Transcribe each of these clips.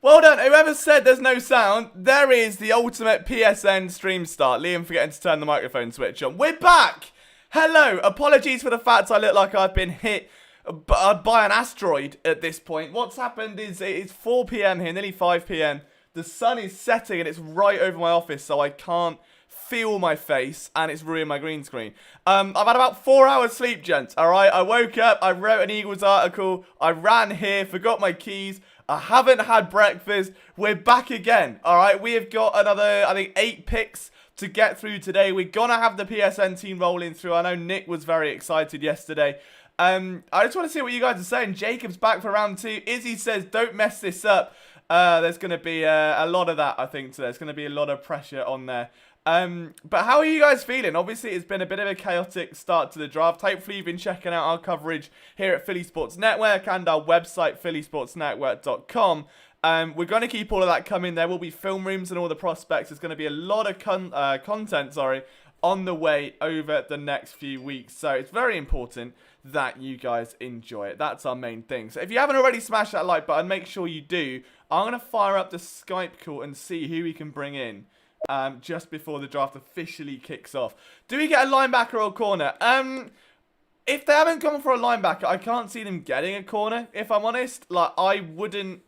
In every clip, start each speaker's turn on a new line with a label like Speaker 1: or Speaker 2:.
Speaker 1: Well done. Whoever said there's no sound, there is the ultimate PSN stream start. Liam forgetting to turn the microphone switch on. We're back. Hello. Apologies for the fact I look like I've been hit by an asteroid at this point. What's happened is it's 4 p.m. here, nearly 5 p.m. The sun is setting and it's right over my office, so I can't feel my face and it's ruined my green screen. I've had about 4 hours sleep, gents. Alright, I woke up, I wrote an Eagles article, I ran here, forgot my keys. I haven't had breakfast. We're back again. All right, we have got another, I think, 8 picks to get through today. We're going to have the PSN team rolling through. I know Nick was very excited yesterday. I just want to see what you guys are saying. Jacob's back for round 2. Izzy says, don't mess this up. There's going to be a lot of that, I think, today. There's going to be a lot of pressure on there. But how are you guys feeling? Obviously, it's been a bit of a chaotic start to the draft. Hopefully, you've been checking out our coverage here at Philly Sports Network and our website, phillysportsnetwork.com. We're going to keep all of that coming. There will be film rooms and all the prospects. There's going to be a lot of content, on the way over the next few weeks. So it's very important that you guys enjoy it. That's our main thing. So if you haven't already smashed that like button, make sure you do. I'm going to fire up the Skype call and see who we can bring in. Just before the draft officially kicks off. Do we get a linebacker or a corner? If they haven't gone for a linebacker, I can't see them getting a corner, if I'm honest. Like, I don't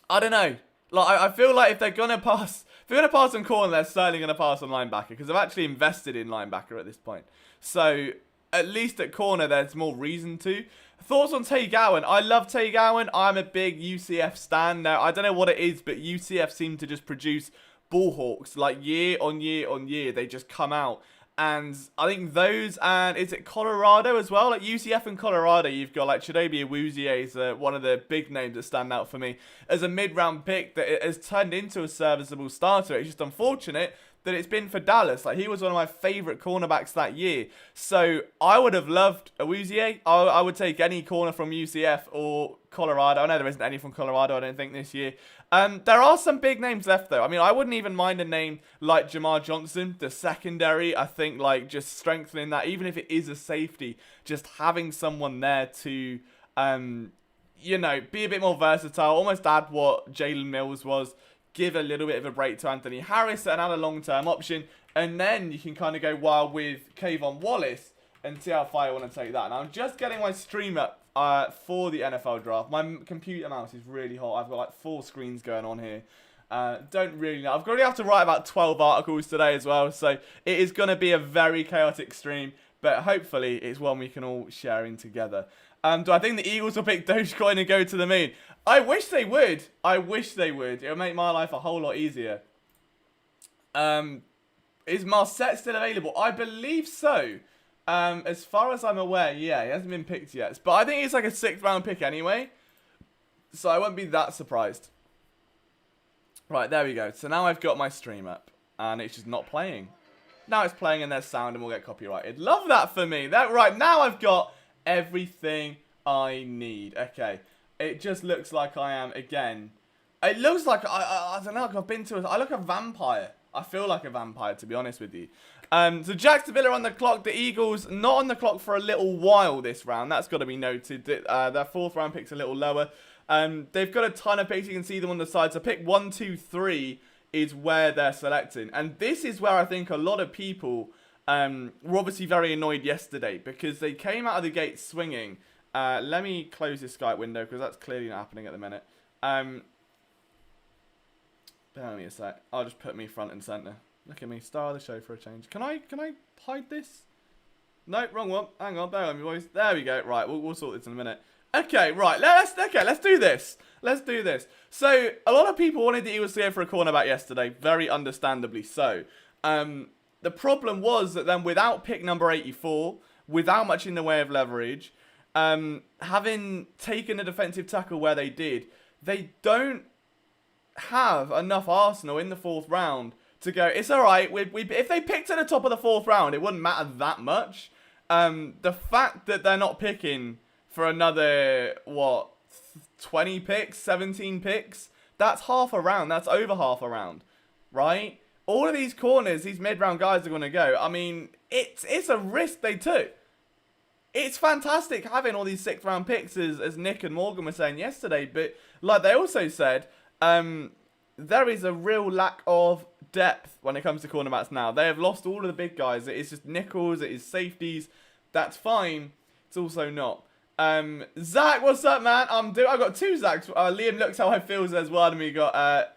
Speaker 1: know. Like, I feel like if they're going to pass on corner, they're certainly going to pass on linebacker, because they've actually invested in linebacker at this point. So, at least at corner, there's more reason to. Thoughts on Tay Gowan? I love Tay Gowan. I'm a big UCF stan now. I don't know what it is, but UCF seem to just produce Bullhawks, like year on year on year. They just come out. And I think those, and is it Colorado as well? Like UCF and Colorado, you've got like Chidobe Awuzie is one of the big names that stand out for me as a mid-round pick that it has turned into a serviceable starter. It's just unfortunate that it's been for Dallas. Like, he was one of my favourite cornerbacks that year. So I would have loved Awuzie. I would take any corner from UCF or Colorado. I know there isn't any from Colorado, I don't think, this year. There are some big names left, though. I mean, I wouldn't even mind a name like Jamar Johnson, the secondary. I think, like, just strengthening that, even if it is a safety, just having someone there to, you know, be a bit more versatile, almost add what Jalen Mills was, give a little bit of a break to Anthony Harris and add a long-term option, and then you can kind of go wild with Kayvon Wallace and see how far I want to take that. Now, I'm just getting my stream up for the NFL draft. My computer mouse is really hot. I've got like 4 screens going on here. Don't really know. I've going to have to write about 12 articles today as well, so it is going to be a very chaotic stream, but hopefully it's one we can all share in together. Do I think the Eagles will pick Dogecoin and go to the moon? I wish they would. I wish they would. It would make my life a whole lot easier. Is Marset still available? I believe so. As far as I'm aware, yeah, he hasn't been picked yet. But I think he's like a 6th round pick anyway. So I won't be that surprised. Right, there we go. So now I've got my stream up, and it's just not playing. Now it's playing and there's sound, and we'll get copyrighted. Love that for me. Right, now I've got everything I need. Okay, it just looks like I am, again, it looks like, I don't know, like I've been to, I look a vampire. I feel like a vampire, to be honest with you. So Jacksonville on the clock. The Eagles not on the clock for a little while this round. That's got to be noted. Their fourth round pick's a little lower. They've got a ton of picks. You can see them on the side. So pick 1, 2, 3 is where they're selecting. And this is where I think a lot of people were obviously very annoyed yesterday, because they came out of the gate swinging. Let me close this Skype window, because that's clearly not happening at the minute. Bear with me a sec. I'll just put me front and center. Look at me, star of the show for a change. Can I hide this? No, wrong one. Hang on, bear with me, boys. There we go. Right, we'll sort this in a minute. Okay, right. Let's do this. Let's do this. So a lot of people wanted the Eagles to go for a cornerback yesterday, very understandably so. The problem was that then without pick number 84, without much in the way of leverage, having taken a defensive tackle where they did, they don't have enough arsenal in the fourth round to go, it's alright, if they picked at the top of the fourth round, it wouldn't matter that much. The fact that they're not picking for another, 20 picks, 17 picks, that's half a round, that's over half a round, right? All of these corners, these mid-round guys are going to go. I mean, it's a risk they took. It's fantastic having all these sixth-round picks, as Nick and Morgan were saying yesterday, but like they also said, there is a real lack of depth when it comes to cornerbacks now. They have lost all of the big guys. It is just nickels, it is safeties. That's fine. It's also not. Zach, what's up, man? I've got two Zachs. Liam looks how I feels as well, and we got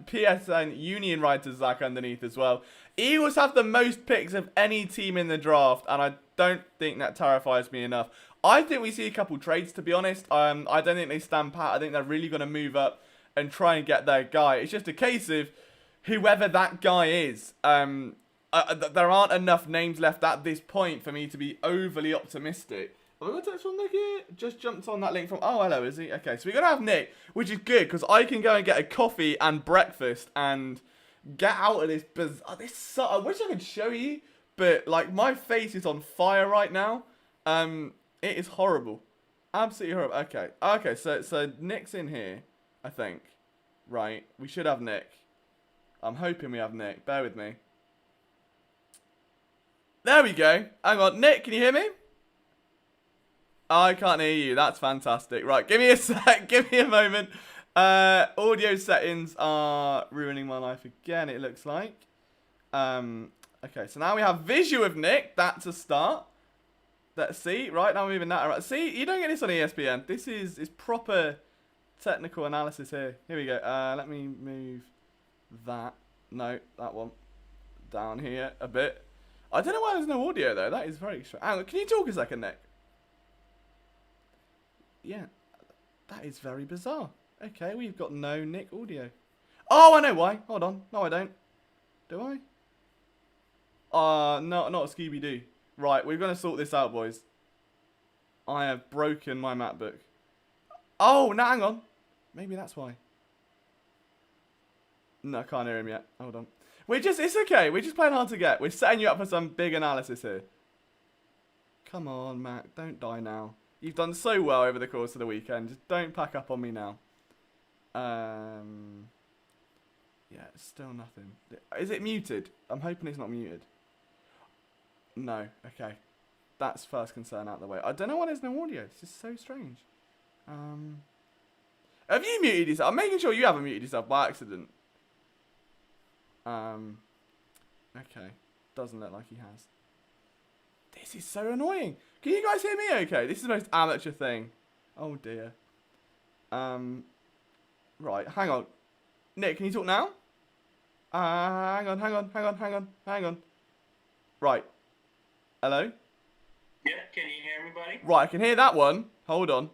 Speaker 1: PSN Union Writers Zach underneath as well. Eagles have the most picks of any team in the draft, and I don't think that terrifies me enough. I think we see a couple trades, to be honest. I don't think they stand pat. I think they're really going to move up and try and get their guy. It's just a case of whoever that guy is. There aren't enough names left at this point for me to be overly optimistic. Have I got a text from Nick here? Just jumped on that link from... Oh, hello, is he? Okay, so we're going to have Nick, which is good, because I can go and get a coffee and breakfast and get out of this... I wish I could show you, but, like, my face is on fire right now. It is horrible. Absolutely horrible. Okay, so Nick's in here, I think. Right, we should have Nick. I'm hoping we have Nick. Bear with me. There we go. Hang on, Nick, can you hear me? I can't hear you. That's fantastic. Right, give me a sec. Give me a moment. Audio settings are ruining my life again, it looks like. Okay, so now we have visual of Nick. That's a start. Let's see. Right, now we're moving that around. See, you don't get this on ESPN. This is proper technical analysis here. Here we go. Let me move that. No, that one. Down here a bit. I don't know why there's no audio, though. That is very strange. Hang on, can you talk a second, Nick? Yeah, that is very bizarre. Okay, we've got no Nick audio. Oh, I know why. Hold on. No, I don't. Do I? No, not Scooby-Doo. Right, we're going to sort this out, boys. I have broken my MacBook. Oh, no, hang on. Maybe that's why. No, I can't hear him yet. Hold on. It's okay. We're just playing hard to get. We're setting you up for some big analysis here. Come on, Mac. Don't die now. You've done so well over the course of the weekend. Just don't pack up on me now. Yeah, still nothing. Is it muted? I'm hoping it's not muted. No. Okay. That's first concern out of the way. I don't know why there's no audio. It's just so strange. Have you muted yourself? I'm making sure you haven't muted yourself by accident. Okay. Doesn't look like he has. This is so annoying. Can you guys hear me okay? This is the most amateur thing. Oh dear. Right, hang on. Nick, can you talk now? Hang on. Right. Hello?
Speaker 2: Yeah, can you hear me, buddy?
Speaker 1: Right, I can hear that one. Hold on.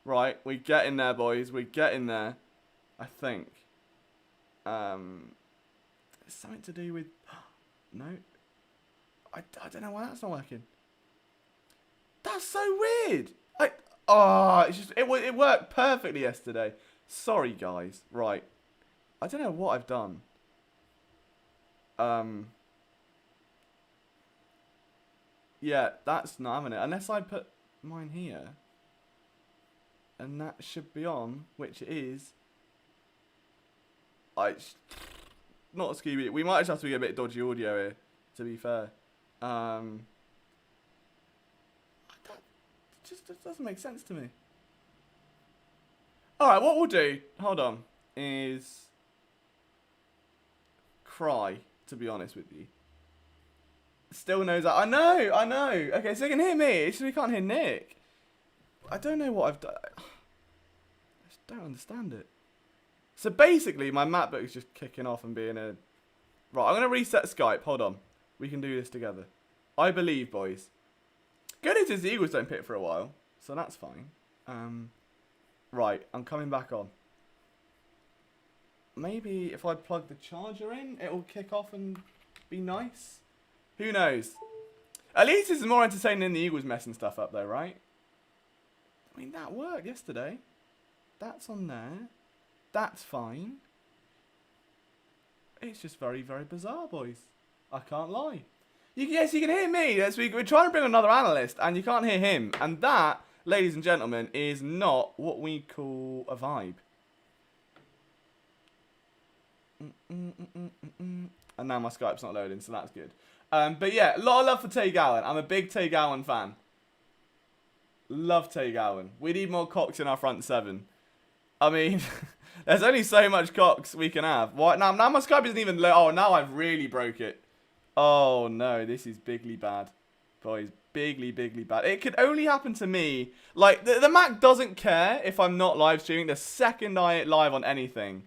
Speaker 1: Right, we're getting there, boys. We're getting there. I think. It's something to do with... No. I don't know why that's not working. That's so weird. It's just it worked perfectly yesterday. Sorry, guys. Right. I don't know what I've done. Yeah, that's not having it. Unless I put mine here. And that should be on, which it is. Not Scooby. We might just have to get a bit dodgy audio here, to be fair. It just doesn't make sense to me. Alright, what we'll do, hold on, is cry, to be honest with you. Still knows that. I know. Okay, so you can hear me. It's just we can't hear Nick. I don't know what I've done. I just don't understand it. So basically, my MacBook is just kicking off and being a... Right, I'm going to reset Skype. Hold on. We can do this together. I believe, boys. Good news is the Eagles don't pick for a while, so that's fine. Right, I'm coming back on. Maybe if I plug the charger in, it'll kick off and be nice. Who knows? At least this is more entertaining than the Eagles messing stuff up, though, right? I mean, that worked yesterday. That's on there. That's fine. It's just very, very bizarre, boys. I can't lie. Yes, you can hear me. We're trying to bring another analyst, and you can't hear him. And that, ladies and gentlemen, is not what we call a vibe. And now my Skype's not loading, so that's good. But yeah, a lot of love for Tay Gowan. I'm a big Tay Gowan fan. Love Tay Gowan. We need more Cox in our front seven. I mean, there's only so much Cox we can have. What? Now my Skype isn't even low. Oh, now I've really broke it. Oh no, this is bigly bad. Boys, bigly bad. It could only happen to me. Like, the Mac doesn't care if I'm not live streaming. The second I hit live on anything,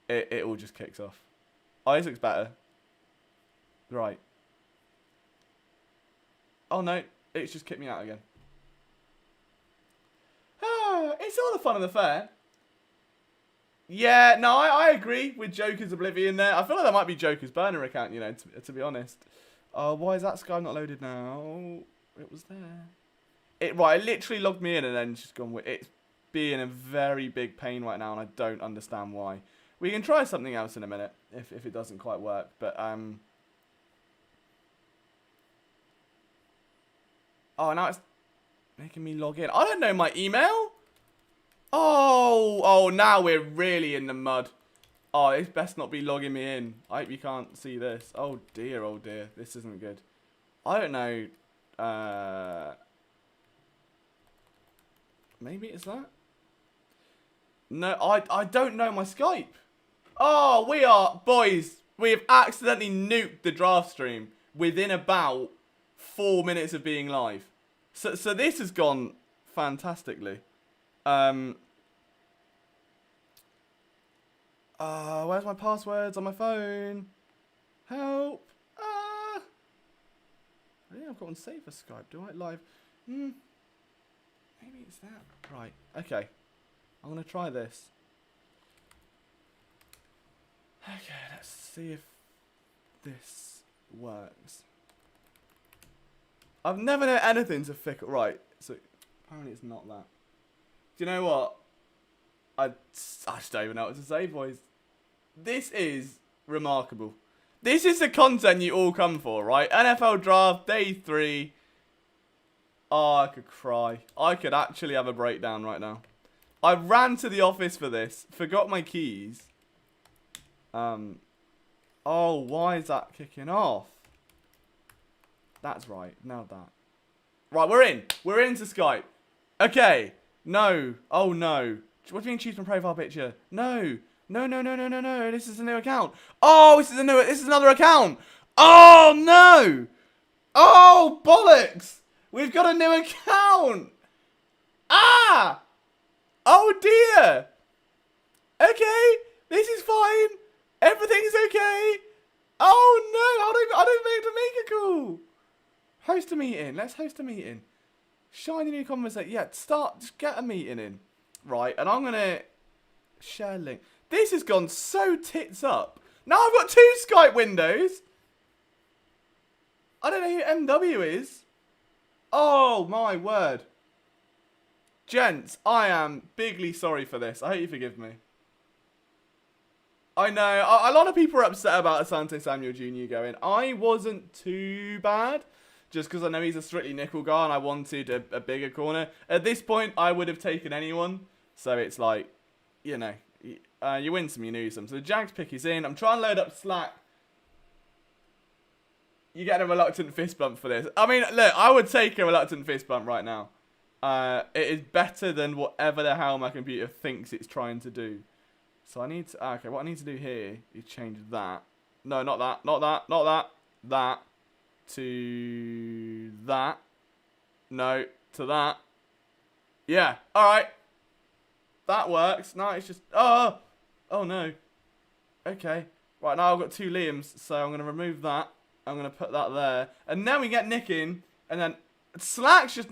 Speaker 1: it all just kicks off. Oh, this looks better. Right. Oh no, it's just kicked me out again. It's all the fun of the fair. Yeah, no, I agree with Joker's Oblivion there. I feel like that might be Joker's burner account, you know, to be honest. Oh, why is that Skype not loaded now? It was there. Right, it literally logged me in and then just gone. It's being a very big pain right now, and I don't understand why. We can try something else in a minute if it doesn't quite work, but oh, now it's making me log in. I don't know my email. Oh, now we're really in the mud. Oh, it's best not be logging me in. I hope you can't see this. Oh dear, this isn't good. I don't know. Maybe it's that. No, I don't know my Skype. Oh, boys, we have accidentally nuked the draft stream within about 4 minutes of being live. So this has gone fantastically. Where's my passwords on my phone? Help! I think I've got on safer Skype. Do I live? Maybe it's that. Right. Okay. I'm gonna try this. Okay, let's see if this works. I've never known anything to fix. Right. So apparently it's not that. Do you know what? I just don't even know what to say, boys. This is remarkable. This is the content you all come for, right? NFL Draft, Day 3. Oh, I could cry. I could actually have a breakdown right now. I ran to the office for this. Forgot my keys. Oh, why is that kicking off? That's right. Now that. Right, we're in. We're into Skype. Okay. No. Oh, no. What do you mean choose from profile picture? No. No. This is a new account. Oh, this is another account. Oh, no. Oh, bollocks. We've got a new account. Ah. Oh, dear. Okay. This is fine. Everything's okay. Oh, no. I don't think to make it cool. Host a meeting. Let's host a meeting. Shiny new conversation. Yeah, just get a meeting in. Right, and I'm going to share link. This has gone so tits up. Now I've got 2 Skype windows. I don't know who MW is. Oh, my word. Gents, I am bigly sorry for this. I hope you forgive me. I know, a lot of people are upset about Asante Samuel Jr. going. I wasn't too bad, just because I know he's a strictly nickel guy and I wanted a bigger corner. At this point, I would have taken anyone. So it's like, you know, you win some, you lose some. So the Jags pick is in. I'm trying to load up Slack. You get a reluctant fist bump for this. I mean, look, I would take a reluctant fist bump right now. It is better than whatever the hell my computer thinks it's trying to do. So I need to, okay, what I need to do here is change that. No, not that, not that, not that. That to that. No, to that. Yeah, alright. That works. Now it's just, oh no. Okay. Right, now I've got 2 Liams, so I'm going to remove that. I'm going to put that there. And then we get Nick in, and then Slack's just,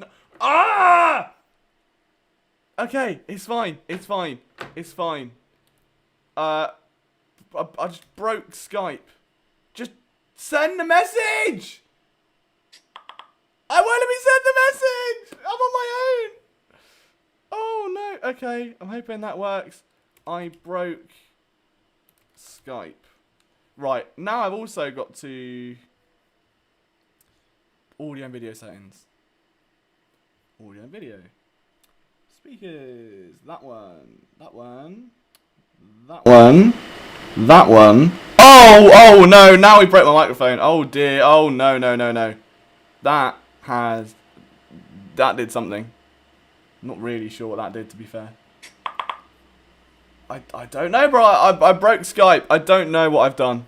Speaker 1: Okay, it's fine, it's fine, it's fine. I just broke Skype. Just send the message! I won't let me send the message! I'm on my own! Oh no, okay, I'm hoping that works. I broke Skype. Right, now I've also got to audio and video settings. Audio and video. Speakers, that one, that one. That one. That one. Oh no, now we broke my microphone. Oh dear. Oh no, no, no, no. That did something. Not really sure what that did, to be fair. I don't know, bro. I broke Skype. I don't know what I've done.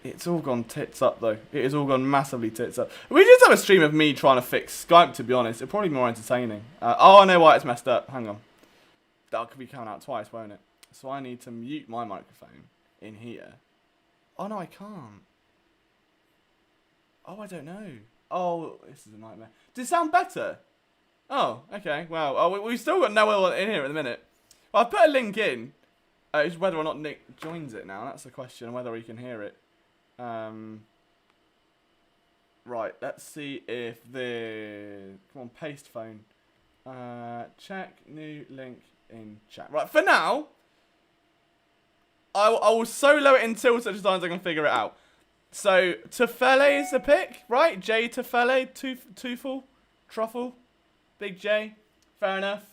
Speaker 1: It's all gone tits up, though. It has all gone massively tits up. We just have a stream of me trying to fix Skype, to be honest. It'd probably be more entertaining. Oh, I know why it's messed up. Hang on. That could be coming out twice, won't it? So I need to mute my microphone in here. Oh, no, I can't. Oh, I don't know. Oh, this is a nightmare. Does it sound better? Oh, okay. Well, we've still got no one in here at the minute. Well, I've put a link in. It's whether or not Nick joins it now. That's the question, whether he can hear it. Right, let's see if come on, paste phone. Check new link in chat. Right, for now, I will solo it until such times I can figure it out. So, Tefele is the pick, right? J Tefele, Tufel, Truffle, Big J. Fair enough.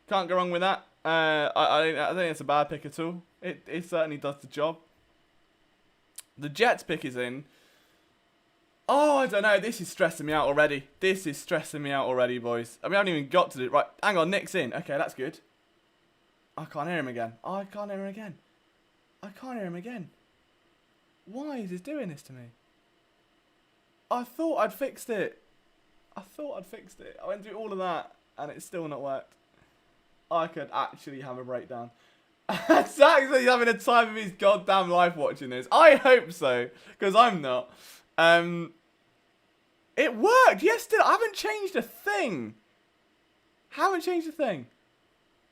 Speaker 1: Can't go wrong with that. I don't think it's a bad pick at all. It certainly does the job. The Jets pick is in. Oh, I don't know. This is stressing me out already. This is stressing me out already, boys. I mean, I haven't even got to it. Right, hang on. Nick's in. Okay, that's good. I can't hear him again. Oh, I can't hear him again. I can't hear him again. Why is this doing this to me? I thought I'd fixed it. I went through all of that, and it's still not worked. I could actually have a breakdown. Zach's having a time of his goddamn life watching this. I hope so, because I'm not. It worked yesterday. I haven't changed a thing.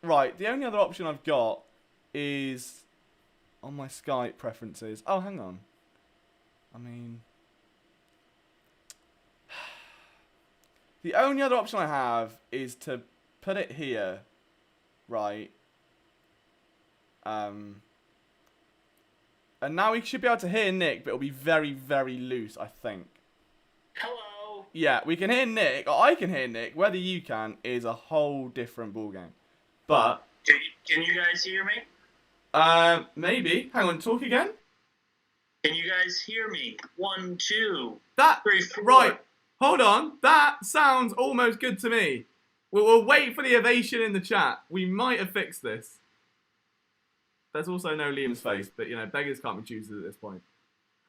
Speaker 1: Right, the only other option I've got is on my Skype preferences. Oh, hang on. I mean, the only other option I have is to put it here, right? And now we should be able to hear Nick, but it'll be very, very loose, I think.
Speaker 2: Hello.
Speaker 1: Yeah, we can hear Nick, or I can hear Nick. Whether you can is a whole different ballgame. But
Speaker 2: Can you guys hear me?
Speaker 1: maybe. Hang on, talk again.
Speaker 2: Can you guys hear me? 1, 2,
Speaker 1: That
Speaker 2: 3, 4.
Speaker 1: right. Hold on. That sounds almost good to me. We'll wait for the ovation in the chat. We might have fixed this. There's also no Liam's face, but you know, beggars can't be choosers at this point.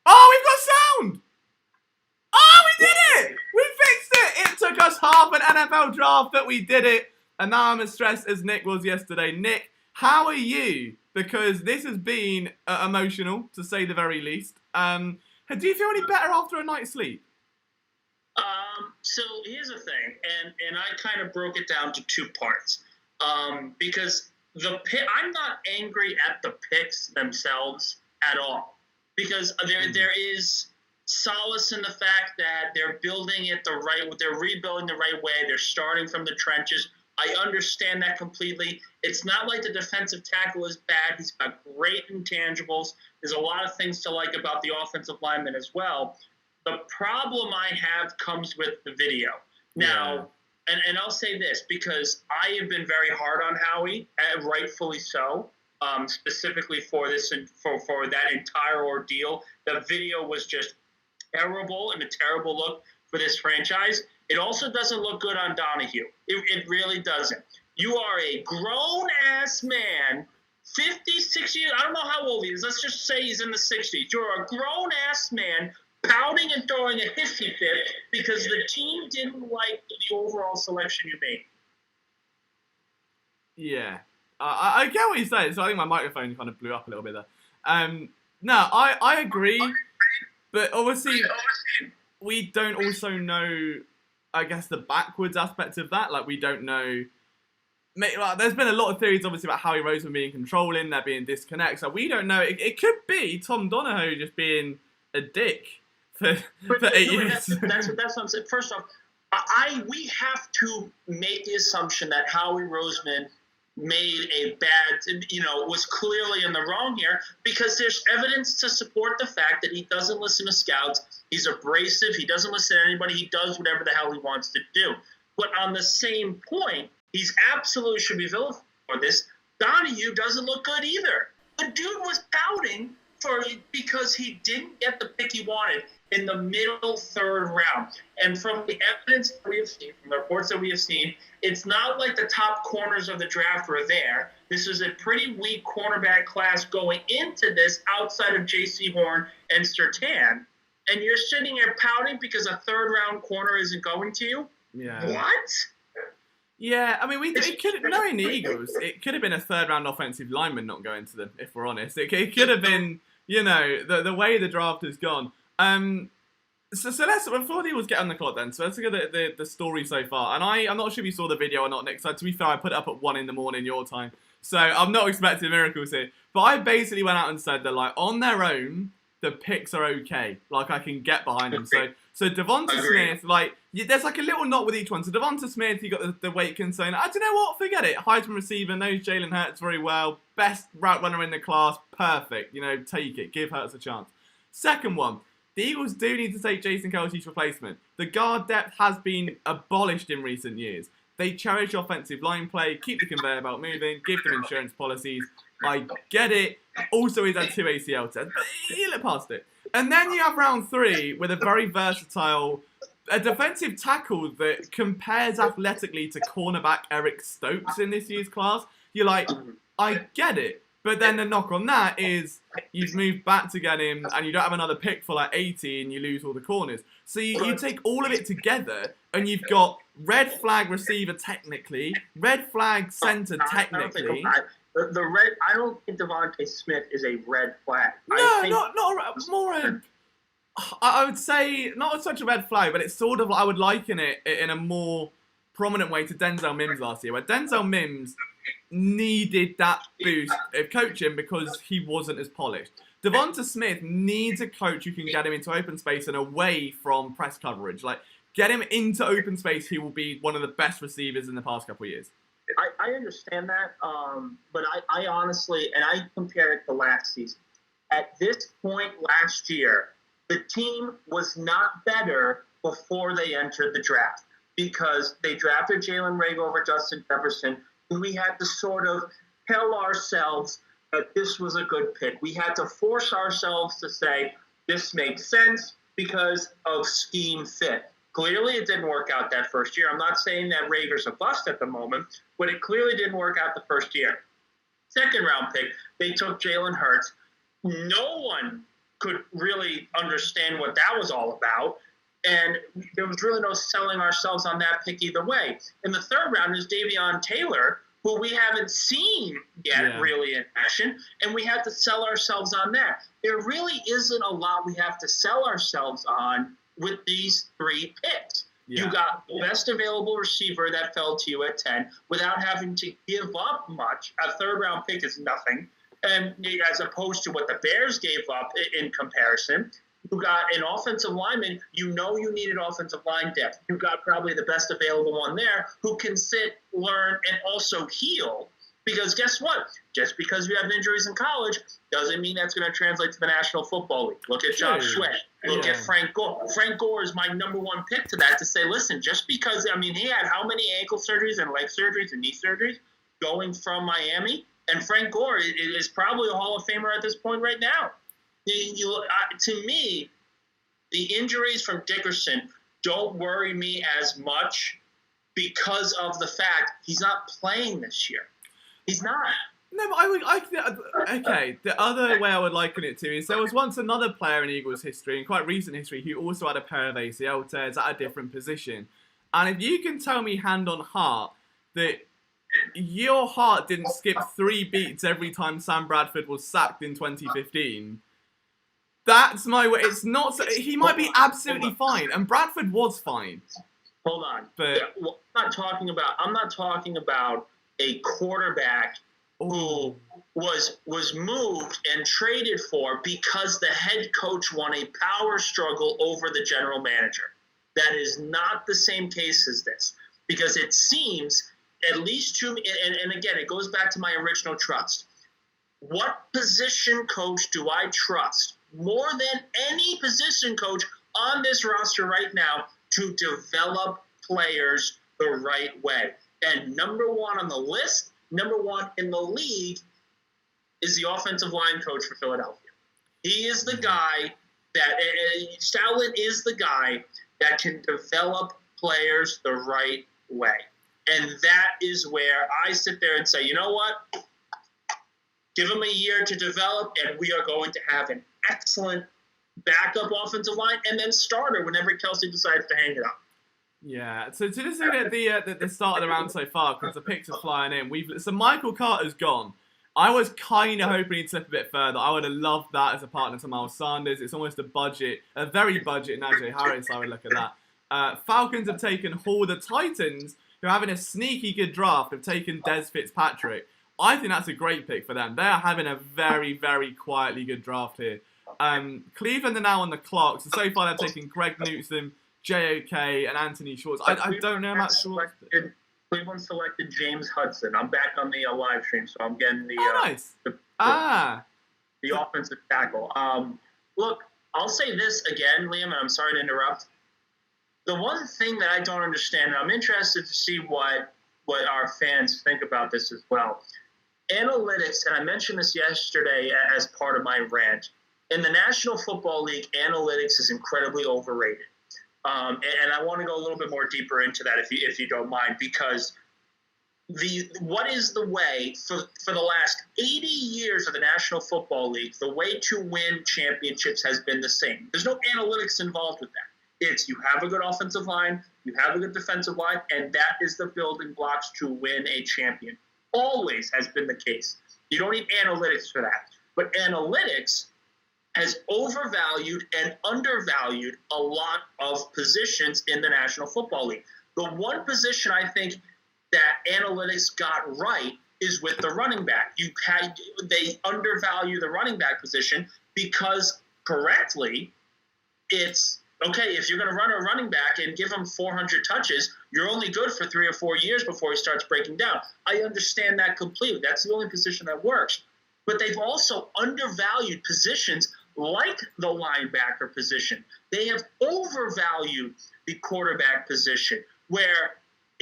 Speaker 1: Oh, we've got sound! Oh, we did it! We fixed it! It took us half an NFL draft, but we did it. And now I'm as stressed as Nick was yesterday. Nick, how are you? Because this has been emotional, to say the very least. Do you feel any better after a night's sleep?
Speaker 2: So here's the thing, and I kind of broke it down to 2 parts. Because I'm not angry at the picks themselves at all, because there is solace in the fact that they're building it they're rebuilding the right way, they're starting from the trenches. I understand that completely. It's not like the defensive tackle is bad. He's got great intangibles. There's a lot of things to like about the offensive lineman as well. The problem I have comes with the video. Now, and I'll say this, because I have been very hard on Howie, and rightfully so, specifically for this and for that entire ordeal. The video was just terrible and a terrible look for this franchise. It also doesn't look good on Donahue. It really doesn't. You are a grown-ass man, 56 years. I don't know how old he is. Let's just say he's in the 60s. You're a grown-ass man pouting and throwing a hissy fit because the team didn't like the overall selection you made.
Speaker 1: Yeah. I get what you're saying, so I think my microphone kind of blew up a little bit there. No, I agree, but obviously we don't also know, I guess, the backwards aspect of that. Like, we don't know. There's been a lot of theories, obviously, about Howie Roseman being controlling, there being disconnects. So we don't know. It could be Tom Donahoe just being a dick for 8 years.
Speaker 2: That's what I'm saying. First off, we have to make the assumption that Howie Roseman made a bad, was clearly in the wrong here, because there's evidence to support the fact that he doesn't listen to scouts. He's abrasive. He doesn't listen to anybody. He does whatever the hell he wants to do. But on the same point, he's absolutely should be vilified for this. Donahue doesn't look good either. The dude was pouting because he didn't get the pick he wanted in the middle third round. And from the evidence that we have seen, from the reports that we have seen, it's not like the top corners of the draft were there. This was a pretty weak cornerback class going into this outside of J.C. Horn and Surtain. And you're sitting here pouting because a third-round corner isn't going to you?
Speaker 1: Yeah.
Speaker 2: What?
Speaker 1: Yeah, I mean, knowing the Eagles, it could have been a third-round offensive lineman not going to them, if we're honest. It could have been, the way the draft has gone. So let's, before the Eagles get on the clock then, so let's look at the story so far. And I'm not sure if you saw the video or not, Nick. So to be fair, I put it up at 1 a.m. your time. So I'm not expecting miracles here. But I basically went out and said that, like, on their own, the picks are okay. Like, I can get behind them. So Devonta Smith, like, there's like a little knot with each one. So Devonta Smith, you got the weight concern. I don't know what, forget it. Heisman receiver, knows Jalen Hurts very well. Best route runner in the class, perfect. Take it. Give Hurts a chance. Second one, the Eagles do need to take Jason Kelce's replacement. The guard depth has been abolished in recent years. They cherish offensive line play, keep the conveyor belt moving, give them insurance policies. I get it. Also, he's had 2 ACL tests, but you look past it. And then you have round 3 with a very versatile, a defensive tackle that compares athletically to cornerback Eric Stokes in this year's class. You're like, I get it. But then the knock on that is you've moved back to get him and you don't have another pick for like 80 and you lose all the corners. So you take all of it together and you've got red flag receiver technically, red flag center technically.
Speaker 2: I don't think Devontae Smith is a red flag.
Speaker 1: I would say not such a red flag, but it's sort of, I would liken it in a more prominent way to Denzel Mims last year, where Denzel Mims needed that boost of coaching because he wasn't as polished. Devonta Smith needs a coach who can get him into open space and away from press coverage. Like, get him into open space, he will be one of the best receivers in the past couple of years.
Speaker 2: I understand that, but I honestly, and I compare it to last season. At this point last year, the team was not better before they entered the draft because they drafted Jalen Reagor over Justin Jefferson, and we had to sort of tell ourselves that this was a good pick. We had to force ourselves to say this makes sense because of scheme fit. Clearly, it didn't work out that first year. I'm not saying that Rager's a bust at the moment, but it clearly didn't work out the first year. Second round pick, they took Jalen Hurts. No one could really understand what that was all about, and there was really no selling ourselves on that pick either way. In the third round is Davion Taylor, who we haven't seen yet really in action, and we have to sell ourselves on that. There really isn't a lot we have to sell ourselves on with these 3 picks. Yeah. You got the best available receiver that fell to you at 10 without having to give up much. A third-round pick is nothing, and as opposed to what the Bears gave up in comparison. You got an offensive lineman. You know you needed offensive line depth. You got probably the best available one there who can sit, learn, and also heal. Because guess what? Just because you have injuries in college doesn't mean that's going to translate to the National Football League. Look at Josh Sweat. Look at Frank Gore. Frank Gore is my number one pick to that, to say, listen, just because, I mean, he had how many ankle surgeries and leg surgeries and knee surgeries going from Miami? And Frank Gore is probably a Hall of Famer at this point right now. To me, the injuries from Dickerson don't worry me as much because of the fact he's not playing this year. He's not.
Speaker 1: No, but okay, the other way I would liken it to is there was once another player in Eagles history, in quite recent history, who also had a pair of ACL tears at a different position. And if you can tell me hand on heart that your heart didn't skip 3 beats every time Sam Bradford was sacked in 2015, that's my way. It's not. He might be absolutely fine, and Bradford was fine.
Speaker 2: Hold on,
Speaker 1: but
Speaker 2: well, I'm not talking about a quarterback who was moved and traded for because the head coach won a power struggle over the general manager. That is not the same case as this, because it seems, at least to me, and again, it goes back to my original trust. What position coach do I trust more than any position coach on this roster right now to develop players the right way? And number one on the list, number one in the league, is the offensive line coach for Philadelphia. He is the guy that, Stoutland is the guy that can develop players the right way. And that is where I sit there and say, you know what? Give him a year to develop, and we are going to have an excellent backup offensive line and then starter whenever Kelsey decides to hang it up.
Speaker 1: Yeah, so to just look at the start of the round so far, because the picks are flying in. So Michael Carter's gone. I was kind of hoping he'd slip a bit further. I would have loved that as a partner to Miles Sanders. It's almost a very budget Najee Harris. I would look at that. Falcons have taken Hall. The Titans, who are having a sneaky good draft, have taken Des Fitzpatrick. I think that's a great pick for them. They are having a very, very quietly good draft here. Cleveland are now on the clock. So far they're taking Greg Newsome, JOK, and Anthony Schwartz. I don't know about Schwartz.
Speaker 2: Cleveland selected James Hudson. I'm back on the live stream, so I'm getting the
Speaker 1: nice.
Speaker 2: the offensive tackle. Look, I'll say this again, Liam, and I'm sorry to interrupt. The one thing that I don't understand, and I'm interested to see what our fans think about this as well. Analytics, and I mentioned this yesterday as part of my rant, in the National Football League, analytics is incredibly overrated. And I want to go a little bit more deeper into that if you don't mind, because what is the way for the last 80 years of the National Football League, the way to win championships has been the same. There's no analytics involved with that. It's you have a good offensive line, you have a good defensive line, and that is the building blocks to win a champion. Always has been the case. You don't need analytics for that. But analytics has overvalued and undervalued a lot of positions in the National Football League. The one position I think that analytics got right is with the running back. They undervalue the running back position because correctly, it's okay, if you're going to run a running back and give him 400 touches, you're only good for 3 or 4 years before he starts breaking down. I understand that completely. That's the only position that works. But they've also undervalued positions like the linebacker position. They have overvalued the quarterback position, where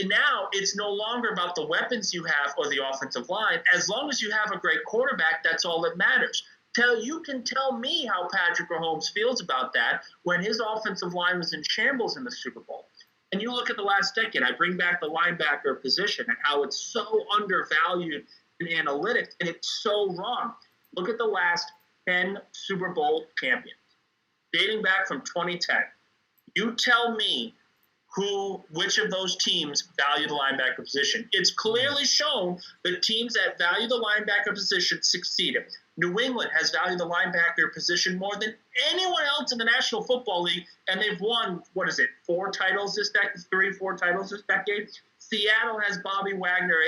Speaker 2: now it's no longer about the weapons you have or the offensive line. As long as you have a great quarterback, that's all that matters. You can tell me how Patrick Mahomes feels about that when his offensive line was in shambles in the Super Bowl. And you look at the last decade, I bring back the linebacker position and how it's so undervalued in analytics, and it's so wrong. Look at the last 10 Super Bowl champions, dating back from 2010. You tell me which of those teams value the linebacker position. It's clearly shown that teams that value the linebacker position succeeded. New England has valued the linebacker position more than anyone else in the National Football League, and they've won, 4 titles this decade? 3, 4 titles this decade? Seattle has Bobby Wagner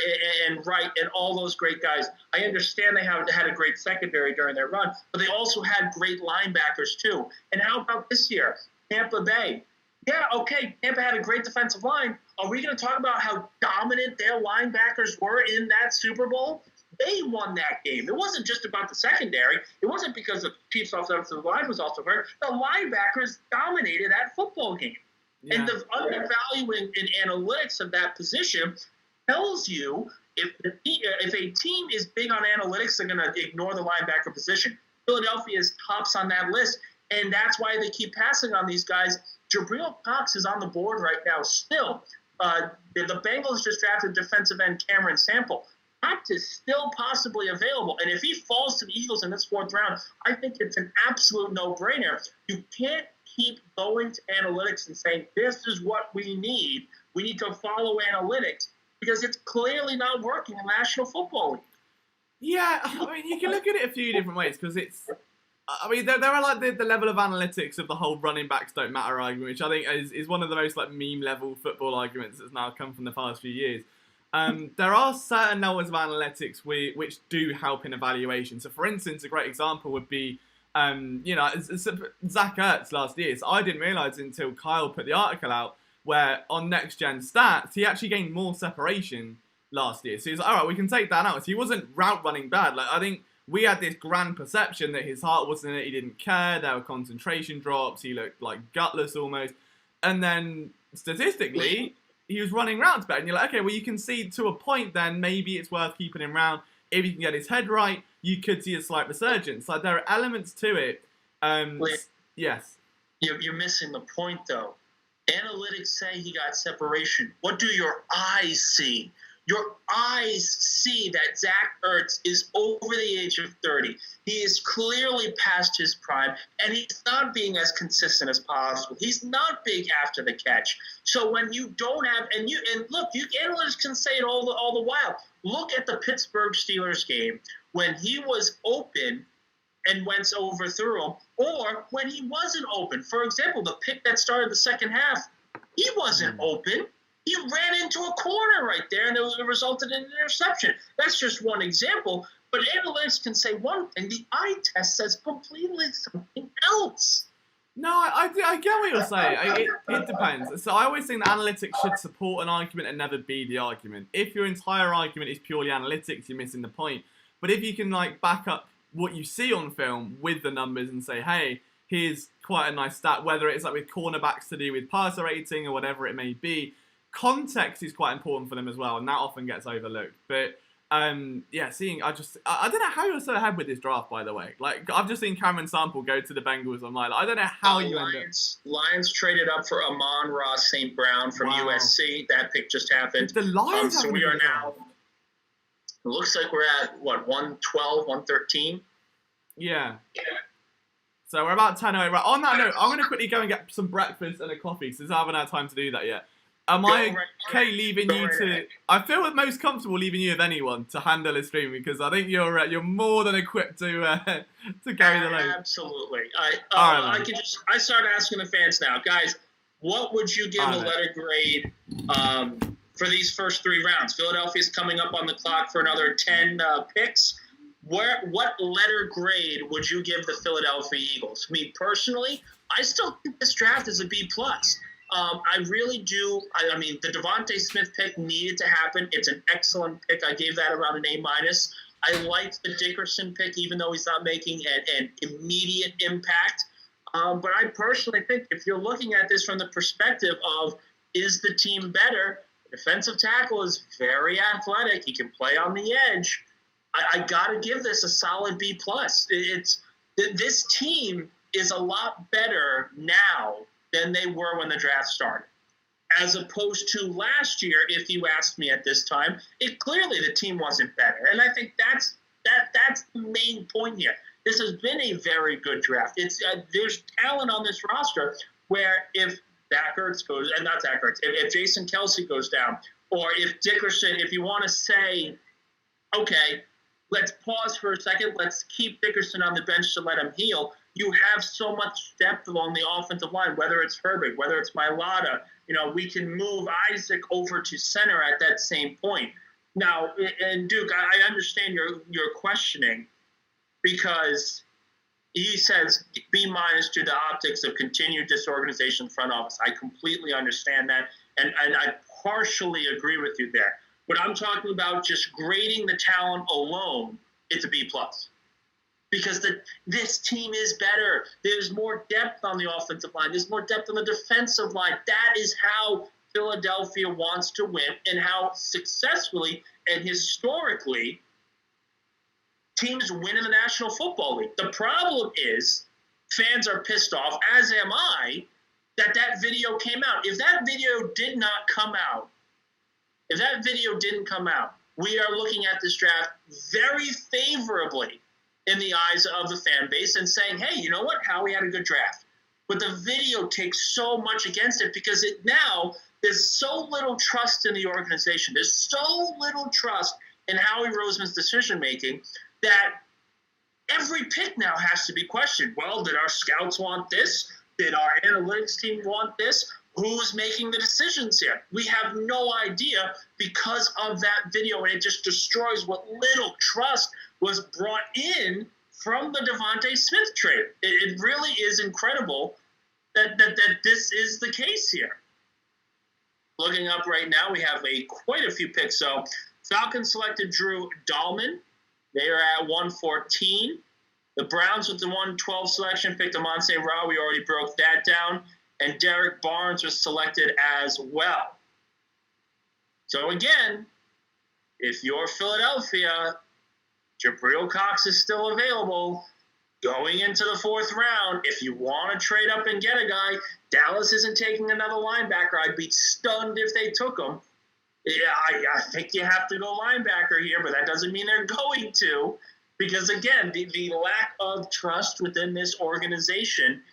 Speaker 2: and Wright and all those great guys. I understand they have had a great secondary during their run, but they also had great linebackers too. And how about this year? Tampa Bay. Yeah, okay, Tampa had a great defensive line. Are we going to talk about how dominant their linebackers were in that Super Bowl? They won that game. It wasn't just about the secondary. It wasn't because the Chiefs' offensive line was also hurt. The linebackers dominated that football game. Yeah. And the undervaluing in analytics of that position tells you if a team is big on analytics, they're going to ignore the linebacker position. Philadelphia is tops on that list, and that's why they keep passing on these guys. Jabril Cox is on the board right now still. The Bengals just drafted defensive end Cameron Sample. Cox is still possibly available, and if he falls to the Eagles in this 4th round, I think it's an absolute no-brainer. You can't keep going to analytics and saying, this is what we need. We need to follow analytics because it's clearly not working in the National Football League.
Speaker 1: Yeah, I mean, you can look at it a few different ways because it's, I mean, there are like the level of analytics of the whole running backs don't matter argument, which I think is one of the most like meme level football arguments that's now come from the past few years. There are certain levels of analytics which do help in evaluation. So, for instance, a great example would be, Zach Ertz last year. So I didn't realise until Kyle put the article out where on Next Gen Stats, he actually gained more separation last year. So he's like, all right, we can take that out. So he wasn't route running bad. Like, I think we had this grand perception that his heart wasn't in it. He didn't care. There were concentration drops. He looked like gutless almost. And then statistically, he was running routes better. And you're like, okay, well, you can see to a point then maybe it's worth keeping him around. If he can get his head right, you could see a slight resurgence. Like, there are elements to it. Yes.
Speaker 2: You're missing the point, though. Analytics say he got separation. What do your eyes see? Your eyes see that Zach Ertz is over the age of 30. He is clearly past his prime, and he's not being as consistent as possible. He's not big after the catch. So when you don't have, and look, analysts can say it all the while. Look at the Pittsburgh Steelers game when he was open and Wentz overthrew him, or when he wasn't open. For example, the pick that started the second half, he wasn't open. He ran into a corner right there, and it resulted in an interception. That's just one example. But analytics can say one thing. The eye test says completely something else.
Speaker 1: No, I get what you're saying. It depends. So I always think that analytics should support an argument and never be the argument. If your entire argument is purely analytics, you're missing the point. But if you can like back up what you see on film with the numbers and say, hey, here's quite a nice stat, whether it's like with cornerbacks to do with passer rating or whatever it may be, context is quite important for them as well, and that often gets overlooked. But I don't know how you're so ahead with this draft, by the way. Like, I've just seen Cameron Sample go to the Bengals. I'm like, I don't know how you end up.
Speaker 2: Lions traded up for Amon-Ra St. Brown from USC. That pick just happened.
Speaker 1: The Lions
Speaker 2: so we are now. It looks like we're at what 112, 113.
Speaker 1: Yeah. So we're about 10 away. Right. On that note, I'm going to quickly go and get some breakfast and a coffee since I haven't had time to do that yet. Am I okay leaving you to... I feel most comfortable leaving you with anyone to handle a stream because I think you're more than equipped to carry the load.
Speaker 2: Absolutely. I start asking the fans now. Guys, what would you give a letter grade for these first 3 rounds? Philadelphia's coming up on the clock for another 10 picks. What letter grade would you give the Philadelphia Eagles? Me personally, I still think this draft is a B+. I really do. I mean, the Devontae Smith pick needed to happen. It's an excellent pick. I gave that around an A-. I liked the Dickerson pick, even though he's not making an immediate impact. But I personally think if you're looking at this from the perspective of is the team better, the defensive tackle is very athletic. He can play on the edge. I got to give this a solid B+. This team is a lot better now than they were when the draft started. As opposed to last year, if you asked me at this time, clearly the team wasn't better. And I think that's the main point here. This has been a very good draft. There's talent on this roster where if Zach Ertz goes, and not Zach Ertz, if Jason Kelce goes down, or if Dickerson, if you want to say, okay, let's pause for a second, let's keep Dickerson on the bench to let him heal. You have so much depth along the offensive line, whether it's Herbig, whether it's Mailata, we can move Isaac over to center at that same point. Now, and Duke, I understand your questioning, because he says B- due to optics of continued disorganization in the front office. I completely understand that, and I partially agree with you there. But I'm talking about just grading the talent alone, it's a B+. Because this team is better. There's more depth on the offensive line. There's more depth on the defensive line. That is how Philadelphia wants to win, and how successfully and historically teams win in the National Football League. The problem is fans are pissed off, as am I, that video came out. If that video did not come out, we are looking at this draft very favorably in the eyes of the fan base and saying, hey, you know what? Howie had a good draft. But the video takes so much against it, because there's so little trust in the organization. There's so little trust in Howie Roseman's decision-making that every pick now has to be questioned. Well, did our scouts want this? Did our analytics team want this? Who's making the decisions here? We have no idea because of that video, and it just destroys what little trust was brought in from the Devontae Smith trade. It really is incredible that this is the case here. Looking up right now, we have quite a few picks. So Falcons selected Drew Dahlman. They are at 114. The Browns with the 112 selection picked Amon St. Ra. We already broke that down. And Derek Barnes was selected as well. So again, if you're Philadelphia, Jabril Cox is still available going into the 4th round. If you want to trade up and get a guy, Dallas isn't taking another linebacker. I'd be stunned if they took him. Yeah, I think you have to go linebacker here, but that doesn't mean they're going to, because, again, the lack of trust within this organization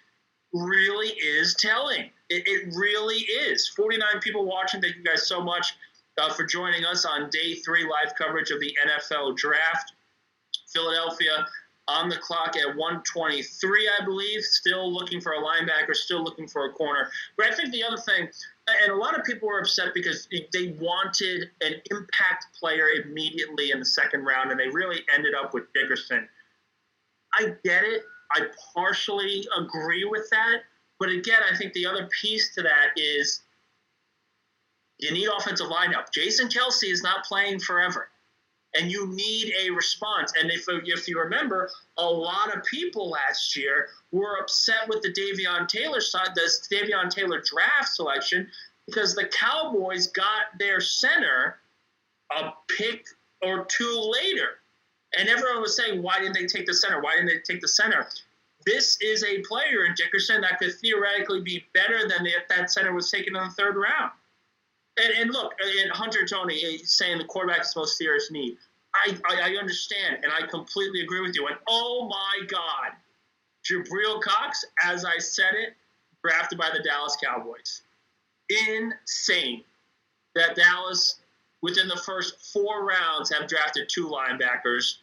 Speaker 2: really is telling. It really is. 49 people watching. Thank you guys so much for joining us on day 3 live coverage of the NFL Draft. Philadelphia on the clock at 123, I believe, still looking for a linebacker, still looking for a corner. But I think the other thing, and a lot of people were upset because they wanted an impact player immediately in the 2nd round, and they really ended up with Dickerson. I get it. I partially agree with that. But again, I think the other piece to that is you need offensive line help. Jason Kelce is not playing forever, and you need a response. And if you remember, a lot of people last year were upset with the Davion Taylor draft selection, because the Cowboys got their center a pick or 2 later. And everyone was saying, why didn't they take the center? Why didn't they take the center? This is a player in Dickerson that could theoretically be better than if that center was taken in the 3rd round. And look, and Hunter Tony saying the quarterback is the most serious need. I understand, and I completely agree with you. And oh my God, Jabril Cox, as I said it, drafted by the Dallas Cowboys. Insane that Dallas, within the first 4 rounds, have drafted 2 linebackers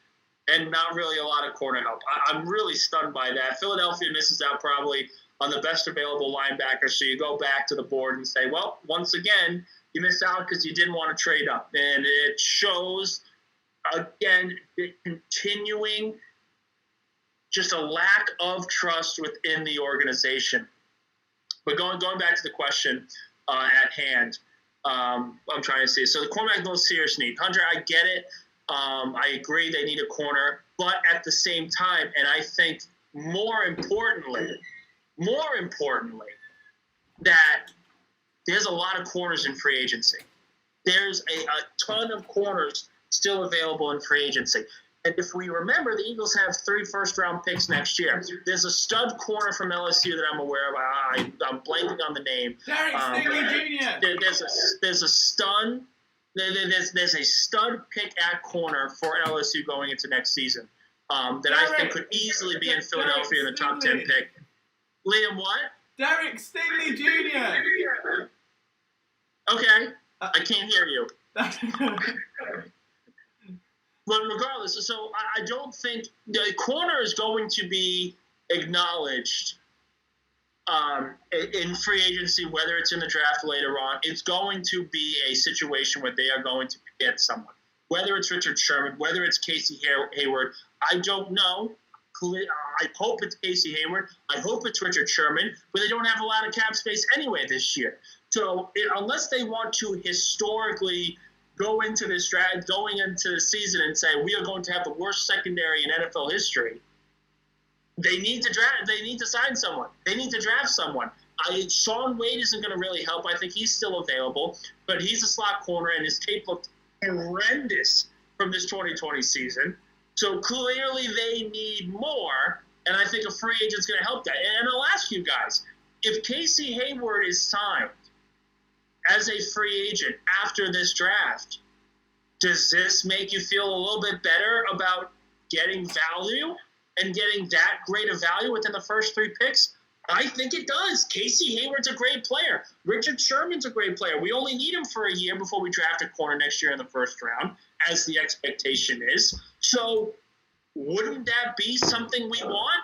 Speaker 2: and not really a lot of corner help. I'm really stunned by that. Philadelphia misses out probably on the best available linebacker, so you go back to the board and say, well, once again, you missed out because you didn't want to trade up. And it shows, again, continuing just a lack of trust within the organization. But going back to the question at hand, I'm trying to see. So the cornerback most serious need. Hunter, I get it. I agree they need a corner. But at the same time, and I think more importantly, that there's a lot of corners in free agency. There's a ton of corners still available in free agency. And if we remember, the Eagles have 3 first-round picks next year. There's a stud corner from LSU that I'm aware of. I'm blanking on the name.
Speaker 1: Derek Stingley Jr.
Speaker 2: There's a stud. There's a stud pick at corner for LSU going into next season that I think could easily be in Philadelphia in the top 10 pick. Liam, what?
Speaker 1: Derek Stingley Jr.
Speaker 2: Okay, I can't hear you. But regardless, so I don't think the corner is going to be acknowledged in free agency, whether it's in the draft later on, it's going to be a situation where they are going to get someone. Whether it's Richard Sherman, whether it's Casey Hayward, I don't know. I hope it's Casey Hayward. I hope it's Richard Sherman, but they don't have a lot of cap space anyway this year. So unless they want to historically go into this draft, going into the season and say we are going to have the worst secondary in NFL history, they need to draft. They need to sign someone. They need to draft someone. Shaun Wade isn't going to really help. I think he's still available, but he's a slot corner, and his tape looked horrendous from this 2020 season. So clearly they need more, and I think a free agent's going to help that. And I'll ask you guys, if Casey Hayward is signed as a free agent after this draft, does this make you feel a little bit better about getting value and getting that great a value within the first 3 picks? I think it does. Casey Hayward's a great player. Richard Sherman's a great player. We only need him for a year before we draft a corner next year in the first round, as the expectation is. So wouldn't that be something we want?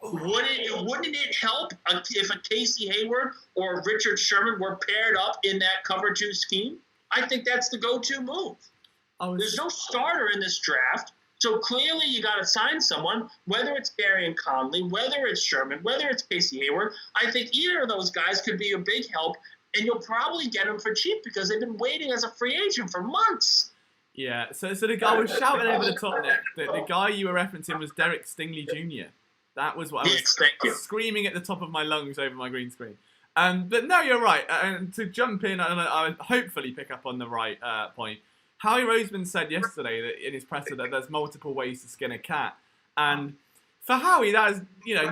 Speaker 2: Wouldn't it help if a Casey Hayward or Richard Sherman were paired up in that cover 2 scheme? I think that's the go-to move. There's no starter in this draft. So clearly you got to sign someone, whether it's Darian Conley, whether it's Sherman, whether it's Casey Hayward. I think either of those guys could be a big help, and you'll probably get them for cheap because they've been waiting as a free agent for months.
Speaker 1: Yeah, so the guy was shouting over the top, Nick. The guy you were referencing was Derek Stingley Jr. That was what I was screaming at the top of my lungs over my green screen. But no, you're right. And to jump in, I'll hopefully pick up on the right point. Howie Roseman said yesterday that in his presser that there's multiple ways to skin a cat. And for Howie, that has,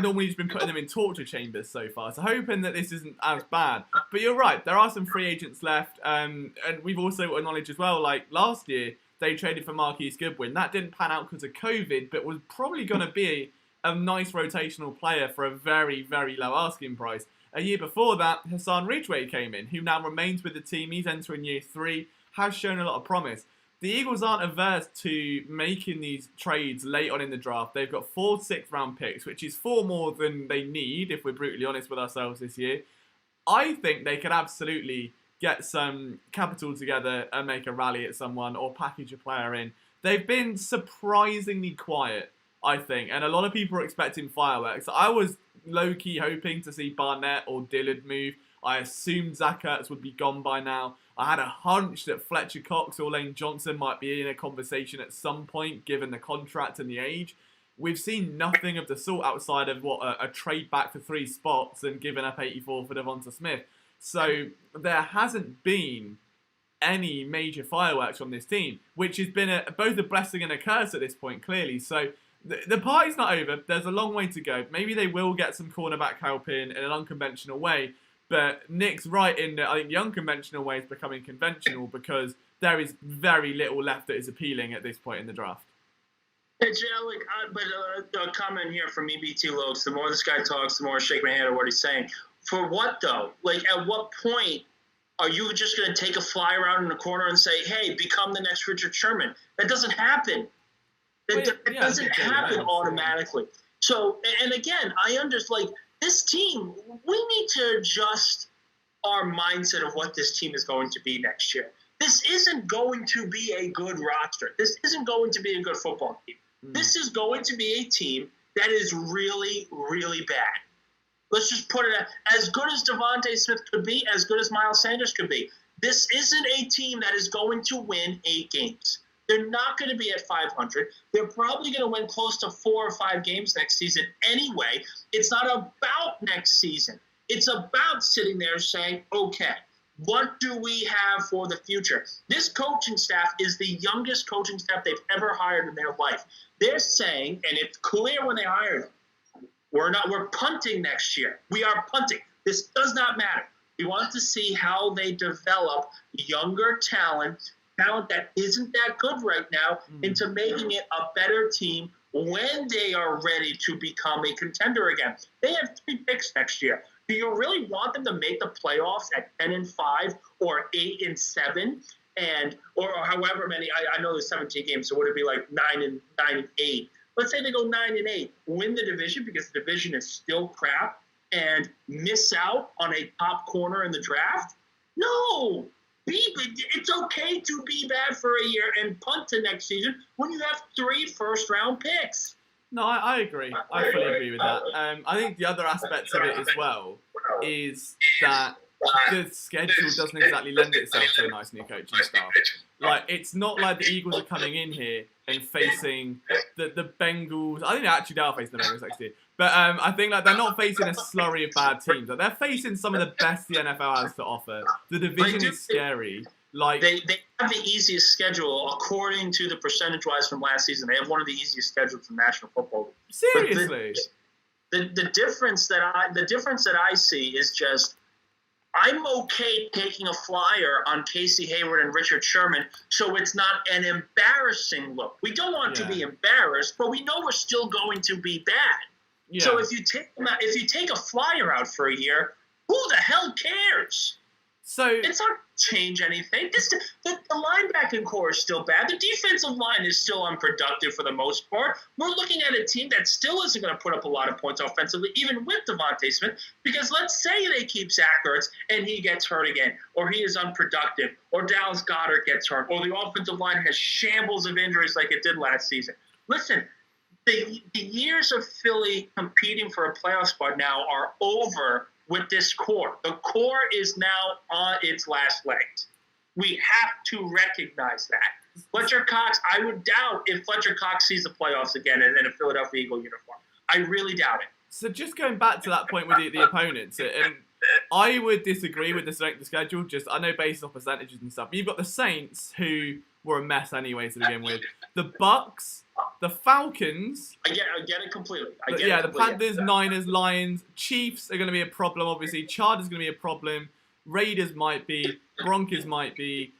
Speaker 1: normally he's been putting them in torture chambers so far. So hoping that this isn't as bad. But you're right, there are some free agents left. And we've also acknowledged as well, like last year, they traded for Marquise Goodwin. That didn't pan out because of COVID, but was probably going to be a nice rotational player for a very, very low asking price. A year before that, Hassan Ridgway came in, who now remains with the team. He's entering year 3. Has shown a lot of promise. The Eagles aren't averse to making these trades late on in the draft. They've got 4 6th-round picks, which is 4 more than they need, if we're brutally honest with ourselves this year. I think they could absolutely get some capital together and make a rally at someone or package a player in. They've been surprisingly quiet, I think, and a lot of people are expecting fireworks. I was low-key hoping to see Barnett or Dillard move. I assumed Zach Ertz would be gone by now. I had a hunch that Fletcher Cox or Lane Johnson might be in a conversation at some point, given the contract and the age. We've seen nothing of the sort outside of a trade back for 3 spots and giving up 84 for Devonta Smith. So there hasn't been any major fireworks from this team, which has been both a blessing and a curse at this point, clearly. So the party's not over. There's a long way to go. Maybe they will get some cornerback help in an unconventional way. But Nick's right in that I think the unconventional way is becoming conventional because there is very little left that is appealing at this point in the draft.
Speaker 2: Hey, Joe, a comment here from EBT Lokes. The more this guy talks, the more I shake my head at what he's saying. For what, though? Like, at what point are you just going to take a fly around in the corner and say, hey, become the next Richard Sherman? That doesn't happen. It doesn't happen automatically. So, and again, I understand, this team, we need to adjust our mindset of what this team is going to be next year. This isn't going to be a good roster. This isn't going to be a good football team. This is going to be a team that is really, really bad. Let's just put it as good as Devontae Smith could be, as good as Miles Sanders could be. This isn't a team that is going to win 8 games. They're not going to be at 500. They're probably going to win close to 4 or 5 games next season anyway. It's not about next season. It's about sitting there saying, okay, what do we have for the future? This coaching staff is the youngest coaching staff they've ever hired in their life. They're saying, and it's clear when they hired them, we're punting next year. We are punting. This does not matter. We want to see how they develop younger talent that isn't that good right now into making it a better team when they are ready to become a contender again. They have 3 picks next year. Do you really want them to make the playoffs at 10-5 or 8-7 or however many? I know there's 17 games, so would it be like 9-8? Let's say they go 9-8, win the division because the division is still crap. and miss out on a top corner in the draft? No. It's okay to be bad for a year and punt to next season when you have 3 first-round picks.
Speaker 1: No, I agree. I fully agree with that. I think the other aspects of it as well is that the schedule doesn't exactly lend itself to a nice new coaching staff. Like, it's not like the Eagles are coming in here and facing the Bengals. I think actually they are facing the Bengals next year. But I think like they're not facing a slurry of bad teams. Like, they're facing some of the best the NFL has to offer. The division is scary. Like
Speaker 2: they have the easiest schedule according to the percentage-wise from last season. They have one of the easiest schedules in the National Football League.
Speaker 1: Seriously,
Speaker 2: the difference that I see is just I'm okay taking a flyer on Casey Hayward and Richard Sherman, so it's not an embarrassing look. We don't want to be embarrassed, but we know we're still going to be bad. Yeah. So if you take a flyer out for a year, who the hell cares?
Speaker 1: So
Speaker 2: it's not change anything. The linebacking core is still bad. The defensive line is still unproductive for the most part. We're looking at a team that still isn't going to put up a lot of points offensively, even with Devontae Smith, because let's say they keep Zach Ertz and he gets hurt again, or he is unproductive, or Dallas Goedert gets hurt, or the offensive line has shambles of injuries like it did last season. Listen, the years of Philly competing for a playoff spot now are over with this core. The core is now on its last legs. We have to recognize that. Fletcher Cox, I would doubt if Fletcher Cox sees the playoffs again in a Philadelphia Eagle uniform. I really doubt it.
Speaker 1: So just going back to that point with the opponents, and I would disagree with the strength of the schedule. Just I know based on percentages and stuff. But you've got the Saints, who were a mess anyway to begin with. The Bucks, the Falcons.
Speaker 2: I get it completely.
Speaker 1: The Panthers, Niners, Lions, Chiefs are going to be a problem, obviously. Chargers going to be a problem. Raiders might be. Broncos might be.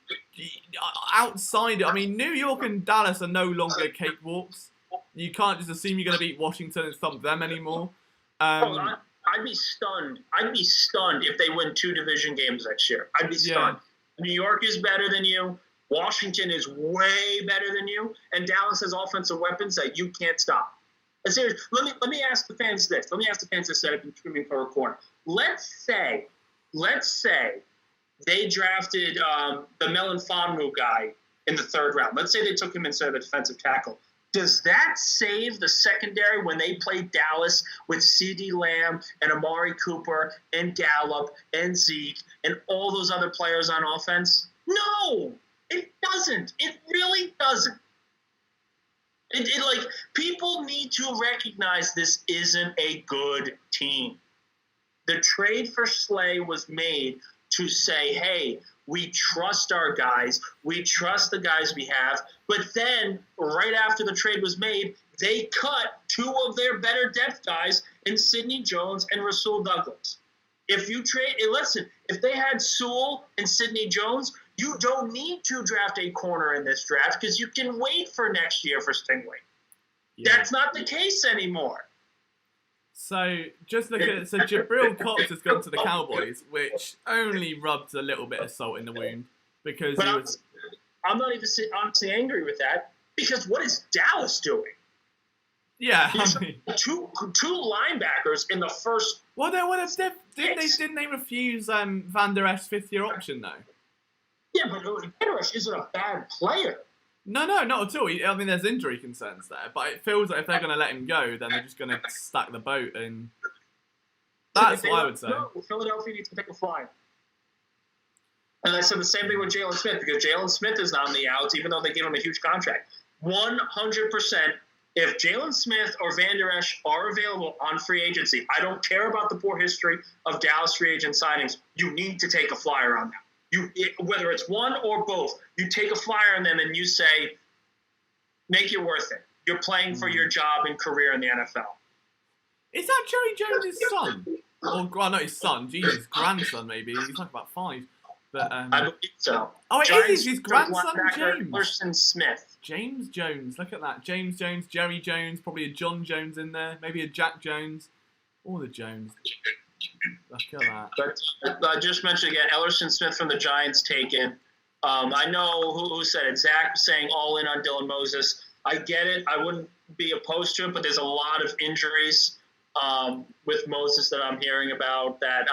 Speaker 1: Outside, I mean, New York and Dallas are no longer cakewalks. You can't just assume you're going to beat Washington and thump them anymore.
Speaker 2: I'd be stunned. I'd be stunned if they win 2 division games next year. I'd be stunned. Yeah. New York is better than you. Washington is way better than you, and Dallas has offensive weapons that you can't stop. And seriously, let me ask the fans this. Let me ask the fans this that have been screaming for a corner. Let's say they drafted the Melanfonu guy in the 3rd round. Let's say they took him instead of a defensive tackle. Does that save the secondary when they play Dallas with CeeDee Lamb and Amari Cooper and Gallup and Zeke and all those other players on offense? No! It doesn't. It really doesn't. People need to recognize this isn't a good team. The trade for Slay was made to say, hey, we trust our guys. We trust the guys we have. But then, right after the trade was made, they cut 2 of their better depth guys in Sidney Jones and Rasul Douglas. If they had Sewell and Sidney Jones, you don't need to draft a corner in this draft because you can wait for next year for Stingley. Yeah. That's not the case anymore.
Speaker 1: So just look at it. So Jabril Cox has gone to the Cowboys, which only rubs a little bit of salt in the wound because
Speaker 2: I'm not even honestly angry with that because what is Dallas doing?
Speaker 1: Yeah,
Speaker 2: two linebackers in the first.
Speaker 1: Well, didn't they refuse Van Der Esch's 5th-year option though?
Speaker 2: Yeah, but Van Der Esch isn't a bad player.
Speaker 1: No, not at all. I mean, there's injury concerns there, but it feels like if they're going to let him go, then they're just going to stack the boat, and that's what I would say.
Speaker 2: No, Philadelphia needs to take a flyer. And I said the same thing with Jalen Smith, because Jalen Smith is on the outs, even though they gave him a huge contract. 100%, if Jalen Smith or Van Der Esch are available on free agency, I don't care about the poor history of Dallas free agent signings. You need to take a flyer on them. Whether it's one or both, you take a flyer on them and you say, make it worth it. You're playing for your job and career in the NFL.
Speaker 1: Is that Jerry Jones' son? Or, well, not his son. Jesus, grandson maybe. He's like about 5. But
Speaker 2: I believe so.
Speaker 1: Oh, it is his grandson, James.
Speaker 2: Emerson Smith.
Speaker 1: James Jones. Look at that. James Jones, Jerry Jones, probably a John Jones in there. Maybe a Jack Jones. All the Jones. Look at that.
Speaker 2: But I just mentioned again, Emerson Smith from the Giants taken. I know who said it. Zach saying all in on Dylan Moses. I get it. I wouldn't be opposed to it, but there's a lot of injuries with Moses that I'm hearing about that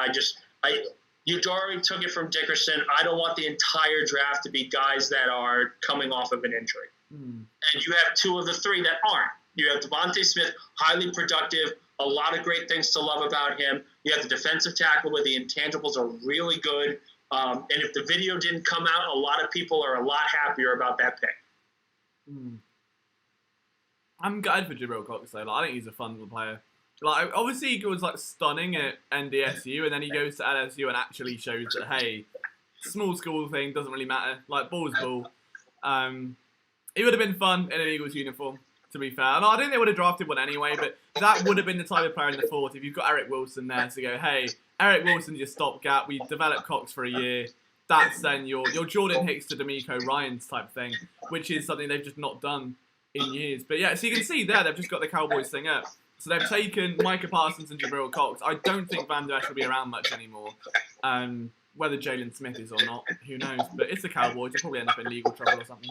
Speaker 2: Udori took it from Dickerson. I don't want the entire draft to be guys that are coming off of an injury. And you have two of the three that aren't. You have Devontae Smith, highly productive, a lot of great things to love about him. You have the defensive tackle where the intangibles are really good. And if the video didn't come out, a lot of people are a lot happier about that pick.
Speaker 1: I'm gutted for Jabril Cox though. I think he's a fun little player. Obviously he was stunning at NDSU, and then he goes to LSU and actually shows that, hey, small school thing doesn't really matter. Ball's ball. He would have been fun in an Eagles uniform, to be fair. And I think they would have drafted one anyway, but that would have been the type of player in the fourth if you've got Eric Wilson there to go, hey, Eric Wilson's your stopgap. We developed Cox for a year. That's then your Jordan Hicks to D'Amico Ryans type thing, which is something they've just not done in years. But yeah, so you can see there, they've just got the Cowboys thing up. So they've taken Micah Parsons and Jabril Cox. I don't think Van Der Esch will be around much anymore. Whether Jalen Smith is or not, who knows? But it's the Cowboys. They'll probably end up in legal trouble or something.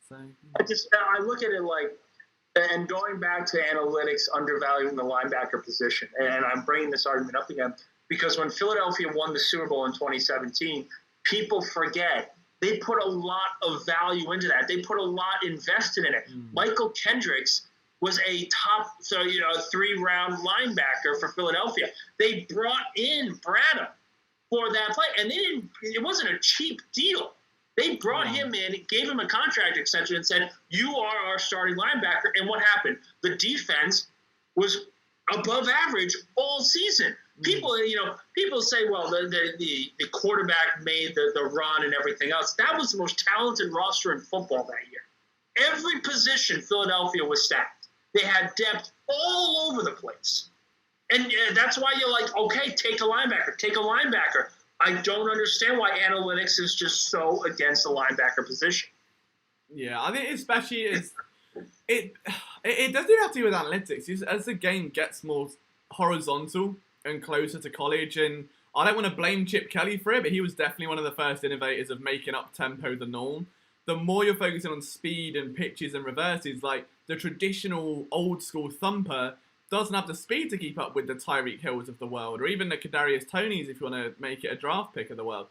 Speaker 1: So
Speaker 2: I look at it and going back to analytics undervaluing the linebacker position, and I'm bringing this argument up again, because when Philadelphia won the Super Bowl in 2017, people forget they put a lot of value into that. They put a lot invested in it. Michael Kendricks was a top, 3-round linebacker for Philadelphia. They brought in Branham for that play, and it wasn't a cheap deal. They brought him in, gave him a contract extension, and said, you are our starting linebacker. And what happened? The defense was above average all season. People say, well, the quarterback made the run and everything else. That was the most talented roster in football that year. Every position, Philadelphia was stacked. They had depth all over the place. And that's why you're like, okay, take a linebacker. I don't understand why analytics is just so against the linebacker position.
Speaker 1: Yeah, I think especially it doesn't even have to do with analytics. As the game gets more horizontal and closer to college, and I don't want to blame Chip Kelly for it, but he was definitely one of the first innovators of making up tempo the norm. The more you're focusing on speed and pitches and reverses, the traditional old school thumper doesn't have the speed to keep up with the Tyreek Hills of the world, or even the Kadarius Tonys if you want to make it a draft pick of the world.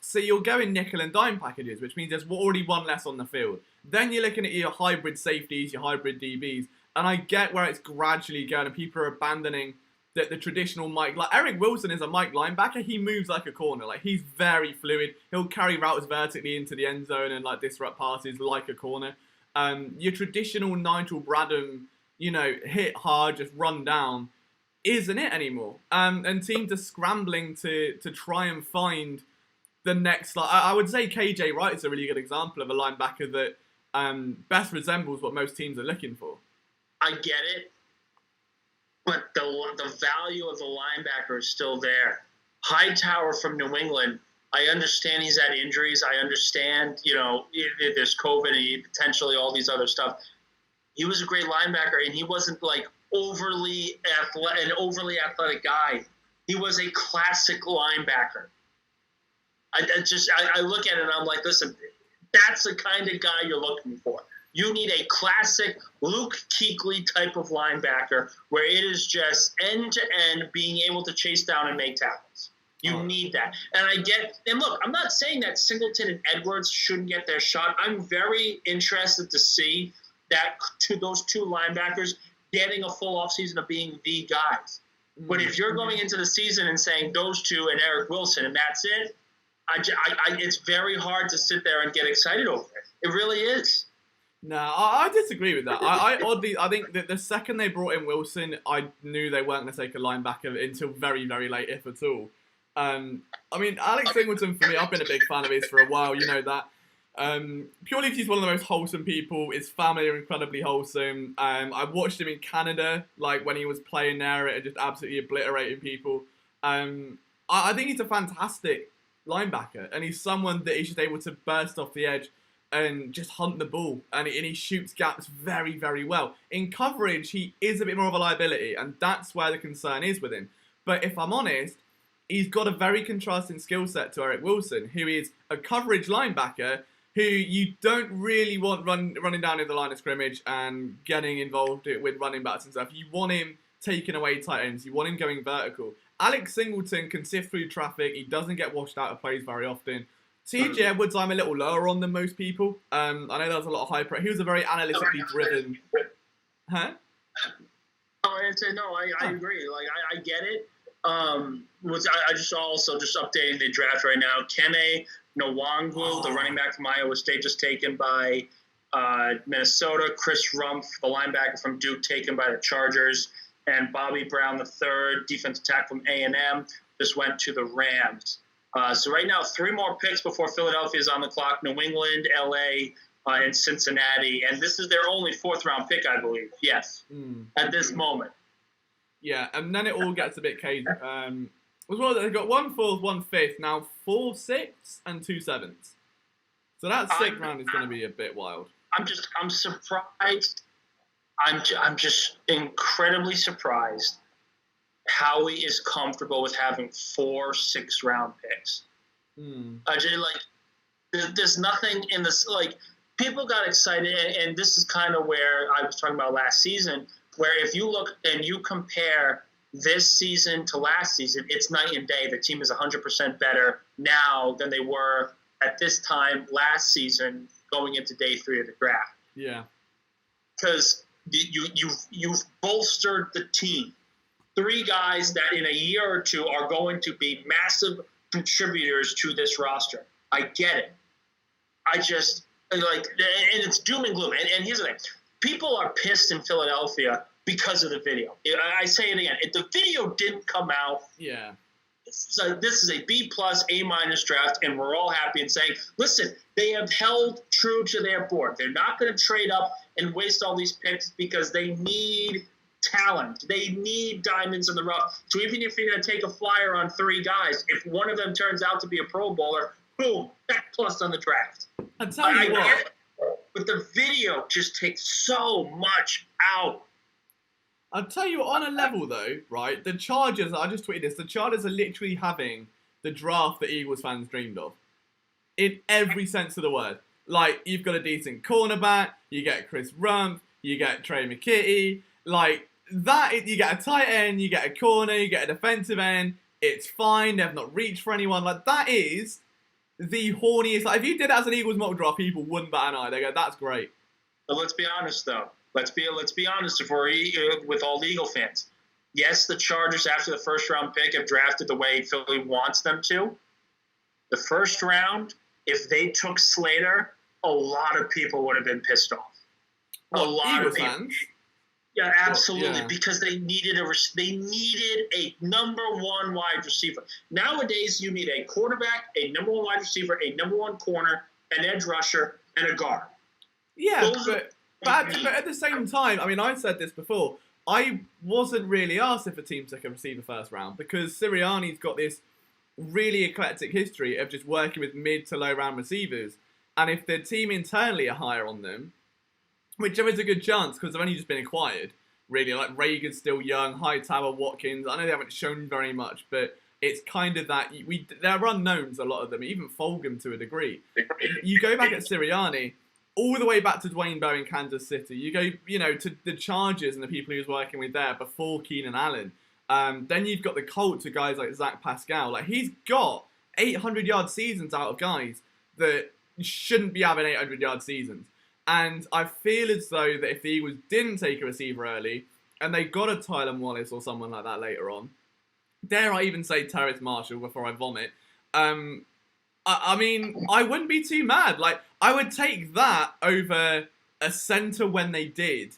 Speaker 1: So you're going nickel and dime packages, which means there's already one less on the field. Then you're looking at your hybrid safeties, your hybrid DBs, and I get where it's gradually going, and people are abandoning the traditional Mike. Eric Wilson is a Mike linebacker. He moves like a corner. He's very fluid. He'll carry routes vertically into the end zone and disrupt passes like a corner. Your traditional Nigel Bradham, hit hard, just run down, isn't it anymore? And teams are scrambling to try and find the next. I would say KJ Wright is a really good example of a linebacker that best resembles what most teams are looking for.
Speaker 2: I get it, but the value of the linebacker is still there. Hightower from New England, I understand he's had injuries. I understand, there's COVID and potentially all these other stuff. He was a great linebacker, and he wasn't an overly athletic guy. He was a classic linebacker. I look at it and I'm like, listen, that's the kind of guy you're looking for. You need a classic Luke Kuechly type of linebacker where it is just end-to-end being able to chase down and make tackles. You need that. And look, I'm not saying that Singleton and Edwards shouldn't get their shot. I'm very interested to see that those two linebackers getting a full offseason of being the guys. But if you're going into the season and saying those two and Eric Wilson and that's it, it's very hard to sit there and get excited over it. It really is.
Speaker 1: No, I disagree with that. I think that the second they brought in Wilson, I knew they weren't going to take a linebacker until very, very late, if at all. Alex Singleton, for me, I've been a big fan of his for a while, you know that. Purely because he's one of the most wholesome people. His family are incredibly wholesome. I watched him in Canada, when he was playing there and just absolutely obliterating people. I think he's a fantastic linebacker, and he's someone that is just able to burst off the edge and just hunt the ball, and he shoots gaps very, very well. In coverage, he is a bit more of a liability, and that's where the concern is with him. But if I'm honest, he's got a very contrasting skill set to Eric Wilson, who is a coverage linebacker who you don't really want running down in the line of scrimmage and getting involved with running backs and stuff. You want him taking away tight ends. You want him going vertical. Alex Singleton can sift through traffic. He doesn't get washed out of plays very often. TJ Edwards, I'm a little lower on than most people. I know there was a lot of hype. He was a very analytically driven. Huh?
Speaker 2: Oh, I'd say no. I agree. Like I get it. I just updating the draft right now. Kene Nwangu, the running back from Iowa State, just taken by Minnesota. Chris Rumpf, the linebacker from Duke, taken by the Chargers, and Bobby Brown III, defensive tackle from A&M, just went to the Rams. So right now, 3 more picks before Philadelphia is on the clock. New England, LA, and Cincinnati. And this is their only 4th-round pick, I believe. Yes, at this moment.
Speaker 1: Yeah, and then it all gets a bit crazy. As well, they've got 1 4th, 1 5th, now 4 6s, and 2 7s. So that 6th round is going to be a bit wild. I'm
Speaker 2: surprised. I'm just incredibly surprised Howie is comfortable with having 4 6-round picks. There's nothing in this. Like, people got excited, and this is kind of where I was talking about last season, where if you look and you compare this season to last season, it's night and day. The team is 100% better now than they were at this time last season going into day 3 of the draft.
Speaker 1: Yeah.
Speaker 2: Because you've bolstered the team. 3 guys that in a year or 2 are going to be massive contributors to this roster. I get it. I just, and it's doom and gloom. And here's the thing. People are pissed in Philadelphia because of the video. I say it again. If the video didn't come out, so this is a B+, A- draft, and we're all happy and saying, listen, they have held true to their board. They're not going to trade up and waste all these picks because they need talent. They need diamonds in the rough. So even if you're going to take a flyer on 3 guys, if one of them turns out to be a Pro Bowler, boom, check plus on the draft.
Speaker 1: I'll tell you what.
Speaker 2: But the video just takes so much out.
Speaker 1: I'll tell you, on a level though, right, the Chargers, I just tweeted this, the Chargers are literally having the draft that Eagles fans dreamed of. In every sense of the word. Like, you've got a decent cornerback, you get Chris Rumpf, you get Trey McKitty, like, that, you get a tight end, you get a corner, you get a defensive end, it's fine, they've not reached for anyone, like, that is the horniest, like, if you did it as an Eagles mock draft, people wouldn't bat an eye, they go, that's great.
Speaker 2: But let's be honest, though. Let's be honest with all the Eagle fans. Yes, the Chargers, after the 1st-round pick, have drafted the way Philly wants them to. The 1st round, if they took Slater, a lot of people would have been pissed off.
Speaker 1: Eagles fans?
Speaker 2: Yeah, absolutely, because they needed a number 1 wide receiver. Nowadays, you need a quarterback, a number 1 wide receiver, a number 1 corner, an edge rusher, and a guard.
Speaker 1: Yeah, but at the same time, I mean, I said this before, I wasn't really asked if a team took a receiver 1st round because Sirianni's got this really eclectic history of just working with mid to low round receivers. And if the team internally are higher on them, which there is a good chance because they've only just been acquired, really, like Reagan's still young, Hightower, Watkins, I know they haven't shown very much, but it's kind of that, they're unknowns, a lot of them, even Fulgham to a degree. You go back at Sirianni, all the way back to Dwayne Bowe in Kansas City. You go, to the Chargers and the people he was working with there before Keenan Allen. Then you've got the Colts with guys like Zach Pascal. Like, he's got 800-yard seasons out of guys that shouldn't be having 800-yard seasons. And I feel as though that if the Eagles didn't take a receiver early, and they got a Tylan Wallace or someone like that later on, dare I even say Terrace Marshall before I vomit, I mean, I wouldn't be too mad. Like, I would take that over a centre when they did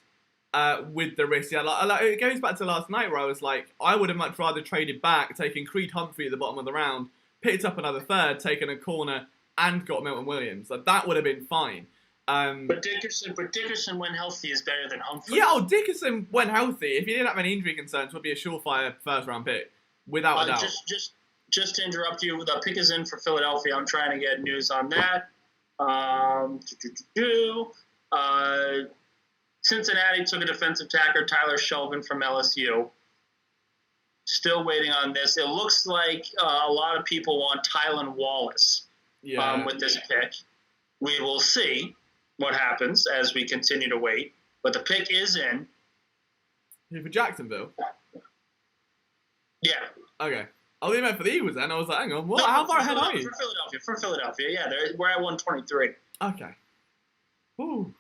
Speaker 1: with the risk. Yeah, like, it goes back to last night where I was like, I would have much rather traded back, taken Creed Humphrey at the bottom of the round, picked up another 3rd, taken a corner, and got Milton Williams. Like, that would have been fine.
Speaker 2: But Dickerson when healthy is better than Humphrey.
Speaker 1: Yeah, Dickerson when healthy, if he didn't have any injury concerns, would be a surefire 1st-round pick, without a doubt.
Speaker 2: Just to interrupt you, the pick is in for Philadelphia. I'm trying to get news on that. Cincinnati took a defensive tackle, Tyler Shelvin from LSU. Still waiting on this. It looks like a lot of people want Tylan Wallace with this pick. We will see what happens as we continue to wait. But the pick is in.
Speaker 1: Who for Jacksonville?
Speaker 2: Yeah.
Speaker 1: Okay. I was meant for the Eagles then. I was like, hang on, what?
Speaker 2: No,
Speaker 1: How far
Speaker 2: for
Speaker 1: ahead are you?
Speaker 2: For Philadelphia, yeah. We're at 123.
Speaker 1: Okay. Ooh.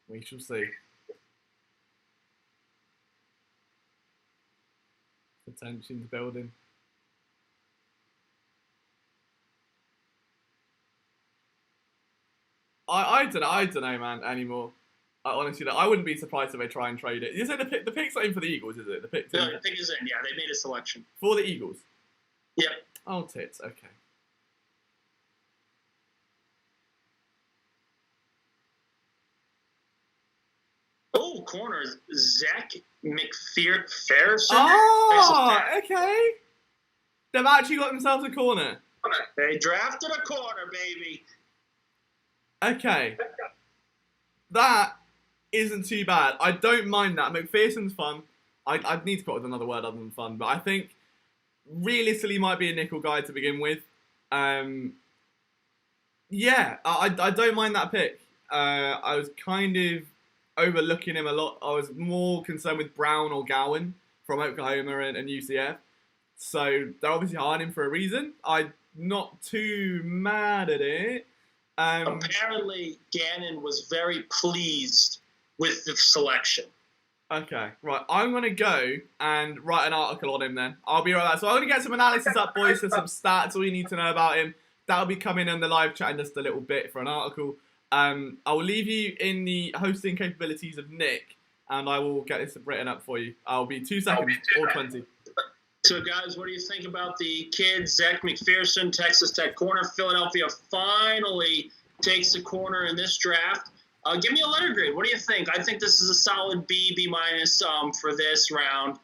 Speaker 1: We shall see. The tension's building. I don't know, man, anymore. I honestly, I wouldn't be surprised if they try and trade it. Is it the pick's not in for the Eagles? Is it the pick's in?
Speaker 2: No, the pick is in. Yeah, they made a selection
Speaker 1: For the Eagles.
Speaker 2: Yep.
Speaker 1: Oh, tits. Okay.
Speaker 2: Oh, corners. Zach McPherson.
Speaker 1: Oh, okay. They've actually got themselves a corner.
Speaker 2: They drafted a corner, baby.
Speaker 1: Okay. That isn't too bad. I don't mind that. McPherson's fun. I'd need to put with another word other than fun, but I think realistically might be a nickel guy to begin with. Yeah, I don't mind that pick. I was kind of overlooking him a lot. I was more concerned with Brown or Gowan from Oklahoma and UCF. So they're obviously hiring him for a reason. I'm not too mad at it.
Speaker 2: Apparently, Gannon was very pleased with the selection.
Speaker 1: Okay, right. I'm going to go and write an article on him then. I'll be right back. So I'm going to get some analysis up, boys, and some stats, all you need to know about him. That'll be coming in the live chat in just a little bit for an article. I will leave you in the hosting capabilities of Nick, and I will get this written up for you. I'll be 2 seconds or 20.
Speaker 2: So, guys, what do you think about the kid, Zach McPherson, Texas Tech corner? Philadelphia finally takes a corner in this draft. Give me a letter grade. What do you think? I think this is a solid B, B minus for this round.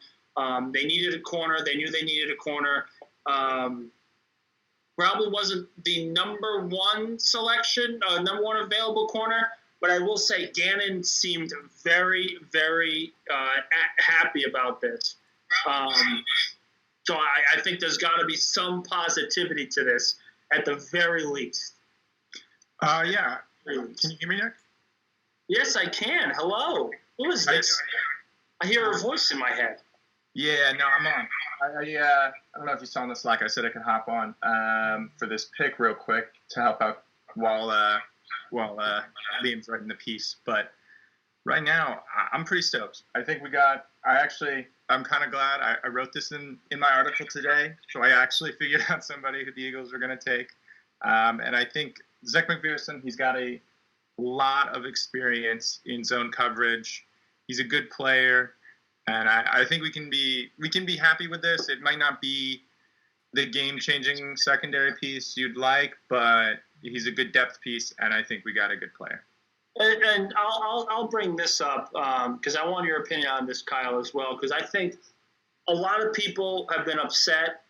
Speaker 2: They needed a corner. They knew they needed a corner. Probably wasn't the number one selection, number one available corner, but I will say Gannon seemed very, very happy about this. So I think there's got to be some positivity to this at the very least.
Speaker 3: Yeah. Can you hear me, Nick?
Speaker 2: Yes, I can. Hello. Who is this? I hear a voice in my head.
Speaker 3: Yeah, no, I'm on. I don't know if you saw in the Slack. I said I could hop on for this pick real quick to help out while Liam's writing the piece. But right now, I'm pretty stoked. I think I'm kind of glad I wrote this in my article today. So I actually figured out somebody who the Eagles were going to take. And I think Zach McPherson, he's got a lot of experience in zone coverage. He's a good player. And I think we can be happy with this. It might not be the game-changing secondary piece you'd like, but he's a good depth piece, and I think we got a good player.
Speaker 2: And I'll bring this up because I want your opinion on this, Kyle, as well, because I think a lot of people have been upset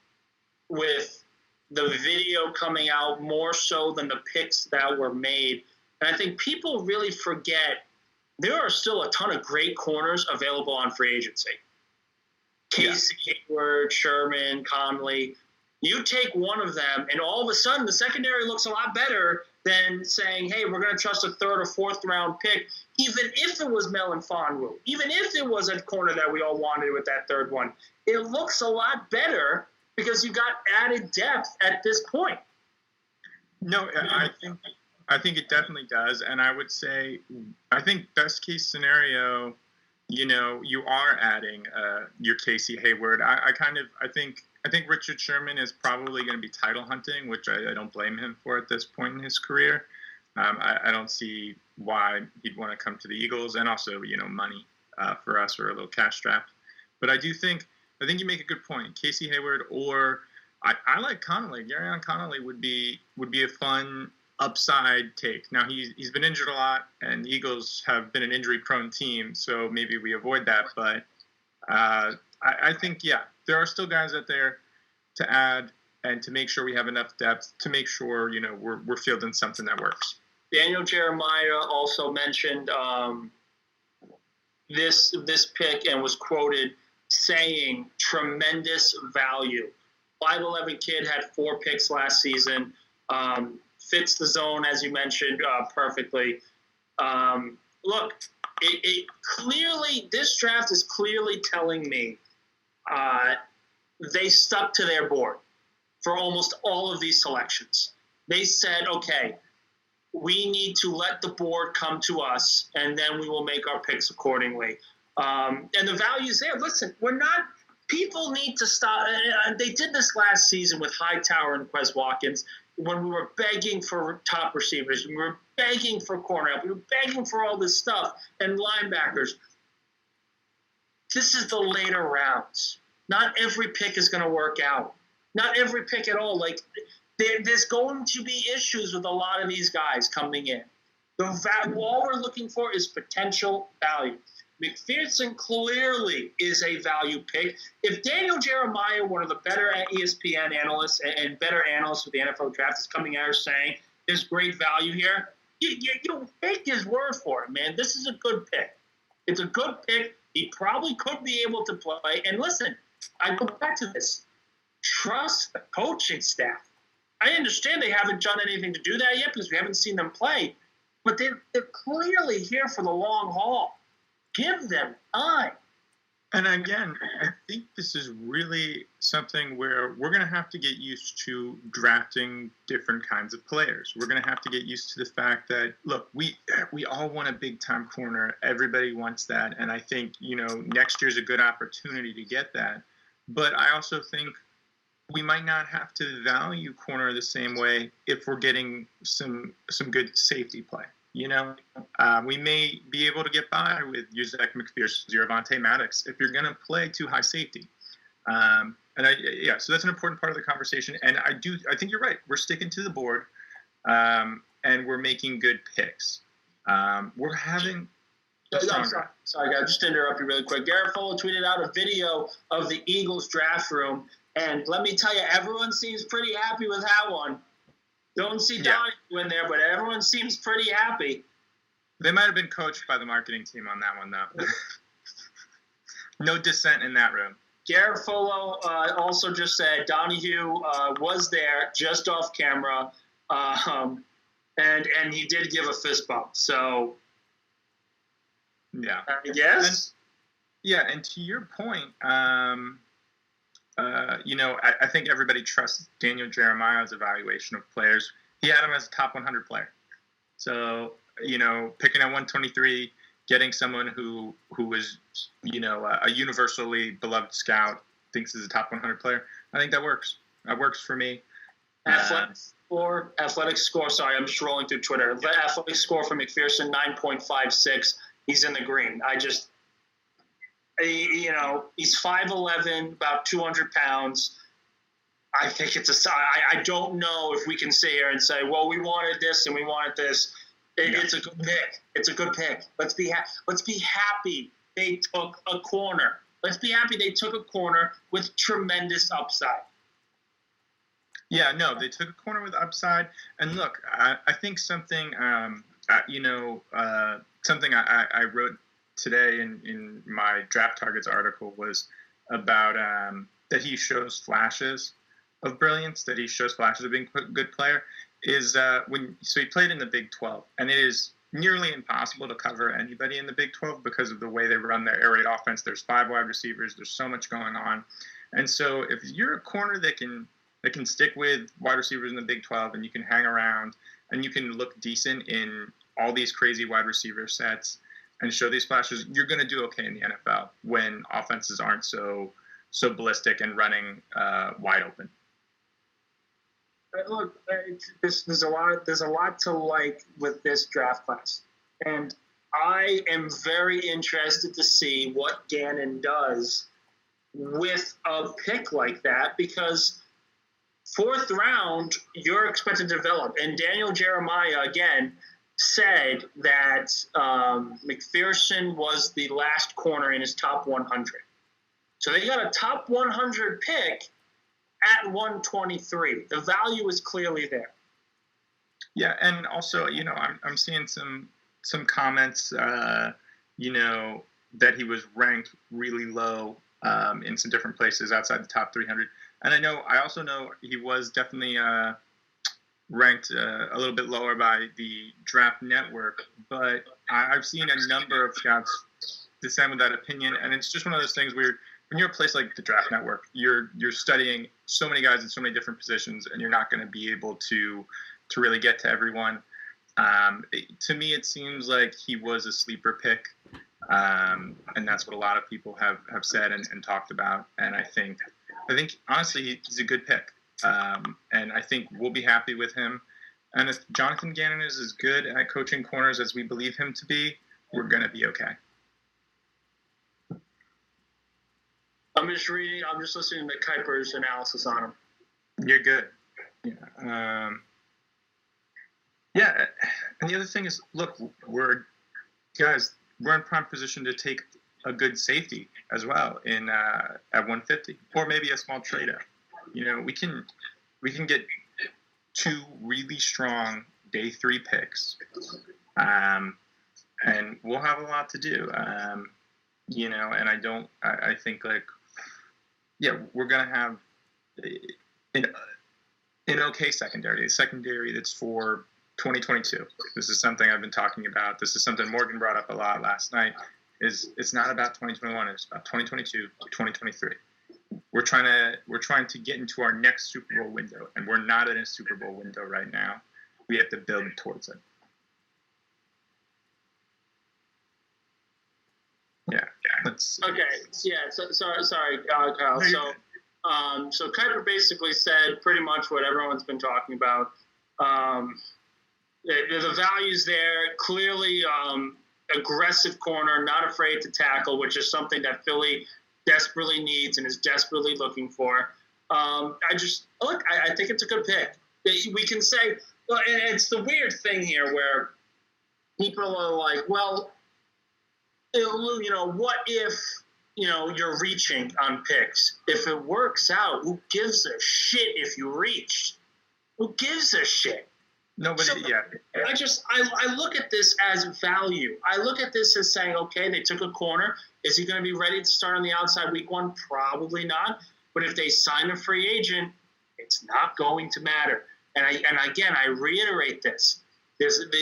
Speaker 2: with the video coming out more so than the picks that were made. And I think people really forget there are still a ton of great corners available on free agency. Casey, Hayward, Sherman, Conley. You take one of them, and all of a sudden the secondary looks a lot better than saying, hey, we're going to trust a third or fourth round pick, even if it was Melon Fonwu, even if it was a corner that we all wanted with that third one. It looks a lot better because you got added depth at this point.
Speaker 3: No, I think it definitely does. And I would say, I think best case scenario, you are adding your Casey Hayward. I think Richard Sherman is probably going to be title hunting, which I don't blame him for at this point in his career. I don't see why he'd want to come to the Eagles, and also, money for us, or a little cash strapped. But I think you make a good point. Casey Hayward, or I like Connolly. Garyon Connolly would be a fun upside take. Now he's been injured a lot, and the Eagles have been an injury-prone team, so maybe we avoid that. But I think, there are still guys out there to add and to make sure we have enough depth to make sure we're fielding something that works.
Speaker 2: Daniel Jeremiah also mentioned this pick and was quoted saying tremendous value. 5'11" kid, had 4 picks last season. Fits the zone, as you mentioned, perfectly. Look, it clearly, this draft is clearly telling me they stuck to their board for almost all of these selections. They said, okay, we need to let the board come to us, and then we will make our picks accordingly. And the value's there. Listen, we're not – people need to stop – they did this last season with Hightower and Quez Watkins when we were begging for top receivers. We were begging for cornerback. We were begging for all this stuff and linebackers. This is the later rounds. Not every pick is going to work out. Not every pick at all. Like, there's going to be issues with a lot of these guys coming in. All we're looking for is potential value. McPherson clearly is a value pick. If Daniel Jeremiah, one of the better ESPN analysts and better analysts with the NFL draft, is coming out saying there's great value here, you take his word for it, man. This is a good pick. It's a good pick. He probably could be able to play. And listen, I go back to this. Trust the coaching staff. I understand they haven't done anything to do that yet because we haven't seen them play, but they're clearly here for the long haul. Give them time.
Speaker 3: And again, I think this is really something where we're going to have to get used to drafting different kinds of players. We're going to have to get used to the fact that, look, we all want a big-time corner. Everybody wants that. And I think, next year's a good opportunity to get that. But I also think we might not have to value corner the same way if we're getting some good safety play. We may be able to get by with Yusek McPherson or Avonte Maddox if you're going to play too high safety. So that's an important part of the conversation. And I think you're right. We're sticking to the board, and we're making good picks. We're having.
Speaker 2: Sorry, guys, just to interrupt you really quick. Garrett Fuller tweeted out a video of the Eagles draft room, and let me tell you, everyone seems pretty happy with that one. Don't see Donnie in there, but everyone seems pretty happy.
Speaker 3: They might have been coached by the marketing team on that one, though. No dissent in that room.
Speaker 2: Garrett Fuller also just said Donahue was there just off camera, and he did give a fist bump. So,
Speaker 3: yeah,
Speaker 2: I guess.
Speaker 3: And to your point, I think everybody trusts Daniel Jeremiah's evaluation of players. He had him as a top 100 player. So, picking at 123, getting someone who was, a universally beloved scout, thinks is a top 100 player, I think that works. That works for me.
Speaker 2: Athletic score. Sorry, I'm scrolling through Twitter. The athletic score for McPherson, 9.56. He's in the green. He's 5'11", about 200 pounds. I think it's I don't know if we can sit here and say, well, we wanted this and we wanted this. It's a good pick. It's a good pick. Let's be happy they took a corner. Let's be happy they took a corner with tremendous upside.
Speaker 3: Yeah, no, they took a corner with upside. And look, I think something, something I wrote today in my Draft Targets article was about that he shows flashes of brilliance, that he shows flashes of being a good player, is he played in the Big 12, and it is nearly impossible to cover anybody in the Big 12 because of the way they run their air raid offense. There's 5 wide receivers. There's so much going on. And so if you're a corner that can stick with wide receivers in the Big 12 and you can hang around and you can look decent in all these crazy wide receiver sets and show these flashes, you're going to do okay in the NFL when offenses aren't so ballistic and running wide open.
Speaker 2: Look, there's a lot to like with this draft class, and I am very interested to see what Gannon does with a pick like that, because 4th round you're expected to develop, and Daniel Jeremiah again said that McPherson was the last corner in his top 100. So they got a top 100 pick at 123. The value is clearly there.
Speaker 3: Yeah, and also, I'm seeing some comments, that he was ranked really low in some different places outside the top 300. And I also know he was definitely ranked a little bit lower by the Draft Network, but I've seen a number of scouts descend with that opinion, and it's just one of those things where when you're a place like the Draft Network, you're studying so many guys in so many different positions, and you're not going to be able to really get to everyone. To me, it seems like he was a sleeper pick, and that's what a lot of people have said and talked about. And I think honestly, he's a good pick, and I think we'll be happy with him. And if Jonathan Gannon is as good at coaching corners as we believe him to be, we're going to be okay.
Speaker 2: I'm just listening to Kuiper's analysis on him.
Speaker 3: You're good. Yeah. Yeah. And the other thing is, look, we're in prime position to take a good safety as well in at 150, or maybe a small trade up. We can get 2 really strong day 3 picks, and we'll have a lot to do. And I think we're gonna have an okay secondary, a secondary that's for 2022. This is something I've been talking about. This is something Morgan brought up a lot last night. It's not about 2021. It's about 2022, 2023. We're trying to get into our next Super Bowl window, and we're not in a Super Bowl window right now. We have to build towards it. Yeah.
Speaker 2: Okay. Yeah. Sorry, Kyle. So Kuiper basically said pretty much what everyone's been talking about. The value's there. Clearly, aggressive corner, not afraid to tackle, which is something that Philly desperately needs and is desperately looking for. I think it's a good pick. We can say, and it's the weird thing here where people are like, well, what if, you're reaching on picks? If it works out, who gives a shit if you reached? Who gives a shit?
Speaker 3: Nobody, yeah.
Speaker 2: I look at this as value. I look at this as saying, okay, they took a corner. Is he going to be ready to start on the outside week 1? Probably not. But if they sign a free agent, it's not going to matter. And I reiterate this.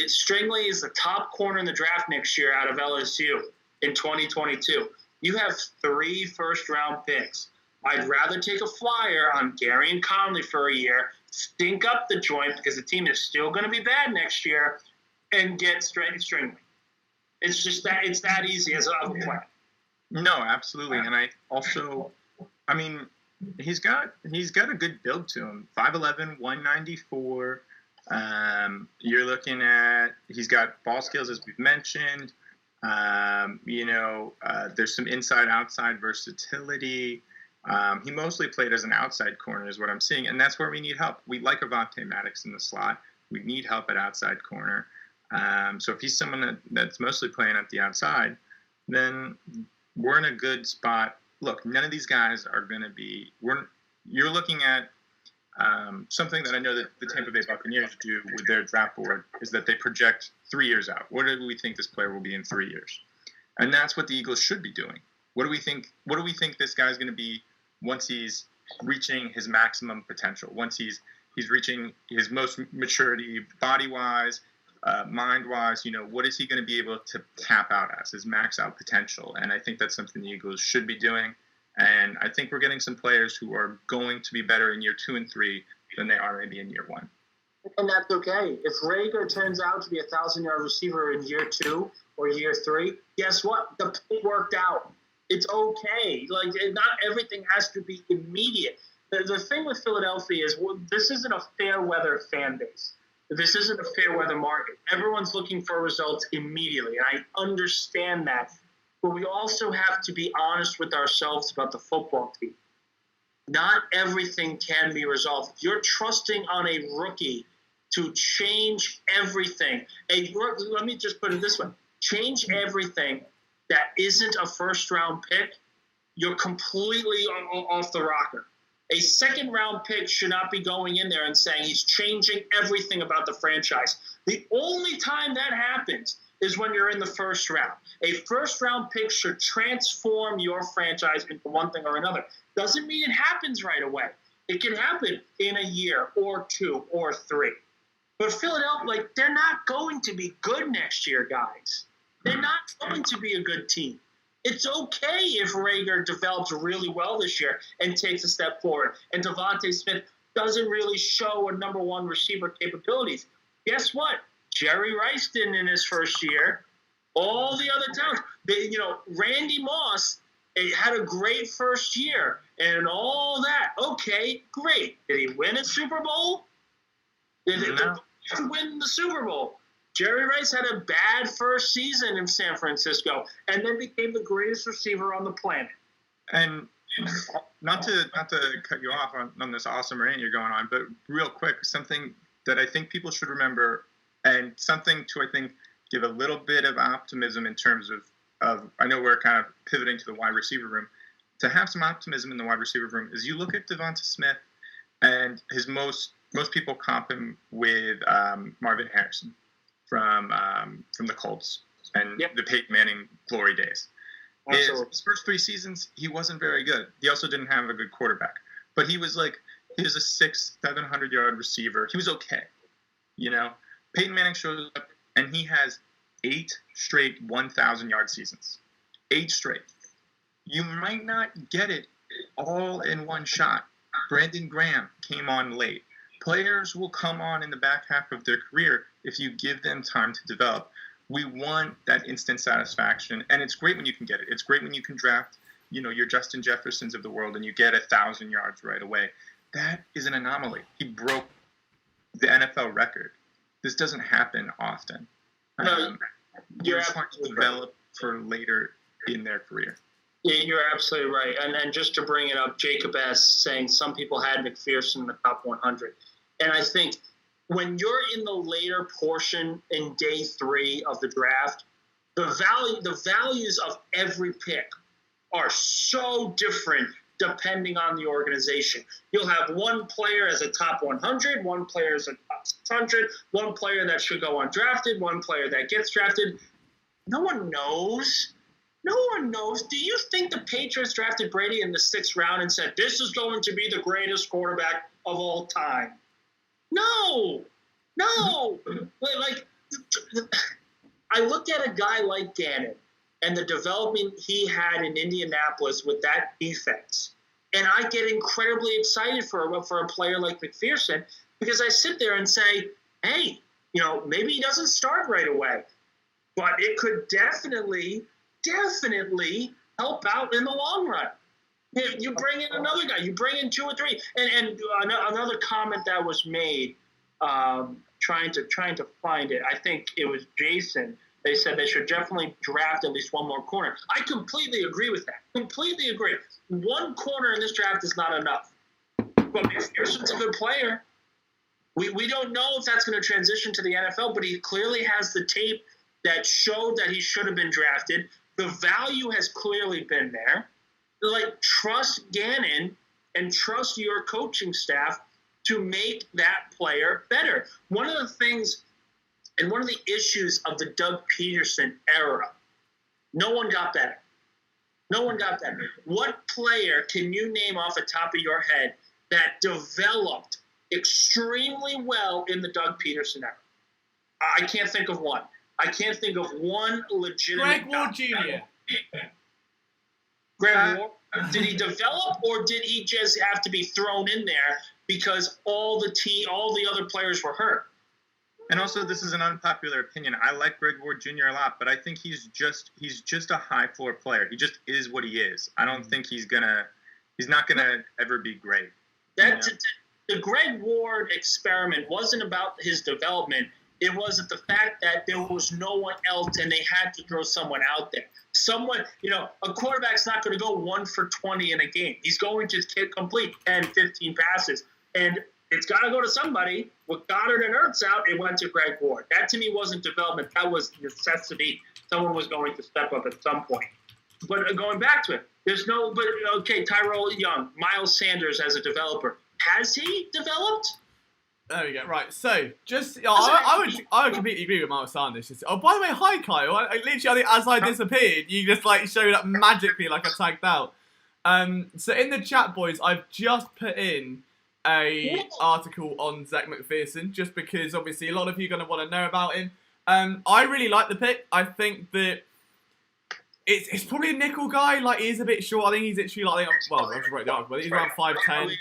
Speaker 2: Stringley is the top corner in the draft next year out of LSU in 2022. You have 3 first-round picks. I'd rather take a flyer on Gary and Conley for a year, stink up the joint because the team is still going to be bad next year, and get Stringley. It's just that it's that easy as a plan.
Speaker 3: No, absolutely. And he's got a good build to him. 5'11", 194. You're looking at, he's got ball skills, as we've mentioned. There's some inside-outside versatility. He mostly played as an outside corner is what I'm seeing, and that's where we need help. We like Avonte Maddox in the slot. We need help at outside corner. So if he's someone that's mostly playing at the outside, then we're in a good spot. Look, none of these guys are going to be – you're looking at something that I know that the Tampa Bay Buccaneers do with their draft board is that they project 3 years out. What do we think this player will be in 3 years? And that's what the Eagles should be doing. What do we think this guy's going to be once he's reaching his maximum potential, once he's reaching his most maturity body-wise, mind-wise? What is he going to be able to tap out as, his max-out potential? And I think that's something the Eagles should be doing. And I think we're getting some players who are going to be better in year 2 and 3 than they are maybe in year 1.
Speaker 2: And that's okay. If Rager turns out to be a 1,000-yard receiver in year 2 or year 3, guess what? The pick worked out. It's okay. Not everything has to be immediate. The thing with Philadelphia is this isn't a fair weather fan base. This isn't a fair weather market. Everyone's looking for results immediately, and I understand that. But we also have to be honest with ourselves about the football team. Not everything can be resolved. If you're trusting on a rookie to change everything, let me just put it this way. Change everything that isn't a first-round pick, you're completely off the rocker. A second-round pick should not be going in there and saying he's changing everything about the franchise. The only time that happens is when you're in the first round. A first-round pick should transform your franchise into one thing or another. Doesn't mean it happens right away. It can happen in a year or 2 or 3. But Philadelphia, like, they're not going to be good next year, guys. They're not going to be a good team. It's okay if Rager develops really well this year and takes a step forward, and Devontae Smith doesn't really show a number one receiver capabilities. Guess what? Jerry Rice didn't in his first year. All the other talents, Randy Moss had a great first year and all that. Okay, great. Did he win a Super Bowl? Did he win the Super Bowl? Jerry Rice had a bad first season in San Francisco and then became the greatest receiver on the planet.
Speaker 3: And not to cut you off on this awesome rant you're going on, but real quick, something that I think people should remember, and something to, I think, give a little bit of optimism in terms of I know we're kind of pivoting to the wide receiver room. To have some optimism in the wide receiver room is you look at Devonta Smith, and his most people comp him with Marvin Harrison from the Colts and the Peyton Manning glory days. His first 3 seasons, he wasn't very good. He also didn't have a good quarterback, but he was a 600-700 yard receiver. He was okay, Peyton Manning shows up, and he has 8 straight 1,000 yard seasons. 8 straight. You might not get it all in one shot. Brandon Graham came on late. Players will come on in the back half of their career if you give them time to develop. We want that instant satisfaction, and it's great when you can get it. It's great when you can draft, your Justin Jeffersons of the world, and you get 1,000 yards right away. That is an anomaly. He broke the NFL record. This doesn't happen often.
Speaker 2: No, you're
Speaker 3: trying to develop for later in their career.
Speaker 2: Yeah, you're absolutely right. And then just to bring it up, Jacob S. saying some people had McPherson in the top 100. And I think when you're in the later portion in day 3 of the draft, the values of every pick are so different depending on the organization. You'll have one player as a top 100, one player as a top 600, one player that should go undrafted, one player that gets drafted. No one knows. No one knows. Do you think the Patriots drafted Brady in the 6th round and said, this is going to be the greatest quarterback of all time? No. I looked at a guy like Gannon and the development he had in Indianapolis with that defense. And I get incredibly excited for a player like McPherson because I sit there and say, hey, maybe he doesn't start right away, but it could definitely help out in the long run. You bring in another guy, you bring in 2 or 3. And another comment that was made, trying to find it, I think it was Jason. They said they should definitely draft at least one more corner. I completely agree with that. Completely agree. One corner in this draft is not enough. But McPherson's a good player. We don't know if that's going to transition to the NFL, but he clearly has the tape that showed that he should have been drafted. The value has clearly been there. Trust Gannon and trust your coaching staff to make that player better. One of the things and one of the issues of the Doug Peterson era, no one got better. No one got better. What player can you name off the top of your head that developed extremely well in the Doug Peterson era? I can't think of one. I can't think of one legitimate.
Speaker 1: Greg Ward Jr.
Speaker 2: Greg Ward? Did he develop, or did he just have to be thrown in there because all the other players were hurt?
Speaker 3: And also, this is an unpopular opinion. I like Greg Ward Jr. a lot, but I think he's just a high floor player. He just is what he is. I don't think he's not gonna ever be great.
Speaker 2: The Greg Ward experiment wasn't about his development. It was the fact that there was no one else and they had to throw someone out there. Someone, a quarterback's not going to go 1 for 20 in a game. He's going to complete 10, 15 passes. And it's got to go to somebody. With Goddard and Ertz out, it went to Greg Ward. That to me wasn't development. That was necessity. Someone was going to step up at some point. But going back to it, Tyrell Young, Miles Sanders as a developer. Has he developed?
Speaker 1: There we go. Right. So, I would completely agree with Miles Sanders. Oh, by the way, hi Kyle. I think as I disappeared, you just showed up magically like I tagged out. So in the chat, boys, I've just put in a article on Zach McPherson, just because obviously a lot of you are going to want to know about him. I really like the pick. I think that it's probably a nickel guy. Like, he's a bit short. I think he's actually like, well, I just wrote the article, but he's around 5'10".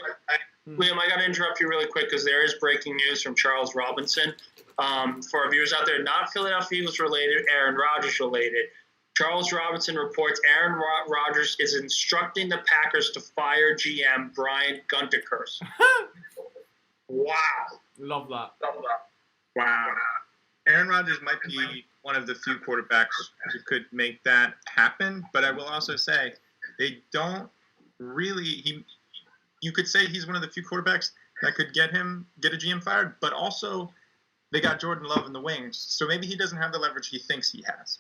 Speaker 2: Liam, I got to interrupt you really quick because there is breaking news from Charles Robinson. For our viewers out there, not Philadelphia Eagles related, Aaron Rodgers related. Charles Robinson reports Aaron Rodgers is instructing the Packers to fire GM Brian Gutekunst. Wow.
Speaker 1: Love that.
Speaker 3: Wow. Aaron Rodgers might be one of the few quarterbacks who could make that happen, but I will also say they don't really. You could say he's one of the few quarterbacks that could get a GM fired, but also they got Jordan Love in the wings, so maybe he doesn't have the leverage he thinks he has.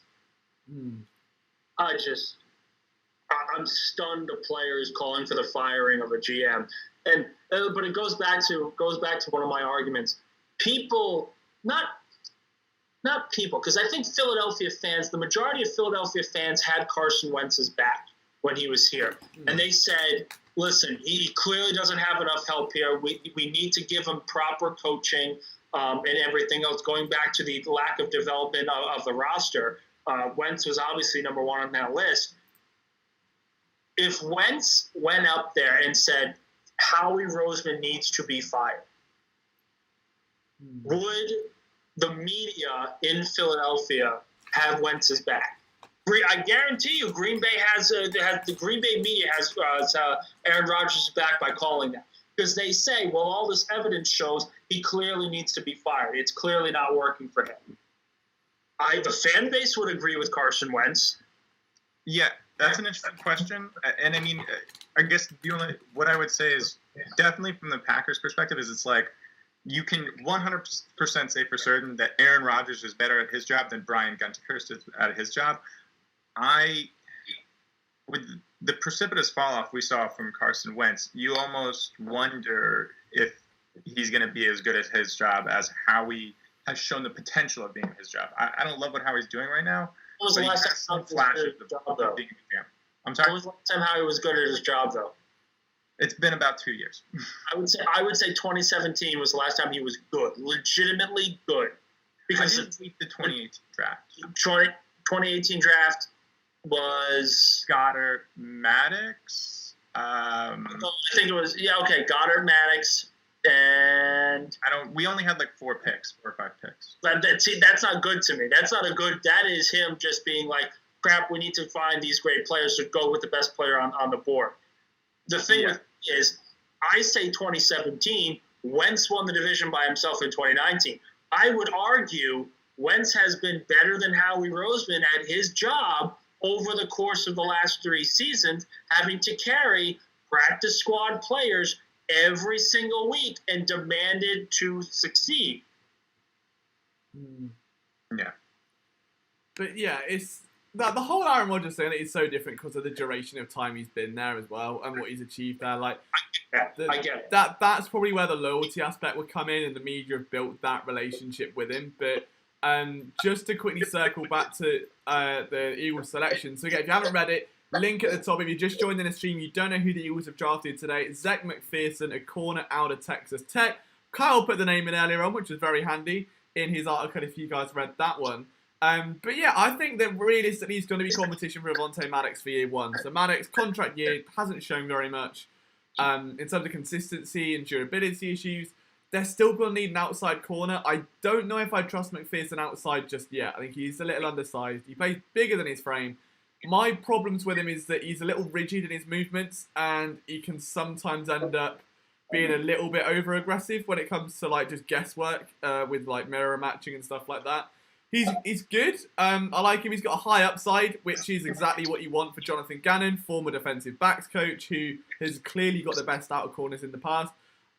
Speaker 2: I'm stunned. A player is calling for the firing of a GM, but it goes back to one of my arguments. People, not people, because I think Philadelphia fans, the majority of Philadelphia fans had Carson Wentz's back when he was here, and they said, "Listen, he clearly doesn't have enough help here. We need to give him proper coaching and everything else." Going back to the lack of development of the roster. Wentz was obviously number one on that list. If Wentz went up there and said, Howie Roseman needs to be fired, would the media in Philadelphia have Wentz's back? I guarantee you, Green Bay the Green Bay media has Aaron Rodgers' back by calling that. Because they say, well, all this evidence shows he clearly needs to be fired. It's clearly not working for him. The fan base would agree with Carson Wentz.
Speaker 3: Yeah, that's an interesting question. And I mean, I guess what I would say is definitely from the Packers' perspective is it's like you can 100% say for certain that Aaron Rodgers is better at his job than Brian Gutekunst is at his job. With the precipitous fall off we saw from Carson Wentz, you almost wonder if he's going to be as good at his job as Howie has shown the potential of being his job. I don't love what Howie's doing right now.
Speaker 2: When was the last time
Speaker 3: I'm sorry?
Speaker 2: When was the last time Howie was good at his job, though?
Speaker 3: It's been about 2 years.
Speaker 2: I would say 2017 was the last time he was good, legitimately good. Because
Speaker 3: I didn't beat the 2018 draft.
Speaker 2: 2018 draft was
Speaker 3: Goddard, Maddox.
Speaker 2: I think it was Goddard, Maddox. And
Speaker 3: we only had like 4 or 5 picks.
Speaker 2: That's not good to me. That is him just being like, crap, we need to find these great players to go with the best player on the board. The thing is, I say 2017, Wentz won the division by himself in 2019. I would argue Wentz has been better than Howie Roseman at his job over the course of the last 3 seasons, having to carry practice squad players every single week and demanded to succeed.
Speaker 3: Yeah.
Speaker 1: But yeah, it's the whole Aaron Rodgers thing is so different because of the duration of time he's been there as well and what he's achieved there. Like,
Speaker 2: I get it.
Speaker 1: That's probably where the loyalty aspect would come in, and the media have built that relationship with him. But just to quickly circle back to the Eagles selection. So again, if you haven't read it, link at the top. If you just joined in the stream, you don't know who the Eagles have drafted today. Zach McPherson, a corner out of Texas Tech. Kyle put the name in earlier on, which was very handy in his article if you guys read that one. But yeah, I think that realistically he's going to be competition for Avonte Maddox for year one. So Maddox, contract year, hasn't shown very much in terms of consistency and durability issues. They're still going to need an outside corner. I don't know if I trust McPherson outside just yet. I think he's a little undersized. He plays bigger than his frame. My problems with him is that he's a little rigid in his movements, and he can sometimes end up being a little bit over-aggressive when it comes to like just guesswork with like mirror matching and stuff like that. He's good. I like him. He's got a high upside, which is exactly what you want for Jonathan Gannon, former defensive backs coach, who has clearly got the best out of corners in the past.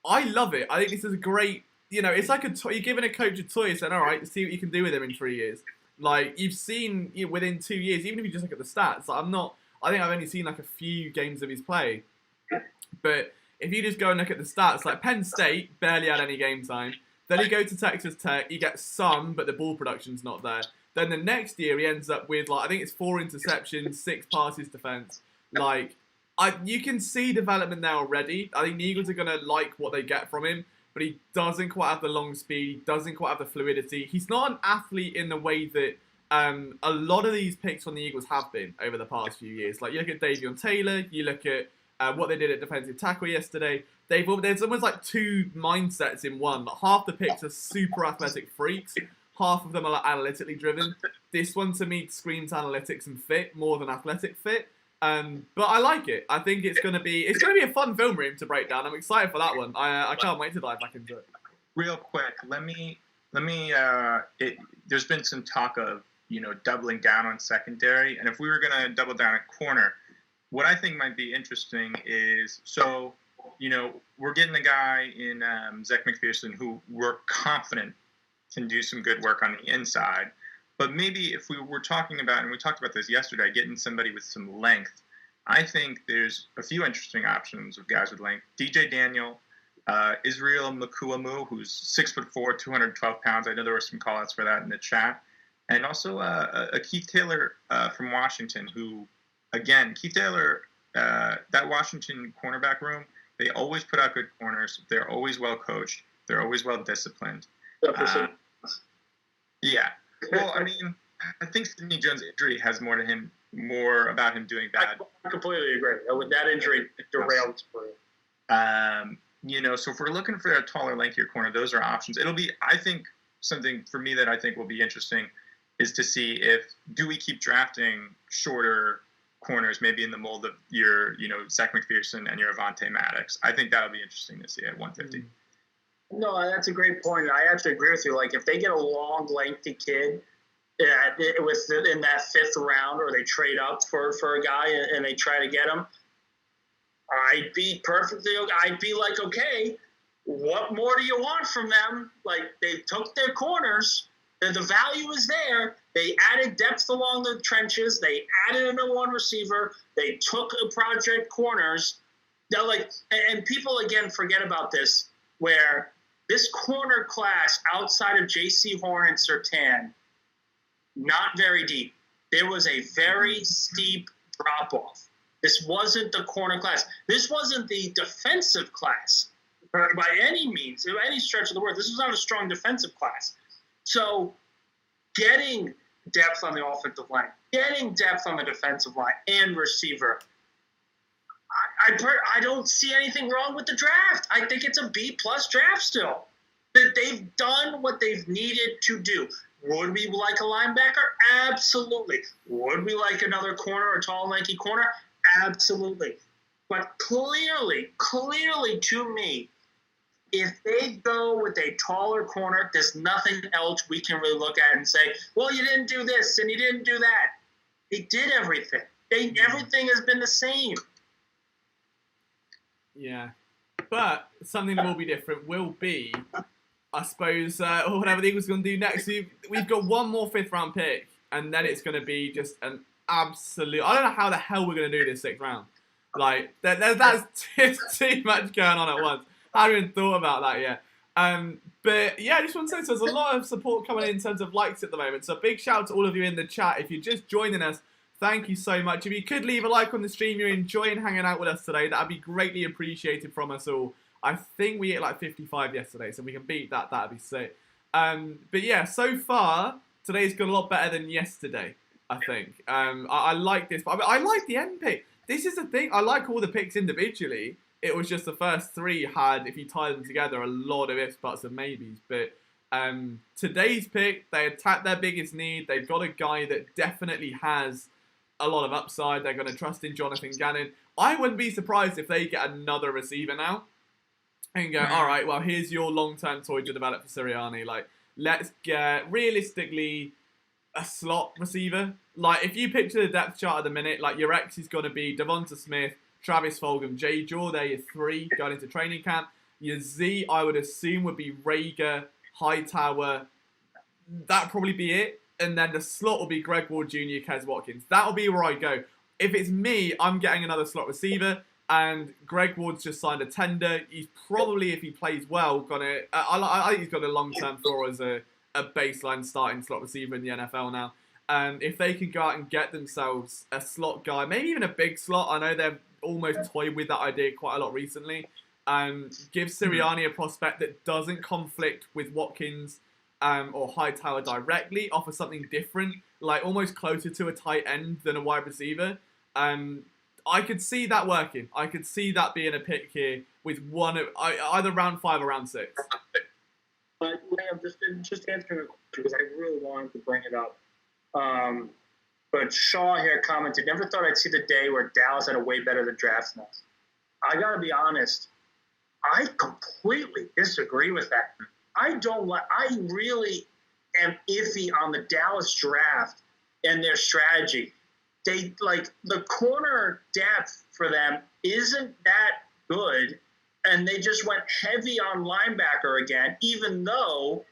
Speaker 1: I love it. I think this is a great, it's like you're giving a coach a toy saying, all right, see what you can do with him in 3 years. Like, you've seen within 2 years, even if you just look at the stats, like, I think I've only seen like a few games of his play. But if you just go and look at the stats, like Penn State barely had any game time. Then he goes to Texas Tech, he gets some, but the ball production's not there. Then the next year he ends up with, like, I think it's 4 interceptions, 6 passes defense. Like, You can see development there already. I think the Eagles are going to like what they get from him, but he doesn't quite have the long speed. He doesn't quite have the fluidity. He's not an athlete in the way that a lot of these picks from the Eagles have been over the past few years. Like, you look at Davion Taylor, you look at what they did at defensive tackle yesterday. There's almost like two mindsets in one. Like, half the picks are super athletic freaks. Half of them are like analytically driven. This one, to me, screams analytics and fit more than athletic fit. But I like it. I think it's gonna be a fun film room to break down. I'm excited for that one. I can't wait to dive back into it.
Speaker 3: Real quick, there's been some talk of, doubling down on secondary, and if we were gonna double down at corner, what I think might be interesting is, we're getting a guy in Zach McPherson who we're confident can do some good work on the inside. But maybe if we were talking about, and we talked about this yesterday, getting somebody with some length, I think there's a few interesting options of guys with length. DJ Daniel, Israel Makuamu, who's 6'4", 212 pounds. I know there were some call-outs for that in the chat. And also a Keith Taylor from Washington, who, again, Keith Taylor, that Washington cornerback room, they always put out good corners. They're always well coached. They're always well disciplined. Yeah. Well, I mean, I think Sidney Jones' injury has more about him doing bad.
Speaker 2: I completely agree. With that injury, it derailed his career.
Speaker 3: So if we're looking for a taller, lankier corner, those are options. It'll be, I think, something for me that I think will be interesting is to see do we keep drafting shorter corners, maybe in the mold of your, Zach McPherson and your Avonte Maddox. I think that'll be interesting to see at 150.
Speaker 2: No, that's a great point. I actually agree with you. Like, if they get a long, lengthy kid in that fifth round, or they trade up for a guy and they try to get him, I'd be like, okay, what more do you want from them? Like, they took their corners. The value is there. They added depth along the trenches. They added a number one receiver. They took project corners. They're like, and people, again, forget about this, where this corner class outside of J.C. Horn and Surtain, not very deep. There was a very steep drop-off. This wasn't the corner class. This wasn't the defensive class by any means, by any stretch of the word. This was not a strong defensive class. So getting depth on the offensive line, getting depth on the defensive line and receiver, I don't see anything wrong with the draft. I think it's a B-plus draft still. That they've done what they've needed to do. Would we like a linebacker? Absolutely. Would we like another corner, a tall, lanky corner? Absolutely. But clearly to me, if they go with a taller corner, there's nothing else we can really look at and say, well, you didn't do this and you didn't do that. They did everything. Everything has been the same.
Speaker 1: Yeah. But something that will be different will be, I suppose, whatever the Eagles are going to do next. We've got one more fifth-round pick, and then it's going to be just an absolute... I don't know how the hell we're going to do this sixth round. Like, that's too much going on at once. I haven't even thought about that yet. But, yeah, I just want to say, so there's a lot of support coming in terms of likes at the moment. So big shout out to all of you in the chat. If you're just joining us, thank you so much. If you could leave a like on the stream, you're enjoying hanging out with us today, that would be greatly appreciated from us all. I think we hit like 55 yesterday, so we can beat that. That'd be sick. But yeah, so far, today's gone a lot better than yesterday, I think. I like this. But I like the end pick. This is the thing. I like all the picks individually. It was just the first three had, if you tie them together, a lot of ifs, buts, and maybes. But today's pick, they attacked their biggest need. They've got a guy that definitely has a lot of upside. They're going to trust in Jonathan Gannon. I wouldn't be surprised if they get another receiver now and go, all right, well, here's your long-term toy to develop for Sirianni. Like, let's get, realistically, a slot receiver. Like, if you picture the depth chart at the minute, like, your X is going to be Devonta Smith, Travis Fulgham, Jay Jaw. They're your three going into training camp. Your Z, I would assume, would be Rager, Hightower. That'd probably be it. And then the slot will be Greg Ward Jr., Kez Watkins. That'll be where I go. If it's me, I'm getting another slot receiver. And Greg Ward's just signed a tender. He's probably, if he plays well, gonna. I think he's got a long-term floor as a baseline starting slot receiver in the NFL now. And if they can go out and get themselves a slot guy, maybe even a big slot. I know almost toyed with that idea quite a lot recently. Give Sirianni a prospect that doesn't conflict with Watkins or Hightower directly, offer something different, like almost closer to a tight end than a wide receiver. I could see that working. I could see that being a pick here with one of either round 5 or round 6.
Speaker 2: But Liam, just answering a question because I really wanted to bring it up. But Shaw here commented, never thought I'd see the day where Dallas had a way better than draft than us. I gotta be honest, I completely disagree with that. I really am iffy on the Dallas draft and their strategy. They the corner depth for them isn't that good, and they just went heavy on linebacker again, even though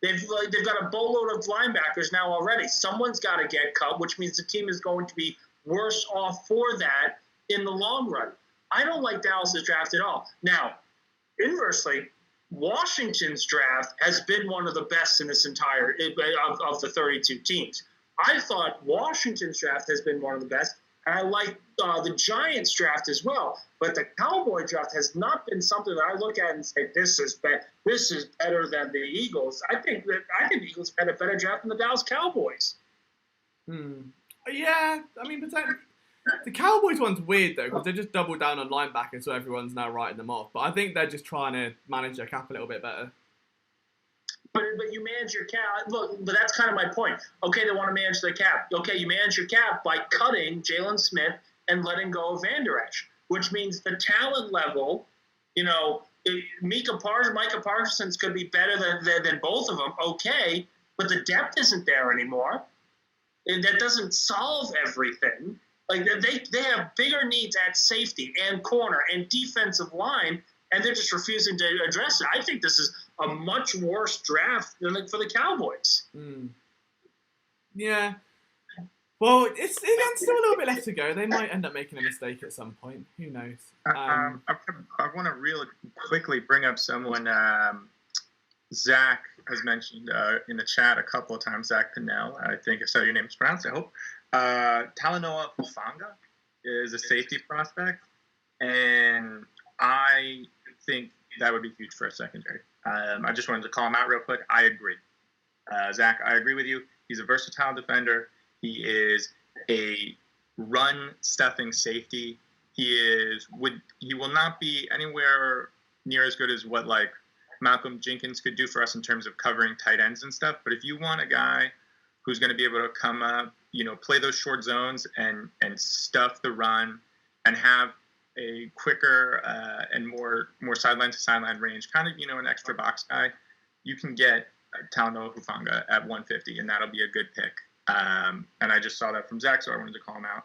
Speaker 2: they've got a boatload of linebackers now already. Someone's got to get cut, which means the team is going to be worse off for that in the long run. I don't like Dallas's draft at all. Now, inversely, Washington's draft has been one of the best in this entire of the 32 teams. I thought Washington's draft has been one of the best, and I like the Giants draft as well. But the Cowboy draft has not been something that I look at and say this is better than the Eagles. I think the Eagles had a better draft than the Dallas Cowboys.
Speaker 1: Yeah, I mean, potentially. The Cowboys one's weird though because they just doubled down on linebackers, so everyone's now writing them off. But I think they're just trying to manage their cap a little bit better.
Speaker 2: But you manage your cap. Look, but that's kind of my point. Okay, they want to manage their cap. Okay, you manage your cap by cutting Jalen Smith and letting go of Van Der Esch, which means the talent level, Micah Parsons could be better than both of them. Okay, but the depth isn't there anymore. And that doesn't solve everything. Like they have bigger needs at safety and corner and defensive line, and they're just refusing to address it. I think this is a much worse draft than for the Cowboys.
Speaker 1: Yeah. Well, it's still a little bit left to go. They might end up making a mistake at some point. Who knows?
Speaker 3: I want to really quickly bring up someone Zach has mentioned in the chat a couple of times. Zach Pinnell, I think that's how your name is pronounced, I hope. Talanoa Hufanga is a safety prospect, and I think that would be huge for a secondary. I just wanted to call him out real quick. I agree. Zach, I agree with you. He's a versatile defender. He is a run-stuffing safety. He will not be anywhere near as good as what like Malcolm Jenkins could do for us in terms of covering tight ends and stuff. But if you want a guy who's going to be able to come up, play those short zones and stuff the run and have a quicker and more sideline to sideline range, kind of, an extra box guy, you can get Talanoa Hufanga at 150, and that'll be a good pick. And I just saw that from Zach, so I wanted to call him out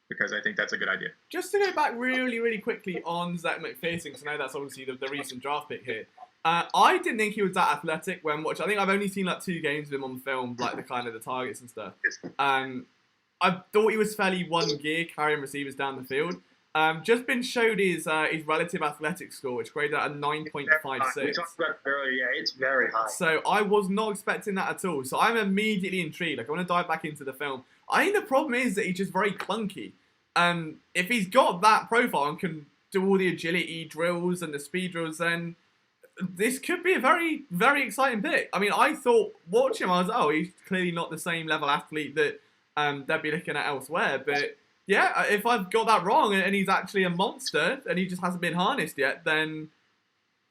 Speaker 3: because I think that's a good idea.
Speaker 1: Just to go back really, really quickly on Zach McPherson, because I know that's obviously the recent draft pick here. I didn't think he was that athletic when watching. I think I've only seen like 2 games of him on film, like the targets and stuff. I thought he was fairly one gear, carrying receivers down the field. Just been showed his relative athletic score, which graded at a 9.56.
Speaker 2: We talked about it earlier. Yeah, it's very high.
Speaker 1: So I was not expecting that at all. So I'm immediately intrigued. Like I want to dive back into the film. I think the problem is that he's just very clunky. If he's got that profile and can do all the agility drills and the speed drills, then this could be a very, very exciting pick. I mean, I thought watching him, I was he's clearly not the same level athlete that they'd be looking at elsewhere. But yeah, if I've got that wrong and he's actually a monster and he just hasn't been harnessed yet, then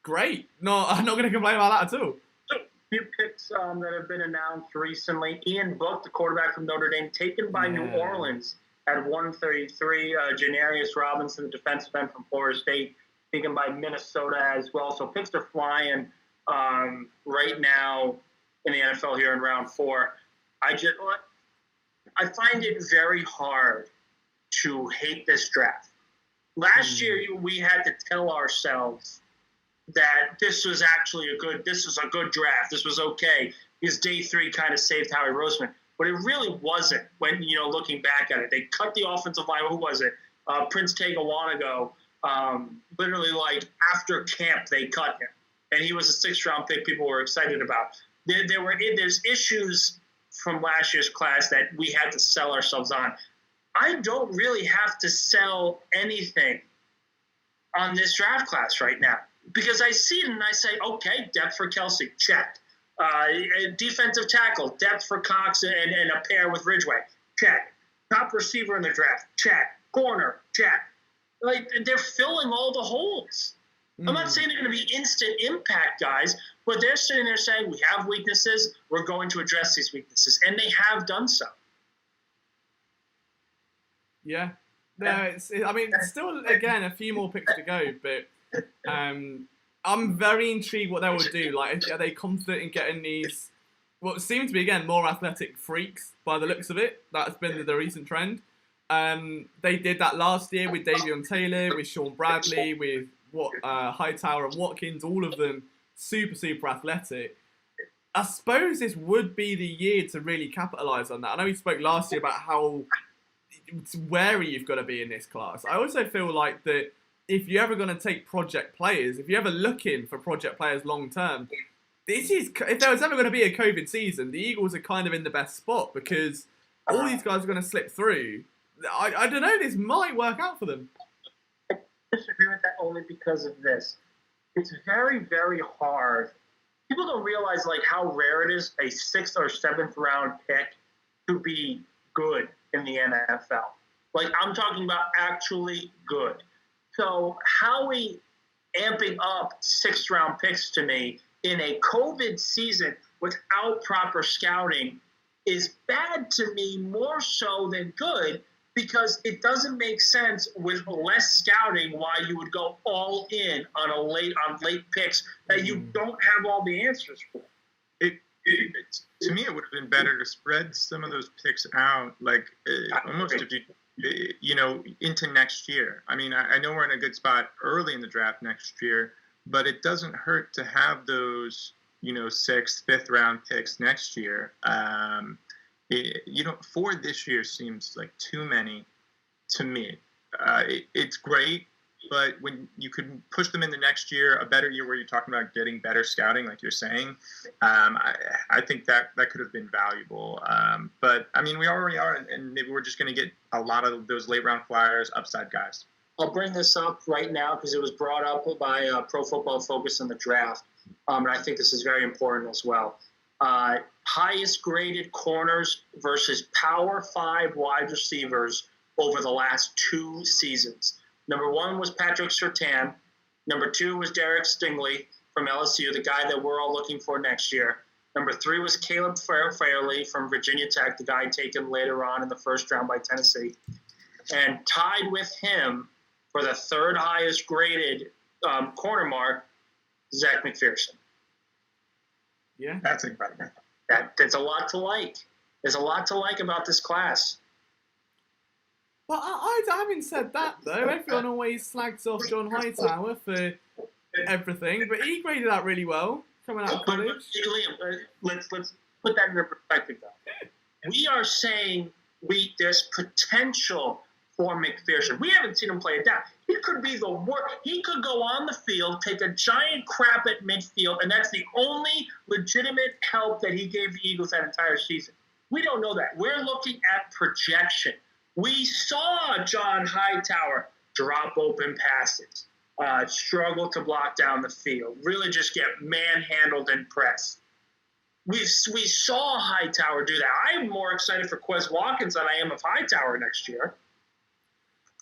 Speaker 1: great. No, I'm not going to complain about that at all.
Speaker 2: So, few picks that have been announced recently. Ian Book, the quarterback from Notre Dame, taken by New Orleans at 133. Janarius Robinson, the defensive end from Florida State, taken by Minnesota as well. So picks are flying right now in the NFL here in round 4. I find it very hard to hate this draft. Last year, we had to tell ourselves that this was actually a good draft. This was okay. Because day 3 kind of saved Howie Roseman. But it really wasn't when, looking back at it. They cut the offensive line. Who was it? Prince Tagawanago. Literally, after camp, they cut him. And he was a 6th-round pick people were excited about. There's issues from last year's class that we had to sell ourselves on. I don't really have to sell anything on this draft class right now because I see it and I say, okay, depth for Kelsey, check. Defensive tackle, depth for Cox and a pair with Ridgeway, check. Top receiver in the draft, check. Corner, check. Like, they're filling all the holes. I'm not saying they're going to be instant impact guys, but they're sitting there saying, we have weaknesses, we're going to address these weaknesses, and they have done so.
Speaker 1: Yeah. No, it's still, again, a few more picks to go, but I'm very intrigued what they will do. Like, are they confident in getting these, what seem to be, again, more athletic freaks by the looks of it? That's been the recent trend. They did that last year with Davion Taylor, with Sean Bradley, with Hightower and Watkins, all of them super, super athletic. I suppose this would be the year to really capitalise on that. I know we spoke last year about how wary you've got to be in this class. I also feel like that if you're ever going to take project players, if you're ever looking for project players long term, if there was ever going to be a COVID season, the Eagles are kind of in the best spot because all these guys are going to slip through. I don't know, this might work out for them.
Speaker 2: I disagree with that only because of this. It's very, very hard. People don't realize like how rare it is a 6th or 7th round pick to be good in the NFL. Like, I'm talking about actually good. So Howie amping up 6th round picks to me in a COVID season without proper scouting is bad to me more so than good, because it doesn't make sense with less scouting why you would go all in on late picks that you don't have all the answers for.
Speaker 3: To me, it would have been better to spread some of those picks out, like almost if you into next year. I mean, I know we're in a good spot early in the draft next year, but it doesn't hurt to have those 6th, 5th round picks next year. 4 this year seems like too many to me. It's great, but when you could push them in the next year, a better year where you're talking about getting better scouting, like you're saying, I think that could have been valuable. But, I mean, we already are, and maybe we're just going to get a lot of those late-round flyers, upside guys.
Speaker 2: I'll bring this up right now because it was brought up by Pro Football Focus in the draft, and I think this is very important as well. Highest graded corners versus Power 5 wide receivers over the last 2 seasons. Number 1 was Patrick Surtain. Number 2 was Derek Stingley from LSU, the guy that we're all looking for next year. Number 3 was Caleb Fairley from Virginia Tech, the guy taken later on in the first round by Tennessee. And tied with him for the 3rd highest graded corner mark, Zach McPherson.
Speaker 1: Yeah,
Speaker 3: that's incredible.
Speaker 2: That's a lot to like. There's a lot to like about this class.
Speaker 1: Well, having said that, though, everyone always slags off John Hightower for everything, but he graded out really well coming out of college.
Speaker 2: Liam, let's put that into perspective, though. We are saying there's potential for McPherson. We haven't seen him play it down. He could be the worst. He could go on the field, take a giant crap at midfield, and that's the only legitimate help that he gave the Eagles that entire season. We don't know that. We're looking at projection. We saw John Hightower drop open passes, struggle to block down the field, really just get manhandled and pressed. We saw Hightower do that. I'm more excited for Quez Watkins than I am of Hightower next year.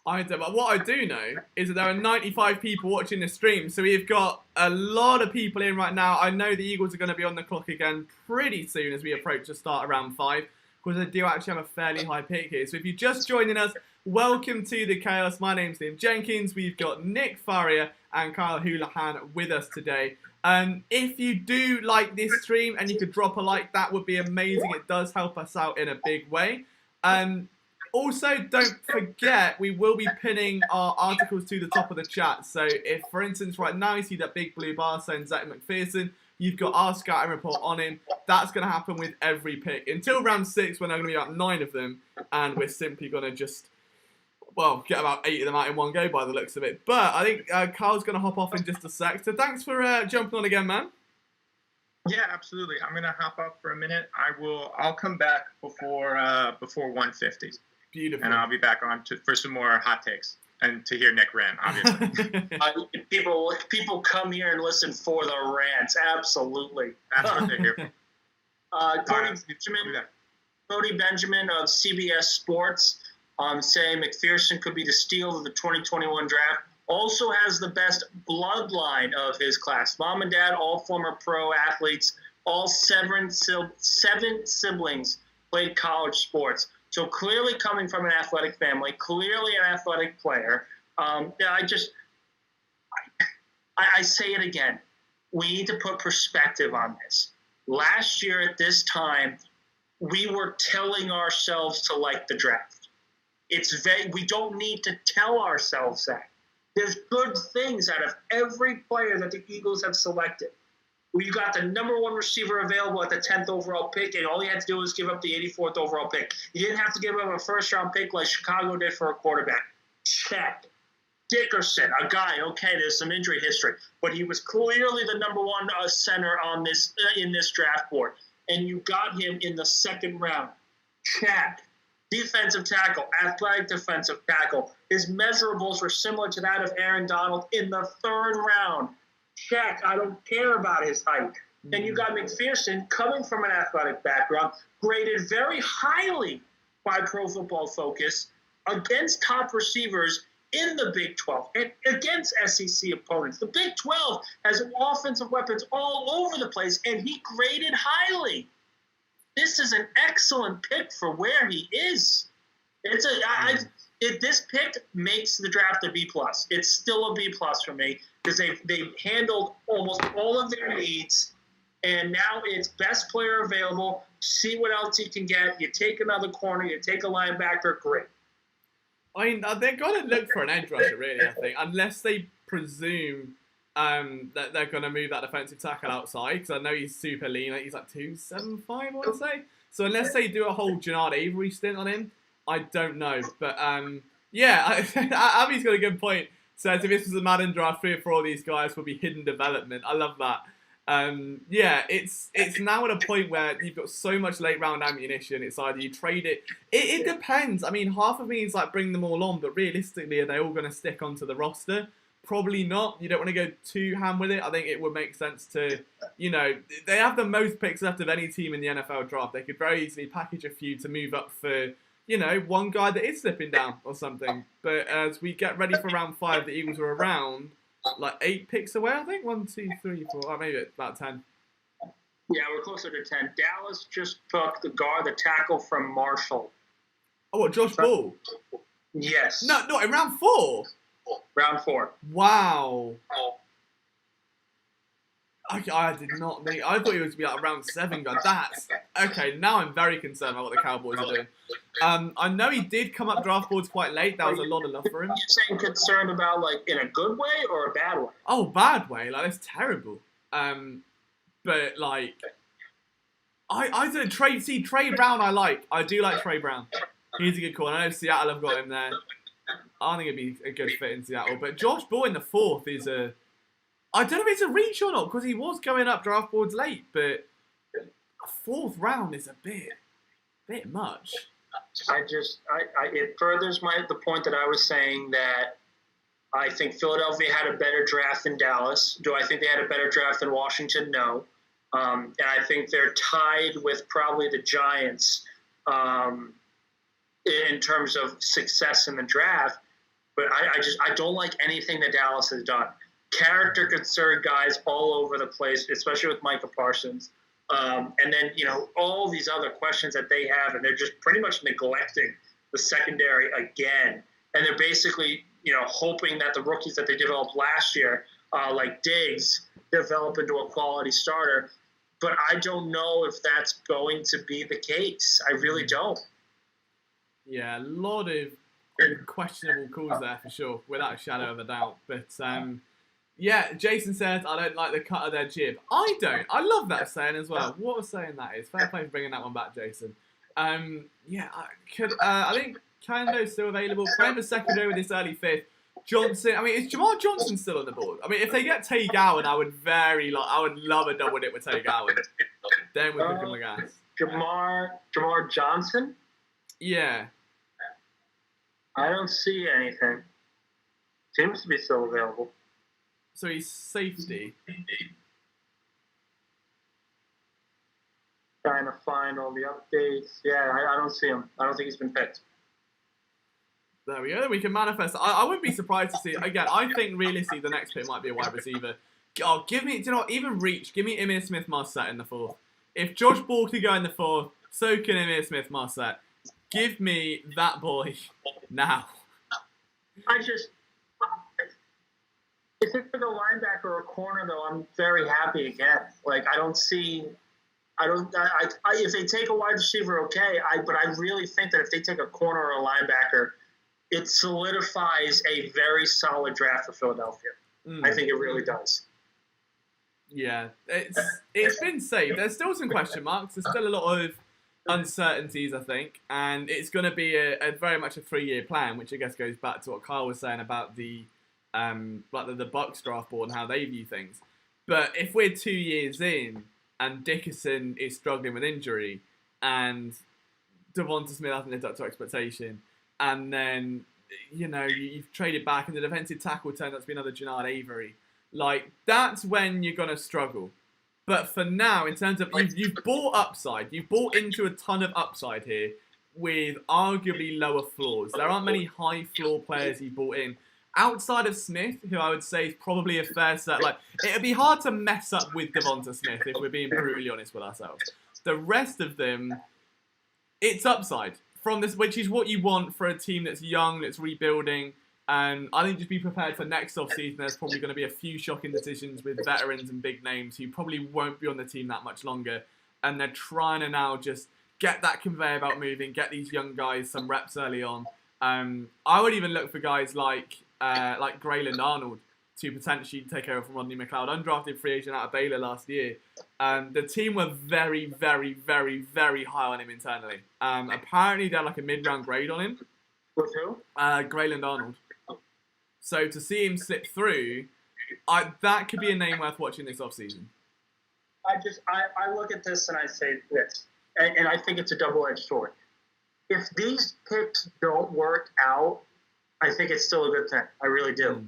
Speaker 1: But what I do know is that there are 95 people watching the stream, so we've got a lot of people in right now. I know the Eagles are going to be on the clock again pretty soon as we approach the start around 5, because I do actually have a fairly high pick here. So if you're just joining us, welcome to the Chaos. My name's Liam Jenkins. We've got Nick Farrier and Kyle Houlihan with us today. If you do like this stream and you could drop a like, that would be amazing. It does help us out in a big way. Also, don't forget, we will be pinning our articles to the top of the chat. So if, for instance, right now you see that big blue bar saying Zach McPherson, you've got our scouting report on him. That's going to happen with every pick. Until round 6, when there are going to be about 9 of them, and we're simply going to just, get about 8 of them out in one go by the looks of it. But I think Carl's going to hop off in just a sec. So thanks for jumping on again, man.
Speaker 3: Yeah, absolutely. I'm going to hop off for a minute. I'll come back before 150.
Speaker 1: Beautiful.
Speaker 3: And I'll be back on for some more hot takes and to hear Nick rant, obviously.
Speaker 2: People come here and listen for the rants. Absolutely.
Speaker 3: That's what they're here for.
Speaker 2: Cody Benjamin of CBS Sports saying McPherson could be the steal of the 2021 draft. Also has the best bloodline of his class. Mom and dad, all former pro athletes. All seven siblings played college sports. So clearly coming from an athletic family, clearly an athletic player. I say it again. We need to put perspective on this. Last year at this time, we were telling ourselves to like the draft. We don't need to tell ourselves that. There's good things out of every player that the Eagles have selected. We got the number one receiver available at the 10th overall pick, and all you had to do was give up the 84th overall pick. You didn't have to give up a first-round pick like Chicago did for a quarterback. Check. Dickerson, a guy, okay, there's some injury history, but he was clearly the number one center on this in this draft board, and you got him in the second round. Check. Defensive tackle, athletic defensive tackle. His measurables were similar to that of Aaron Donald in the third round. Check. I don't care about his height. And you got McPherson coming from an athletic background, graded very highly by Pro Football Focus against top receivers in the Big 12 and against SEC opponents. The Big 12 has offensive weapons all over the place, and he graded highly. This is an excellent pick for where he is. This pick makes the draft a B+. It's still a B+ for me because they've handled almost all of their needs, and now it's best player available. See what else you can get. You take another corner, you take a linebacker, great.
Speaker 1: I mean, they're going to look for an edge rusher, really, I think, unless they presume that they're going to move that defensive tackle outside, because I know he's super lean. He's like 275, I want to say. So unless they do a whole Jannard Avery stint on him, I don't know. But, yeah, Abby's got a good point. Says if this was a Madden draft, 3 or 4 of these guys will be hidden development. I love that. Yeah, it's now at a point where you've got so much late round ammunition. It's either you trade it. It depends. I mean, half of me is like bring them all on, but realistically, are they all going to stick onto the roster? Probably not. You don't want to go too ham with it. I think it would make sense to, they have the most picks left of any team in the NFL draft. They could very easily package a few to move up for, one guy that is slipping down or something. But as we get ready for round 5, the Eagles are around like 8 picks away, I think. 1, 2, 3, 4, or maybe about 10.
Speaker 2: Yeah, we're closer to 10. Dallas just took the tackle from Marshall.
Speaker 1: Oh, what, Josh Ball?
Speaker 2: Yes.
Speaker 1: No, in round 4?
Speaker 2: Round 4.
Speaker 1: Wow. I did not think. I thought he was to be like round 7. God, that's okay. Now I'm very concerned about what the Cowboys are doing. I know he did come up draft boards quite late. That was a lot of love for him.
Speaker 2: Are you saying concerned about like in a good way or a bad way?
Speaker 1: Oh, bad way. Like that's terrible. But like, I don't Trey Brown. I do like Trey Brown. He's a good call. I know Seattle have got him there. I think it'd be a good fit in Seattle. But Josh Ball in the 4th is a... I don't know if it's a reach or not, because he was going up draft boards late, but a 4th round is a bit much. It furthers the point that I was saying that I think Philadelphia had a better draft than Dallas. Do I think they had a better draft than Washington? No. And I think they're tied with probably the Giants in terms of success in the draft. But I don't like anything that Dallas has done. Character concerned guys all over the place, especially with Micah Parsons. And then, all these other questions that they have, and they're just pretty much neglecting the secondary again. And they're basically, hoping that the rookies that they developed last year, like Diggs, develop into a quality starter. But I don't know if that's going to be the case. I really don't. Yeah, a lot of questionable calls there for sure, without a shadow of a doubt. But, yeah, Jason says, I don't like the cut of their jib. I don't. I love that saying as well. What a saying that is. Fair play for bringing that one back, Jason. Yeah, I think Kando's still available. Playing for secondary with this early 5th. Johnson, is Jamar Johnson still on the board? If they get Tay Gowan, I would love a double dip with Tay Gowan. Then we're cooking the gas.
Speaker 2: Jamar Johnson?
Speaker 1: Yeah.
Speaker 2: I don't see anything. Seems to be still available.
Speaker 1: So he's safety.
Speaker 2: Trying to find all the updates. Yeah, I don't see him. I don't think he's been picked.
Speaker 1: There we go. We can manifest. I wouldn't be surprised to see. Again, I think realistically the next pick might be a wide receiver. Oh, give me. Do you know what? Even reach. Give me Emir Smith-Marset in the 4th. If Josh Ball could go in the 4th, so can Emir Smith-Marset. Give me that boy now.
Speaker 2: If it's for the linebacker or corner, though, I'm very happy again. Like, I don't see. If they take a wide receiver, okay. But I really think that if they take a corner or a linebacker, it solidifies a very solid draft for Philadelphia. I think it really does.
Speaker 1: Yeah, it's been safe. There's still some question marks. There's still a lot of uncertainties, I think, and it's going to be a very much a 3-year plan, which I guess goes back to what Kyle was saying about the Bucks draft board and how they view things. But if we're 2 years in and Dickerson is struggling with injury and Devonta Smith hasn't lived up to expectation, and then you've traded back and the defensive tackle turned out to be another Jannard Avery, like that's when you're gonna struggle. But for now, in terms of you've bought upside, you've bought into a ton of upside here with arguably lower floors. There aren't many high floor players you bought in. Outside of Smith, who I would say is probably a fair set. Like, it'd be hard to mess up with Devonta Smith if we're being brutally honest with ourselves. The rest of them, it's upside from this, which is what you want for a team that's young, that's rebuilding. And I think just be prepared for next offseason. There's probably going to be a few shocking decisions with veterans and big names who probably won't be on the team that much longer. And they're trying to now just get that conveyor belt moving, get these young guys some reps early on. I would even look for guys like Grayland Arnold to potentially take over from Rodney McLeod, undrafted free agent out of Baylor last year. The team were very, very, very, very high on him internally. Apparently, they're like a mid-round grade on him.
Speaker 2: With who?
Speaker 1: Grayland Arnold. So to see him slip through, that could be a name worth watching this offseason.
Speaker 2: I look at this and I say this, and I think it's a double-edged sword. If these picks don't work out, I think it's still a good thing. I really do.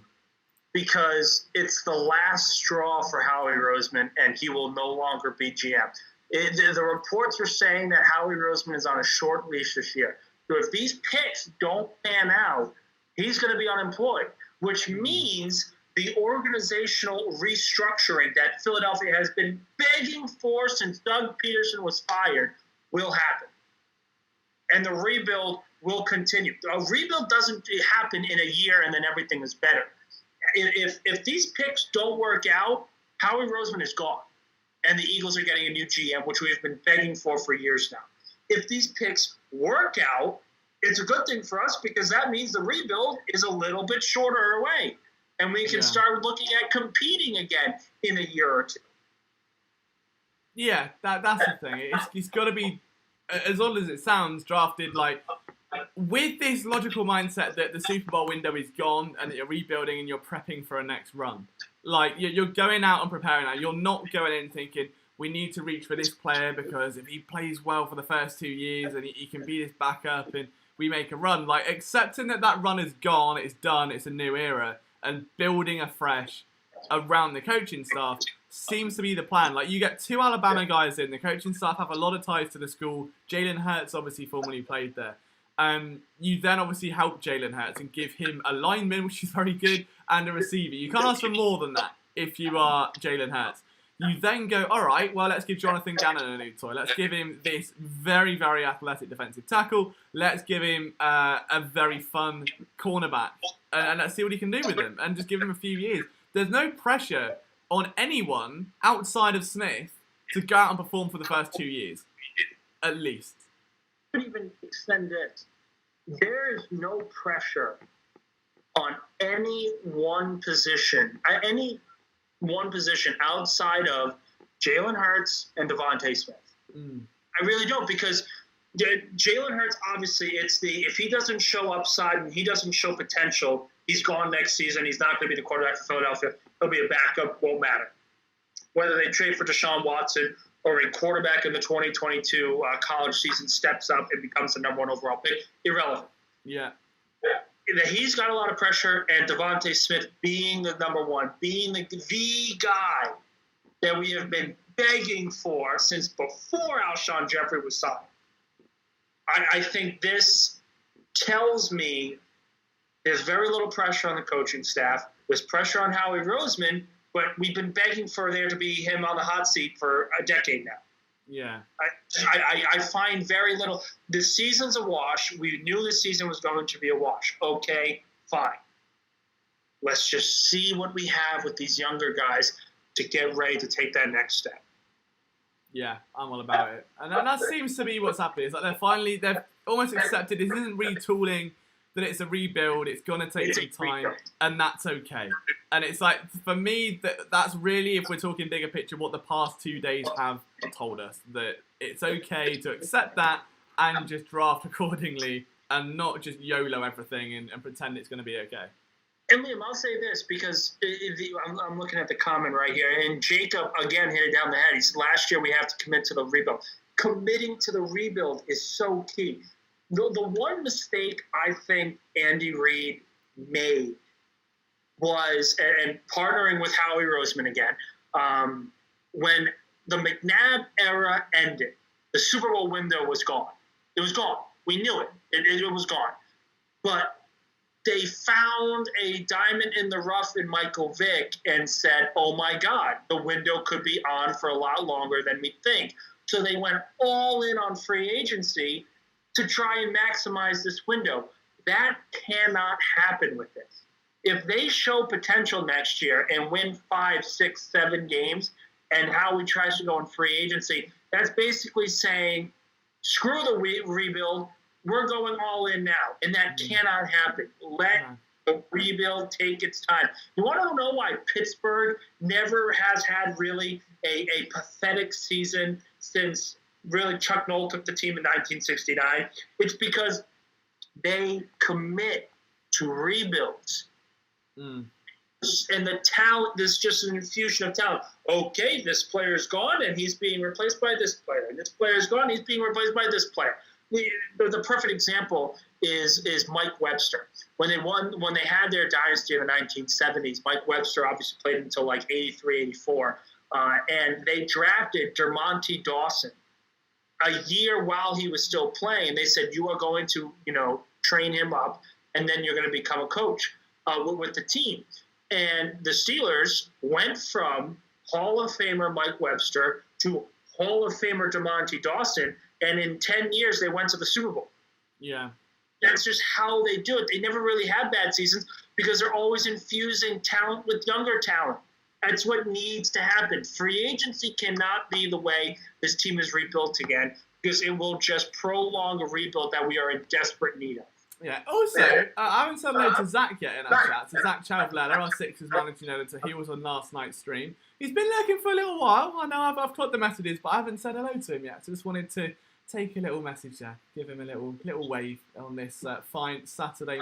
Speaker 2: Because it's the last straw for Howie Roseman, and he will no longer be GM. The reports are saying that Howie Roseman is on a short leash this year. So if these picks don't pan out, he's going to be unemployed, which means the organizational restructuring that Philadelphia has been begging for since Doug Peterson was fired will happen. And the rebuild will continue. A rebuild doesn't happen in a year and then everything is better. If these picks don't work out, Howie Roseman is gone. And the Eagles are getting a new GM, which we've been begging for years now. If these picks work out, it's a good thing for us because that means the rebuild is a little bit shorter away. And we can start looking at competing again in a year or two.
Speaker 1: Yeah, that's the thing. It's got to be, as odd as it sounds, drafted like with this logical mindset that the Super Bowl window is gone and that you're rebuilding and you're prepping for a next run. Like, you're going out and preparing now. You're not going in thinking, we need to reach for this player because if he plays well for the first 2 years and he can be this backup and we make a run. Like, accepting that run is gone, it's done, it's a new era, and building afresh around the coaching staff seems to be the plan. Like, you get 2 Alabama guys in. The coaching staff have a lot of ties to the school. Jalen Hurts obviously formerly played there. You then obviously help Jalen Hurts and give him a lineman, which is very good, and a receiver. You can't ask for more than that if you are Jalen Hurts. You then go, all right, well, let's give Jonathan Gannon a new toy. Let's give him this very, very athletic defensive tackle. Let's give him a very fun cornerback. And let's see what he can do with him. And just give him a few years. There's no pressure on anyone outside of Smith to go out and perform for the first 2 years, at least.
Speaker 2: I could even extend this. There is no pressure on any one position outside of Jalen Hurts and Devontae Smith. I really don't, because Jalen Hurts, obviously, if he doesn't show upside and he doesn't show potential, he's gone next season. He's not going to be the quarterback for Philadelphia. He'll be a backup, won't matter. Whether they trade for Deshaun Watson or a quarterback in the 2022 college season steps up and becomes the number 1 overall pick, irrelevant.
Speaker 1: Yeah.
Speaker 2: that he's got a lot of pressure, and Devontae Smith being the number one, being the guy that we have been begging for since before Alshon Jeffrey was signed. I think this tells me there's very little pressure on the coaching staff. There's pressure on Howie Roseman, but we've been begging for there to be him on the hot seat for a decade now.
Speaker 1: Yeah.
Speaker 2: I find very little. The season's a wash. We knew the season was going to be a wash. Okay, fine. Let's just see what we have with these younger guys to get ready to take that next step.
Speaker 1: Yeah, I'm all about it. And that seems to be what's happening. It's like they've almost accepted this isn't retooling, that it's a rebuild, it's going to take some time, and that's okay. And it's like, for me, that's really, if we're talking bigger picture, what the past 2 days have told us, that it's okay to accept that and just draft accordingly and not just YOLO everything and pretend it's going to be okay.
Speaker 2: And Liam, I'll say this because I'm looking at the comment right here, and Jacob again hit it down the head. He said, last year we have to commit to the rebuild. Committing to the rebuild is so key. The one mistake I think Andy Reid made was, and partnering with Howie Roseman again, when the McNabb era ended, the Super Bowl window was gone. It was gone. We knew it. It was gone. But they found a diamond in the rough in Michael Vick and said, oh my God, the window could be on for a lot longer than we think. So they went all in on free agency to try and maximize this window. That cannot happen with this. If they show potential next year and win 5, 6, 7 games, and Howie tries to go in free agency, that's basically saying, screw the rebuild, we're going all in now. And that cannot happen. Let the rebuild take its time. You want to know why Pittsburgh never has had really a pathetic season since really Chuck Noll took the team in 1969? It's because they commit to rebuilds. And the talent, there's just an infusion of talent. Okay, this player's gone and he's being replaced by this player. And this player's gone, he's being replaced by this player. The perfect example is Mike Webster. When they had their dynasty in the 1970s, Mike Webster obviously played until like 83, 84. And they drafted Dermontti Dawson a year while he was still playing. They said, you are going to, train him up, and then you're going to become a coach with the team. And the Steelers went from Hall of Famer Mike Webster to Hall of Famer Dermontti Dawson, and in 10 years they went to the Super Bowl.
Speaker 1: Yeah.
Speaker 2: That's just how they do it. They never really had bad seasons because they're always infusing talent with younger talent. That's what needs to happen. Free agency cannot be the way this team is rebuilt again, because it will just prolong a rebuild that we are in desperate need of.
Speaker 1: Yeah. Also, I haven't said hello to Zach yet in our chat. So Zach Chavler, our Sixers managing editor, he was on last night's stream. He's been lurking for a little while. I know I've caught the messages, but I haven't said hello to him yet. So just wanted to take a little message there, give him a little wave on this fine Saturday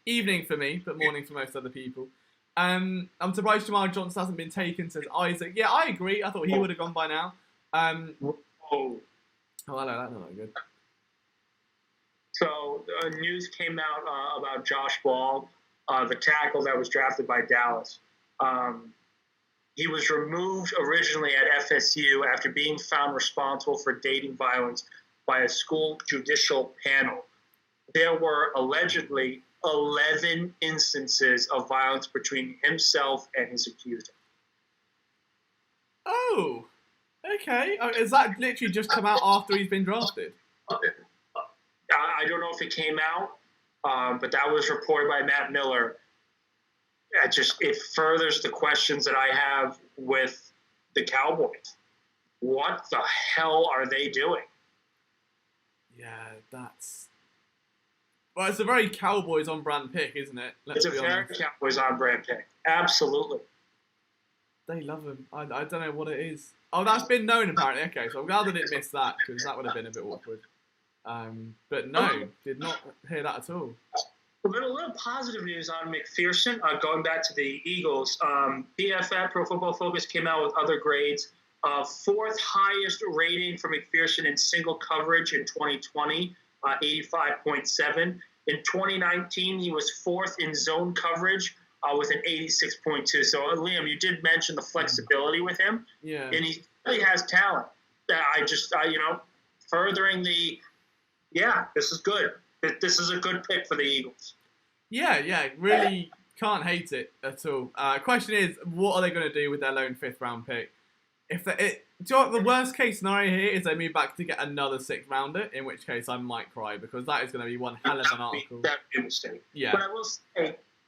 Speaker 1: evening for me, but morning for most other people. I'm surprised Jamal Johnson hasn't been taken, says Isaac. Yeah, I agree. I thought he would have gone by now. Oh, hello, that's not good.
Speaker 2: So news came out about Josh Ball, the tackle that was drafted by Dallas. He was removed originally at FSU after being found responsible for dating violence by a school judicial panel. There were allegedly 11 instances of violence between himself and his accuser.
Speaker 1: Oh, okay. Has that literally just come out after he's been drafted?
Speaker 2: I don't know if it came out, but that was reported by Matt Miller. It furthers the questions that I have with the Cowboys. What the hell are they doing?
Speaker 1: Yeah, that's... Well, it's a very Cowboys on-brand pick, isn't it?
Speaker 2: It's a very Cowboys on-brand pick. Absolutely.
Speaker 1: They love him. I don't know what it is. Oh, that's been known, apparently. Okay, so I'm glad that it missed that, because that would have been a bit awkward. But no, did not hear that at all.
Speaker 2: A little positive news on McPherson. Going back to the Eagles, PFF, Pro Football Focus, came out with other grades. Fourth highest rating for McPherson in single coverage in 2020, 85.7. In 2019, he was 4th in zone coverage with an 86.2. So, Liam, you did mention the flexibility with him.
Speaker 1: Yeah.
Speaker 2: And he really has talent. Furthering this is good. This is a good pick for the Eagles.
Speaker 1: Yeah, really can't hate it at all. Question is, what are they going to do with their lone 5th round pick? Do you know what the worst case scenario here is? They move back to get another 6th rounder, in which case I might cry, because that is going to be one hell of an article.
Speaker 2: That would be a mistake.
Speaker 1: Yeah.
Speaker 2: But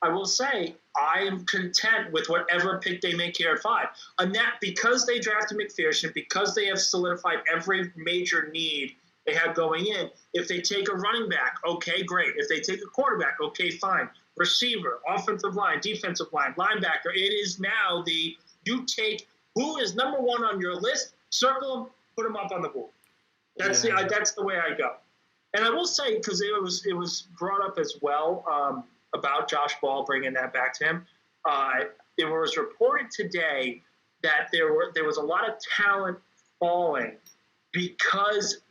Speaker 2: I will say I am content with whatever pick they make here at 5. And that because they drafted McPherson, because they have solidified every major need they have going in. If they take a running back, okay, great. If they take a quarterback, okay, fine. Receiver, offensive line, defensive line, linebacker. It is now you take who is number 1 on your list, circle them, put them up on the board. That's the way I go. And I will say, because it was brought up as well about Josh Ball bringing that back to him. It was reported today that there was a lot of talent falling because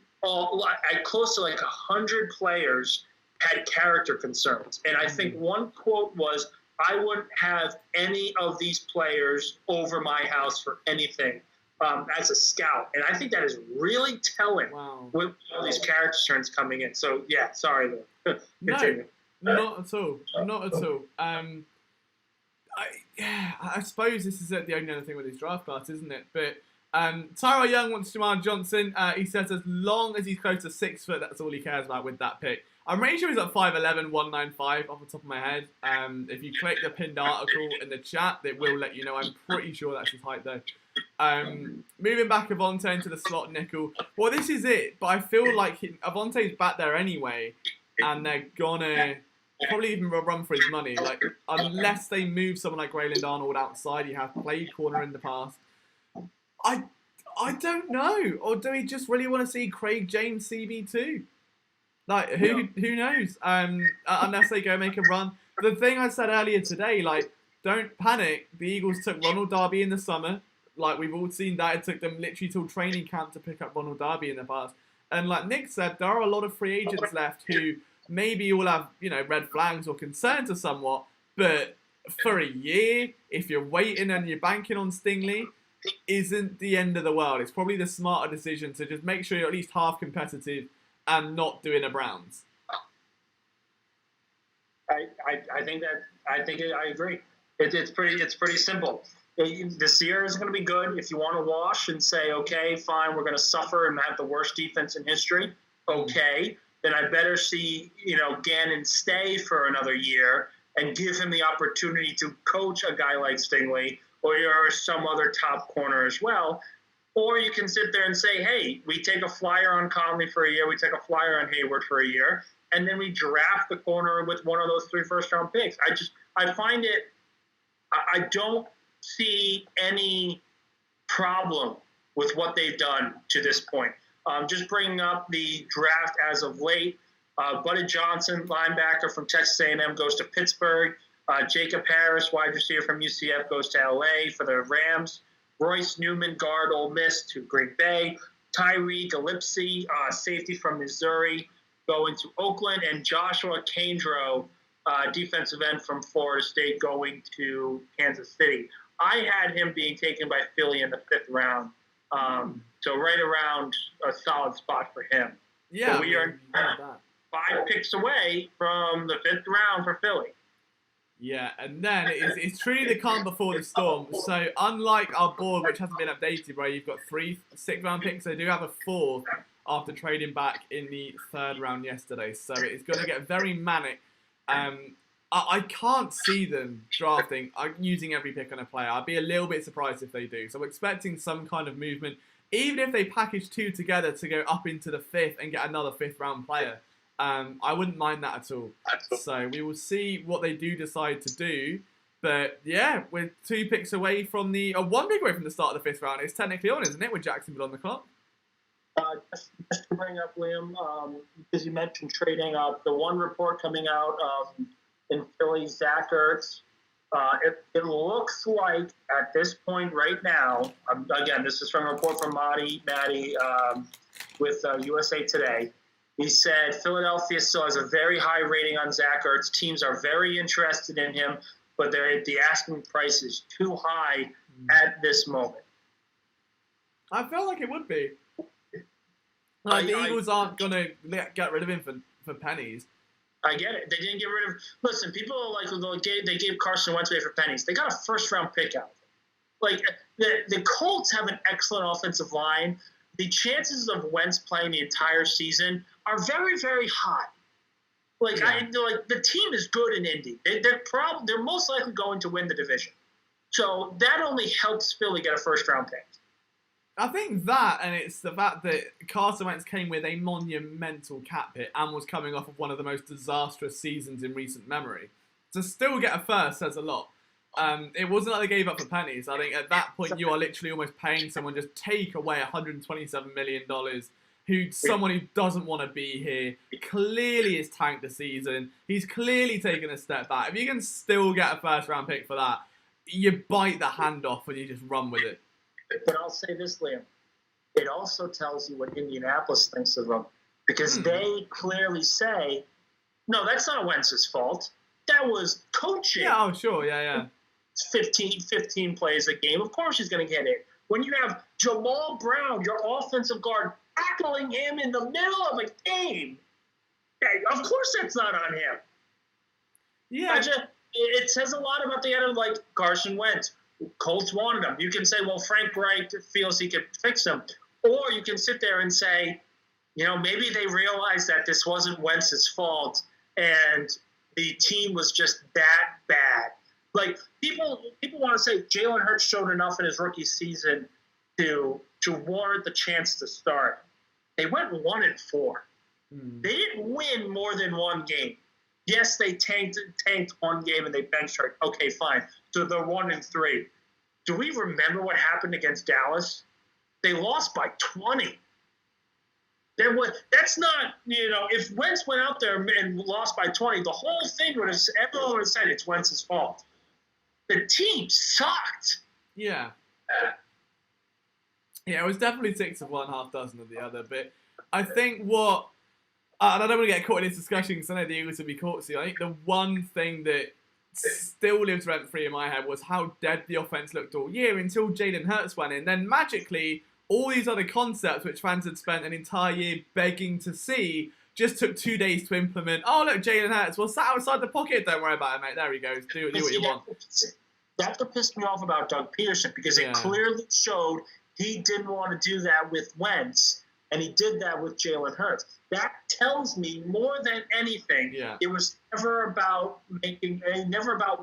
Speaker 2: close to 100 players had character concerns. And I think one quote was, I wouldn't have any of these players over my house for anything as a scout. And I think that is really telling with all these character concerns coming in. So, yeah, sorry. Continue.
Speaker 1: No, not at all. Not at all. I suppose this is the only other thing with his draft class, isn't it? But Tyrell Young wants Jamar Johnson. He says as long as he's close to 6 foot, that's all he cares about with that pick. I'm pretty sure he's at 5'11", 195 off the top of my head. If you click the pinned article in the chat, it will let you know. I'm pretty sure that's his height, though. Moving back Avonte into the slot nickel. Well, this is it. But I feel like Avonte's back there anyway, and they're gonna probably even run for his money. Unless they move someone like Grayland Arnold outside, he has played corner in the past. I don't know. Or do we just really want to see Craig James CB2? Who knows? Unless they go make a run. The thing I said earlier today, don't panic. The Eagles took Ronald Darby in the summer. We've all seen that. It took them literally till training camp to pick up Ronald Darby in the past. And like Nick said, there are a lot of free agents left who maybe will have, red flags or concerns or somewhat. But for a year, if you're waiting and you're banking on Stingley, isn't the end of the world. It's probably the smarter decision to just make sure you're at least half competitive and not doing a Browns.
Speaker 2: I agree. It's pretty simple. This year is going to be good. If you want to wash and say, okay, fine, we're going to suffer and have the worst defense in history, okay, then I better see Gannon stay for another year and give him the opportunity to coach a guy like Stingley or some other top corner as well. Or you can sit there and say, hey, we take a flyer on Conley for a year, we take a flyer on Hayward for a year, and then we draft the corner with one of those 3 first-round picks. I find it – I don't see any problem with what they've done to this point. Just bringing up the draft as of late, Buddy Johnson, linebacker from Texas A&M, goes to Pittsburgh. Jacob Harris, wide receiver from UCF, goes to L.A. for the Rams. Royce Newman, guard, Ole Miss, to Green Bay. Tyree Gillespie, safety from Missouri, going to Oakland. And Joshua Kendro, defensive end from Florida State, going to Kansas City. I had him being taken by Philly in the 5th round. So right around a solid spot for him.
Speaker 1: Yeah.
Speaker 2: So we are 5 picks away from the 5th round for Philly.
Speaker 1: Yeah, and then it's truly the calm before the storm. So unlike our board, which hasn't been updated, where you've got 3 6th-round picks, they do have a 4th after trading back in the 3rd round yesterday. So it's going to get very manic. I can't see them drafting, using every pick on a player. I'd be a little bit surprised if they do. So I'm expecting some kind of movement, even if they package 2 together to go up into the 5th and get another 5th-round player. I wouldn't mind that at all. So we will see what they do decide to do. But yeah, we're 2 picks away from 1 pick away from the start of the 5th round. It's technically on, isn't it, with Jacksonville on the clock?
Speaker 2: Just to bring up, Liam, because you mentioned trading up, the one report coming out in Philly, Zach Ertz, it looks like at this point right now, again, this is from a report from Maddie with USA Today, He said Philadelphia still has a very high rating on Zach Ertz. Teams are very interested in him, but the asking price is too high at this moment.
Speaker 1: I feel like it would be. Like, the Eagles aren't going to get rid of him for pennies.
Speaker 2: I get it. They didn't get rid of. Listen, people are like, they gave Carson Wentz away for pennies. They got a first-round pick out of it. Like, the Colts have an excellent offensive line. The chances of Wentz playing the entire season are very, very high. Like, the team is good in Indy. They're most likely going to win the division. So that only helps Philly get a first-round pick.
Speaker 1: I think that, and it's the fact that Carson Wentz came with a monumental cap hit and was coming off of one of the most disastrous seasons in recent memory. To still get a first says a lot. It wasn't like they gave up for pennies. I think at that point you are literally almost paying someone, just take away $127 million, someone who doesn't want to be here, clearly has tanked the season, he's clearly taken a step back. If you can still get a first round pick for that, you bite the hand off and you just run with it.
Speaker 2: But I'll say this, Liam. It also tells you what Indianapolis thinks of them. Because they clearly say, no, that's not Wentz's fault. That was coaching.
Speaker 1: Yeah, oh, sure, yeah.
Speaker 2: 15 plays a game. Of course he's going to get it. When you have Jamal Brown, your offensive guard, tackling him in the middle of a game, of course that's not on him.
Speaker 1: Yeah.
Speaker 2: It says a lot about the end of, like, Carson Wentz. Colts wanted him. You can say, well, Frank Reich feels he could fix him. Or you can sit there and say, maybe they realized that this wasn't Wentz's fault and the team was just that bad. Like, people want to say Jalen Hurts showed enough in his rookie season to warrant the chance to start. They went 1-4. They didn't win more than one game. Yes, they tanked one game and they benched her. Okay, fine. So they're 1-3. Do we remember what happened against Dallas? They lost by 20. That's not, if Wentz went out there and lost by 20, the whole thing everyone would have said it's Wentz's fault. The team sucked.
Speaker 1: Yeah. Yeah, it was definitely 6 of one, half dozen of the other. But I think and I don't want to get caught in this discussion because I know the Eagles would be caught. So I think the one thing that still lives rent-free in my head was how dead the offense looked all year until Jalen Hurts went in. Then magically, all these other concepts which fans had spent an entire year begging to see just took 2 days to implement. Oh, look, Jalen Hurts, well, sat outside the pocket. Don't worry about it, mate. There he goes. Do what you want.
Speaker 2: That's what pissed me off about Doug Peterson, because it clearly showed he didn't want to do that with Wentz, and he did that with Jalen Hurts. That tells me more than anything, it was never about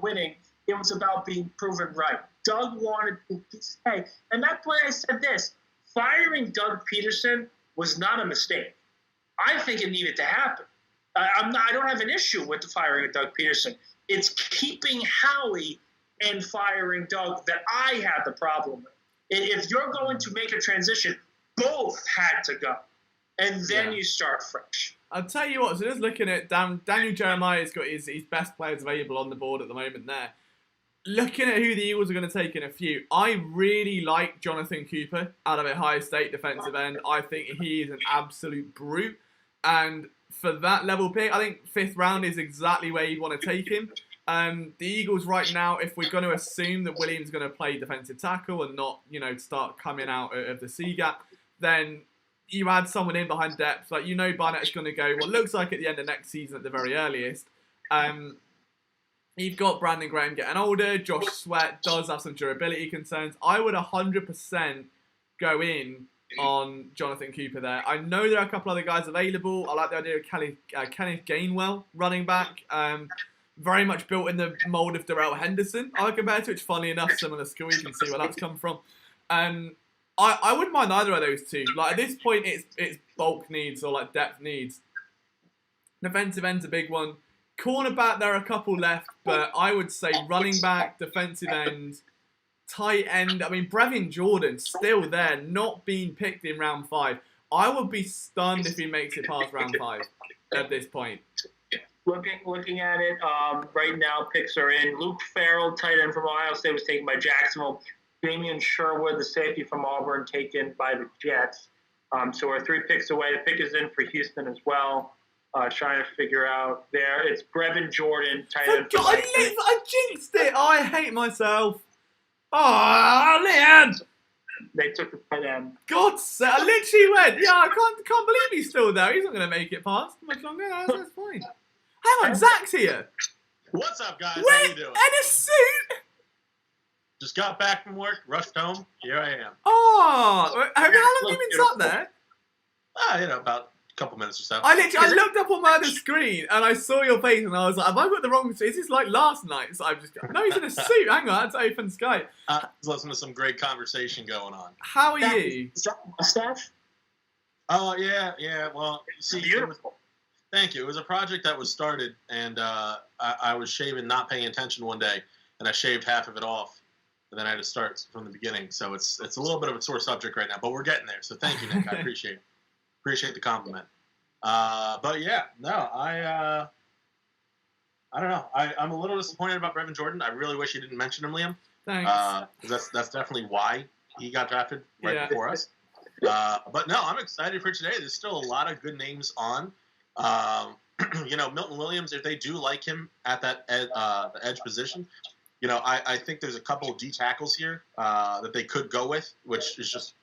Speaker 2: winning. It was about being proven right. Doug wanted to stay. And that's why I said this. Firing Doug Peterson was not a mistake. I think it needed to happen. I don't have an issue with the firing of Doug Peterson. It's keeping Howie and firing Doug that I had the problem with. If you're going to make a transition, both had to go. And then you start fresh.
Speaker 1: I'll tell you what, so just looking at Daniel Jeremiah's got his best players available on the board at the moment there. Looking at who the Eagles are going to take in a few, I really like Jonathan Cooper out of Ohio State defensive end. I think he is an absolute brute. And for that level pick, I think 5th round is exactly where you'd want to take him. The Eagles right now, if we're going to assume that Williams is going to play defensive tackle and not, start coming out of the C gap, then you add someone in behind depth. Like, Barnett's going to go what looks like at the end of next season at the very earliest. You've got Brandon Graham getting older. Josh Sweat does have some durability concerns. I would 100% go in on Jonathan Cooper there. I know there are a couple other guys available. I like the idea of Kenneth Gainwell, running back. Very much built in the mold of Darrell Henderson. I compare to, which, funny enough, similar school. You can see where that's come from. I wouldn't mind either of those two. Like, at this point, it's bulk needs or like depth needs. Defensive end's a big one. Cornerback, there are a couple left, but I would say running back, defensive end, tight end. I mean, Brevin Jordan still there, not being picked in round 5. I would be stunned if he makes it past round 5 at this point.
Speaker 2: Looking at it, right now picks are in. Luke Farrell, tight end from Ohio State, was taken by Jacksonville. Damian Sherwood, the safety from Auburn, taken by the Jets. So we're 3 picks away. The pick is in for Houston as well. Trying to figure out there. It's Brevin Jordan, tight end.
Speaker 1: I jinxed it. Oh, I hate myself. Oh, Liam.
Speaker 2: They took the tight end.
Speaker 1: God, I literally went. Yeah, I can't believe he's still there. He's not going to make it past much longer. That's fine. Hang on, Zach's here.
Speaker 4: What's up, guys?
Speaker 1: Where?
Speaker 4: How you doing?
Speaker 1: In a suit.
Speaker 4: Just got back from work, rushed home. Here I am.
Speaker 1: Oh, how long have you been sat there?
Speaker 4: About a couple minutes or so.
Speaker 1: I looked up on my other screen and I saw your face and I was like, have I got the wrong? Is this like last night? So I'm just no, he's in a suit. Hang on, that's open Skype.
Speaker 4: Listening to some great conversation going on.
Speaker 1: How are you?
Speaker 2: Is that mustache?
Speaker 4: Oh yeah. Well, see,
Speaker 2: Beautiful.
Speaker 4: Thank you. It was a project that was started, and I was shaving, not paying attention one day, and I shaved half of it off, and then I had to start from the beginning. So it's a little bit of a sore subject right now, but we're getting there. So thank you, Nick. I appreciate the compliment. But yeah, no, I don't know. I'm a little disappointed about Brevin Jordan. I really wish you didn't mention him, Liam.
Speaker 1: Thanks.
Speaker 4: Because that's definitely why he got drafted right before us. But no, I'm excited for today. There's still a lot of good names on. Milton Williams, if they do like him at that the edge position, I think there's a couple of D tackles here that they could go with, which is just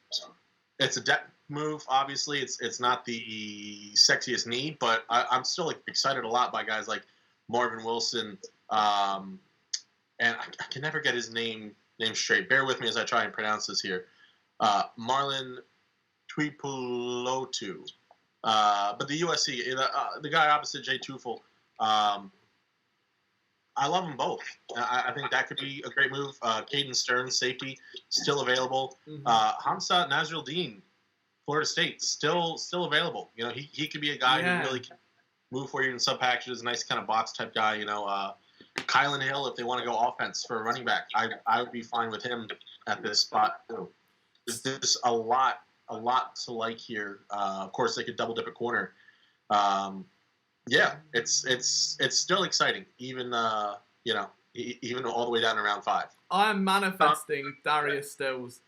Speaker 4: it's a depth move. Obviously, it's not the sexiest need, but I'm still excited a lot by guys like Marvin Wilson, and I can never get his name straight. Bear with me as I try and pronounce this here. Marlon Tuipulotu. But the USC, the guy opposite Jay Tufel, I love them both. I think that could be a great move. Caden Stearns, safety, still available.
Speaker 1: Mm-hmm.
Speaker 4: Hamza Nasruddin, Florida State, still available. He could be a guy who really can move for you in sub packages, nice kind of box type guy. Kylan Hill, if they want to go offense for a running back, I would be fine with him at this spot too. There's a lot to like here. Of course, they could double dip at corner. It's still exciting, even even all the way down to round 5.
Speaker 1: I'm manifesting Darius Stills.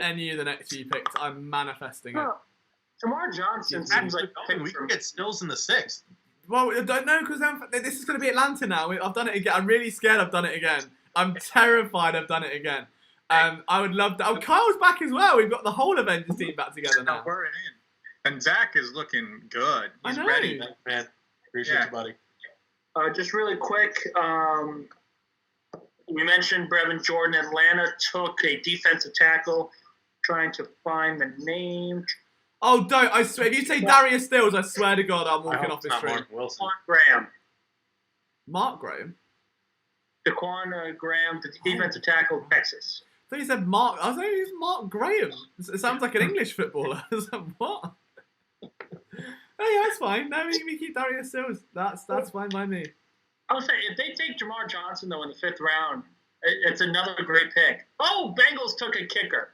Speaker 1: Any of the next few picks, I'm manifesting it.
Speaker 2: Jamar Johnson seems like
Speaker 4: we can get Stills in the 6th.
Speaker 1: Well, I don't know because this is going to be Atlanta now. I've done it again. I'm really scared I've done it again. I'm terrified I've done it again. I would love to. Oh, Kyle's back as well. We've got the whole Avengers team back together now.
Speaker 3: We're in. And Zach is looking good. He's ready.
Speaker 4: Thanks, man. Appreciate you, buddy.
Speaker 2: Just really quick, we mentioned Brevin Jordan. Atlanta took a defensive tackle. Trying to find the name.
Speaker 1: Oh, don't. I swear. If you say Darius Stills, I swear to God, I'm walking off this train.
Speaker 4: Wilson.
Speaker 2: Graham.
Speaker 1: Mark Graham?
Speaker 2: Daquan Graham, the defensive tackle of Texas.
Speaker 1: I thought you said Mark. I was like, it's Mark Graham. It sounds like an English footballer. I was like, what? Oh, yeah, that's fine. No, we keep Darius Stills. That's fine by me.
Speaker 2: I was saying, if they take Jamar Johnson, though, in the 5th round, it's another great pick. Oh, Bengals took a kicker.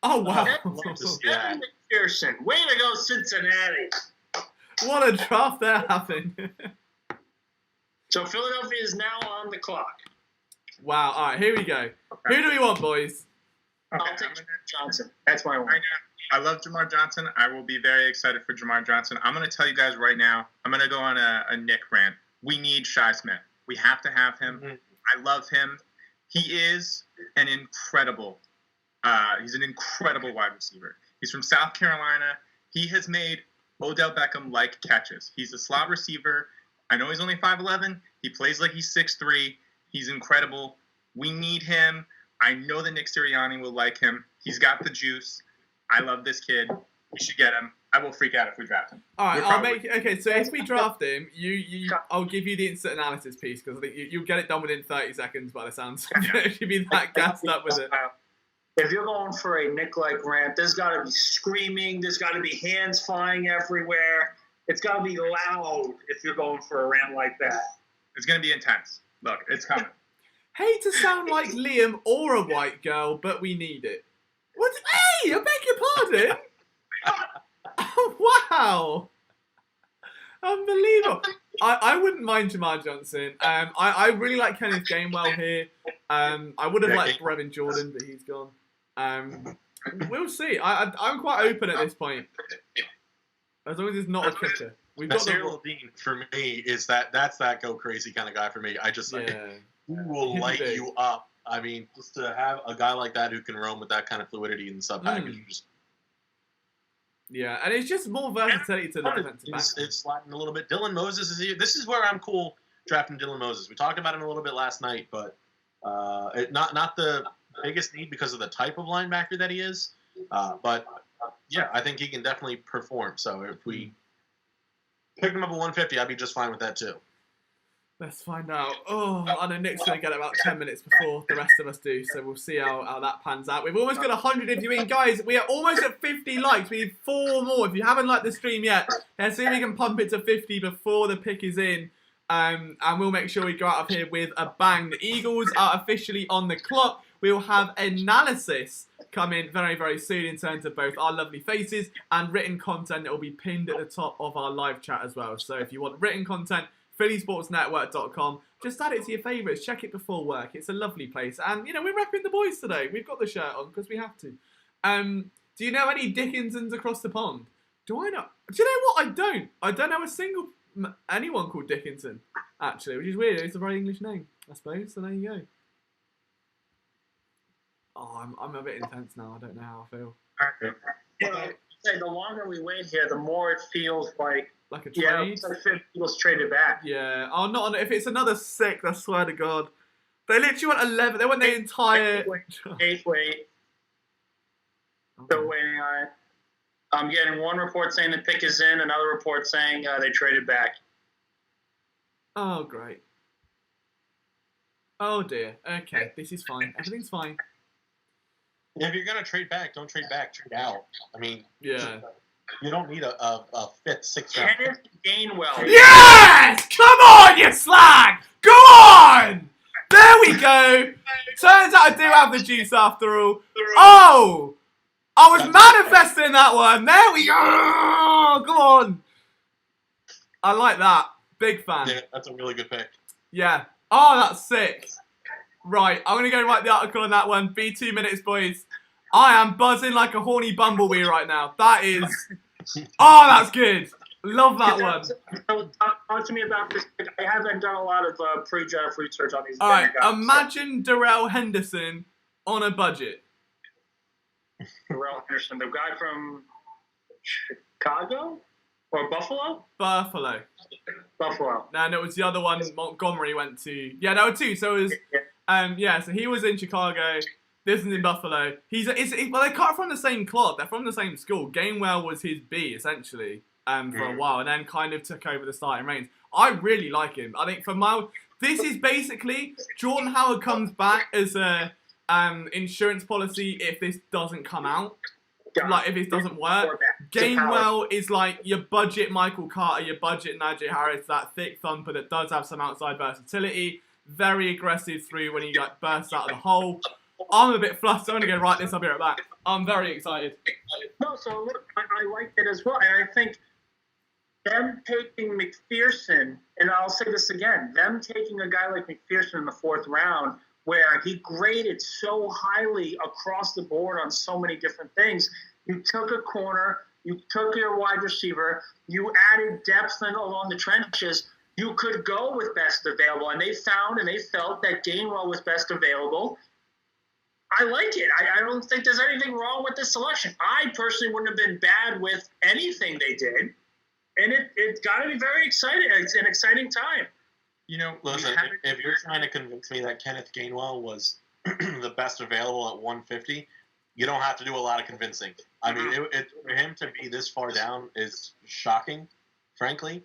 Speaker 1: Oh, wow.
Speaker 2: Evan McPherson. Way to go, Cincinnati.
Speaker 1: What a draft they're having.
Speaker 2: So Philadelphia is now on the clock.
Speaker 1: Wow. All right, here we go. Okay. Who do we want, boys?
Speaker 2: Okay, I'll take Jamar Johnson. That's my one.
Speaker 3: I love Jamar Johnson. I will be very excited for Jamar Johnson. I'm going to tell you guys right now, I'm going to go on a Nick rant. We need Shi Smith. We have to have him. Mm-hmm. I love him. He is an incredible he's an incredible wide receiver. He's from South Carolina. He has made Odell Beckham-like catches. He's a slot receiver. I know he's only 5'11". He plays like he's 6'3". He's incredible. We need him. I know that Nick Sirianni will like him. He's got the juice. I love this kid. We should get him. I will freak out if we draft him.
Speaker 1: All right, okay. So if we draft him, I'll give you the instant analysis piece because I think you'll get it done within 30 seconds by the sounds. If you'd be that gassed up with it.
Speaker 2: If you're going for a Nick-like rant, there's got to be screaming. There's got to be hands flying everywhere. It's got to be loud if you're going for a rant like that.
Speaker 3: It's going to be intense. Look, it's coming.
Speaker 1: Hate to sound like Liam or a white girl, but we need it. What? Hey, I beg your pardon. Oh, wow. Unbelievable. I wouldn't mind Jamar Johnson. I really like Kenneth Gainwell here. I would have liked Brevin Jordan, but he's gone. We'll see. I'm quite open at this point. As long as it's not a kicker. We've got
Speaker 4: Cyril Dean for me is that's that go crazy kind of guy for me. I just he will light you up. I mean, just to have a guy like that who can roam with that kind of fluidity in the sub package,
Speaker 1: yeah, and it's just more versatility to the defensive back.
Speaker 4: It's sliding a little bit. Dylan Moses is here. This is where I'm cool drafting Dylan Moses. We talked about him a little bit last night, but not the biggest need because of the type of linebacker that he is. But yeah, I think he can definitely perform. So if we picked him up at 150, I'd be just fine with that too.
Speaker 1: Let's find out. Oh, I know Nick's going to get about 10 minutes before the rest of us do, so we'll see how that pans out. We've almost got 100 of you in. Guys, we are almost at 50 likes. We need 4 more. If you haven't liked the stream yet, let's see if we can pump it to 50 before the pick is in. And we'll make sure we go out of here with a bang. The Eagles are officially on the clock. We'll have analysis come in very, very soon in terms of both our lovely faces and written content that will be pinned at the top of our live chat as well. So if you want written content, phillysportsnetwork.com. Just add it to your favourites. Check it before work. It's a lovely place. And, you know, we're repping the boys today. We've got the shirt on because we have to. Do you know any Dickinsons across the pond? Do I know? Do you know what? I don't. I don't know a single anyone called Dickinson, actually, which is weird. It's a very English name, I suppose. So there you go. Oh, I'm a bit intense now. I don't know how I feel.
Speaker 2: The longer we wait here, the more it feels like
Speaker 1: a trade.
Speaker 2: Yeah, it's like Eagles traded back.
Speaker 1: Yeah. Oh, not on. If it's another 6, I swear to God, they literally want 11. They want the entire.
Speaker 2: Wait. Okay. Still waiting on it. I'm getting one report saying the pick is in, another report saying they traded back.
Speaker 1: Oh, great. Oh dear. Okay, this is fine. Everything's fine.
Speaker 4: If you're gonna trade back, don't trade back. Trade out. I mean,
Speaker 1: yeah.
Speaker 4: You don't need a 5th, 6th round.
Speaker 2: Kenneth Gainwell.
Speaker 1: Yes! Come on, you slag! Go on! There we go. Turns out I do have the juice after all. Oh! I was manifesting that one. There we go. Come on. I like that. Big fan.
Speaker 4: Yeah, that's a really good pick.
Speaker 1: Yeah. Oh, that's sick. Right, I'm going to go write the article on that one. Be 2 minutes, boys. I am buzzing like a horny bumblebee right now. That is... Oh, that's good. Love that one.
Speaker 2: So, talk to me about this. I haven't done a lot of pre-draft research on these.
Speaker 1: All right, imagine Darrell Henderson on a budget.
Speaker 2: Darrell Henderson, the guy from Chicago? Or Buffalo?
Speaker 1: Buffalo. No, it was the other one Montgomery went to. Yeah, there were 2. So it was, so he was in Chicago. This is in Buffalo. Well, they cut from the same club. They're from the same school. Gainwell was his B, essentially, for a while, and then kind of took over the starting reins. I really like him. I think this is basically Jordan Howard comes back as a insurance policy if this doesn't come out. Like, if it doesn't work. Gainwell is like your budget Michael Carter, your budget Najee Harris, that thick thumper that does have some outside versatility. Very aggressive through when he bursts out of the hole. I'm a bit flustered. I'm going to go write this. I'll be right back. I'm very excited.
Speaker 2: No, so look, I like it as well. And I think them taking McPherson, and I'll say this again, them taking a guy like McPherson in the 4th round where he graded so highly across the board on so many different things. You took a corner, you took your wide receiver, you added depth along the trenches. You could go with best available, and they felt that Gainwell was best available. I like it. I don't think there's anything wrong with this selection. I personally wouldn't have been bad with anything they did, and it's got to be very exciting. It's an exciting time.
Speaker 3: You know,
Speaker 4: listen, if you're trying to convince me that Kenneth Gainwell was the best available at 150, you don't have to do a lot of convincing. I mean, for him to be this far down is shocking, frankly.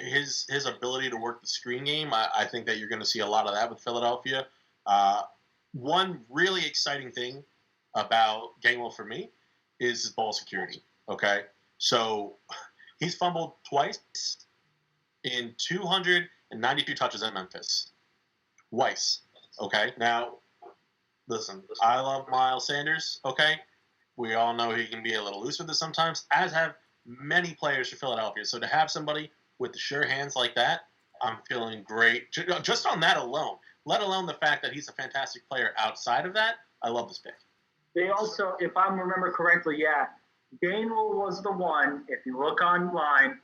Speaker 4: His ability to work the screen game, I think that you're going to see a lot of that with Philadelphia. One really exciting thing about Gainwell for me is his ball security, okay? So he's fumbled twice in 292 touches at Memphis. Twice, okay? Now, listen, I love Miles Sanders, okay? We all know he can be a little loose with this sometimes, as have many players for Philadelphia. So to have somebody with the sure hands like that, I'm feeling great. Just on that alone, let alone the fact that he's a fantastic player outside of that, I love this pick.
Speaker 2: They also, if I remember correctly, yeah, Gainwell was the one, if you look online,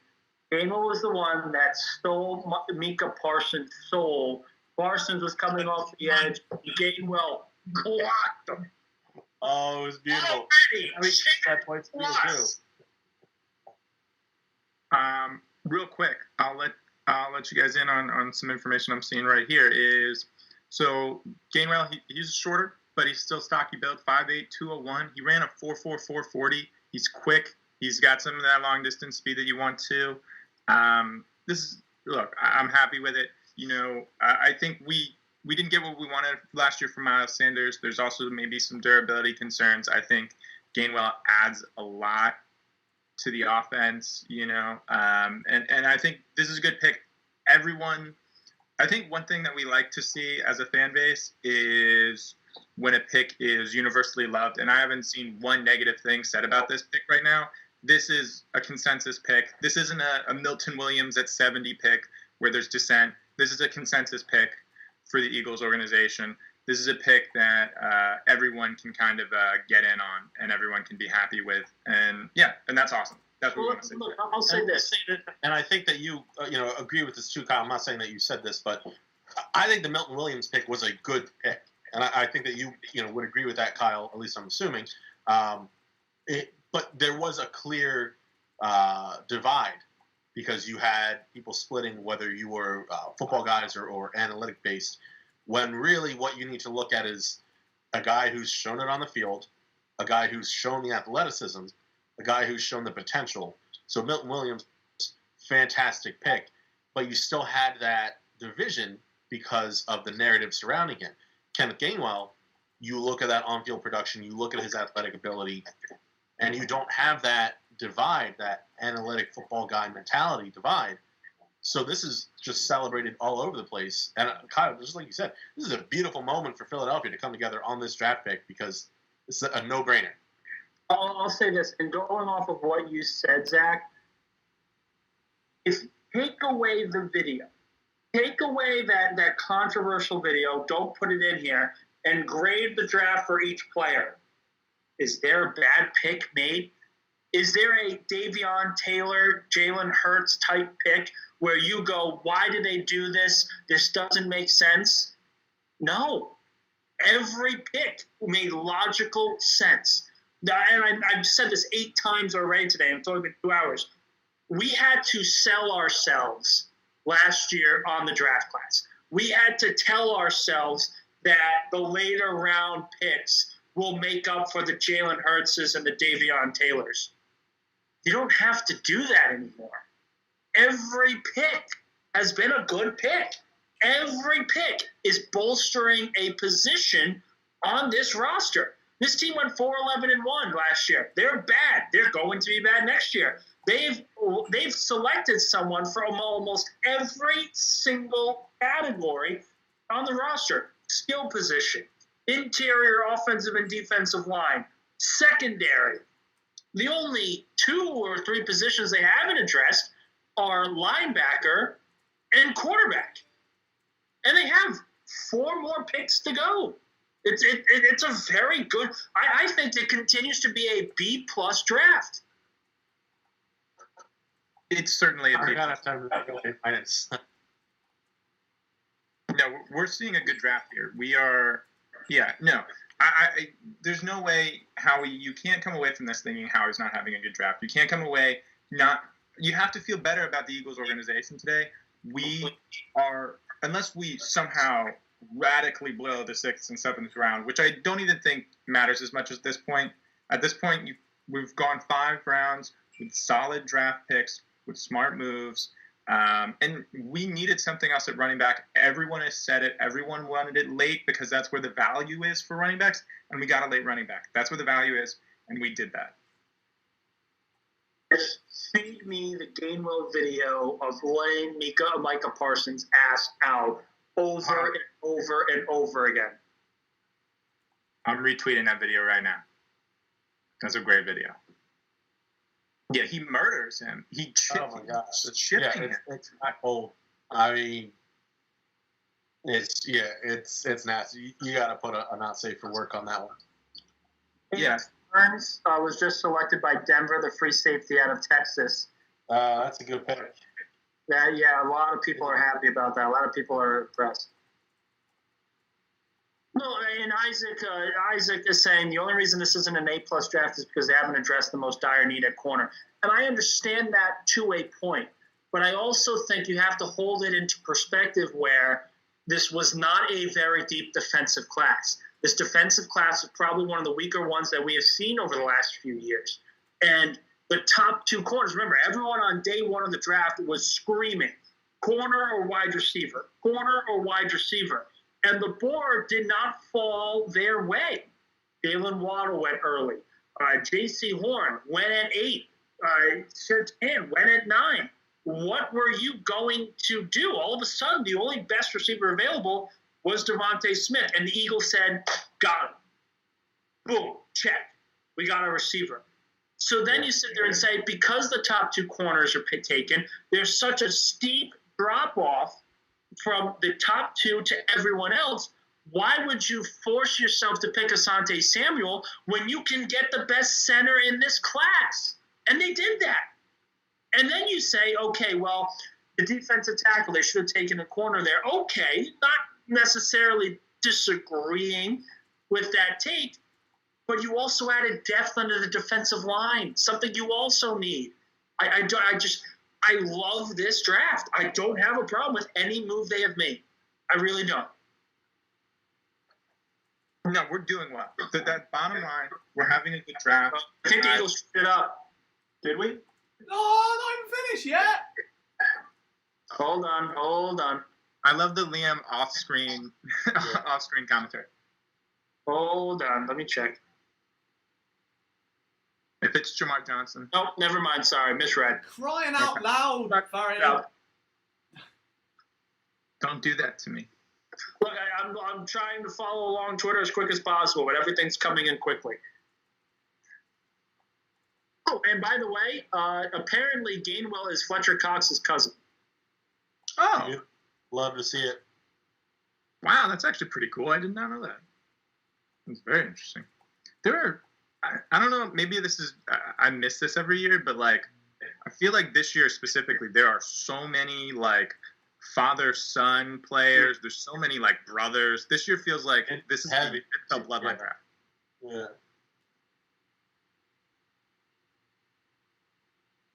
Speaker 2: Gainwell was the one that stole Mika Parsons' soul. Parsons was coming off the edge. Gainwell blocked him.
Speaker 4: Oh, it was beautiful.
Speaker 2: Already,
Speaker 4: I mean, that points for you too.
Speaker 3: Real quick, I'll let you guys in on some information I'm seeing right here. Is so Gainwell, he's shorter, but he's still stocky built, 5'8", 201. He ran a 4.4, 440. He's quick. He's got some of that long distance speed that you want to. Look, I'm happy with it. You know, I think we didn't get what we wanted last year from Miles Sanders. There's also maybe some durability concerns. I think Gainwell adds a lot to the offense, you know, and I think this is a good pick. I think one thing that we like to see as a fan base is when a pick is universally loved, and I haven't seen one negative thing said about this pick right now. This is a consensus pick. This isn't a Milton Williams at 70 pick where there's dissent. This is a consensus pick for the Eagles organization. This is a pick that everyone can kind of get in on and everyone can be happy with. And yeah, and that's awesome. That's what we want to say.
Speaker 2: Look, I'll say this.
Speaker 4: And I think that you agree with this too, Kyle. I'm not saying that you said this, but I think the Milton Williams pick was a good pick. And I think that you would agree with that, Kyle, at least I'm assuming. But there was a clear divide because you had people splitting whether you were football guys or analytic based, when really what you need to look at is a guy who's shown it on the field, a guy who's shown the athleticism, a guy who's shown the potential. So Milton Williams, fantastic pick, but you still had that division because of the narrative surrounding him. Kenneth Gainwell, you look at that on-field production, you look at his athletic ability, and you don't have that divide, that analytic football guy mentality divide. So this is just celebrated all over the place. And Kyle, just like you said, this is a beautiful moment for Philadelphia to come together on this draft pick because it's a no-brainer.
Speaker 2: I'll say this, and going off of what you said, Zach, if take away the video, take away that controversial video, don't put it in here, and grade the draft for each player. Is there a bad pick made? Is there a Davion Taylor, Jalen Hurts type pick where you go, why did they do this? This doesn't make sense. No. Every pick made logical sense. And I've said this 8 times already today. It's only been 2 hours. We had to sell ourselves last year on the draft class. We had to tell ourselves that the later round picks will make up for the Jalen Hurtses and the Davion Taylors. You don't have to do that anymore. Every pick has been a good pick. Every pick is bolstering a position on this roster. This team went 4-11-1 last year. They're bad. They're going to be bad next year. They've selected someone from almost every single category on the roster. Skill position, interior offensive and defensive line, secondary. The only 2 or 3 positions they haven't addressed are linebacker and quarterback. And they have 4 more picks to go. It's a very good – I think it continues to be a B-plus draft.
Speaker 3: It's certainly a big. No, we're seeing a good draft here. We are, yeah. No, I there's no way Howie. You can't come away from this thinking Howie's not having a good draft. You can't come away not. You have to feel better about the Eagles organization today. We are, unless we somehow radically blow the 6th and 7th round, which I don't even think matters as much at this point. At this point, we've gone 5 rounds with solid draft picks, with smart moves, and we needed something else at running back. Everyone has said it. Everyone wanted it late because that's where the value is for running backs, and we got a late running back. That's where the value is, and we did that.
Speaker 2: Feed me the Gainwell video of laying Micah Parsons' ass out over and over and over again.
Speaker 3: I'm retweeting that video right now. That's a great video. Yeah, he murders him.
Speaker 4: Oh my gosh,
Speaker 3: chipping him.
Speaker 4: It's not cold. I mean, it's nasty. You got to put a not safe for work on that one.
Speaker 3: Yeah.
Speaker 2: Burns was just selected by Denver, the free safety out of Texas.
Speaker 4: That's a good pick.
Speaker 2: Yeah, a lot of people are happy about that. A lot of people are impressed. No, and Isaac is saying the only reason this isn't an A-plus draft is because they haven't addressed the most dire need at corner. And I understand that to a point. But I also think you have to hold it into perspective where this was not a very deep defensive class. This defensive class is probably one of the weaker ones that we have seen over the last few years. And the top two corners, remember, everyone on day one of the draft was screaming, corner or wide receiver, corner or wide receiver. And the board did not fall their way. Jalen Waddle went early. J.C. Horn went at 8. Sertan went at 9. What were you going to do? All of a sudden, the only best receiver available was Devontae Smith. And the Eagles said, got him. Boom, check. We got a receiver. So then you sit there and say, because the top two corners are taken, there's such a steep drop-off from the top two to everyone else. Why would you force yourself to pick Asante Samuel when you can get the best center in this class? And they did that. And then you say, okay, well, the defensive tackle, they should have taken a corner there. Okay, not necessarily disagreeing with that take, but you also added depth under the defensive line, something you also need. I love this draft. I don't have a problem with any move they have made. I really don't.
Speaker 3: No, we're doing well. That bottom line, we're having a good draft.
Speaker 2: I think the Eagles screwed it up. Did we?
Speaker 1: Oh, not even finished yet.
Speaker 2: Hold on.
Speaker 3: I love the Liam off-screen commentary.
Speaker 2: Hold on. Let me check.
Speaker 3: If it's Jamar Johnson.
Speaker 2: Nope, never mind. Sorry, misread.
Speaker 1: Crying out loud. Sorry.
Speaker 3: Don't do that to me.
Speaker 2: Look, I'm trying to follow along Twitter as quick as possible, but everything's coming in quickly. Oh, and by the way, apparently Gainwell is Fletcher Cox's cousin.
Speaker 3: Oh.
Speaker 4: Love to see it.
Speaker 3: Wow, that's actually pretty cool. I did not know that. It's very interesting. I don't know, maybe this is, I miss this every year, but like, I feel like this year specifically, there are so many like father-son players. There's so many like brothers. This year feels like this is a bloodline draft.
Speaker 4: Yeah.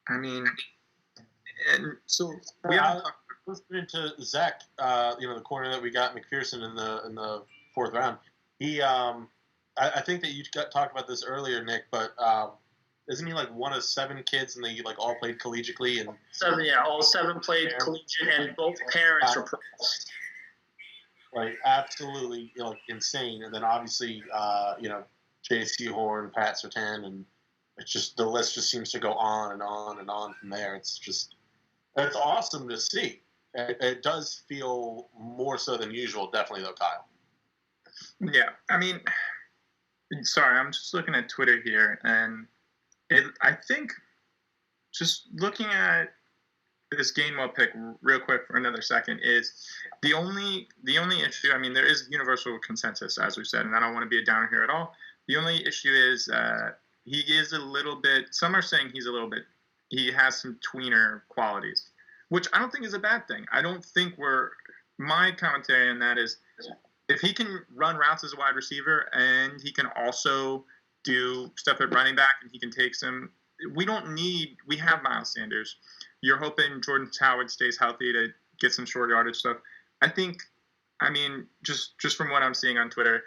Speaker 3: I mean, and
Speaker 4: so
Speaker 3: we haven't talked.
Speaker 4: Listening to Zach, the corner that we got, McPherson in the 4th round. He, I think that you talked about this earlier, Nick, but isn't he like one of 7 kids and they like all played collegiately and
Speaker 2: 7? Yeah, all 7 played collegiate, and both parents were pros.
Speaker 4: Like absolutely, insane. And then obviously, J.C. Horn, Pat Surtain, and it's just the list just seems to go on and on and on from there. It's awesome to see. It does feel more so than usual, definitely though, Kyle.
Speaker 3: Yeah, I mean, sorry, I'm just looking at Twitter here, and I think just looking at this Gainwell pick real quick for another second is the only issue. I mean, there is universal consensus, as we said, and I don't want to be a downer here at all. The only issue is he is a little bit. Some are saying he has some tweener qualities, which I don't think is a bad thing. I don't think my commentary on that is if he can run routes as a wide receiver and he can also do stuff at running back and he can take some, we have Miles Sanders. You're hoping Jordan Howard stays healthy to get some short yardage stuff. I mean, just from what I'm seeing on Twitter,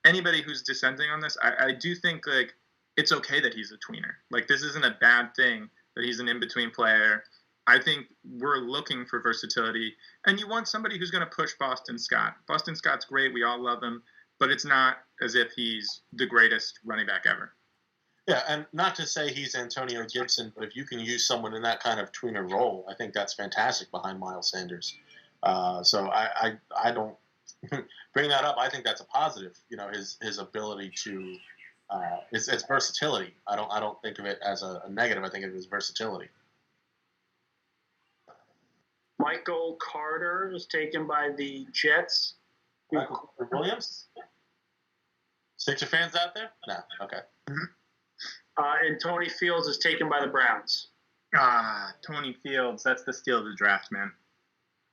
Speaker 3: anybody who's dissenting on this, I do think like it's okay that he's a tweener. Like this isn't a bad thing that he's an in-between player. I think we're looking for versatility, and you want somebody who's going to push Boston Scott. Boston Scott's great. We all love him, but it's not as if he's the greatest running back ever.
Speaker 4: Yeah, and not to say he's Antonio Gibson, but if you can use someone in that kind of tweener role, I think that's fantastic behind Miles Sanders. So I don't bring that up. I think that's a positive. His ability to his versatility. I don't think of it as a negative. I think of it as versatility.
Speaker 2: Michael Carter was taken by the Jets.
Speaker 4: Michael Williams? Sixer fans out there? No. Okay.
Speaker 2: And Tony Fields is taken by the Browns.
Speaker 3: Tony Fields. That's the steal of the draft, man.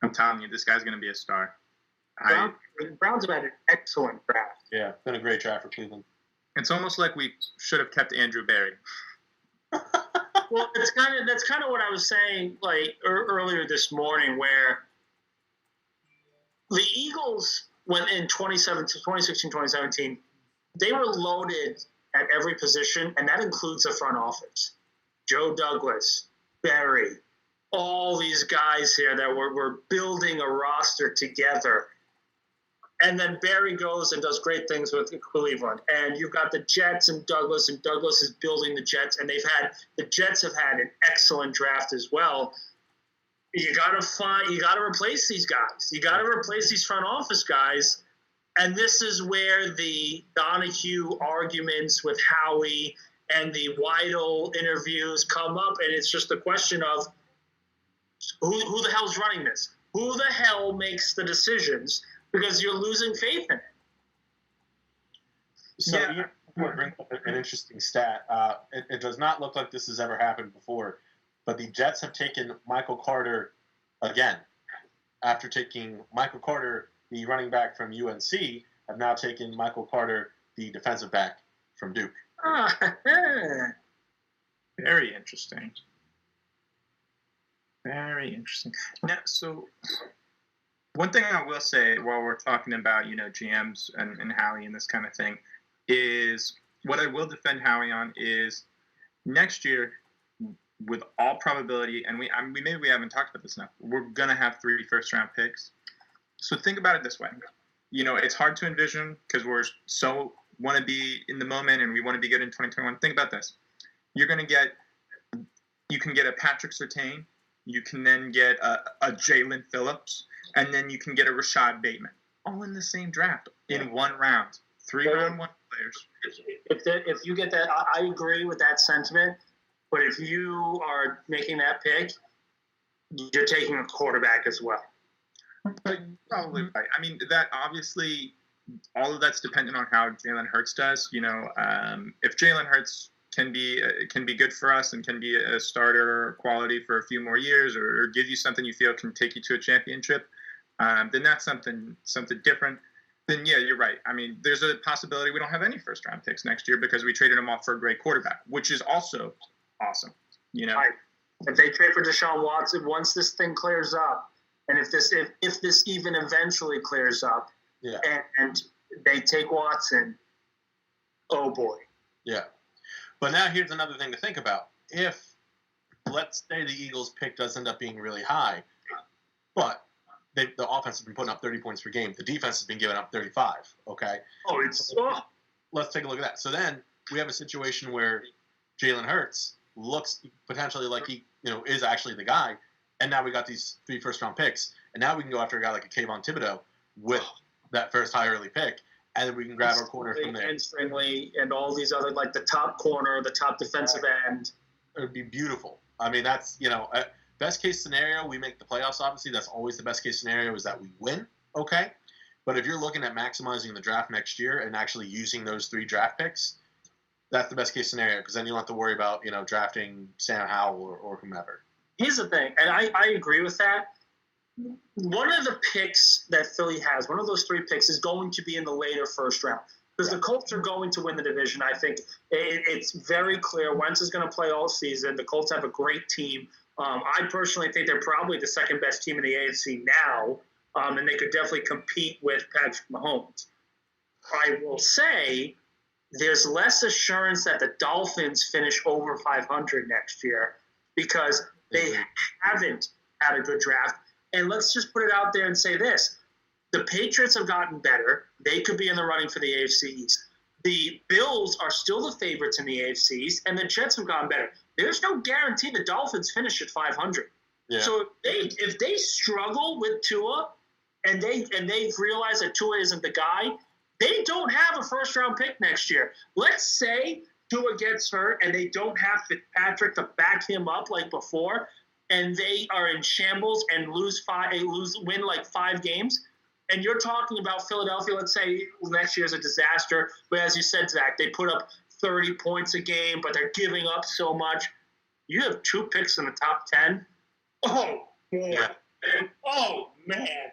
Speaker 3: I'm telling you, this guy's going to be a star.
Speaker 2: The Browns have had an excellent draft.
Speaker 4: Yeah, been a great draft for Cleveland.
Speaker 3: It's almost like we should have kept Andrew Berry.
Speaker 2: Well, that's kind of what I was saying earlier this morning, where the Eagles went in 2016, 2017, they were loaded at every position, and that includes the front office. Joe Douglas, Berry, all these guys here that were building a roster together. And then Barry goes and does great things with Cleveland. And you've got the Jets and Douglas is building the Jets. And the Jets have had an excellent draft as well. You got to replace these guys. You got to replace these front office guys. And this is where the Donahue arguments with Howie and the Weidel interviews come up. And it's just a question of who the hell's running this? Who the hell makes the decisions? Because you're losing faith in it.
Speaker 4: So you bring up an interesting stat. It does not look like this has ever happened before, but the Jets have taken Michael Carter again. After taking Michael Carter, the running back from UNC, have now taken Michael Carter, the defensive back from Duke.
Speaker 3: Very interesting. Very interesting. Now, so one thing I will say while we're talking about, GMs and Howie and this kind of thing is what I will defend Howie on is next year, with all probability, and we haven't talked about this enough, we're going to have 3 first-round picks. So think about it this way. It's hard to envision because we're so want to be in the moment and we want to be good in 2021. Think about this. You can get a Patrick Surtain. You can then get a Jalen Phillips. And then you can get a Rashad Bateman, all in the same draft in one round. 3-round one players.
Speaker 2: If you get that, I agree with that sentiment. But if you are making that pick, you're taking a quarterback as well.
Speaker 3: But probably right. I mean, that obviously, all of that's dependent on how Jalen Hurts does. If Jalen Hurts can be good for us and can be a starter quality for a few more years, or give you something you feel can take you to a championship, then that's something different. Then yeah, you're right. I mean, there's a possibility we don't have any first round picks next year because we traded him off for a great quarterback, which is also awesome. Right.
Speaker 2: If they trade for Deshaun Watson, once this thing clears up, and if this even eventually clears up, and they take Watson, oh boy.
Speaker 4: Yeah. But now here's another thing to think about. If, let's say the Eagles' pick does end up being really high, but the offense has been putting up 30 points per game. The defense has been giving up 35, okay? Let's take a look at that. So then we have a situation where Jalen Hurts looks potentially like he is actually the guy, and now we got these 3 first-round picks, and now we can go after a guy like a Kayvon Thibodeau with that first high early pick, and then we can grab our corner from there.
Speaker 2: And Stringley and all these other, like the top corner, the top defensive end.
Speaker 4: It would be beautiful. I mean, that's, best case scenario, we make the playoffs, obviously. That's always the best case scenario is that we win, okay? But if you're looking at maximizing the draft next year and actually using those 3 draft picks, that's the best case scenario because then you don't have to worry about, drafting Sam Howell or whomever.
Speaker 2: Here's the thing, and I agree with that. One of the picks that Philly has, one of those 3 picks, is going to be in the later first round. Because the Colts are going to win the division. I think it's very clear. Wentz is going to play all season. The Colts have a great team. I personally think they're probably the second best team in the AFC now, and they could definitely compete with Patrick Mahomes. I will say there's less assurance that the Dolphins finish over 500 next year because they haven't had a good draft. And let's just put it out there and say this. The Patriots have gotten better. They could be in the running for the AFC East. The Bills are still the favorites in the AFC East, and the Jets have gotten better. There's no guarantee the Dolphins finish at 500. Yeah. So if they struggle with Tua and they realize that Tua isn't the guy, they don't have a first-round pick next year. Let's say Tua gets hurt and they don't have Fitzpatrick to back him up like before, and they are in shambles and win like 5 games. and you're talking about Philadelphia, let's say next year's a disaster, but as you said, Zach, they put up 30 points a game, but they're giving up so much. You have 2 picks in the top 10. Oh, boy.
Speaker 4: Yeah.
Speaker 2: Oh, man.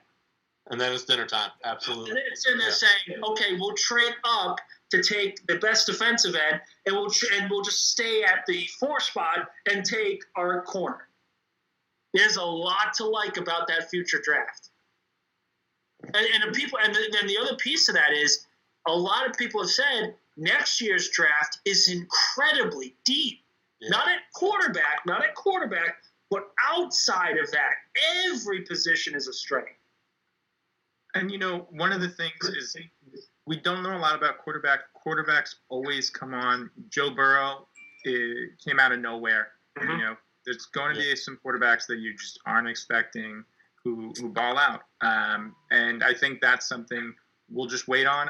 Speaker 4: And then it's dinner time. Absolutely.
Speaker 2: And then it's in there saying, okay, we'll trade up to take the best defensive end, and we'll just stay at the 4 spot and take our corner. There's a lot to like about that future draft. And then the other piece of that is a lot of people have said next year's draft is incredibly deep.
Speaker 4: Yeah.
Speaker 2: Not at quarterback, but outside of that, every position is a strength.
Speaker 3: And, one of the things is we don't know a lot about quarterback. Quarterbacks always come on. Joe Burrow came out of nowhere.
Speaker 2: Mm-hmm.
Speaker 3: There's going to be some quarterbacks that you just aren't expecting who ball out. And I think that's something we'll just wait on.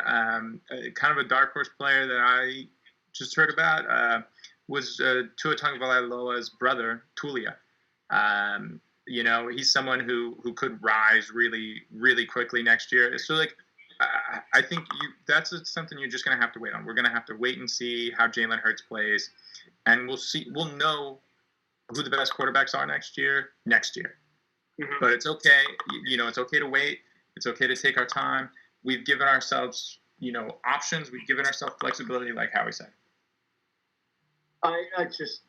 Speaker 3: Kind of a dark horse player that I just heard about was Tua Tagovailoa's brother, Tulia. He's someone who could rise really, really quickly next year. So, I think that's something you're just going to have to wait on. We're going to have to wait and see how Jalen Hurts plays, and we'll know who the best quarterbacks are next year. Mm-hmm. But it's okay. It's okay to wait. It's okay to take our time. We've given ourselves, options. We've given ourselves flexibility, like Howie said.
Speaker 2: I just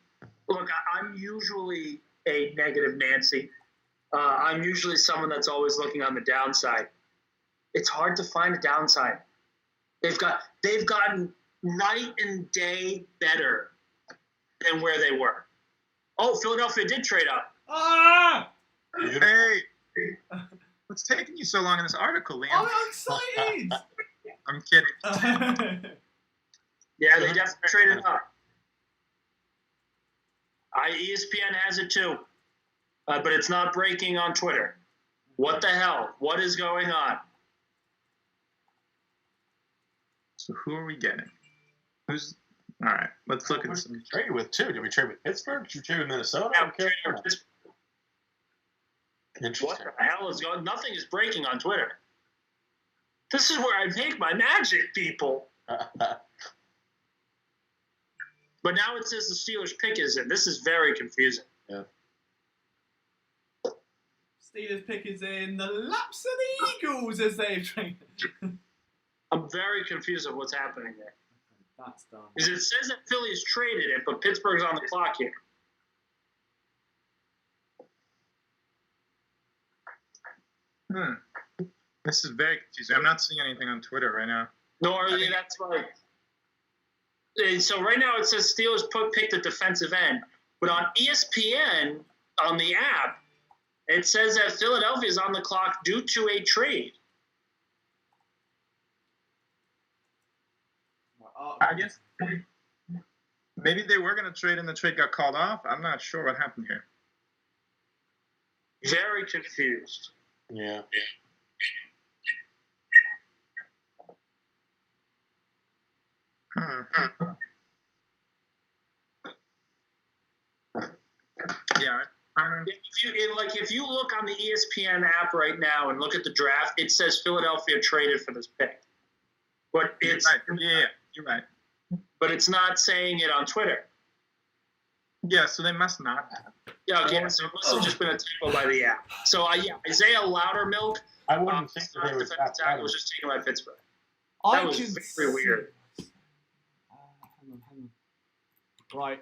Speaker 2: look. I'm usually a negative Nancy. I'm usually someone that's always looking on the downside. It's hard to find a downside. They've gotten night and day better than where they were. Oh, Philadelphia did trade up.
Speaker 1: Ah!
Speaker 3: Hey, what's taking you so long in this article, Liam?
Speaker 1: I'm excited.
Speaker 3: I'm kidding.
Speaker 2: Yeah, they definitely traded up. ESPN has it too, but it's not breaking on Twitter. What the hell? What is going on?
Speaker 3: So who are we getting? All right, let's look at some.
Speaker 4: We traded with 2. Did we trade with Pittsburgh? Did we trade with Minnesota?
Speaker 2: Yeah,
Speaker 4: Interesting.
Speaker 2: what the hell is going on? Nothing is breaking on Twitter. This is where I make my magic, people. But now it says the Steelers pick is in. This is very confusing.
Speaker 4: Yeah.
Speaker 1: Steelers pick is in the laps of the Eagles as they've trained.
Speaker 2: I'm very confused of what's happening there.
Speaker 1: That's done.
Speaker 2: Because it says that Philly's traded it, but Pittsburgh's on the clock here.
Speaker 3: This is very confusing. I'm not seeing anything on Twitter right now.
Speaker 2: That's right. And so right now it says Steelers picked the defensive end, but on ESPN, on the app, it says that Philadelphia is on the clock due to a trade.
Speaker 3: I guess maybe they were going to trade and the trade got called off. I'm not sure what happened here.
Speaker 2: Very confused.
Speaker 4: Yeah.
Speaker 2: Yeah. If you look on the ESPN app right now and look at the draft, it says Philadelphia traded for this pick. But it's
Speaker 3: right. Yeah, you're right.
Speaker 2: But it's not saying it on Twitter.
Speaker 3: Yeah, so they must not have.
Speaker 2: Yeah, okay, so it must have just been a typo by the app. So, Isaiah Loudermilk,
Speaker 4: I wouldn't think that they would
Speaker 2: defensive tackle, was just taken by Pittsburgh.
Speaker 1: I
Speaker 2: That was
Speaker 1: can
Speaker 2: very weird.
Speaker 1: Hang on. Right.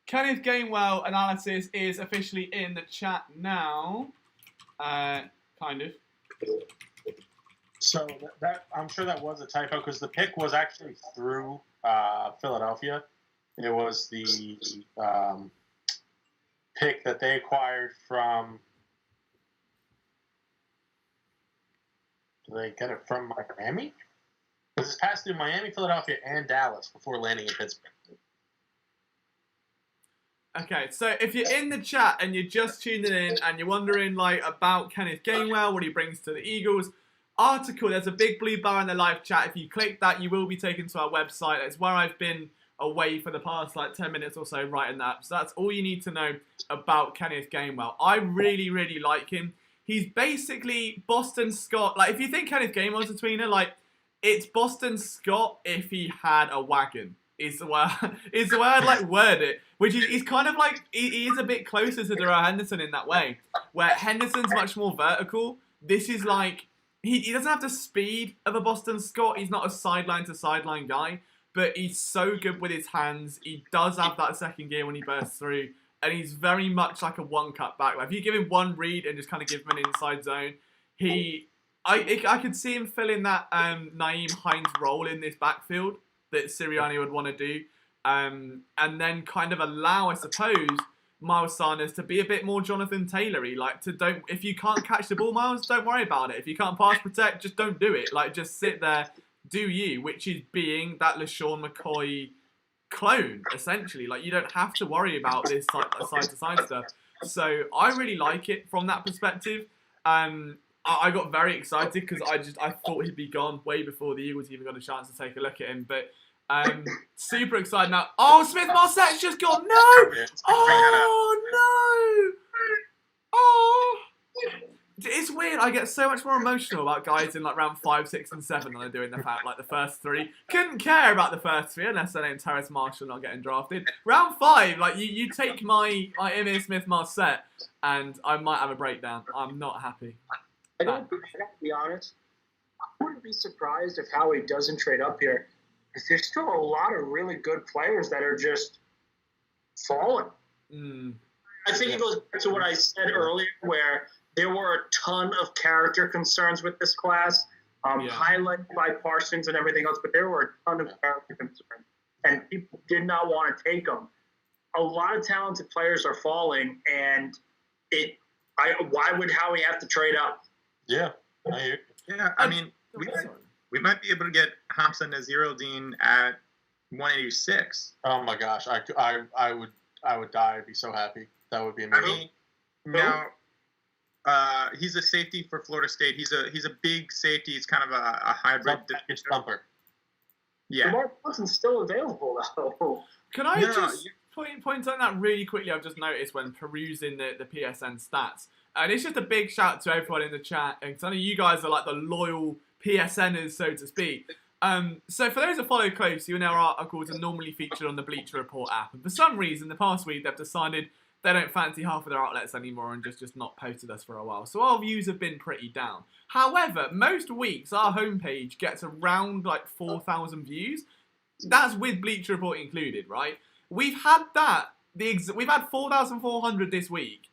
Speaker 1: Kenneth Gainwell analysis is officially in the chat now. Kind of.
Speaker 4: So that I'm sure that was a typo because the pick was actually through Philadelphia. It was the pick that they acquired from. Did they get it from Miami? Because it's passed through Miami, Philadelphia, and Dallas before landing in Pittsburgh.
Speaker 1: Okay, so if you're in the chat and you're just tuning in and you're wondering about Kenneth Gainwell, what he brings to the Eagles, article, there's a big blue bar in the live chat. If you click that, you will be taken to our website. It's where I've been away for the past 10 minutes or so writing that. So that's all you need to know about Kenneth Gainwell. I really, really like him. He's basically Boston Scott. Like, if you think Kenneth Gainwell's a tweener, like, it's Boston Scott if he had a wagon. Is the way I'd like word it. Which is, he's kind of like, he is a bit closer to Darrell Henderson in that way, where Henderson's much more vertical. This is like, he doesn't have the speed of a Boston Scott. He's not a sideline to sideline guy, but he's so good with his hands. He does have that second gear when he bursts through, and he's very much like a one-cut back. Like, if you give him one read and just kind of give him an inside zone, I could see him filling that Nyheim Hines role in this backfield that Sirianni would want to do, and then kind of allow, I suppose, Miles Sanders to be a bit more Jonathan Taylor-y. Like, if you can't catch the ball, Miles, don't worry about it. If you can't pass protect, just don't do it. Like, just sit there, do you, which is being that LaShawn McCoy clone, essentially. Like, you don't have to worry about this side-to-side stuff. So I really like it from that perspective. I got very excited because I thought he'd be gone way before the Eagles even got a chance to take a look at him. But super excited now. Oh, Smith Marsette's just gone. No! Oh, no! Oh! It's weird. I get so much more emotional about guys in like round 5, 6, and 7 than I do in the first 3. Couldn't care about the first 3 unless their name's Terrace Marshall not getting drafted. Round 5, like you take my Emmitt Smith Marset and I might have a breakdown. I'm not happy.
Speaker 2: I gotta be honest. I wouldn't be surprised if Howie doesn't trade up here. Because there's still a lot of really good players that are just falling. I think it goes back to what I said earlier, where there were a ton of character concerns with this class, highlighted by Parsons and everything else, but there were a ton of character concerns, and people did not want to take them. A lot of talented players are falling, and why would Howie have to trade up?
Speaker 3: Yeah, I mean, we might be able to get Hamza Naziruddin at 186.
Speaker 4: Oh my gosh, I would die. I'd be so happy. That would be amazing.
Speaker 3: Now, he's a safety for Florida State. He's a big safety. He's kind of a hybrid
Speaker 4: thumper.
Speaker 3: Yeah.
Speaker 2: Lamar Johnson's still available though.
Speaker 1: Can I just point on that really quickly? I've just noticed when perusing the PSN stats. And it's just a big shout to everyone in the chat. And I know you guys are like the loyal PSNers, so to speak. So for those that follow closely, our articles are normally featured on the Bleacher Report app. And for some reason, the past week, they've decided they don't fancy half of their outlets anymore and just not posted us for a while. So our views have been pretty down. However, most weeks, our homepage gets around like 4,000 views. That's with Bleacher Report included, right? We've had that. We've had 4,400 this week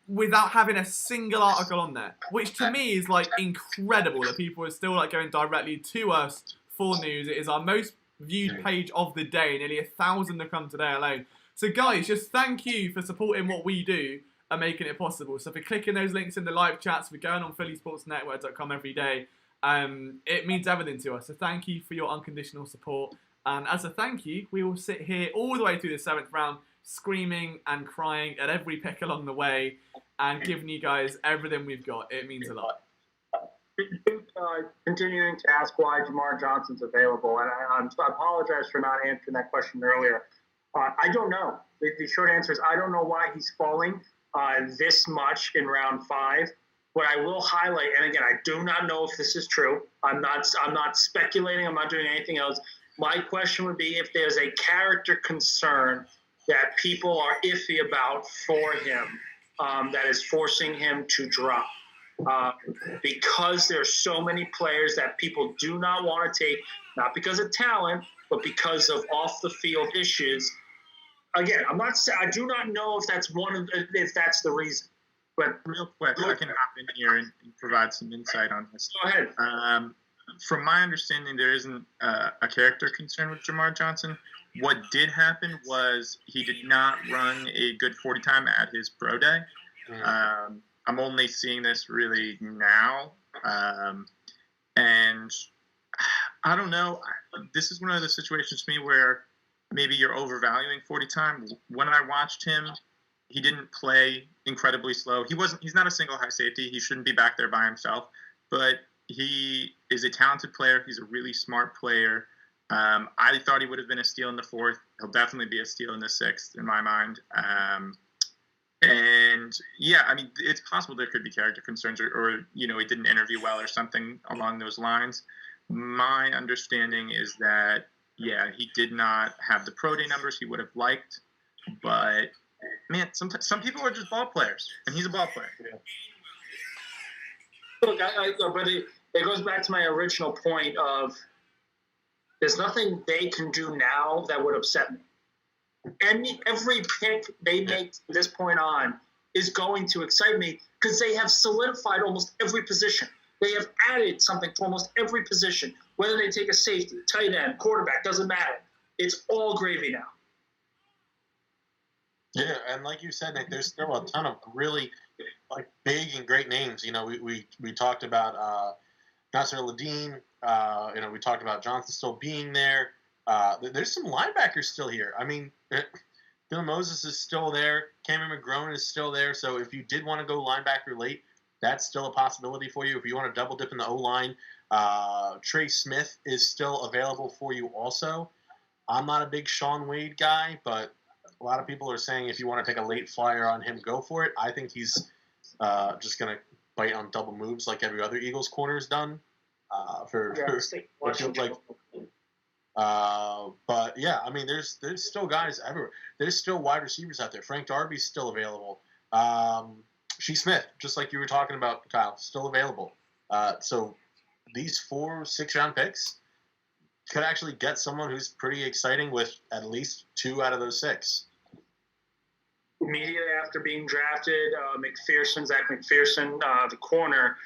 Speaker 1: without having a single article on there, which to me is like incredible that people are still like going directly to us for news. It is our most viewed page of the day. Nearly 1,000 have come today alone. So guys, just thank you for supporting what we do and making it possible. So for clicking those links in the live chats, for going on phillysportsnetwork.com every day, it means everything to us. So thank you for your unconditional support. And as a thank you, we will sit here all the way through the 7th round, screaming and crying at every pick along the way and giving you guys everything we've got. It means a lot.
Speaker 2: Continuing to ask why Jamar Johnson's available, and I apologize for not answering that question earlier. I don't know. The short answer is I don't know why he's falling this much in round 5. What I will highlight, and again, I do not know if this is true. I'm not speculating. I'm not doing anything else. My question would be if there's a character concern that people are iffy about for him, that is forcing him to drop. Because there's so many players that people do not want to take, not because of talent, but because of off-the-field issues. Again, I do not know if that's if that's the reason. But
Speaker 3: real quick, I can hop in here and provide some insight on this.
Speaker 2: Go ahead.
Speaker 3: From my understanding, there isn't a character concern with Jamar Johnson. What did happen was he did not run a good 40 time at his pro day. I'm only seeing this really now. And I don't know. This is one of those situations for me where maybe you're overvaluing 40 time. When I watched him, he didn't play incredibly slow. He's not a single high safety. He shouldn't be back there by himself. But he is a talented player. He's a really smart player. I thought he would have been a steal in the 4th. He'll definitely be a steal in the 6th in my mind. And yeah, I mean, it's possible there could be character concerns, or he didn't interview well or something along those lines. My understanding is that, yeah, he did not have the pro day numbers he would have liked, but man, some people are just ball players, and he's a ball player.
Speaker 4: Yeah.
Speaker 2: Look, but it goes back to my original point of there's nothing they can do now that would upset me. Every pick they make from this point on is going to excite me because they have solidified almost every position. They have added something to almost every position. Whether they take a safety, tight end, quarterback, doesn't matter. It's all gravy now.
Speaker 4: Yeah, and like you said, Nick, there's still a ton of really big and great names. We talked about Nasser Ladine. We talked about Johnson still being there. There's some linebackers still here. I mean, Bill Moses is still there. Cameron McGrone is still there. So if you did want to go linebacker late, that's still a possibility for you. If you want to double dip in the O-line, Trey Smith is still available for you also. I'm not a big Sean Wade guy, but a lot of people are saying if you want to take a late flyer on him, go for it. I think he's just going to bite on double moves like every other Eagles corner has done. But yeah, I mean, there's still guys everywhere. There's still wide receivers out there. Frank Darby's still available. Shee Smith, just like you were talking about, Kyle, still available. So these 4-6 round picks could actually get someone who's pretty exciting with at least 2 out of those 6.
Speaker 2: Immediately after being drafted, Zach McPherson, the corner,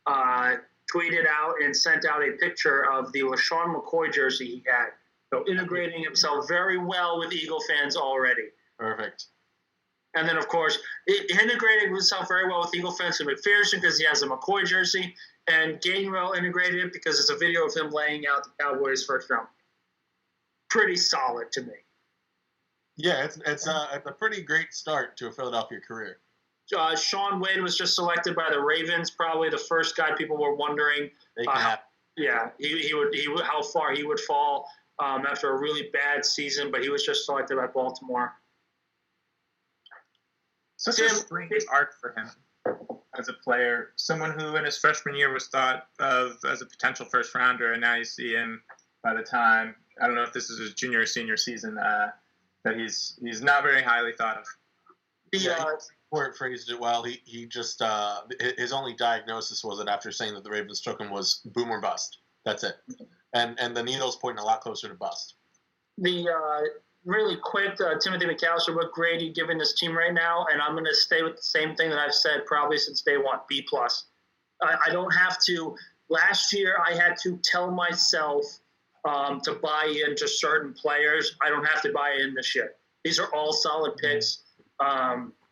Speaker 2: tweeted out and sent out a picture of the LaShawn McCoy jersey he had. So integrating himself very well with Eagle fans already.
Speaker 4: Perfect.
Speaker 2: And then, of course, integrating himself very well with Eagle fans and McPherson because he has a McCoy jersey. And Gainwell integrated it because it's a video of him laying out the Cowboys' first round. Pretty solid to me.
Speaker 4: Yeah, it's a pretty great start to a Philadelphia career.
Speaker 2: Sean Wade was just selected by the Ravens, probably the first guy people were wondering. Yeah, he would how far he would fall after a really bad season, but he was just selected by Baltimore.
Speaker 3: Such a strange arc for him as a player. Someone who in his freshman year was thought of as a potential first rounder, and now you see him by the time, I don't know if this is his junior or senior season, that he's not very highly thought of.
Speaker 4: Court phrased it well. He just his only diagnosis was that after saying that the Ravens took him was boom or bust. That's it. And the needle's pointing a lot closer to bust.
Speaker 2: The really quick, Timothy McAllister, what grade are you giving this team right now? And I'm going to stay with the same thing that I've said probably since day one, B+. I don't have to. Last year, I had to tell myself to buy into certain players. I don't have to buy in this year. These are all solid picks.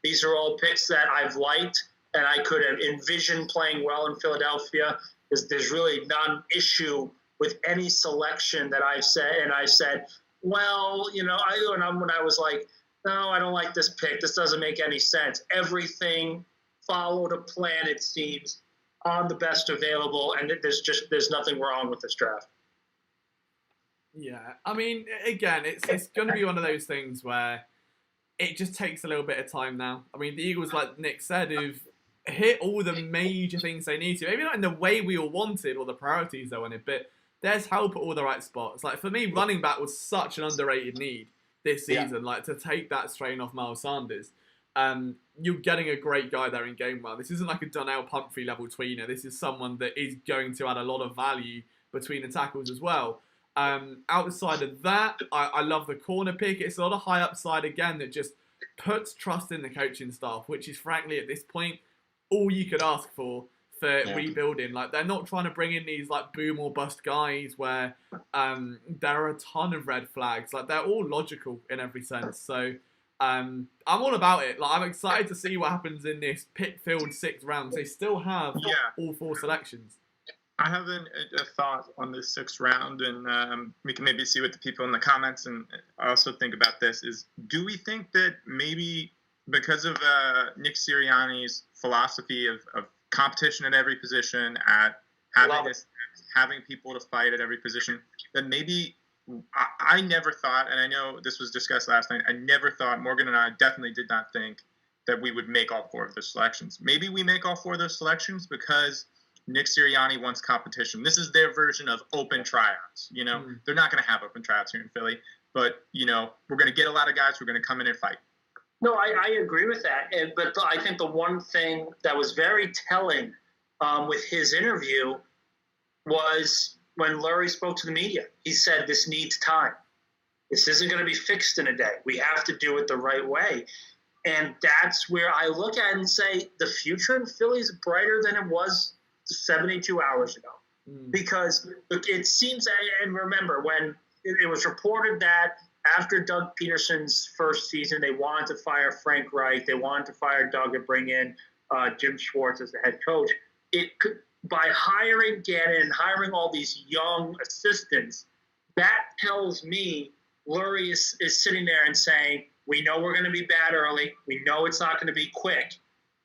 Speaker 2: These are all picks that I've liked, and I could have envisioned playing well in Philadelphia. There's really not an issue with any selection that I've said. And I said, well, when I was like, no, I don't like this pick. This doesn't make any sense. Everything followed a plan, it seems, on the best available, and there's nothing wrong with this draft.
Speaker 1: Yeah, I mean, again, it's going to be one of those things where it just takes a little bit of time now. I mean, the Eagles, like Nick said, who've hit all the major things they need to. Maybe not in the way we all wanted or the priorities they wanted, but there's help at all the right spots. Like, for me, running back was such an underrated need this season. Like, to take that strain off Miles Sanders. You're getting a great guy there in Gainwell. This isn't like a Donnell Pumphrey level tweener. This is someone that is going to add a lot of value between the tackles as well. Outside of that, I love the corner pick. It's a lot of high upside again that just puts trust in the coaching staff, which is frankly at this point all you could ask for rebuilding. Like, they're not trying to bring in these like boom or bust guys where there are a ton of red flags. Like, they're all logical in every sense. So I'm all about it. Like, I'm excited to see what happens in this pick-filled 6th round. They still have all 4 selections.
Speaker 3: I have a thought on this 6th round, and we can maybe see what the people in the comments and also think about this. Is, do we think that maybe because of Nick Sirianni's philosophy of competition at every position, at having people to fight at every position, that maybe I never thought, and I know this was discussed last night, I never thought, Morgan and I definitely did not think that we would make all 4 of those selections. Maybe we make all 4 of those selections because Nick Sirianni wants competition. This is their version of open tryouts. They're not going to have open tryouts here in Philly, but we're going to get a lot of guys who are going to come in and fight.
Speaker 2: No, I agree with that. But I think the one thing that was very telling with his interview was when Lurie spoke to the media. He said, this needs time. This isn't going to be fixed in a day. We have to do it the right way. And that's where I look at it and say the future in Philly is brighter than it was 72 hours ago. Because it seems, and remember, when it was reported that after Doug Peterson's first season, they wanted to fire Frank Reich, they wanted to fire Doug and bring in Jim Schwartz as the head coach. By hiring Gannon and hiring all these young assistants, that tells me Lurie is sitting there and saying, we know we're going to be bad early. We know it's not going to be quick.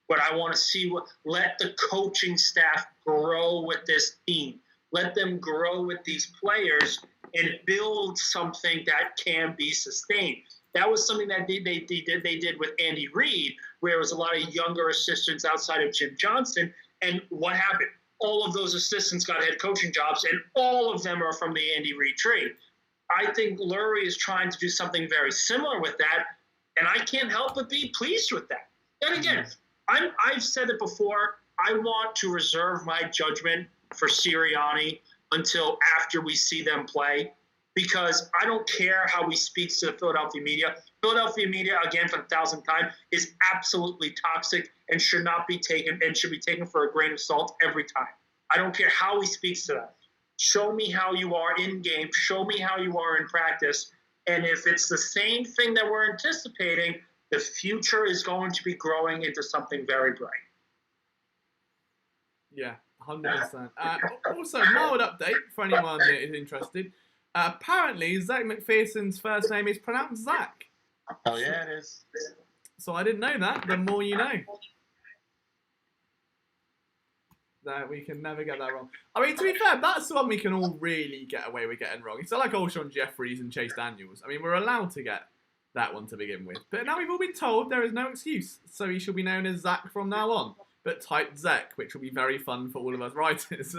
Speaker 2: But I want to see let the coaching staff grow with this team. Let them grow with these players and build something that can be sustained. That was something that they did with Andy Reid, where it was a lot of younger assistants outside of Jim Johnson. And what happened? All of those assistants got head coaching jobs, and all of them are from the Andy Reid tree. I think Lurie is trying to do something very similar with that, and I can't help but be pleased with that. And again, I've said it before, I want to reserve my judgment for Sirianni until after we see them play, because I don't care how he speaks to the Philadelphia media. Philadelphia media, again, for the 1,000th time, is absolutely toxic and should not be taken and should be taken for a grain of salt every time. I don't care how he speaks to them. Show me how you are in game. Show me how you are in practice. And if it's the same thing that we're anticipating, the future is going to be growing into something very bright.
Speaker 1: Yeah, 100%. Also, mild update for anyone that is interested. Apparently, Zach McPherson's first name is pronounced Zach.
Speaker 4: Oh, yeah, it is.
Speaker 1: So I didn't know that. The more you know. That we can never get that wrong. I mean, to be fair, that's the one we can all really get away with getting wrong. It's not like Alshon Jeffries and Chase Daniels. I mean, we're allowed to get that one to begin with. But now we've all been told there is no excuse. So he shall be known as Zach from now on. But type Zach, which will be very fun for all of us writers.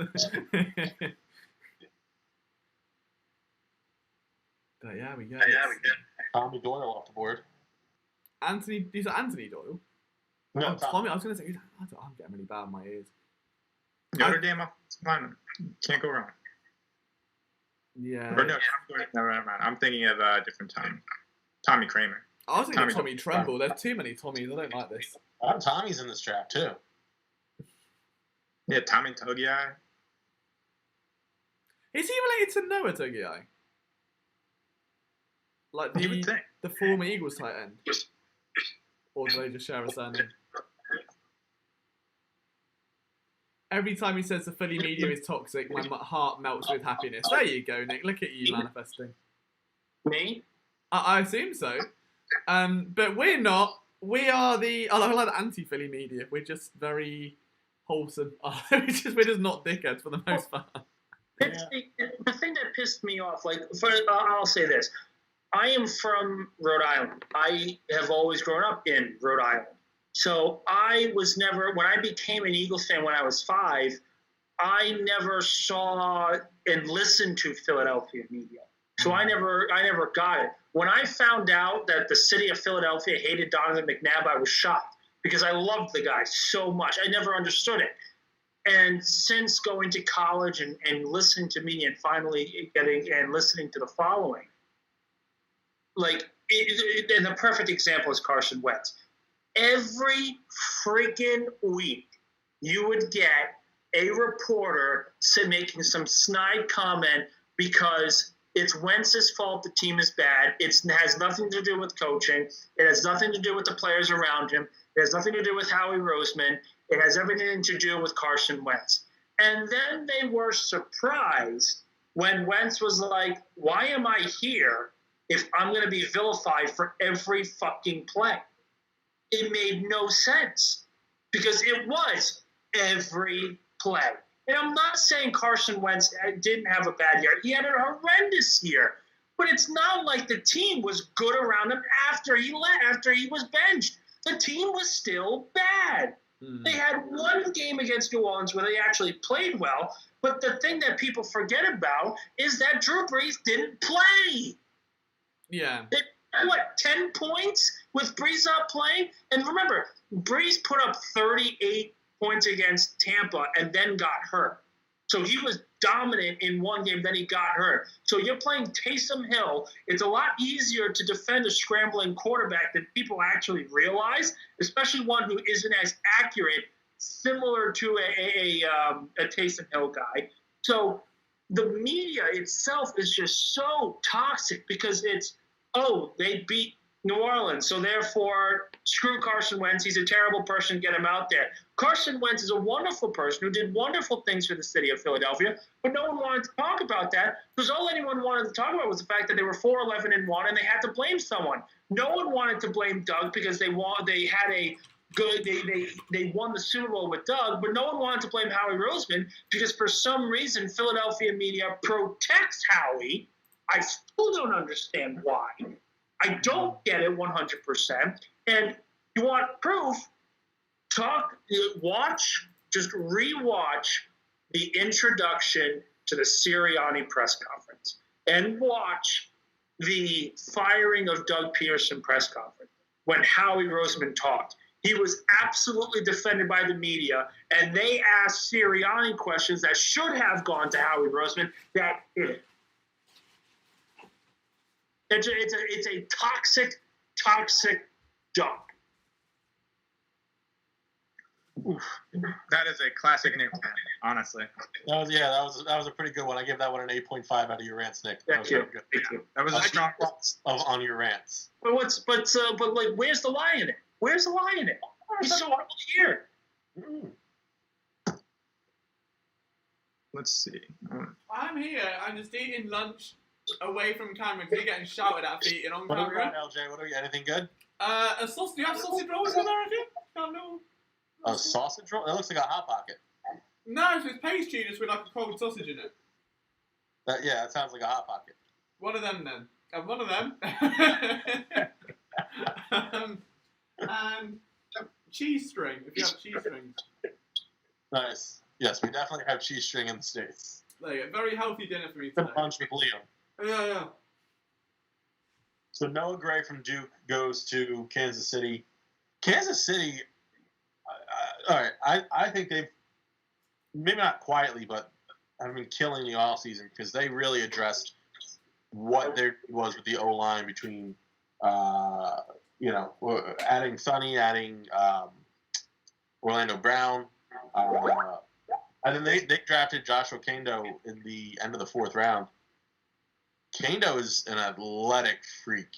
Speaker 1: But yeah, we go.
Speaker 4: Tommy Doyle off the board.
Speaker 1: Anthony, is it Anthony Doyle?
Speaker 4: No,
Speaker 1: Tommy. I was going to say, I'm getting really bad in my ears.
Speaker 3: Notre Dame offensive lineman. Can't go wrong.
Speaker 1: Yeah.
Speaker 3: Or no, never mind. I'm thinking of a different Tommy. Tommy Kramer.
Speaker 1: I was thinking Tommy Tremble. There's too many Tommies. I don't like this.
Speaker 4: Tommy's in this draft, too.
Speaker 3: Yeah, Tommy Togiai.
Speaker 1: Is he related to Noah Togiai? Like the former Eagles tight end? Or do they just share a surname? Every time he says the Philly media is toxic, my heart melts with happiness. There you go, Nick. Look at you manifesting.
Speaker 2: Me?
Speaker 1: I assume so. But we're not. We are the... I like the anti-Philly media. We're just very wholesome. We're just not dickheads for the most part.
Speaker 2: The thing that pissed me off, I'll say this. I am from Rhode Island. I have always grown up in Rhode Island. So I was never, when I became an Eagles fan when I was 5, I never saw and listened to Philadelphia media. So I never got it. When I found out that the city of Philadelphia hated Donovan McNabb, I was shocked because I loved the guy so much. I never understood it. And since going to college and listening to media and finally listening to the following, and the perfect example is Carson Wentz. Every freaking week, you would get a reporter making some snide comment because it's Wentz's fault the team is bad. It has nothing to do with coaching. It has nothing to do with the players around him. It has nothing to do with Howie Roseman. It has everything to do with Carson Wentz. And then they were surprised when Wentz was like, why am I here if I'm going to be vilified for every fucking play? It made no sense because it was every play. And I'm not saying Carson Wentz didn't have a bad year. He had a horrendous year. But it's not like the team was good around him after he was benched. the team was still bad. They had one game against New Orleans where they actually played well, but the thing that people forget about is that Drew Brees didn't play.
Speaker 1: Yeah.
Speaker 2: 10 points with Brees not playing? And remember, Brees put up 38 points against Tampa and then got hurt. So he was dominant in one game, then he got hurt. So you're playing Taysom Hill. It's a lot easier to defend a scrambling quarterback than people actually realize, especially one who isn't as accurate, similar to a Taysom Hill guy. So the media itself is just so toxic because it's, they beat New Orleans, so therefore, screw Carson Wentz. He's a terrible person. Get him out there. Carson Wentz is a wonderful person who did wonderful things for the city of Philadelphia, but no one wanted to talk about that because all anyone wanted to talk about was the fact that they were 4-11-1 and they had to blame someone. No one wanted to blame Doug because they won the Super Bowl with Doug, but no one wanted to blame Howie Roseman because for some reason Philadelphia media protects Howie. I still don't understand why. I don't get it 100%. And you want proof? Just rewatch the introduction to the Sirianni press conference and watch the firing of Doug Pearson press conference when Howie Roseman talked. He was absolutely defended by the media, and they asked Sirianni questions that should have gone to Howie Roseman that didn't. It's a toxic dump.
Speaker 3: Oof. That is a classic Nick, honestly.
Speaker 4: That was a pretty good one. I give that one an 8.5 out of your rants, Nick.
Speaker 2: Thank you.
Speaker 3: That was a strong
Speaker 4: on your rants.
Speaker 2: But where's the lie in it? Where's the lie in it? He's so ugly here.
Speaker 3: Let's see.
Speaker 1: I'm here. I'm just eating lunch away from camera because you're getting shouted at for eating on
Speaker 4: What are we
Speaker 1: camera.
Speaker 4: at, LJ? What are you? Anything good?
Speaker 1: A sausage. Do you have sausage rolls in America? Oh, no.
Speaker 4: A sausage roll? That looks like a Hot Pocket.
Speaker 1: No, so it's pastry just with like a cold sausage in it.
Speaker 4: That sounds like a Hot Pocket.
Speaker 1: One of them then. One of them. And cheese string, if you have cheese string.
Speaker 4: Nice. Yes, we definitely have cheese string in the States.
Speaker 1: There you go. Very healthy dinner for me
Speaker 4: Good
Speaker 1: today.
Speaker 4: lunch with Liam.
Speaker 1: Yeah.
Speaker 4: So Noah Gray from Duke goes to Kansas City. Kansas City, all right, I think they've, maybe not quietly, but have been killing the offseason because they really addressed what there was with the O-line between, adding Sonny, adding Orlando Brown. And then they drafted Joshua Kendo in the end of the 4th round. Kendo is an athletic freak.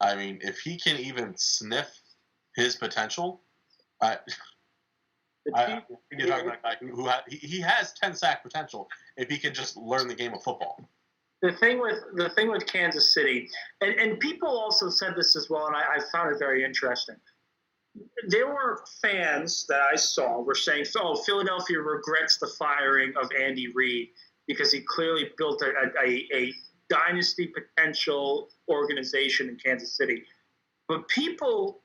Speaker 4: I mean, if he can even sniff his potential, you're talking about a guy who he has 10 sack potential if he can just learn the game of football.
Speaker 2: The thing with Kansas City, and people also said this as well, and I found it very interesting. There were fans that I saw were saying, Philadelphia regrets the firing of Andy Reid because he clearly built a dynasty potential organization in Kansas City. But people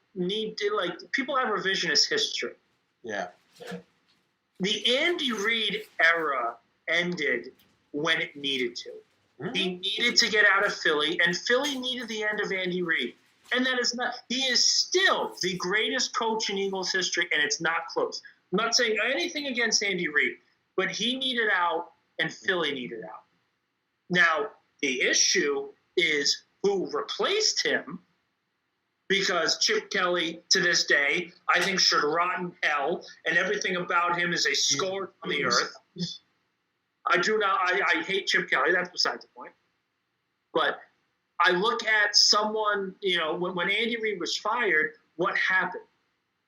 Speaker 2: people have revisionist history.
Speaker 4: Yeah.
Speaker 2: The Andy Reid era ended when it needed to. Mm-hmm. He needed to get out of Philly, and Philly needed the end of Andy Reid. And that is not – he is still the greatest coach in Eagles history, and it's not close. I'm not saying anything against Andy Reid, but he needed out and Philly needed out. Now, the issue is who replaced him, because Chip Kelly, to this day, I think should rot in hell, and everything about him is a scourge on the earth. I hate Chip Kelly. That's beside the point. But – I look at someone, when Andy Reid was fired, what happened?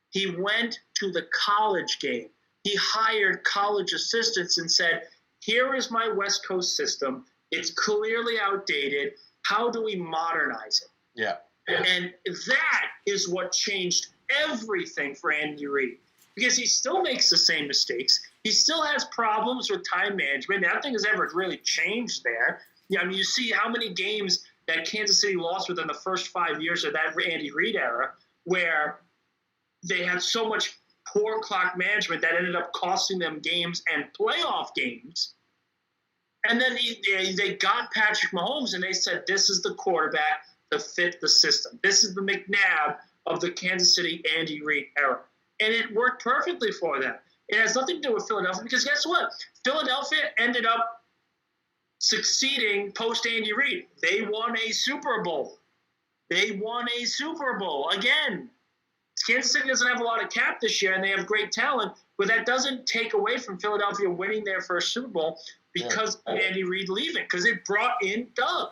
Speaker 2: He went to the college game. He hired college assistants and said, here is my West Coast system. It's clearly outdated. How do we modernize it?
Speaker 4: Yeah.
Speaker 2: And that is what changed everything for Andy Reid, because he still makes the same mistakes. He still has problems with time management. Nothing has ever really changed there. I mean, you see how many games that Kansas City lost within the first 5 years of that Andy Reid era, where they had so much poor clock management that ended up costing them games and playoff games. And then they got Patrick Mahomes, and they said, this is the quarterback to fit the system. This is the McNabb of the Kansas City Andy Reid era. And it worked perfectly for them. It has nothing to do with Philadelphia, because guess what? Philadelphia ended up succeeding post-Andy Reid. They won a Super Bowl. Again, Kansas City doesn't have a lot of cap this year, and they have great talent, but that doesn't take away from Philadelphia winning their first Super Bowl because of Andy Reid leaving, because it brought in Doug.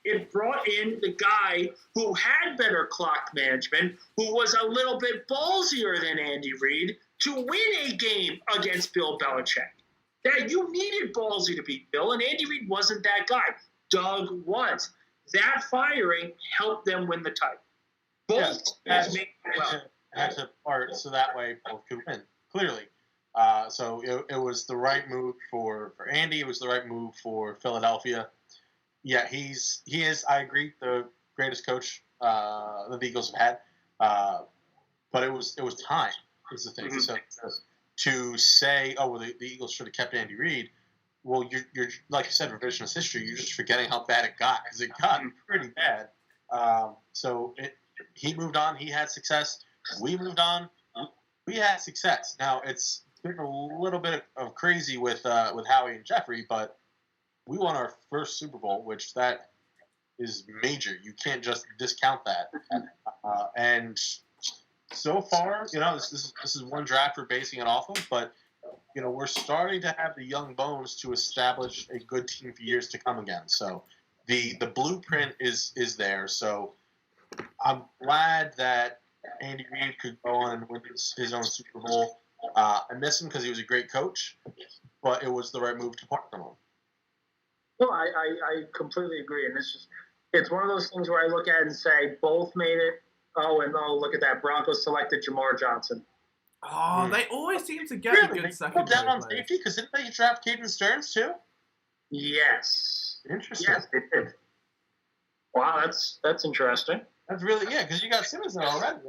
Speaker 2: It brought in the guy who had better clock management, who was a little bit ballsier than Andy Reid to win a game against Bill Belichick. That you needed ballsy to beat Bill, and Andy Reid wasn't that guy. Doug was. That firing helped them win the title. Both
Speaker 4: had to part so that way both could win, clearly. So it was the right move for Andy. It was the right move for Philadelphia. Yeah, he is, I agree, the greatest coach the Eagles have had. But it was time, is the thing. So to say, oh, well, the Eagles should have kept Andy Reid, well, you're like you said, revisionist history. You're just forgetting how bad it got, because it got pretty bad. He moved on. He had success. We moved on. We had success. Now it's been a little bit of crazy with Howie and Jeffrey, but we won our first Super Bowl, which that is major. You can't just discount that. And so far, this is one draft we're basing it off of, but we're starting to have the young bones to establish a good team for years to come again. So the blueprint is there. So I'm glad that Andy Reid could go on and win his own Super Bowl. I miss him because he was a great coach, but it was the right move to part from him.
Speaker 2: Well, I completely agree. And it's one of those things where I look at it and say, both made it. Oh, look at that. Broncos selected Jamar Johnson.
Speaker 1: Oh, they always seem to get a good second.
Speaker 3: Put down on safety, because didn't they draft Caden Stearns too?
Speaker 2: Yes.
Speaker 3: Interesting.
Speaker 2: Yes, they did. Wow, that's interesting.
Speaker 3: That's really, because you got Simmons there already.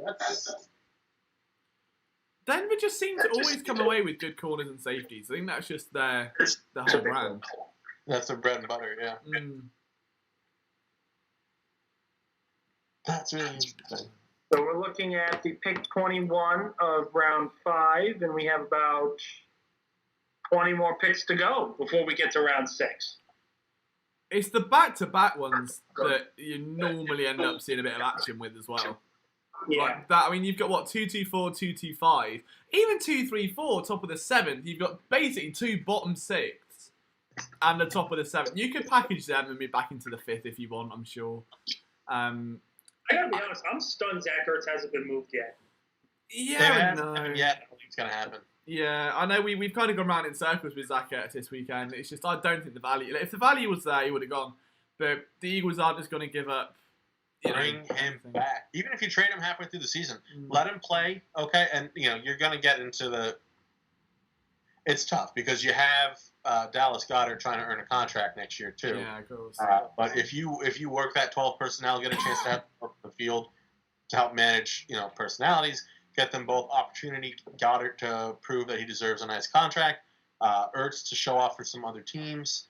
Speaker 1: Denver just seem to always come away with good corners and safeties. I think that's just the whole brand.
Speaker 3: That's their bread and butter, yeah. That's really interesting.
Speaker 2: So we're looking at the pick 21 of round 5, and we have about 20 more picks to go before we get to round 6.
Speaker 1: It's the back-to-back ones that you normally end up seeing a bit of action with as well.
Speaker 2: Yeah.
Speaker 1: Like that, I mean, you've got, 224, 225. Even 234, top of the 7th, you've got basically 2 bottom 6 and the top of the 7th. You could package them and be back into the 5th if you want, I'm sure.
Speaker 2: I gotta be honest, I'm stunned Zach Ertz hasn't been moved yet.
Speaker 1: Yeah, no.
Speaker 3: Yeah, I don't think it's going to happen.
Speaker 1: Yeah, I know we've kind of gone round in circles with Zach Ertz this weekend. It's just, I don't think the value... If the value was there, he would have gone. But the Eagles aren't just going to give up...
Speaker 3: Bring him back. Even if you trade him halfway through the season, let him play, okay? And, you're going to get into the... It's tough because you have Dallas Goedert trying to earn a contract next year, too.
Speaker 1: Yeah, of course.
Speaker 3: But if you work that 12 personnel, get a chance to have them on the field to help manage, personalities, get them both opportunity, Goddard to prove that he deserves a nice contract, Ertz to show off for some other teams,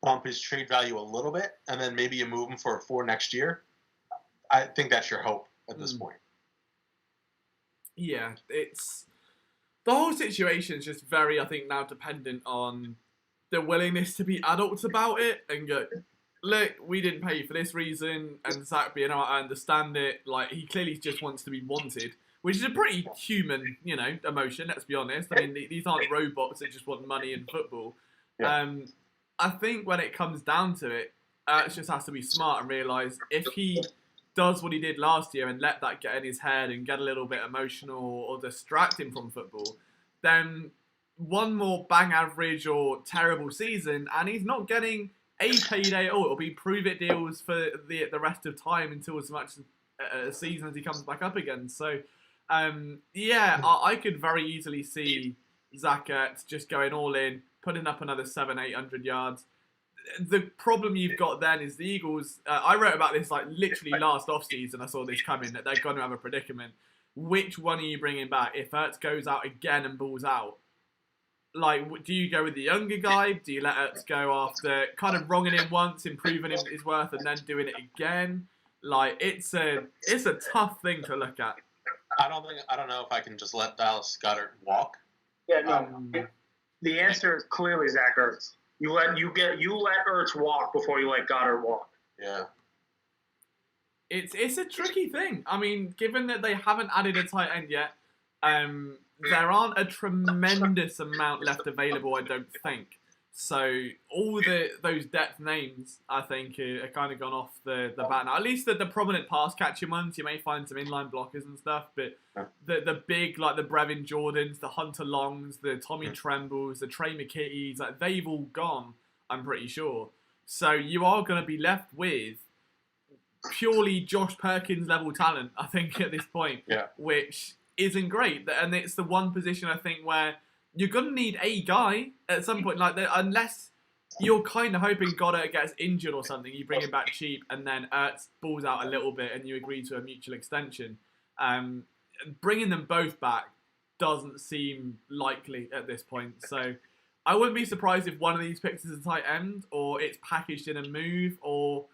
Speaker 3: bump his trade value a little bit, and then maybe you move him for a 4 next year. I think that's your hope at this point.
Speaker 1: Yeah, it's... The whole situation is just very, I think, now dependent on the willingness to be adults about it and go, look, we didn't pay you for this reason, and Zach being, I understand it. Like, he clearly just wants to be wanted, which is a pretty human, emotion, let's be honest. I mean, these aren't robots that just want money in football. Yeah. I think when it comes down to it, Ertz just has to be smart and realise if he does what he did last year and let that get in his head and get a little bit emotional or distract him from football, then one more bang average or terrible season and he's not getting a payday at all. It'll be prove-it deals for the rest of time until as much a season as he comes back up again. So, I could very easily see Zach Ertz just going all in, putting up another 700-800 yards. The problem you've got then is the Eagles. I wrote about this like literally last offseason. I saw this coming that they're going to have a predicament. which one are you bringing back? If Ertz goes out again and balls out, like, do you go with the younger guy? Do you let Ertz go after kind of wronging him once, improving his worth, and then doing it again? Like, it's a tough thing to look at.
Speaker 4: I don't know if I can just let Dallas Goedert walk.
Speaker 2: Yeah, no. The answer is clearly Zach Ertz. You let Ertz walk before you let Goddard walk.
Speaker 4: Yeah.
Speaker 1: It's a tricky thing. I mean, given that they haven't added a tight end yet, there aren't a tremendous amount left available, I don't think. So all those depth names, I think, are kind of gone off the bat now. At least the prominent pass catching ones, you may find some inline blockers and stuff, but the big, like the Brevin Jordans, the Hunter Longs, the Tommy Trembles, the Trey McKitties, like they've all gone, I'm pretty sure. So you are going to be left with purely Josh Perkins level talent, I think, at this point, which isn't great. And it's the one position, I think, where you're going to need a guy at some point, like unless you're kind of hoping Goddard gets injured or something, you bring him back cheap, and then Ertz balls out a little bit, and you agree to a mutual extension. Bringing them both back doesn't seem likely at this point. So I wouldn't be surprised if one of these picks is a tight end, or it's packaged in a move, or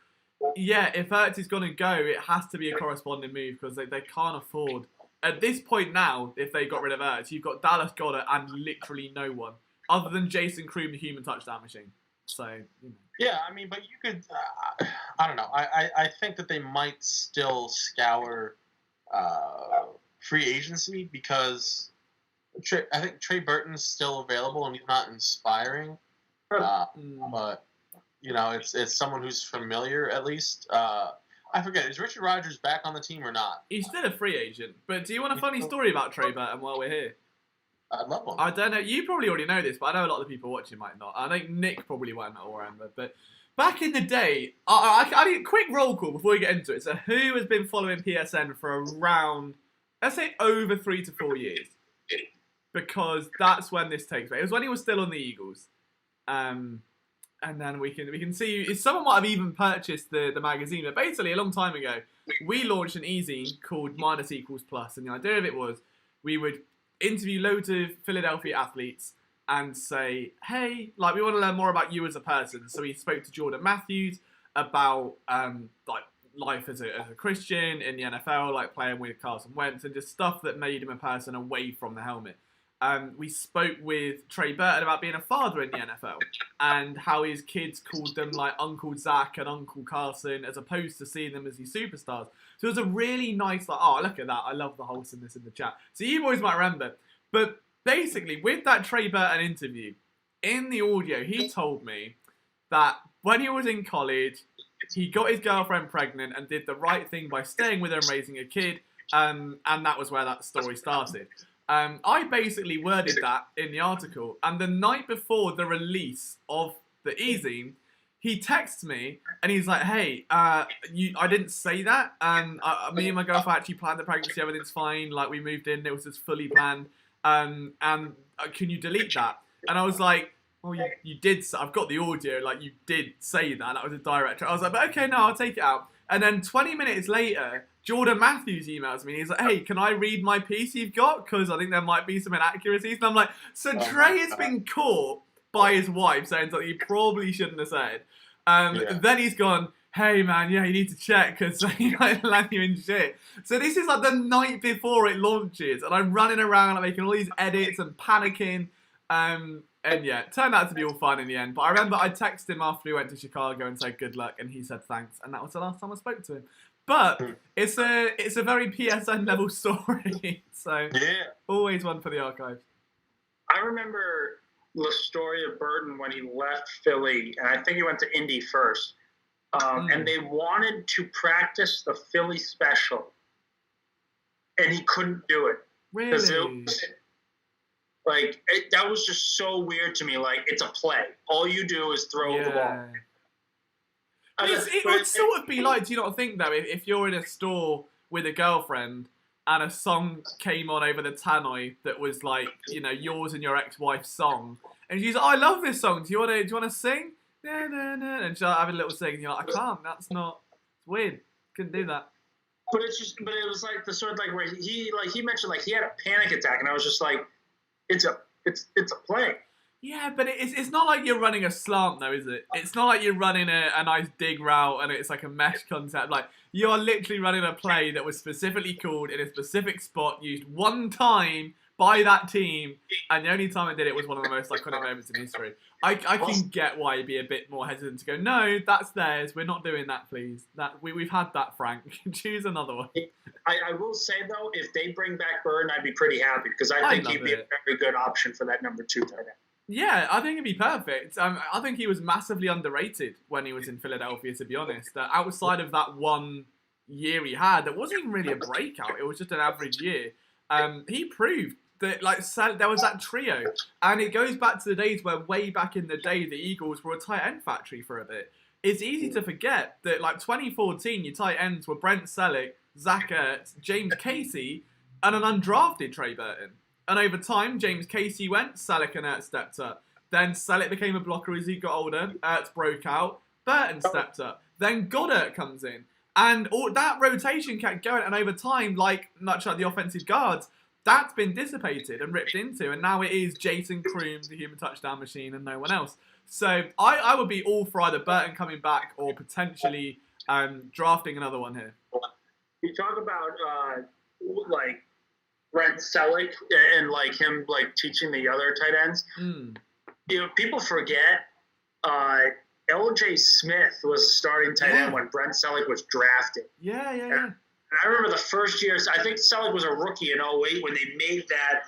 Speaker 1: if Ertz is going to go, it has to be a corresponding move because they can't afford. At this point now, if they got rid of Ertz, you've got Dallas Goedert and literally no one other than Jason Kroom, the human touchdown machine. So, you know.
Speaker 4: Yeah, I mean, but you could, I don't know. I think that they might still scour free agency because I think Trey Burton's still available and he's not inspiring. But, you know, it's someone who's familiar at least. I forget, is Richard Rodgers back on the team or not?
Speaker 1: He's still a free agent. But do you want a funny story about Trey Burton while we're here?
Speaker 4: I'd love one.
Speaker 1: I don't know. You probably already know this, but I know a lot of the people watching might not. I think Nick probably won't or remember. But back in the day, I need a quick roll call before we get into it. So who has been following PSN for around, let's say, over 3 to 4 years? Because that's when this takes place. It was when he was still on the Eagles. And then we can see if someone might have even purchased the magazine. But basically, a long time ago, we launched an e-zine called Minus Equals Plus, and the idea of it was we would interview loads of Philadelphia athletes and say, hey, like we want to learn more about you as a person. So we spoke to Jordan Matthews about like life as a Christian in the NFL, like playing with Carson Wentz, and just stuff that made him a person away from the helmet. We spoke with Trey Burton about being a father in the NFL and how his kids called them like Uncle Zach and Uncle Carson as opposed to seeing them as these superstars. So it was a really nice, like, oh, look at that. I love the wholesomeness in the chat. So you boys might remember. But basically, with that Trey Burton interview, in the audio, he told me that when he was in college, he got his girlfriend pregnant and did the right thing by staying with her and raising a kid. And that was where that story started. I basically worded that in the article, and the night before the release of the e-zine, he texts me, and he's like, hey, I didn't say that, me and my girlfriend actually planned the pregnancy, everything's fine, like, we moved in, it was just fully planned, and can you delete that? And I was like, well, you did, I've got the audio, like, you did say that was a direct, I was like, but okay, no, I'll take it out. And then 20 minutes later, Jordan Matthews emails me and he's like, hey, can I read my piece you've got? Because I think there might be some inaccuracies. And I'm like, so Trey has been caught by his wife saying something he probably shouldn't have said. Then he's gone, hey man, you need to check because he might land you in shit. So this is like the night before it launches and I'm running around like, making all these edits and panicking. And yeah, it turned out to be all fine in the end. But I remember I texted him after we went to Chicago and said good luck, and he said thanks, and that was the last time I spoke to him. But it's a very PSN level story, so always one for the archives.
Speaker 2: I remember the story of Burton when he left Philly, and I think he went to Indy first, and they wanted to practice the Philly special, and he couldn't do it.
Speaker 1: Really?
Speaker 2: Like, that was just so weird to me. Like, it's a play. All you do is throw the ball.
Speaker 1: It would sort of be like, do you not think, though, if you're in a store with a girlfriend and a song came on over the tannoy that was like, you know, yours and your ex-wife's song, and she's like, oh, I love this song. Do you want to sing? And she'll have a little sing, and you're like, I can't. That's not. It's weird. Couldn't do that.
Speaker 2: But it was like the sort of like where he mentioned like he had a panic attack, and I was just like, it's a play.
Speaker 1: Yeah, but it's not like you're running a slant though, is it? It's not like you're running a nice dig route and it's like a mesh concept. Like, you're literally running a play that was specifically called in a specific spot, used one time by that team, and the only time I did it was one of the most iconic moments in history. I can get why you'd be a bit more hesitant to go, no, that's theirs, we're not doing that, please. We've had that, Frank. Choose another one.
Speaker 2: I will say, though, if they bring back Burton, I'd be pretty happy, because I think he'd be a very good option for that number 2 tight end.
Speaker 1: Yeah, I think it'd be perfect. I think he was massively underrated when he was in Philadelphia, to be honest. Outside of that one year he had, it wasn't even really a breakout. It was just an average year. He proved that, like, there was that trio. And it goes back to the days where, way back in the day, the Eagles were a tight end factory for a bit. It's easy to forget that, like, 2014, your tight ends were Brent Selleck, Zach Ertz, James Casey, and an undrafted Trey Burton. And over time, James Casey went, Selleck and Ertz stepped up. Then Selleck became a blocker as he got older. Ertz broke out. Burton stepped up. Then Goddard comes in. And all that rotation kept going. And over time, much like the offensive guards, that's been dissipated and ripped into. And now it is Jason Kroom, the human touchdown machine, and no one else. So I would be all for either Burton coming back or potentially drafting another one here.
Speaker 2: You talk about, Brent Selleck and him teaching the other tight ends. People forget L.J. Smith was starting tight end when Brent Selleck was drafted.
Speaker 1: Yeah.
Speaker 2: And I remember the first year. I think Selleck was a rookie in 2008 when they made that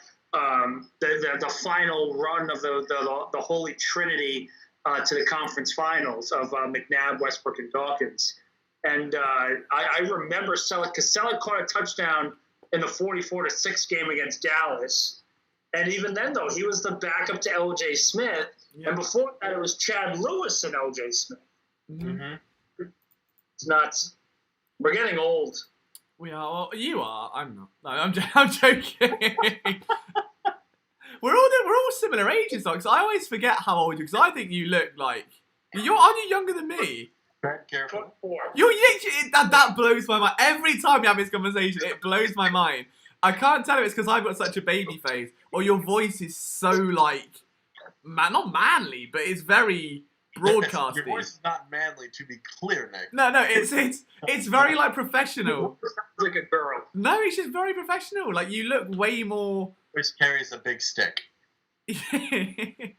Speaker 2: the final run of the Holy Trinity to the conference finals of McNabb, Westbrook, and Dawkins. And I remember Selleck, because Selleck caught a touchdown in the 44-6 game against Dallas. And even then, though, he was the backup to L.J. Smith. Yeah. And before that, it was Chad Lewis and L.J. Smith. Mm-hmm. It's nuts. We're getting old.
Speaker 1: We are. Well, you are. I'm not. No, I'm joking. We're all similar ages, though, because I always forget how old you are, because I think you look like... Aren't you younger than me?
Speaker 4: Careful.
Speaker 1: You're literally, that blows my mind. Every time we have this conversation, it blows my mind. I can't tell if it's because I've got such a baby face, or your voice is so, not manly, but it's very broadcasty.
Speaker 4: Your voice is not manly, to be clear, Nick.
Speaker 1: No, it's very, professional.
Speaker 2: Sounds like a girl.
Speaker 1: No, it's just very professional. You look way more...
Speaker 4: Which carries a big stick.
Speaker 2: I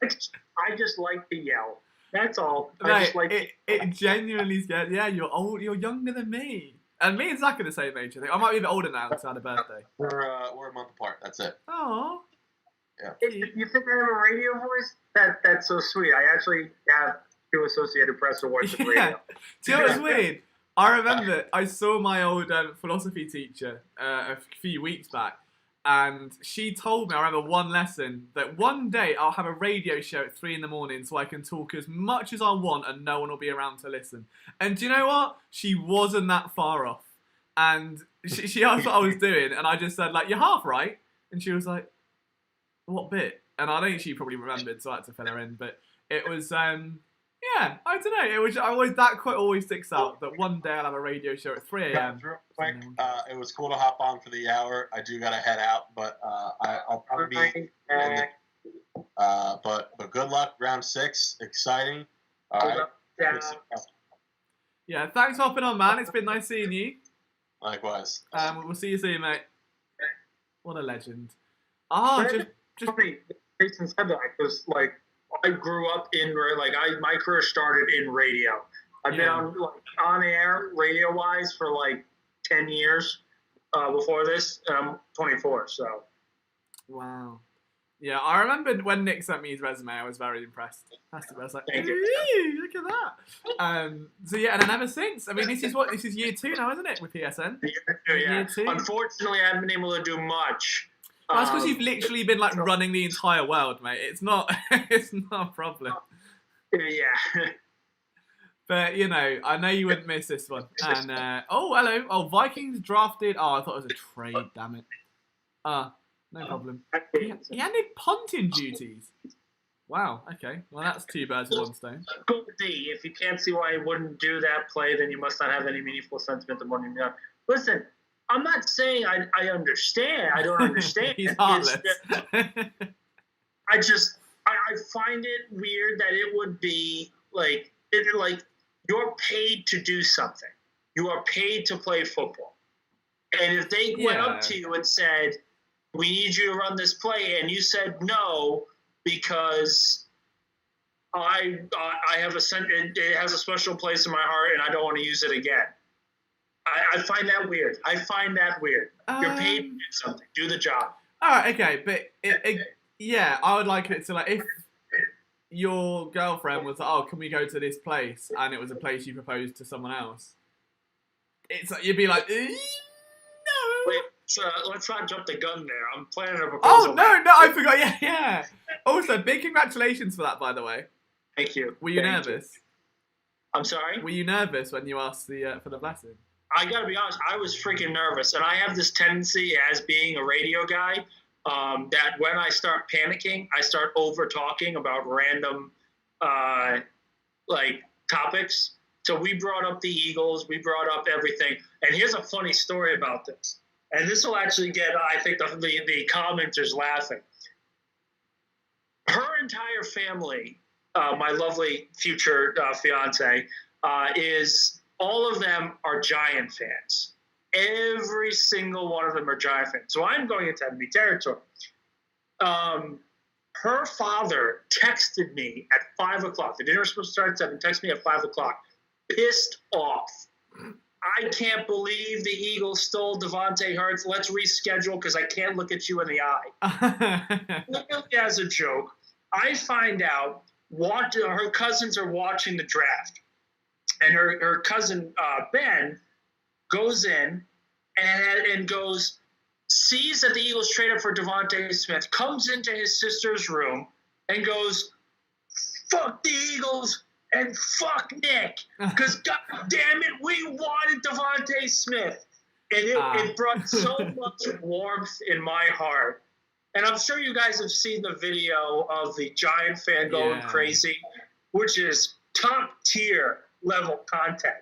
Speaker 2: just like to yell. That's all.
Speaker 1: It genuinely scares. Yeah, you're old. You're younger than me, and me and Zach are the same age. I think I might be a bit older now because I had a birthday.
Speaker 4: We're a month apart. That's it.
Speaker 1: Oh.
Speaker 2: Yeah. You think I have a radio voice? That's so sweet. I actually have 2 Associated Press awards for radio.
Speaker 1: Do you know what's weird? I remember I saw my old philosophy teacher a few weeks back. And she told me, I remember one lesson, that one day I'll have a radio show at 3 a.m. so I can talk as much as I want and no one will be around to listen. And do you know what? She wasn't that far off. And she asked what I was doing, and I just said, you're half right. And she was like, what bit? And I think she probably remembered, so I had to fill her in. But it was, yeah, I don't know. That quote always sticks out, that one day I'll have a radio show at 3 a.m.
Speaker 4: Real quick, it was cool to hop on for the hour. I do gotta head out, but I'll probably be. But good luck, round 6, exciting. All right.
Speaker 1: Yeah, thanks for hopping on, man. It's been nice seeing you.
Speaker 4: Likewise.
Speaker 1: We'll see you soon, mate. What a legend. Just.
Speaker 2: Jason said that because I grew up in my career started in radio. I've been on air radio wise for 10 years before this. And I'm 24, so.
Speaker 1: Wow. Yeah, I remember when Nick sent me his resume, I was very impressed. I was like,
Speaker 2: thank you.
Speaker 1: Look at that. So yeah, and then ever since, I mean, this is year 2 now, isn't it, with PSN?
Speaker 2: Yeah.
Speaker 1: Year 2.
Speaker 2: Unfortunately, I haven't been able to do much.
Speaker 1: That's because you've literally been running the entire world, mate. It's not a problem.
Speaker 2: Yeah.
Speaker 1: But I know you wouldn't miss this one. And hello. Oh, Vikings drafted. Oh, I thought it was a trade. Damn it. No problem. He had no punting duties. Wow. Okay. Well, that's 2 birds with 1 stone.
Speaker 2: Cool D. If you can't see why I wouldn't do that play, then you must not have any meaningful sentiment of what you've done. listen, I'm not saying I understand. I don't understand.
Speaker 1: He's heartless.
Speaker 2: I find it weird that it would be like you're paid to do something. You are paid to play football. And if they went up to you and said, "We need you to run this play," and you said no because I have it has a special place in my heart and I don't want to use it again. I find that weird. You're paid to do something. Do the job.
Speaker 1: All right, okay, but yeah, I would like it to like if your girlfriend was like, "Oh, can we go to this place?" and it was a place you proposed to someone else. It's like you'd be like, no.
Speaker 2: Wait, let's not jump the gun there. I'm planning a proposal.
Speaker 1: Oh no, I forgot. Yeah. Also, big congratulations for that, by the way.
Speaker 2: Thank you.
Speaker 1: Were you nervous?
Speaker 2: I'm sorry?
Speaker 1: Were you nervous when you asked for the blessing?
Speaker 2: I gotta be honest, I was freaking nervous. And I have this tendency as being a radio guy that when I start panicking, I start over talking about random topics. So we brought up the Eagles, we brought up everything. And here's a funny story about this. And this will actually get, I think, the commenters laughing. Her entire family, my lovely future fiance, all of them are Giant fans. Every single one of them are Giant fans. So I'm going into enemy territory. Her father texted me at 5 o'clock. The dinner was supposed to start at 7. Texted me at 5 o'clock. Pissed off. I can't believe the Eagles stole Devontae Hurts. Let's reschedule because I can't look at you in the eye. Literally as a joke, I find out her cousins are watching the draft. And her cousin, Ben, goes in and sees that the Eagles traded for Devontae Smith, comes into his sister's room and goes, "Fuck the Eagles and fuck Nick, because God damn it, we wanted Devontae Smith." And it brought so much warmth in my heart. And I'm sure you guys have seen the video of the Giant fan going crazy, which is top tier level content,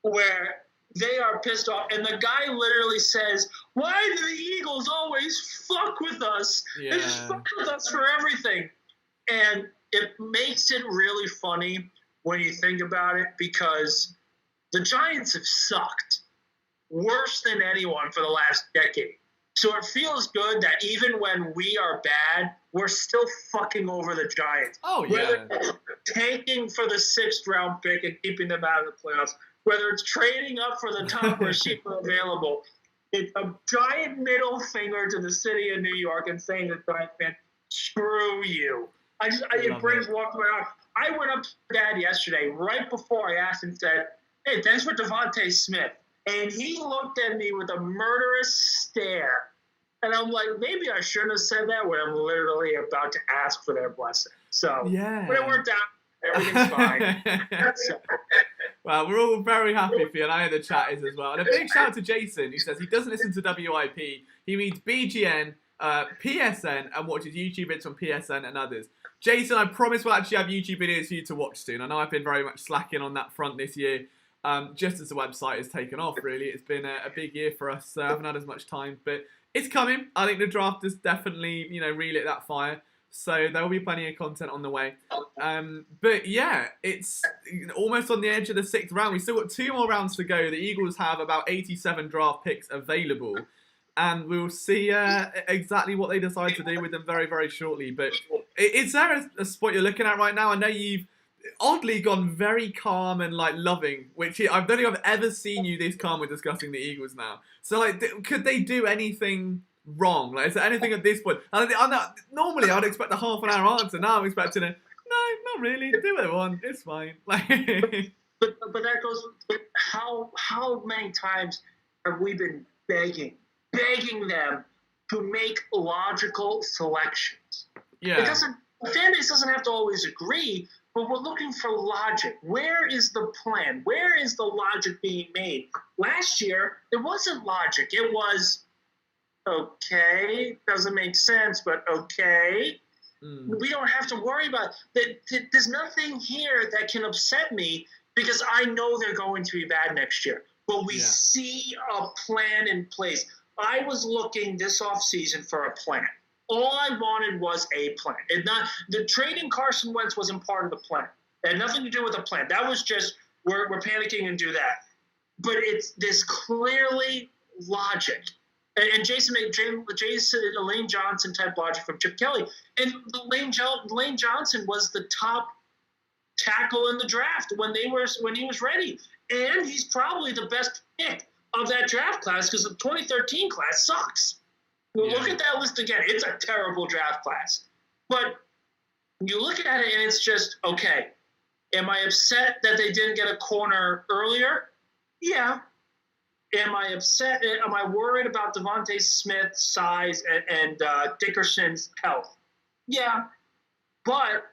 Speaker 2: where they are pissed off. And the guy literally says, "Why do the Eagles always fuck with us? They just fuck with us for everything." And it makes it really funny when you think about it, because the Giants have sucked worse than anyone for the last decade. So it feels good that even when we are bad, we're still fucking over the Giants.
Speaker 1: Oh, yeah.
Speaker 2: Whether it's tanking for the 6th round pick and keeping them out of the playoffs, whether it's trading up for the top receiver available, it's a giant middle finger to the city of New York and saying to the Giants fan, "Screw you." It brings warmth to my heart. I went up to Dad yesterday, right before I asked him, said, "Hey, thanks for Devontae Smith." And he looked at me with a murderous stare. And I'm like, maybe I shouldn't have said that when I'm literally about to ask for their blessing. So, but it worked out. Everything's fine.
Speaker 1: Well, we're all very happy for you, and I know the chat is as well. And a big shout out to Jason, who says he doesn't listen to WIP. He reads BGN, PSN, and watches YouTube vids from PSN and others. Jason, I promise we'll actually have YouTube videos for you to watch soon. I know I've been very much slacking on that front this year. Just as the website has taken off, really. It's been a big year for us, so I haven't had as much time, but it's coming. I think the draft has definitely, relit that fire, so there will be plenty of content on the way. But yeah, it's almost on the edge of the 6th round. We've still got 2 more rounds to go. The Eagles have about 87 draft picks available, and we'll see exactly what they decide to do with them very, very shortly. But is there a spot you're looking at right now? I know you've oddly gone very calm and loving, which I don't think I've ever seen you this calm with discussing the Eagles now. So could they do anything wrong? Is there anything at this point? Normally I'd expect a half an hour answer. Now I'm expecting no, not really. Do what they want. It's fine.
Speaker 2: But that goes. How many times have we been begging them to make logical selections?
Speaker 1: Yeah.
Speaker 2: The fan base doesn't have to always agree, but we're looking for logic. Where is the plan? Where is the logic being made? Last year, it wasn't logic. It was, okay, doesn't make sense, but okay. We don't have to worry about it. There's nothing here that can upset me because I know they're going to be bad next year. but we see a plan in place. I was looking this offseason for a plan. All I wanted was a plan. The trading Carson Wentz wasn't part of the plan. It had nothing to do with the plan. That was just we're panicking and do that. But there's clearly logic. And Lane Johnson type logic from Chip Kelly. And Lane Johnson was the top tackle in the draft when he was ready. And he's probably the best pick of that draft class because the 2013 class sucks. Look at that list again. It's a terrible draft class. But you look at it and it's just, okay, am I upset that they didn't get a corner earlier? Yeah. Am I upset? Am I worried about Devontae Smith's size and Dickerson's health? Yeah. But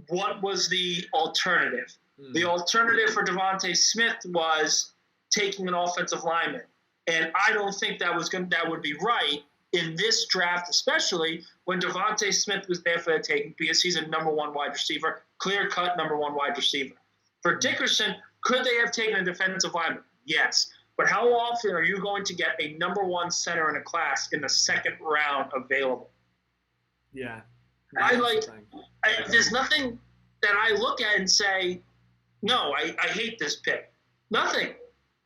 Speaker 2: what was the alternative? The alternative for Devontae Smith was taking an offensive lineman. And I don't think that would be right in this draft, especially when Devontae Smith was there for the taking because he's a number one wide receiver, clear-cut number one wide receiver. For Dickerson, could they have taken a defensive lineman? Yes. But how often are you going to get a number one center in a class in the second round available?
Speaker 1: Yeah.
Speaker 2: There's nothing that I look at and say, no, I hate this pick. Nothing.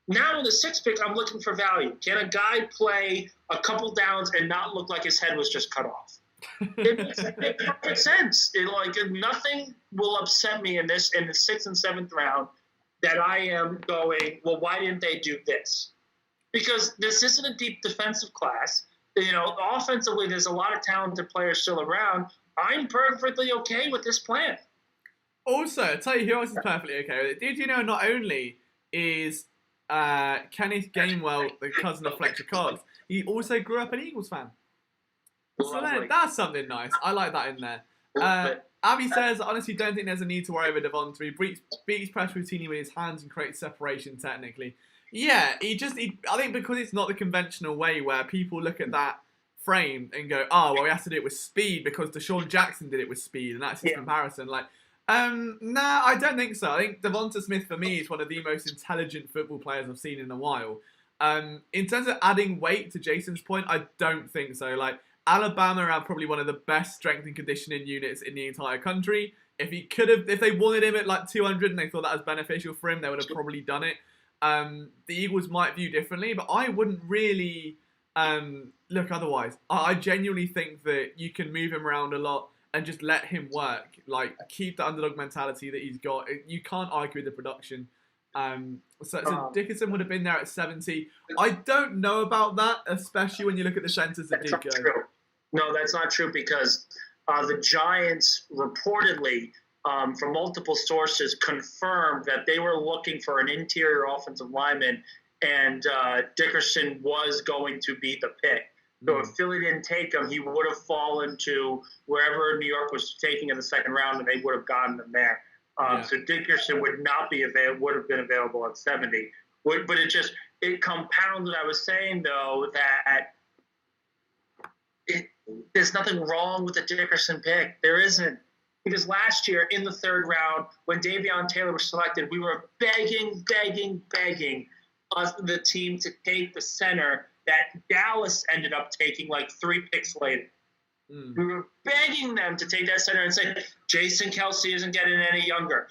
Speaker 2: Now in the sixth pick, I'm looking for value. Can a guy play a couple downs and not look like his head was just cut off? It makes perfect sense. Nothing will upset me in the sixth and seventh round that I am going, well, why didn't they do this? Because this isn't a deep defensive class. Offensively, there's a lot of talented players still around. I'm perfectly okay with this plan.
Speaker 1: Also, I'll tell you who else is perfectly okay with it. Did you know not only is Kenneth Gainwell the cousin of Fletcher Cox, he also grew up an Eagles fan. So that's something nice. I like that in there. Abby says, I honestly don't think there's a need to worry over Devontae. He beats press routinely with his hands and creates separation technically. Yeah, I think because it's not the conventional way where people look at that frame and go, oh, well, he has to do it with speed because Deshaun Jackson did it with speed, and that's his comparison. Nah, I don't think so. I think Devonta Smith, for me, is one of the most intelligent football players I've seen in a while. In terms of adding weight, to Jason's point, I don't think so. Alabama are probably one of the best strength and conditioning units in the entire country. If they wanted him at 200 and they thought that was beneficial for him, they would have probably done it. The Eagles might view differently, but I wouldn't really look otherwise. I genuinely think that you can move him around a lot and just let him work. Keep the underdog mentality that he's got. You can't argue with the production. So Dickerson would have been there at 70. I don't know about that, especially when you look at the centers that did go.
Speaker 2: True. No, that's not true because the Giants reportedly, from multiple sources, confirmed that they were looking for an interior offensive lineman, and Dickerson was going to be the pick. So if Philly didn't take him, he would have fallen to wherever New York was taking in the second round, and they would have gotten him there. So Dickerson would have been available at 70. But it compounds what I was saying, though, that there's nothing wrong with the Dickerson pick. There isn't. Because last year in the third round, when Davion Taylor was selected, we were begging the team to take the center that Dallas ended up taking 3 picks later. We were begging them to take that center and say, Jason Kelsey isn't getting any younger.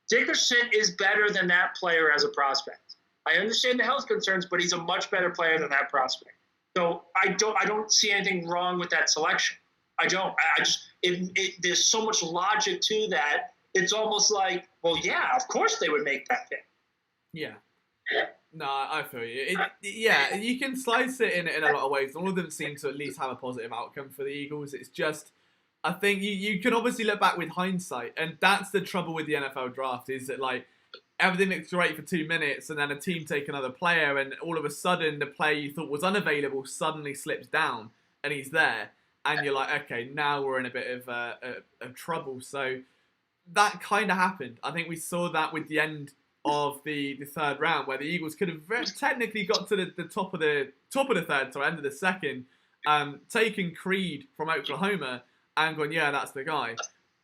Speaker 2: Dickerson is better than that player as a prospect. I understand the health concerns, but he's a much better player than that prospect. So I don't see anything wrong with that selection. I don't. There's so much logic to that. It's almost like, well, yeah, of course they would make that pick.
Speaker 1: Yeah. No, I feel you. You can slice it in a lot of ways. All of them seem to at least have a positive outcome for the Eagles. It's just, I think you can obviously look back with hindsight, and that's the trouble with the NFL draft, is that everything looks great for 2 minutes, and then a team take another player, and all of a sudden the player you thought was unavailable suddenly slips down, and he's there, and you're like, okay, now we're in a bit of trouble. So that kind of happened. I think we saw that with the end of the third round, where the Eagles could have technically got to the top of the third, so end of the second, taken Creed from Oklahoma and gone, yeah, that's the guy.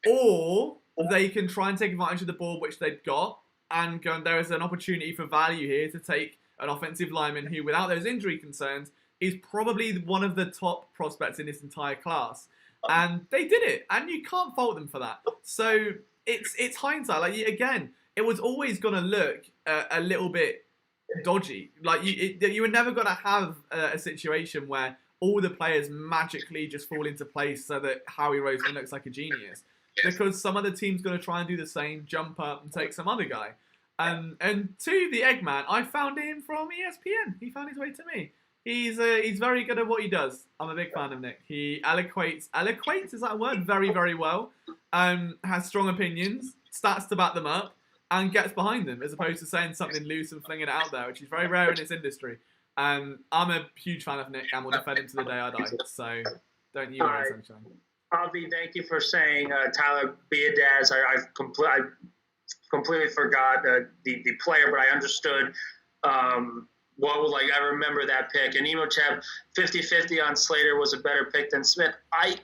Speaker 1: Or they can try and take advantage of the ball which they've got and go, there is an opportunity for value here to take an offensive lineman who, without those injury concerns, is probably one of the top prospects in this entire class. And they did it, and you can't fault them for that. So it's hindsight. Like, again, it was always going to look a little bit dodgy. Like, you were never going to have a situation where all the players magically just fall into place so that Howie Roseman looks like a genius. Because some other team's going to try and do the same, jump up and take some other guy. And to the Eggman, I found him from ESPN. He found his way to me. He's very good at what he does. I'm a big fan of Nick. He eloquates, is that a word? Very, very well. Has strong opinions, stats to back them up, and gets behind them, as opposed to saying something loose and flinging it out there, which is very rare in this industry. I'm a huge fan of Nick and will defend him to the day I die. So don't you worry, sunshine.
Speaker 2: Avi, thank you for saying Tyler Biadasz. I completely forgot the player, but I understood I remember that pick. And Emochep 50-50 on Slater was a better pick than Smith. I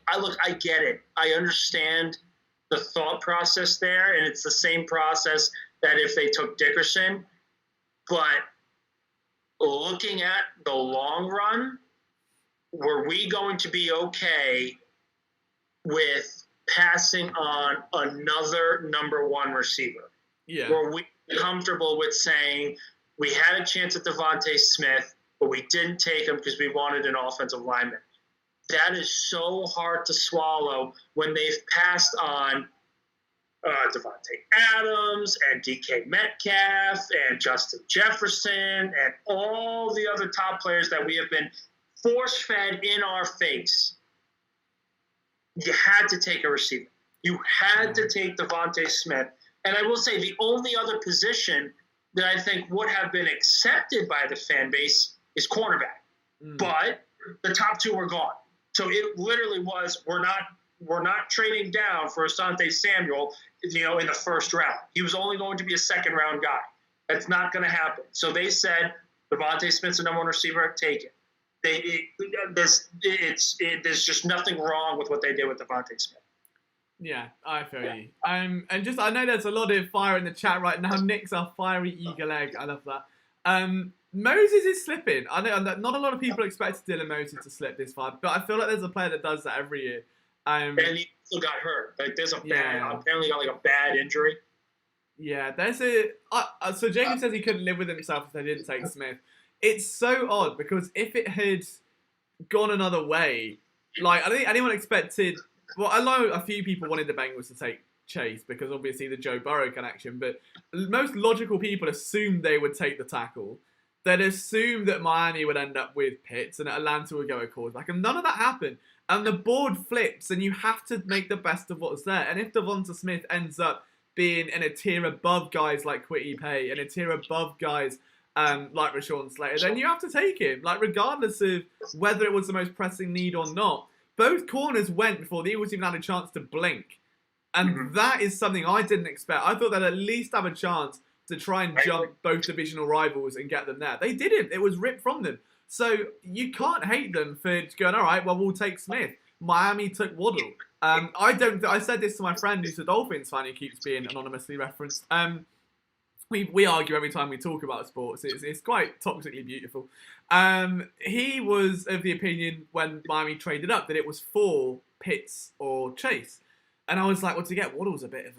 Speaker 2: get it. I understand the thought process there, and it's the same process that if they took Dickerson. But looking at the long run, were we going to be okay with passing on another number one receiver?
Speaker 1: Yeah.
Speaker 2: Were we comfortable with saying we had a chance at Devontae Smith, but we didn't take him because we wanted an offensive lineman? That is so hard to swallow when they've passed on Devontae Adams and DK Metcalf and Justin Jefferson and all the other top players that we have been force-fed in our face. You had to take a receiver. You had to take Devontae Smith. And I will say the only other position that I think would have been accepted by the fan base is cornerback. But the top two were gone. So it literally was, we're not trading down for Asante Samuel, in the first round. He was only going to be a second-round guy. That's not going to happen. So they said, Devontae Smith's the number one receiver, take it. There's just nothing wrong with what they did with Devontae Smith.
Speaker 1: Yeah, I feel you. And just, I know there's a lot of fire in the chat right now. Nick's our fiery eagle egg. I love that. Moses is slipping. I know not a lot of people expected Dylan Moses to slip this far, but I feel like there's a player that does that every year.
Speaker 2: And he still got hurt. Like, there's apparently got like a bad injury.
Speaker 1: Yeah, there's so Jacob says he couldn't live with himself if they didn't take Smith. It's so odd because if it had gone another way, like, I don't think anyone expected. Well, I know a few people wanted the Bengals to take Chase because obviously the Joe Burrow connection, but most logical people assumed they would take the tackle. They'd assumed that Miami would end up with Pitts and Atlanta would go a quarterback, and none of that happened. And the board flips, and you have to make the best of what's there. And if Devonta Smith ends up being in a tier above guys like Kwity Paye and a tier above guys like Rashawn Slater, then you have to take him, like, regardless of whether it was the most pressing need or not. Both corners went before the Eagles even had a chance to blink. And that is something I didn't expect. I thought they'd at least have a chance to try and jump both divisional rivals and get them there. They didn't. It was ripped from them. So you can't hate them for going, all right, well, we'll take Smith. Miami took Waddle. I said this to my friend who's a Dolphins fan who keeps being anonymously referenced. We argue every time we talk about sports. It's quite toxically beautiful. He was of the opinion when Miami traded up that it was for Pitts or Chase. And I was like, well, to get Waddle's a bit of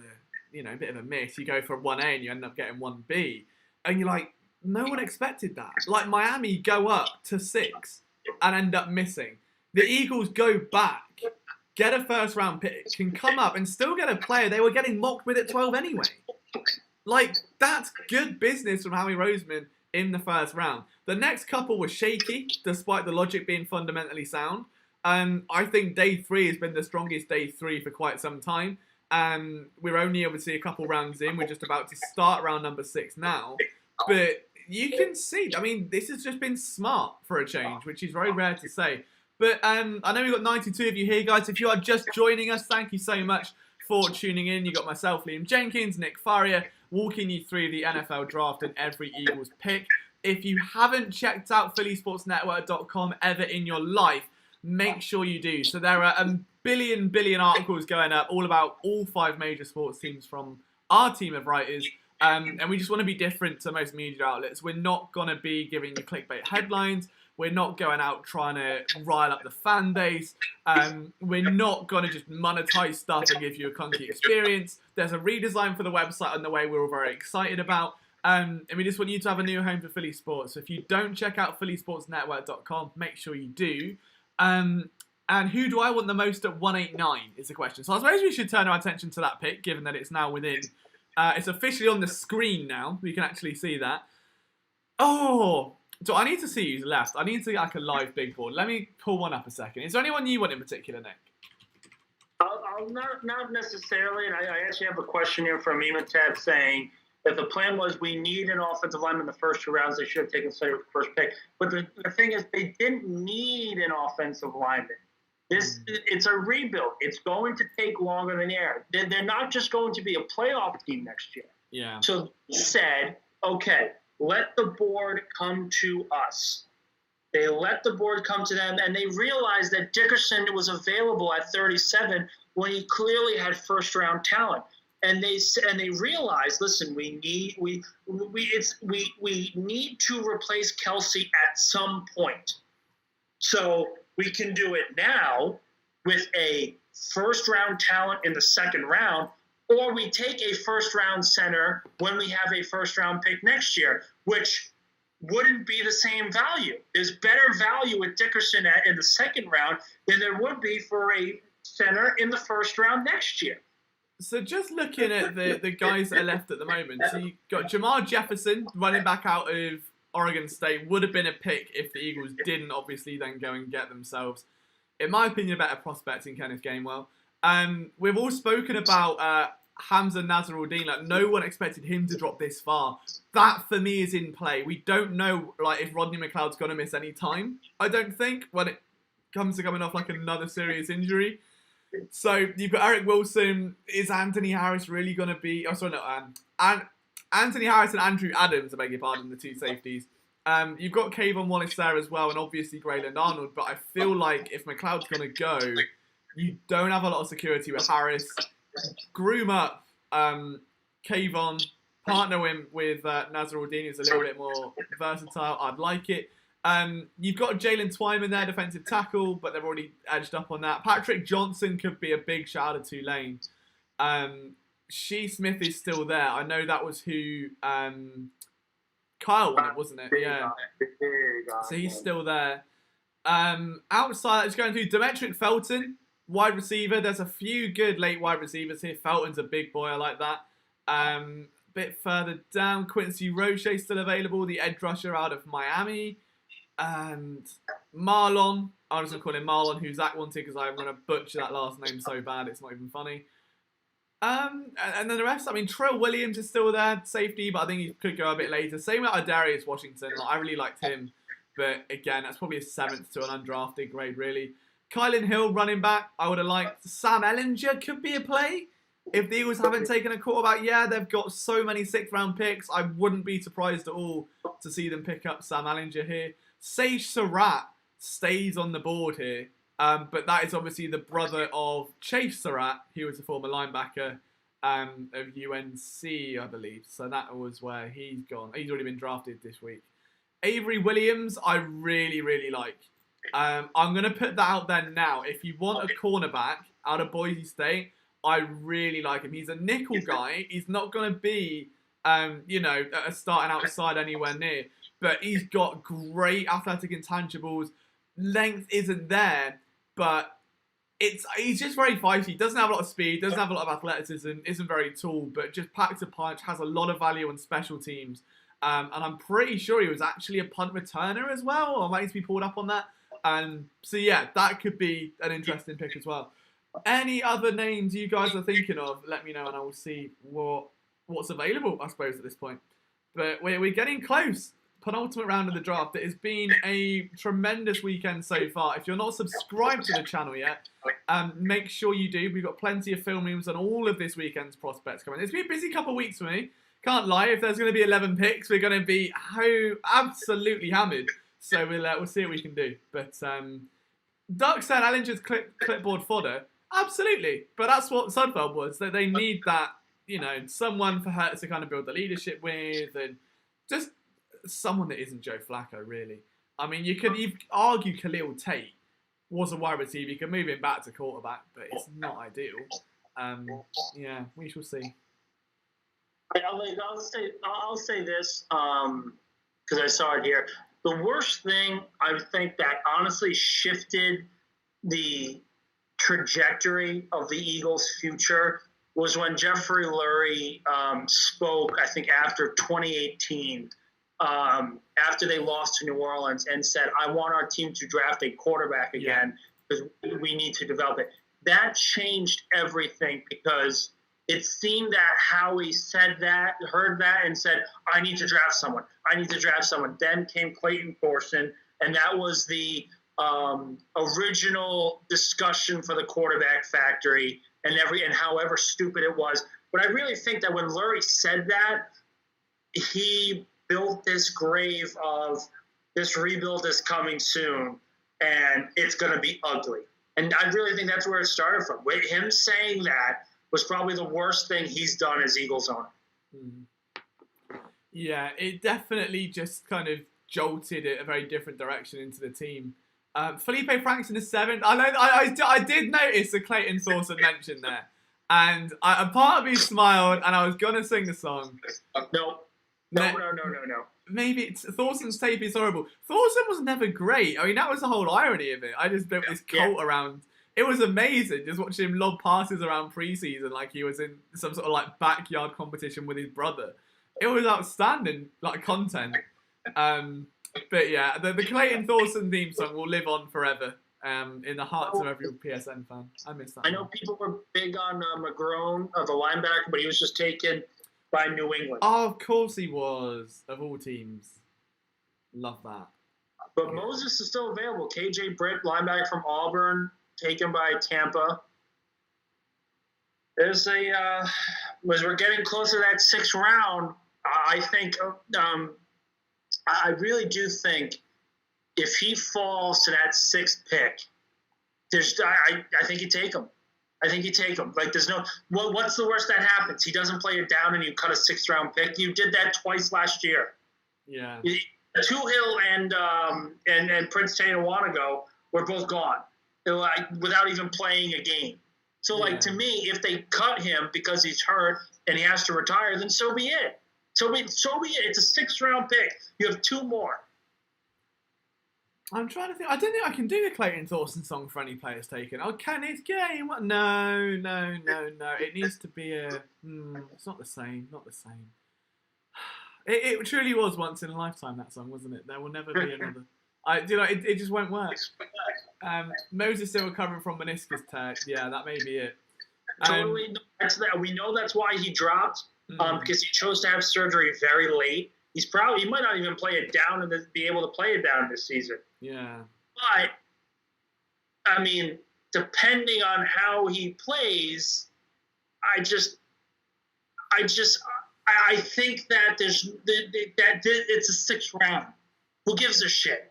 Speaker 1: a miss. You go for 1A and you end up getting 1B. And you're like, no one expected that. Like, Miami go up to 6 and end up missing. The Eagles go back, get a first-round pick, can come up and still get a player they were getting mocked with at 12 anyway. Like, that's good business from Howie Roseman in the first round. The next couple were shaky, despite the logic being fundamentally sound. I think day 3 has been the strongest day 3 for quite some time. We're only obviously a couple rounds in. We're just about to start round number 6 now. But you can see, I mean, this has just been smart for a change, which is very rare to say. But I know we've got 92 of you here, guys. If you are just joining us, thank you so much for tuning in. You got myself, Liam Jenkins, Nick Farrier, walking you through the NFL draft and every Eagles pick. If you haven't checked out phillysportsnetwork.com ever in your life, make sure you do. So there are a billion articles going up all about all 5 major sports teams from our team of writers And we just want to be different to most media outlets. We're not going to be giving you clickbait headlines. We're not going out trying to rile up the fan base. We're not going to just monetize stuff and give you a clunky experience. There's a redesign for the website on the way we're all very excited about. And we just want you to have a new home for Philly sports. So if you don't check out phillysportsnetwork.com, make sure you do. And who do I want the most at 189 is the question. So I suppose we should turn our attention to that pick, given that it's now within. It's officially on the screen now. We can actually see that. Oh, so I need to see who's left. I need to get like a live big board. Let me pull one up a second. Is there anyone you want in particular, Nick?
Speaker 2: I'll not necessarily, and I actually have a question here from Ematab saying that the plan was we need an offensive lineman in the first 2 rounds. They should have taken Slater with the first pick. But the thing is, they didn't need an offensive lineman. It's a rebuild. It's going to take longer than air. They're not just going to be a playoff team next year.
Speaker 1: Yeah.
Speaker 2: So they said, okay, let the board come to us. They let the board come to them, and they realized that Dickerson was available at 37 when he clearly had first-round talent. And they realized, listen, we need to replace Kelsey at some point. So we can do it now with a first-round talent in the second round, or we take a first-round center when we have a first-round pick next year, which wouldn't be the same value. There's better value with Dickerson in the second round than there would be for a center in the first round next year.
Speaker 1: So just looking at the guys that are left at the moment, so you got Jamar Jefferson, running back out of Oregon State, would have been a pick if the Eagles didn't obviously then go and get themselves, in my opinion, a better prospect in Kenneth Gainwell. We've all spoken about Hamza Nasruddin. Like, no one expected him to drop this far. That, for me, is in play. We don't know if Rodney McLeod's going to miss any time, I don't think, when it comes to coming off like another serious injury. So you've got Eric Wilson. Is Anthony Harris really going to be... Oh, sorry, no. Anthony Harris and Andrew Adams, I beg your pardon, the two safeties. You've got Kayvon Wallace there as well, and obviously Grayland Arnold. But I feel like if McLeod's going to go, you don't have a lot of security with Harris. Groom up Kayvon, partner him with Nasruddin, who's a little bit more versatile. I'd like it. You've got Jalen Twyman there, defensive tackle, but they've already edged up on that. Patrick Johnson could be a big shout out to Tulane. Shee Smith is still there. I know that was who Kyle wanted, wasn't it? Yeah. So he's still there. Outside, it's going to Demetric Felton, wide receiver. There's a few good late wide receivers here. Felton's a big boy. I like that. Bit further down, Quincy Roche still available, the edge rusher out of Miami. And Marlon, I'm just going to call him Marlon, who Zach wanted because I'm going to butcher that last name so bad it's not even funny. And then the rest, I mean, Trill Williams is still there, safety, but I think he could go a bit later. Same with Darius Washington. Like, I really liked him, but again, that's probably a 7th to an undrafted grade, really. Kylan Hill, running back, I would have liked. Sam Ellinger could be a play. If the Eagles haven't taken a quarterback, yeah, they've got so many 6th-round picks. I wouldn't be surprised at all to see them pick up Sam Ellinger here. Sage Surratt stays on the board here, but that is obviously the brother of Chase Surratt, who was a former linebacker of UNC, I believe. So that was where he's gone. He's already been drafted this week. Avery Williams, I really, really like. I'm going to put that out there now. If you want a cornerback out of Boise State, I really like him. He's a nickel guy. He's not going to be, a starting outside anywhere near. But he's got great athletic intangibles. Length isn't there, but he's just very feisty. He doesn't have a lot of speed, doesn't have a lot of athleticism, isn't very tall, but just packs a punch, has a lot of value on special teams. And I'm pretty sure he was actually a punt returner as well, or might need to be pulled up on that. So yeah, that could be an interesting pick as well. Any other names you guys are thinking of, let me know and I will see what's available, I suppose, at this point. But we're getting close. Penultimate round of the draft. It has been a tremendous weekend so far. If you're not subscribed to the channel yet, make sure you do. We've got plenty of film rooms on all of this weekend's prospects coming. It's been a busy couple of weeks for me. Can't lie. If there's going to be 11 picks, we're going to be absolutely hammered. So we'll see what we can do. But Duck said Ellinger's clipboard fodder. Absolutely. But that's what Sudfeld was. That they need that someone for her to kind of build the leadership with, and just someone that isn't Joe Flacco, really. I mean, you argue Khalil Tate was a wide receiver. You can move him back to quarterback, but it's not ideal. Yeah, we shall see.
Speaker 2: I'll say this because I saw it here. The worst thing I think that honestly shifted the trajectory of the Eagles' future was when Jeffrey Lurie spoke, I think, after 2018, after they lost to New Orleans, and said, I want our team to draft a quarterback again because we need to develop it. That changed everything because it seemed that Howie heard that, and said, I need to draft someone. I need to draft someone. Then came Clayton Thorson, and that was the original discussion for the quarterback factory, and however stupid it was. But I really think that when Lurie said that, he built this grave of this rebuild is coming soon, and it's going to be ugly. And I really think that's where it started from. With him saying that was probably the worst thing he's done as Eagles owner.
Speaker 1: Yeah, it definitely just kind of jolted it a very different direction into the team. Felipe Franks in the 7th. I did notice the Clayton Thorson mention there. And a part of me smiled, and I was going to sing the song.
Speaker 2: No.
Speaker 1: Maybe Thorson's tape is horrible. Thorson was never great. I mean, that was the whole irony of it. I just built this cult around. It was amazing just watching him lob passes around preseason like he was in some sort of like backyard competition with his brother. It was outstanding, like content. But yeah, the Clayton Thorson theme song will live on forever in the hearts of every PSN fan. I miss that.
Speaker 2: I know people were big on McGrone, the linebacker, but he was just taken by New England.
Speaker 1: Oh, of course he was, of all teams. Love that.
Speaker 2: But Moses is still available. KJ Britt, linebacker from Auburn, taken by Tampa. As we're getting closer to that 6th round, I think I really do think if he falls to that 6th pick, I think you take him. I think you take him. Like, there's no what's the worst that happens? He doesn't play it down and you cut a 6th round pick. You did that twice last year.
Speaker 1: Yeah.
Speaker 2: Tuhill and Prince Tanoanago were both gone, without even playing a game. So, to me, if they cut him because he's hurt and he has to retire, then so be it. So be it. It's a 6th round pick. You have 2 more.
Speaker 1: I'm trying to think. I don't think I can do the Clayton Thorson song for any players taken. Oh, can it's game? What? No. It needs to be a. It's not the same. Not the same. It truly was once in a lifetime, that song, wasn't it? There will never be another. It just won't work. Moses still recovering from meniscus tear. Yeah, that may be it.
Speaker 2: Totally. We know that's why he dropped. Because he chose to have surgery very late. He might not even play it down and be able to play it down this season.
Speaker 1: Yeah.
Speaker 2: But I mean, depending on how he plays, I think that it's a 6th round. Who gives a shit?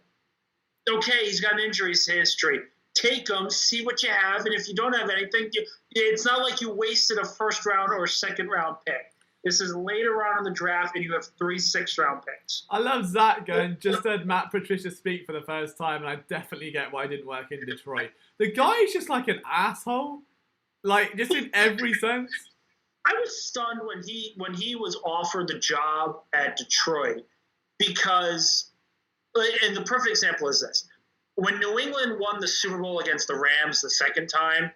Speaker 2: Okay, he's got an injuries history. Take him, see what you have, and if you don't have anything, it's not like you wasted a 1st round or a 2nd round pick. This is later on in the draft, and you have 3 6th round picks.
Speaker 1: I love Zach going, just heard Matt Patricia speak for the first time, and I definitely get why I didn't work in Detroit. The guy is just like an asshole. Like, just in every sense.
Speaker 2: I was stunned when he was offered the job at Detroit because, and the perfect example is this. When New England won the Super Bowl against the Rams the 2nd time,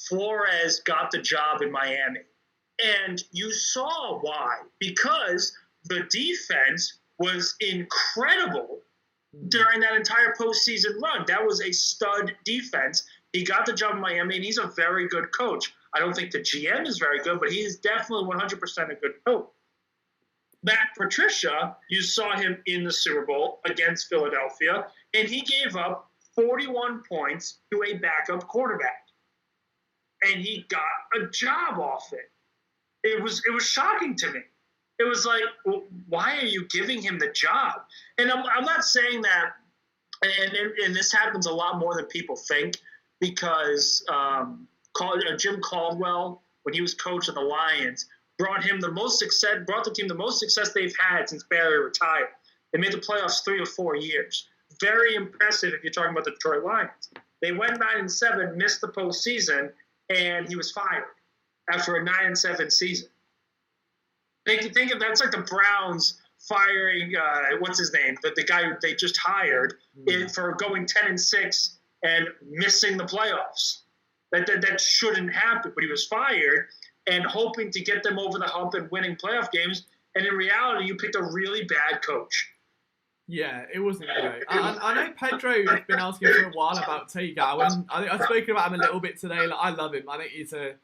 Speaker 2: Flores got the job in Miami. And you saw why. Because the defense was incredible during that entire postseason run. That was a stud defense. He got the job in Miami, and he's a very good coach. I don't think the GM is very good, but he is definitely 100% a good coach. Matt Patricia, you saw him in the Super Bowl against Philadelphia, and he gave up 41 points to a backup quarterback. And he got a job off it. It was shocking to me. It was like, well, why are you giving him the job? And I'm not saying that, and this happens a lot more than people think, because Jim Caldwell when he was coach of the Lions, brought the team the most success they've had since Barry retired. They made the playoffs 3 or 4 years. Very impressive if you're talking about the Detroit Lions. They went 9-7, missed the postseason, and he was fired after a 9-7 season. Think of that's like the Browns firing what's his name, the guy who they just hired for going 10-6 and missing the playoffs. That shouldn't happen, but he was fired and hoping to get them over the hump and winning playoff games. And in reality, you picked a really bad coach.
Speaker 1: Yeah, it wasn't great. I know Pedro has been asking for a while about Tay Gowan. I think I've spoken about him a little bit today. Like, I love him. I think he's a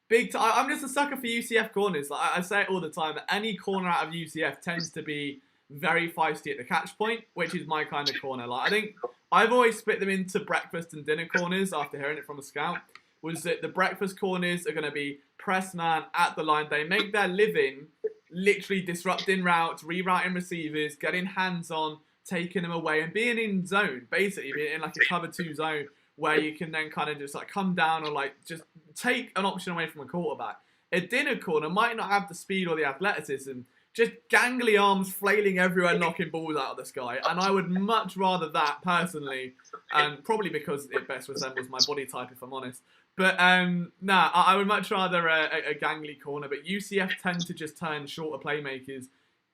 Speaker 1: big. I'm just a sucker for UCF corners. Like, I say it all the time. That any corner out of UCF tends to be very feisty at the catch point, which is my kind of corner. Like, I think I've always split them into breakfast and dinner corners after hearing it from a scout. Was that the breakfast corners are going to be press man at the line. They make their living literally disrupting routes, rerouting receivers, getting hands on, taking them away, and being in zone, basically being in like a cover 2 zone where you can then kind of just like come down or like just take an option away from a quarterback. A dinner corner might not have the speed or the athleticism, just gangly arms flailing everywhere, knocking balls out of the sky. And I would much rather that personally, and probably because it best resembles my body type, if I'm honest. But I would much rather a gangly corner. But UCF tend to just turn shorter playmakers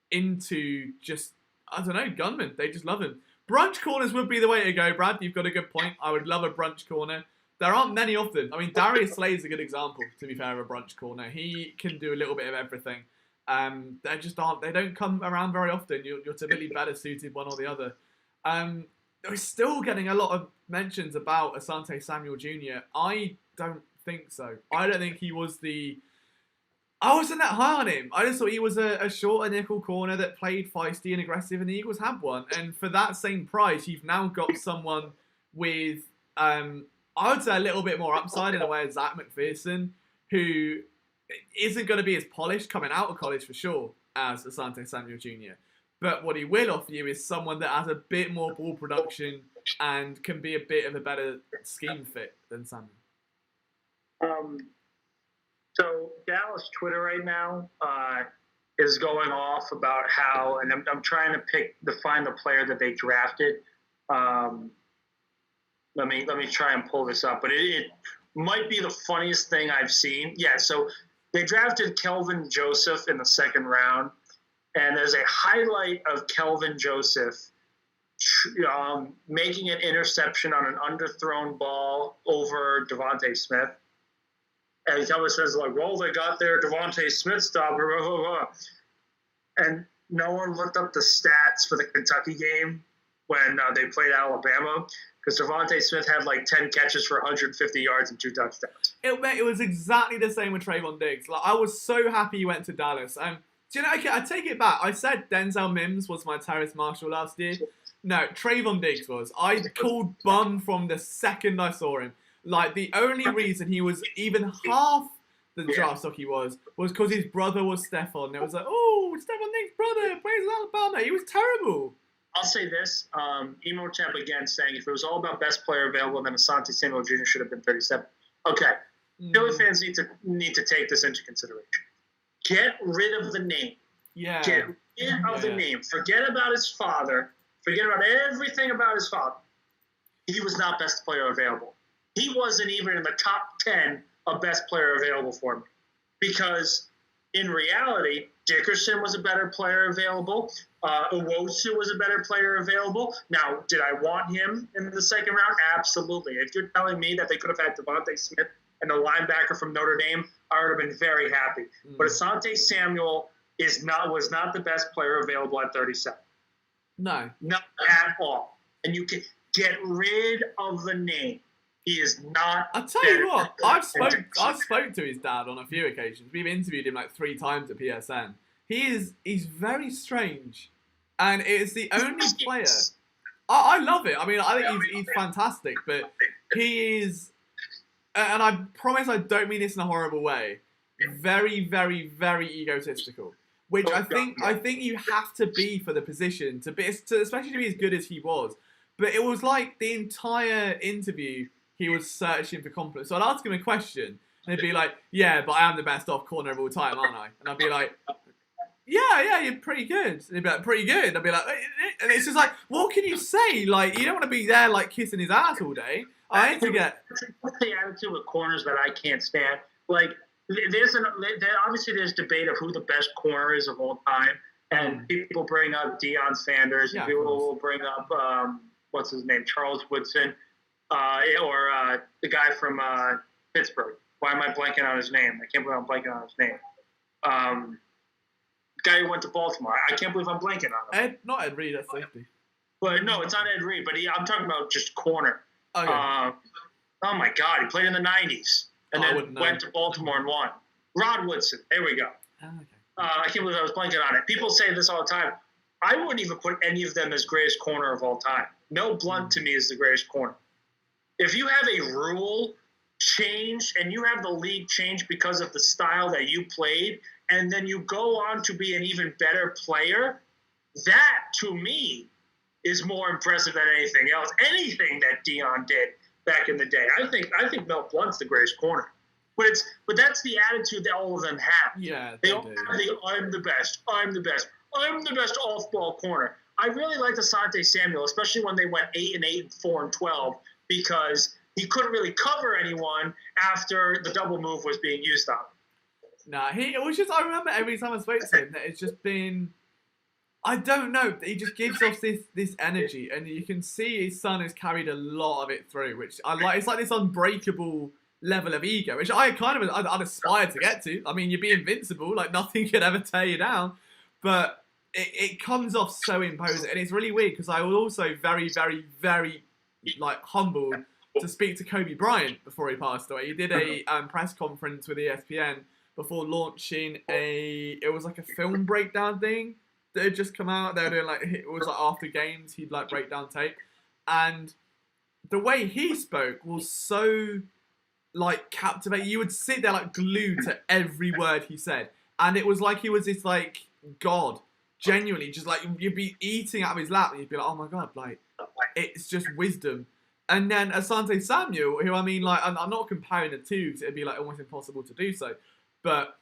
Speaker 1: into just, I don't know, gunmen. They just love him. Brunch corners would be the way to go, Brad. You've got a good point. I would love a brunch corner. There aren't many of them. I mean, Darius Slay's a good example, to be fair, of a brunch corner. He can do a little bit of everything. They just aren't. They don't come around very often. You're typically better suited one or the other. We're still getting a lot of mentions about Asante Samuel Jr. I don't think so. I don't think he was I wasn't that high on him. I just thought he was a shorter nickel corner that played feisty and aggressive, and the Eagles had one. And for that same price, you've now got someone with, I would say, a little bit more upside in a way as Zach McPherson, who isn't going to be as polished coming out of college for sure as Asante Samuel Jr. But what he will offer you is someone that has a bit more ball production and can be a bit of a better scheme fit than Samuel.
Speaker 2: So Dallas Twitter right now is going off about how, and I'm trying to find the player that they drafted. Let me try and pull this up, but it might be the funniest thing I've seen. Yeah, so they drafted Kelvin Joseph in the 2nd round, and there's a highlight of Kelvin Joseph making an interception on an underthrown ball over Devontae Smith. And he always says, like, well, they got their Devontae Smith stop, blah, blah, blah. And no one looked up the stats for the Kentucky game when they played Alabama, because Devontae Smith had like 10 catches for 150 yards and 2 touchdowns.
Speaker 1: It was exactly the same with Trayvon Diggs. Like, I was so happy he went to Dallas. Do you know, okay, I take it back. I said Denzel Mims was my Terrace Marshall last year. No, Trayvon Diggs was. I called bum from the second I saw him. Like, the only reason he was even half the draft stock he was because his brother was Stephon. It was like, oh, Stephon Diggs' brother plays in Alabama. He was terrible.
Speaker 2: I'll say this. Emo Champ again saying, if it was all about best player available, then Asante Samuel Jr. should have been 37. Okay. Philly fans need to take this into consideration. Get rid of the name.
Speaker 1: Yeah.
Speaker 2: Get rid of the name. Forget about his father. Forget about everything about his father. He was not best player available. He wasn't even in the top 10 of best player available for me. Because in reality, Dickerson was a better player available. Owosu was a better player available. Now, did I want him in the 2nd round? Absolutely. If you're telling me that they could have had Devontae Smith and the linebacker from Notre Dame, I would have been very happy. But Asante Samuel was not the best player available at 37.
Speaker 1: No.
Speaker 2: Not at all. And you can get rid of the name. He is not.
Speaker 1: I'll tell you what, I've spoke to his dad on a few occasions. We've interviewed him like 3 times at PSN. He's very strange. And it's the only player. I love it. I mean, I think he's fantastic, but he is, and I promise I don't mean this in a horrible way, very, very, very egotistical. Which I think you have to be for the position, especially to be as good as he was. But it was like the entire interview, he was searching for compliments. So I'd ask him a question, And they'd be like, yeah, but I am the best off corner of all time, aren't I? And I'd be like, yeah, you're pretty good. And they'd be like, pretty good. And I'd be like, and it's just like, what can you say? Like, you don't want to be there like kissing his ass all day. I hate to get.
Speaker 2: What's the attitude with corners that I can't stand? Like, obviously there's debate of who the best corner is of all time, and people bring up Deion Sanders.
Speaker 1: Yeah,
Speaker 2: people will bring up what's his name, Charles Woodson, or the guy from Pittsburgh. Why am I blanking on his name? I can't believe I'm blanking on his name. Guy who went to Baltimore. I can't believe I'm blanking on him.
Speaker 1: Not Ed Reed, that's safety.
Speaker 2: But no, it's not Ed Reed. But I'm talking about just corner.
Speaker 1: Okay.
Speaker 2: Oh my God, he played in the '90s and then went to Baltimore and won. Rod Woodson. There we go.
Speaker 1: Oh, okay.
Speaker 2: I can't believe I was blanking on it. People say this all the time. I wouldn't even put any of them as greatest corner of all time. Mel Blount to me is the greatest corner. If you have a rule change and you have the league change because of the style that you played, and then you go on to be an even better player, that to me is more impressive than anything else. Anything that Deion did back in the day. I think Mel Blount's the greatest corner. But that's the attitude that all of them have.
Speaker 1: Yeah,
Speaker 2: they all have the I'm the best, I'm the best, I'm the best off-ball corner. I really liked Asante Samuel, especially when they went 8-8 and 4-12, because he couldn't really cover anyone after the double move was being used on him.
Speaker 1: Nah, it was just, I remember every time I spoke to him that it's just been, I don't know, he just gives off this energy, and you can see his son has carried a lot of it through, which I like. It's like this unbreakable level of ego, which I'd aspire to get to. I mean, you'd be invincible, like nothing could ever tear you down, but it comes off so imposing, and it's really weird because I was also very, very, very like humbled to speak to Kobe Bryant before he passed away. He did a press conference with ESPN before launching it was like a film breakdown thing that had just come out. They were doing like, it was like after games, he'd like break down tape. And the way he spoke was so like captivating. You would sit there like glued to every word he said. And it was like he was this like God, genuinely, just like you'd be eating out of his lap and you'd be like, oh my God, like it's just wisdom. And then Asante Samuel, who I mean, like, I'm not comparing the two because it'd be like almost impossible to do so. But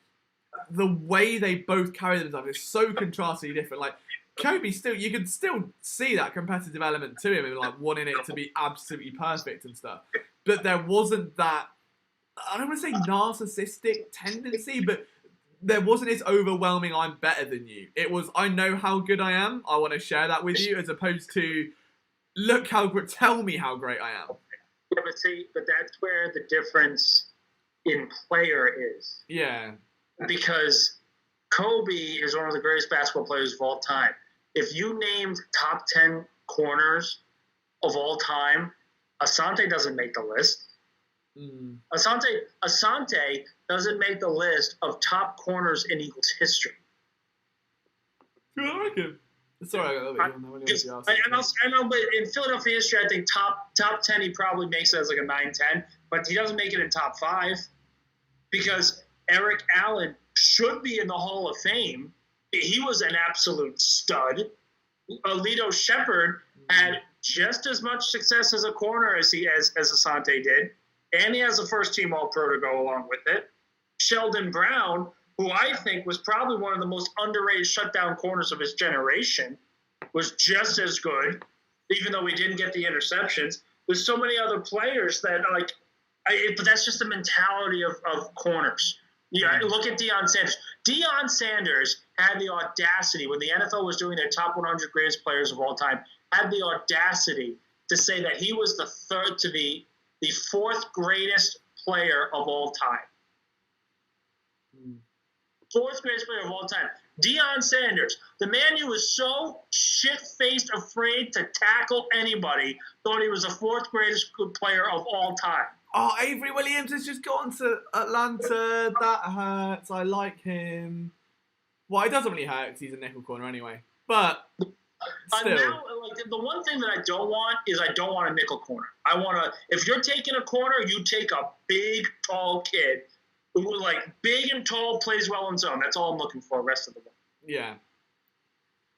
Speaker 1: the way they both carry themselves is so contrastingly different. Like Kobe, you can still see that competitive element to him, and like wanting it to be absolutely perfect and stuff. But there wasn't that, I don't want to say narcissistic tendency, but there wasn't this overwhelming "I'm better than you." It was, I know how good I am, I want to share that with you, as opposed to tell me how great I am.
Speaker 2: Yeah, but that's where the difference in player is.
Speaker 1: Yeah.
Speaker 2: Because Kobe is one of the greatest basketball players of all time. If you named top 10 corners of all time, Asante doesn't make the list. Asante doesn't make the list of top corners in Eagles history.
Speaker 1: I reckon. Sorry, I got a little bit.
Speaker 2: I know, but in Philadelphia history, I think top 10, he probably makes it as like a 9-10, but he doesn't make it in top 5 because Eric Allen should be in the Hall of Fame. He was an absolute stud. Alito Shepherd had just as much success as a corner as Asante did, and he has a first-team All-Pro to go along with it. Sheldon Brown, who I think was probably one of the most underrated shutdown corners of his generation, was just as good, even though he didn't get the interceptions. There's so many other players that, but that's just the mentality of corners. Yeah, look at Deion Sanders. Deion Sanders had the audacity, when the NFL was doing their top 100 greatest players of all time, had the audacity to say that he was the fourth greatest player of all time. Fourth greatest player of all time. Deion Sanders, the man who was so shit-faced afraid to tackle anybody, thought he was the fourth greatest player of all time.
Speaker 1: Oh, Avery Williams has just gone to Atlanta. That hurts. I like him. Well, it doesn't really hurt because he's a nickel corner anyway. But still.
Speaker 2: Now, the one thing that I don't want is I don't want a nickel corner. I want to, if you're taking a corner, you take a big, tall kid who, big and tall, plays well in zone. That's all I'm looking for the rest of the way.
Speaker 1: Yeah.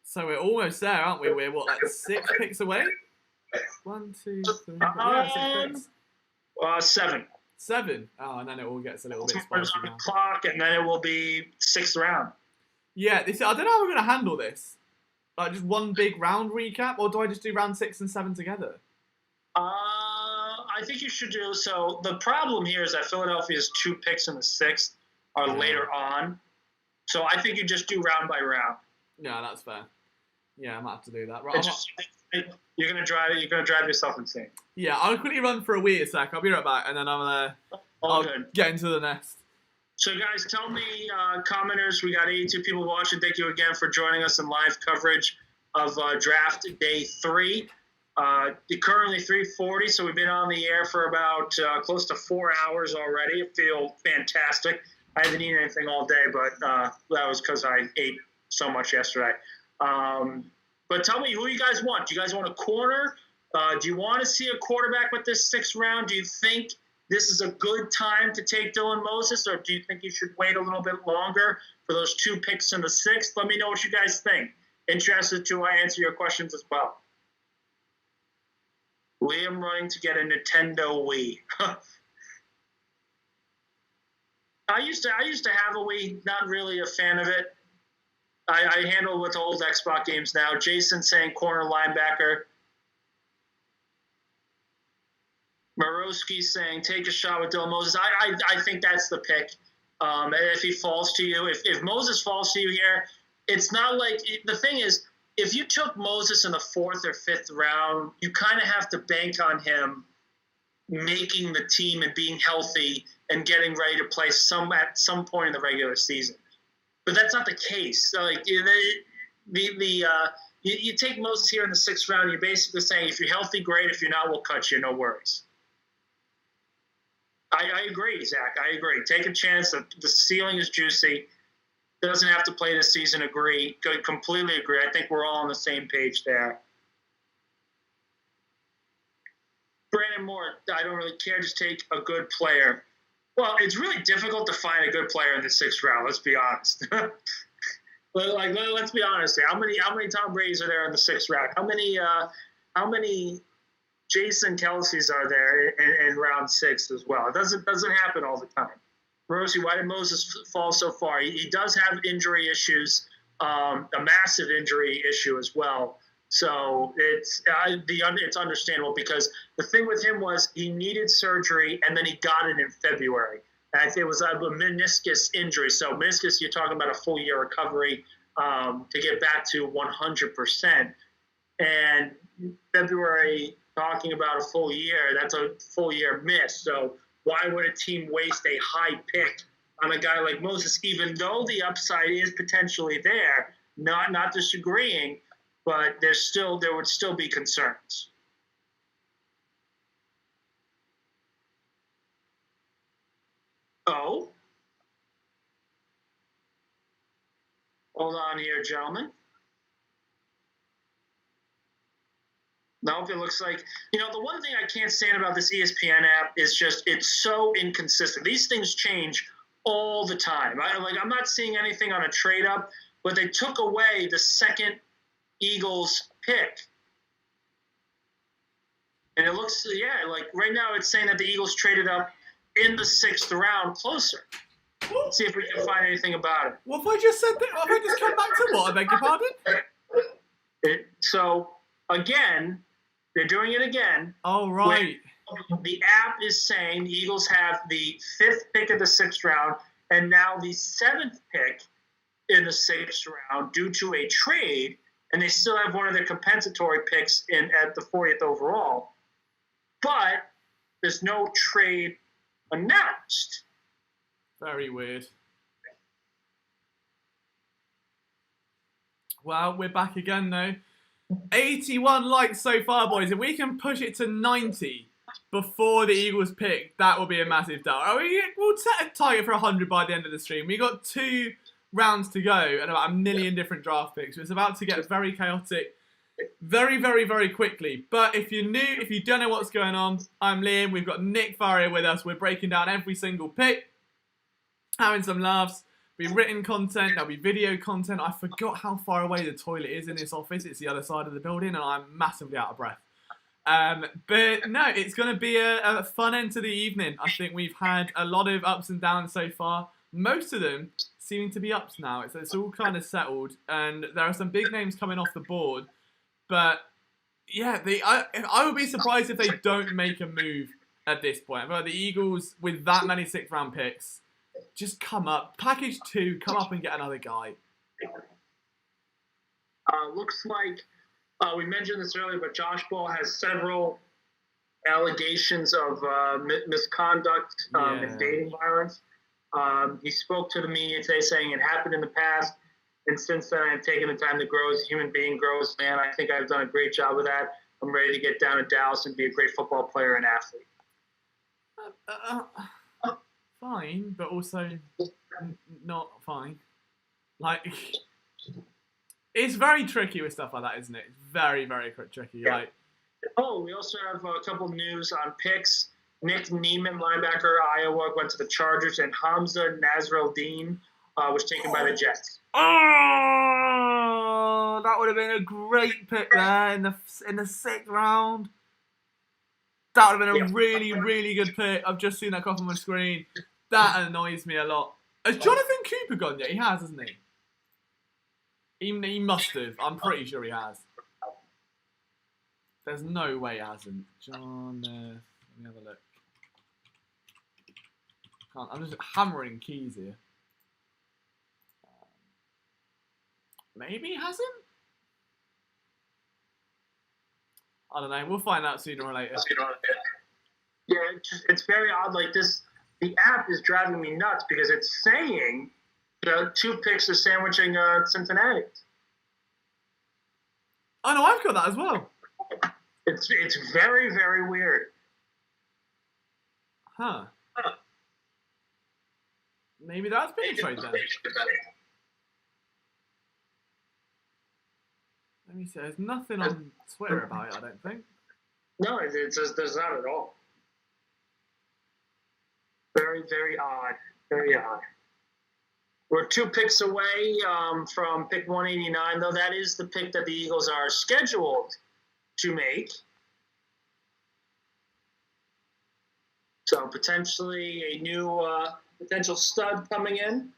Speaker 1: So we're almost there, aren't we? We're, 6 picks away? 1, 2, 3, 6 picks.
Speaker 2: 7.
Speaker 1: 7. Oh, and then it all gets a little bit
Speaker 2: Tomorrow's
Speaker 1: spicy
Speaker 2: on the
Speaker 1: now.
Speaker 2: clock, and then it will be 6th round.
Speaker 1: Yeah, I don't know how we're going to handle this. Like, just one big round recap, or do I just do round 6 and 7 together?
Speaker 2: I think you should do so. The problem here is that Philadelphia's 2 picks in the 6th are later on. So I think you just do round by round.
Speaker 1: Yeah, that's fair. Yeah, I might have to do that.
Speaker 2: You're gonna drive yourself insane.
Speaker 1: Yeah, I'll quickly run for a wee sec. I'll be right back, and then I'll get into the nest.
Speaker 2: So, guys, tell me, commenters, we got 82 people watching. Thank you again for joining us in live coverage of Draft Day 3. Currently 3:40, so we've been on the air for about close to 4 hours already. I feel fantastic. I haven't eaten anything all day, but that was because I ate so much yesterday. But tell me, who you guys want? Do you guys want a corner? Do you want to see a quarterback with this 6th round? Do you think this is a good time to take Dylan Moses, or do you think you should wait a little bit longer for those 2 picks in the 6th? Let me know what you guys think. Interested to answer your questions as well. Liam running to get a Nintendo Wii. I used to have a Wii. Not really a fan of it. I handle with old Xbox games now. Jason saying corner linebacker. Morosky saying take a shot with Dylan Moses. I think that's the pick. If he falls to you, if Moses falls to you here, it's not like the thing is, if you took Moses in the 4th or 5th round, you kind of have to bank on him making the team and being healthy and getting ready to play at some point in the regular season. But that's not the case. So, like you take Moses here in the 6th round, you're basically saying if you're healthy, great. If you're not, we'll cut you. No worries. I agree, Zach. I agree. Take a chance. The ceiling is juicy. Doesn't have to play this season. Agree. Completely agree. I think we're all on the same page there. Brandon Moore, I don't really care. Just take a good player. Well, it's really difficult to find a good player in the 6th round. Let's be honest. Let's be honest here. How many Tom Brady's are there in the 6th round? How many Jason Kelsey's are there in round 6 as well? It doesn't happen all the time. Rosie, why did Moses fall so far? He does have injury issues, a massive injury issue as well. So it's understandable because the thing with him was he needed surgery and then he got it in February. And it was a meniscus injury. So meniscus, you're talking about a full year recovery to get back to 100%. And February, talking about a full year, that's a full year miss. So why would a team waste a high pick on a guy like Moses, even though the upside is potentially there? Not disagreeing, but there would still be concerns. Oh, hold on here, gentlemen. Nope, it looks like, the one thing I can't stand about this ESPN app is just it's so inconsistent. These things change all the time. I'm not seeing anything on a trade up, but they took away the 2nd Eagles pick. And it looks, like right now it's saying that the Eagles traded up in the 6th round closer. Let's see if we can find anything about it.
Speaker 1: What have I just said? Have I just come back to what? I beg your pardon?
Speaker 2: So, again, they're doing it again.
Speaker 1: Oh, right.
Speaker 2: The app is saying the Eagles have the 5th pick of the 6th round and now the 7th pick in the 6th round due to a trade, and they still have one of their compensatory picks at the 40th overall. But there's no trade announced.
Speaker 1: Very weird. Well, we're back again, though. 81 likes so far, boys. If we can push it to 90 before the Eagles pick, that will be a massive dart. We'll set a target for 100 by the end of the stream. We got 2 rounds to go and about 1 million different draft picks. So it's about to get very chaotic very, very, very quickly. But if you're new, if you don't know what's going on, I'm Liam. We've got Nick Farrier with us. We're breaking down every single pick, having some laughs. There'll be written content, there'll be video content. I forgot how far away the toilet is in this office. It's the other side of the building and I'm massively out of breath. But no, it's going to be a fun end to the evening. I think we've had a lot of ups and downs so far. Most of them seeming to be ups now. It's all kind of settled, and there are some big names coming off the board. But yeah, I would be surprised if they don't make a move at this point. But the Eagles, with that many sixth-round picks, just come up, package 2, come up and get another guy.
Speaker 2: Looks like we mentioned this earlier, but Josh Ball has several allegations of misconduct and dating violence. He spoke to the media today saying it happened in the past, and since then I've taken the time to grow as a human being grows. Man, I think I've done a great job of that. I'm ready to get down to Dallas and be a great football player and athlete.
Speaker 1: Fine, but also not fine. Like, it's very tricky with stuff like that, isn't it? It's very, very tricky.
Speaker 2: Yeah.
Speaker 1: Like,
Speaker 2: we also have a couple news on picks. Nick Neiman, linebacker, Iowa, went to the Chargers, and Hamza Nasruddin was taken by the Jets.
Speaker 1: oh, that would have been a great pick there in the 6th round. That would have been a really, really good pick. I've just seen that come up on my screen. That annoys me a lot. Has Jonathan Cooper gone yet? He has, hasn't he? He must have. I'm pretty sure he has. There's no way he hasn't. John, let me have a look. I'm just hammering keys here. Maybe he hasn't? I don't know. We'll find out sooner or later.
Speaker 2: Yeah, it's very odd. Like this, the app is driving me nuts because it's saying 2 picks are sandwiching Cincinnati.
Speaker 1: Oh no, I've got that as well.
Speaker 2: It's very, very weird.
Speaker 1: Huh. Maybe that's been a trade then. Let me see. There's nothing on Twitter about it, I don't think.
Speaker 2: No, there's not at all. Very, very odd. Very odd. We're 2 picks away from pick 189, though that is the pick that the Eagles are scheduled to make. So potentially a new potential stud coming in.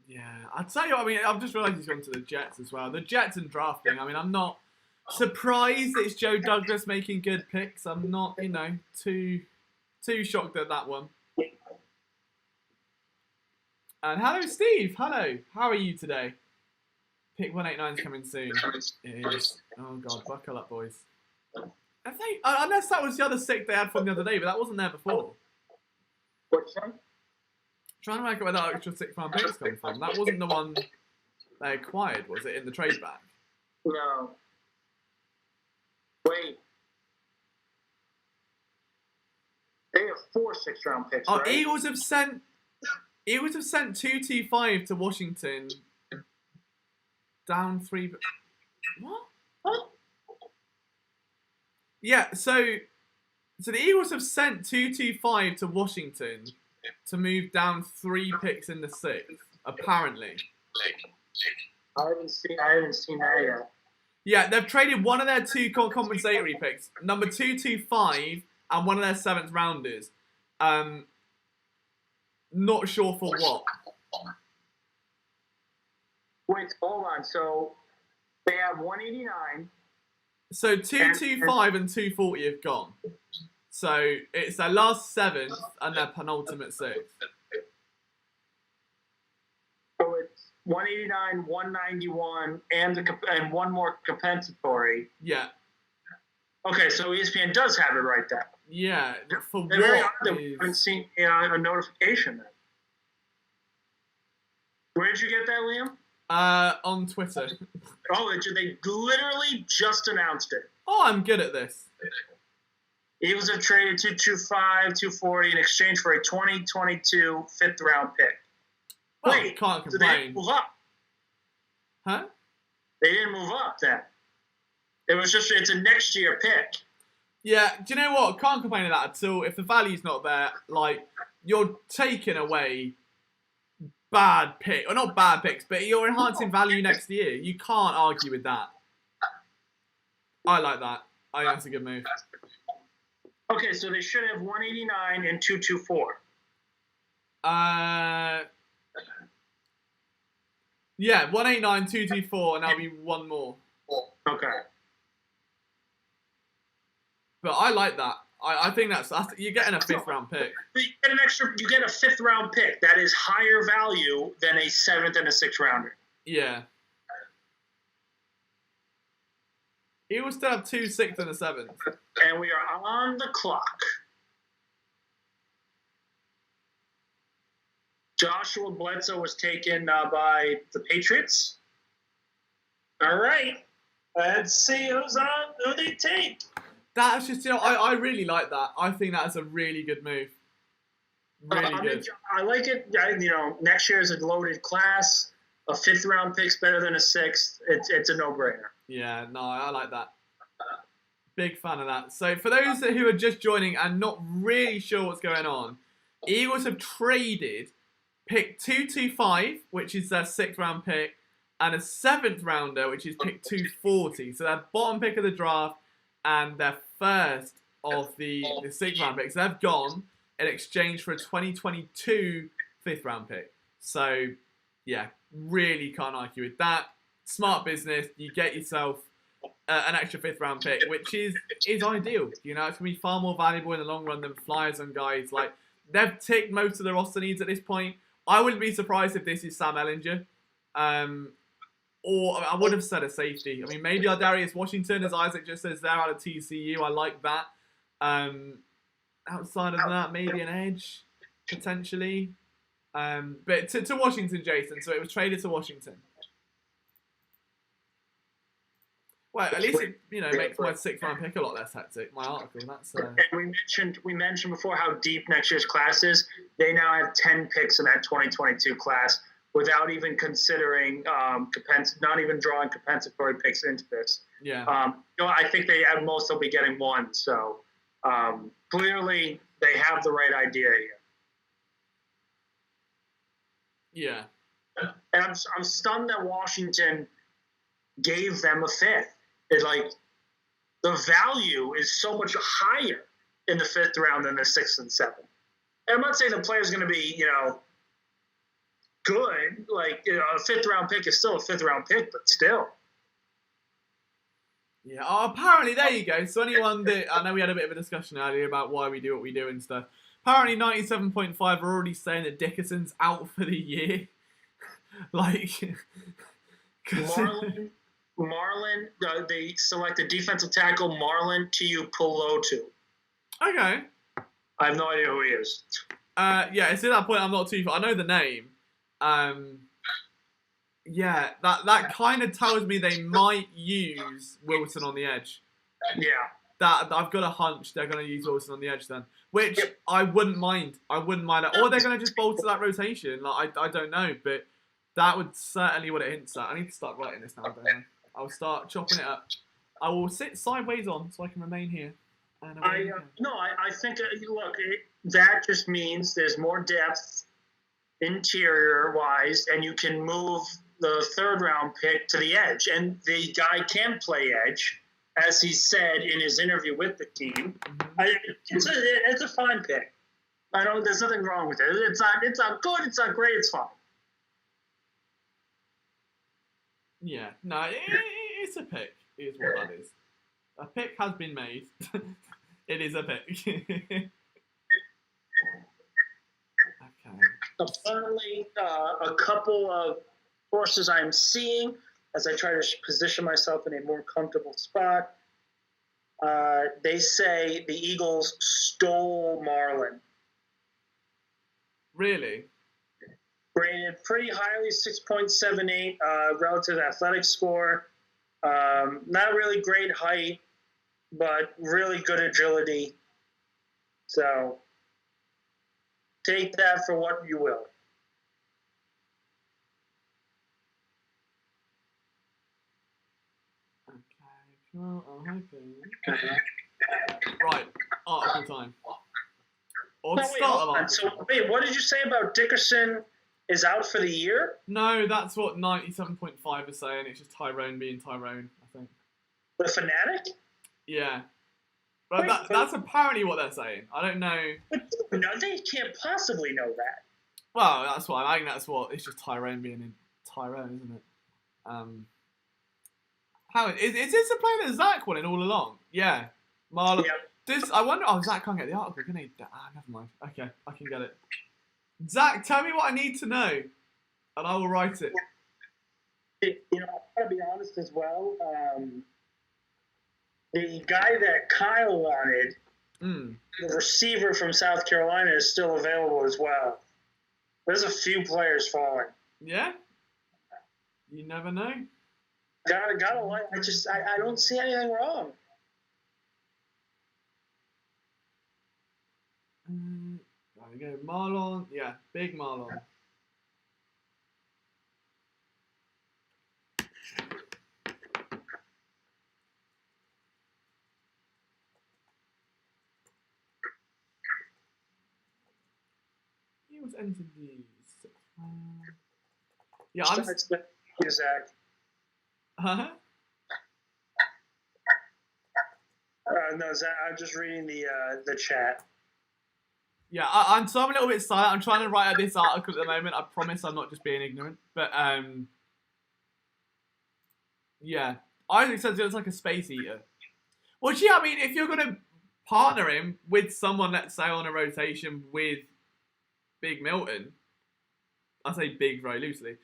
Speaker 1: Yeah, I'd tell you what, I mean, I've just realised he's gone to the Jets as well. The Jets and drafting, I mean, I'm not surprised it's Joe Douglas making good picks. I'm not, too shocked at that one. And hello, Steve. Hello. How are you today? Pick 189 is coming soon. It is. Oh, God. Buckle up, boys. Unless that was the other 6 they had from the other day, but that wasn't there before.
Speaker 2: What's that?
Speaker 1: Trying to work out where that extra 6-round picks come from. That wasn't the one they acquired, was it, in the trade back?
Speaker 2: No. Wait. They have 4 6-round picks, right?
Speaker 1: Eagles have sent 225 to Washington. Down 3. What? Yeah, so the Eagles have sent 225 to Washington to move down 3 picks in the 6th, apparently.
Speaker 2: I haven't seen that yet.
Speaker 1: Yeah, they've traded one of their 2 compensatory picks, number 225 and one of their 7th rounders. Not sure for what.
Speaker 2: Wait, hold on. So they have 189.
Speaker 1: So 225 and 240 have gone. So it's their last 7th and their penultimate 6th.
Speaker 2: So it's 189, 191, and one more compensatory.
Speaker 1: Yeah.
Speaker 2: Okay, so ESPN does have it right there.
Speaker 1: Yeah. For
Speaker 2: They're very odd
Speaker 1: what
Speaker 2: that we haven't seen a notification then. Where did you get that, Liam?
Speaker 1: On Twitter.
Speaker 2: Oh, they literally just announced it.
Speaker 1: Oh, I'm good at this.
Speaker 2: Eagles have traded 225, 240 in exchange for a 2022 5th-round pick.
Speaker 1: Well,
Speaker 2: Wait,
Speaker 1: can't
Speaker 2: so they
Speaker 1: complain.
Speaker 2: didn't move up.
Speaker 1: Huh?
Speaker 2: They didn't move up then. It's a next year pick.
Speaker 1: Yeah, do you know what? Can't complain of that at all. If the value's not there, like, you're taking away bad pick, or not bad picks, but you're enhancing value next year. You can't argue with that. I like that. I think that's a good move.
Speaker 2: Okay, so they should have 189 and 224.
Speaker 1: Yeah, 189, 224, and that'll be one more.
Speaker 2: Okay.
Speaker 1: But I like that. I think that's you're getting a 5th round pick.
Speaker 2: You get a 5th round pick that is higher value than a 7th and a 6th rounder.
Speaker 1: Yeah. He will still have 2 6th and a 7th.
Speaker 2: And we are on the clock. Joshua Bledsoe was taken by the Patriots. All right. Let's see who they take.
Speaker 1: That's just, I really like that. I think that's a really good move. Really good.
Speaker 2: I like it. Next year is a loaded class. A 5th round pick's better than a 6th. It's a no-brainer.
Speaker 1: Yeah, no, I like that. Big fan of that. So for those who are just joining and not really sure what's going on, Eagles have traded pick 225, which is their 6th round pick, and a 7th rounder, which is pick 240. So their bottom pick of the draft and their first of the 6th round picks, they've gone in exchange for a 2022 5th round pick. So yeah, really can't argue with that. Smart business. You get yourself an extra 5th round pick, which is ideal. It's going to be far more valuable in the long run than flyers and guys. Like, they've ticked most of the roster needs at this point. I wouldn't be surprised if this is Sam Ellinger. Or I would have said a safety. I mean, maybe Darius Washington, as Isaac just says there, out of TCU. I like that. Outside of that, maybe an edge, potentially. But to Washington, Jason. So it was traded to Washington. Well, at least it makes my 6th round pick a lot less hectic. My article, that's.
Speaker 2: And we mentioned before how deep next year's class is. They now have 10 picks in that 2022 class without even considering not even drawing compensatory picks into this.
Speaker 1: Yeah.
Speaker 2: I think they at most they'll be getting 1. So clearly they have the right idea here.
Speaker 1: Yeah.
Speaker 2: And I'm stunned that Washington gave them a 5th. It's like the value is so much higher in the 5th round than the 6th and 7th. And I'm not saying the player's going to be, good. Like, a 5th round pick is still a 5th round pick, but still.
Speaker 1: Yeah. Oh, apparently, there you go. So anyone that I know we had a bit of a discussion earlier about why we do what we do and stuff. Apparently, 97.5 are already saying that Dickerson's out for the year. Like,
Speaker 2: Marlon, they selected defensive tackle Marlon Tuipulotu.
Speaker 1: Okay.
Speaker 2: I have no idea who he is.
Speaker 1: Yeah, it's at that point I'm not too. I know the name. Yeah, that kind of tells me they might use Wilson on the edge.
Speaker 2: Yeah.
Speaker 1: That I've got a hunch they're going to use Wilson on the edge then, which I wouldn't mind. I wouldn't mind it. Or they're going to just bolster that rotation. Like I don't know, but that would certainly what it hints at. I need to start writing this now, Dan. I'll start chopping it up. I will sit sideways on so I can remain here. And
Speaker 2: I think that just means there's more depth interior wise, and you can move the 3rd round pick to the edge, and the guy can play edge, as he said in his interview with the team. It's a fine pick. There's nothing wrong with it. It's not good. It's not great. It's fine.
Speaker 1: Yeah, no, it's a pick, is what that is. A pick has been made. It is a pick. Okay.
Speaker 2: Apparently, a couple of sources I'm seeing, as I try to position myself in a more comfortable spot, they say the Eagles stole Marlon.
Speaker 1: Really?
Speaker 2: Rated pretty highly, 6.78 relative athletic score. Not really great height, but really good agility. So take that for what you will.
Speaker 1: Okay, well, I'm hoping. Right, article time. Or
Speaker 2: Wait, what did you say about Dickerson is out for the year?
Speaker 1: No, that's what 97.5 is saying. It's just Tyrone being Tyrone, I think.
Speaker 2: The Fanatic?
Speaker 1: Yeah. But that's apparently what they're saying. I don't know.
Speaker 2: But no, they can't possibly know that.
Speaker 1: Well, that's why. I think that's what. It's just Tyrone being in Tyrone, isn't it? How is this the player that Zach wanted all along? Yeah. Marlon.
Speaker 2: Yeah.
Speaker 1: I wonder. Oh, Zach can't get the article, can he? Never mind. Okay, I can get it. Zach, tell me what I need to know, and I will write it.
Speaker 2: You know, I gotta be honest as well. The guy that Kyle wanted, the receiver from South Carolina, is still available as well. There's a few players falling.
Speaker 1: Yeah. You never know.
Speaker 2: Gotta like. I don't see anything wrong.
Speaker 1: There we go. Marlon. Yeah, big Marlon. He was entered the sixth round. Yeah, I'm.
Speaker 2: Zach.
Speaker 1: Huh?
Speaker 2: No, Zach. I'm just reading the chat.
Speaker 1: Yeah, I'm a little bit silent. I'm trying to write out this article at the moment. I promise I'm not just being ignorant. But yeah, Isaac says it looks like a space eater. Well, gee, I mean, if you're gonna partner him with someone, let's say on a rotation with Big Milton, I say big very loosely.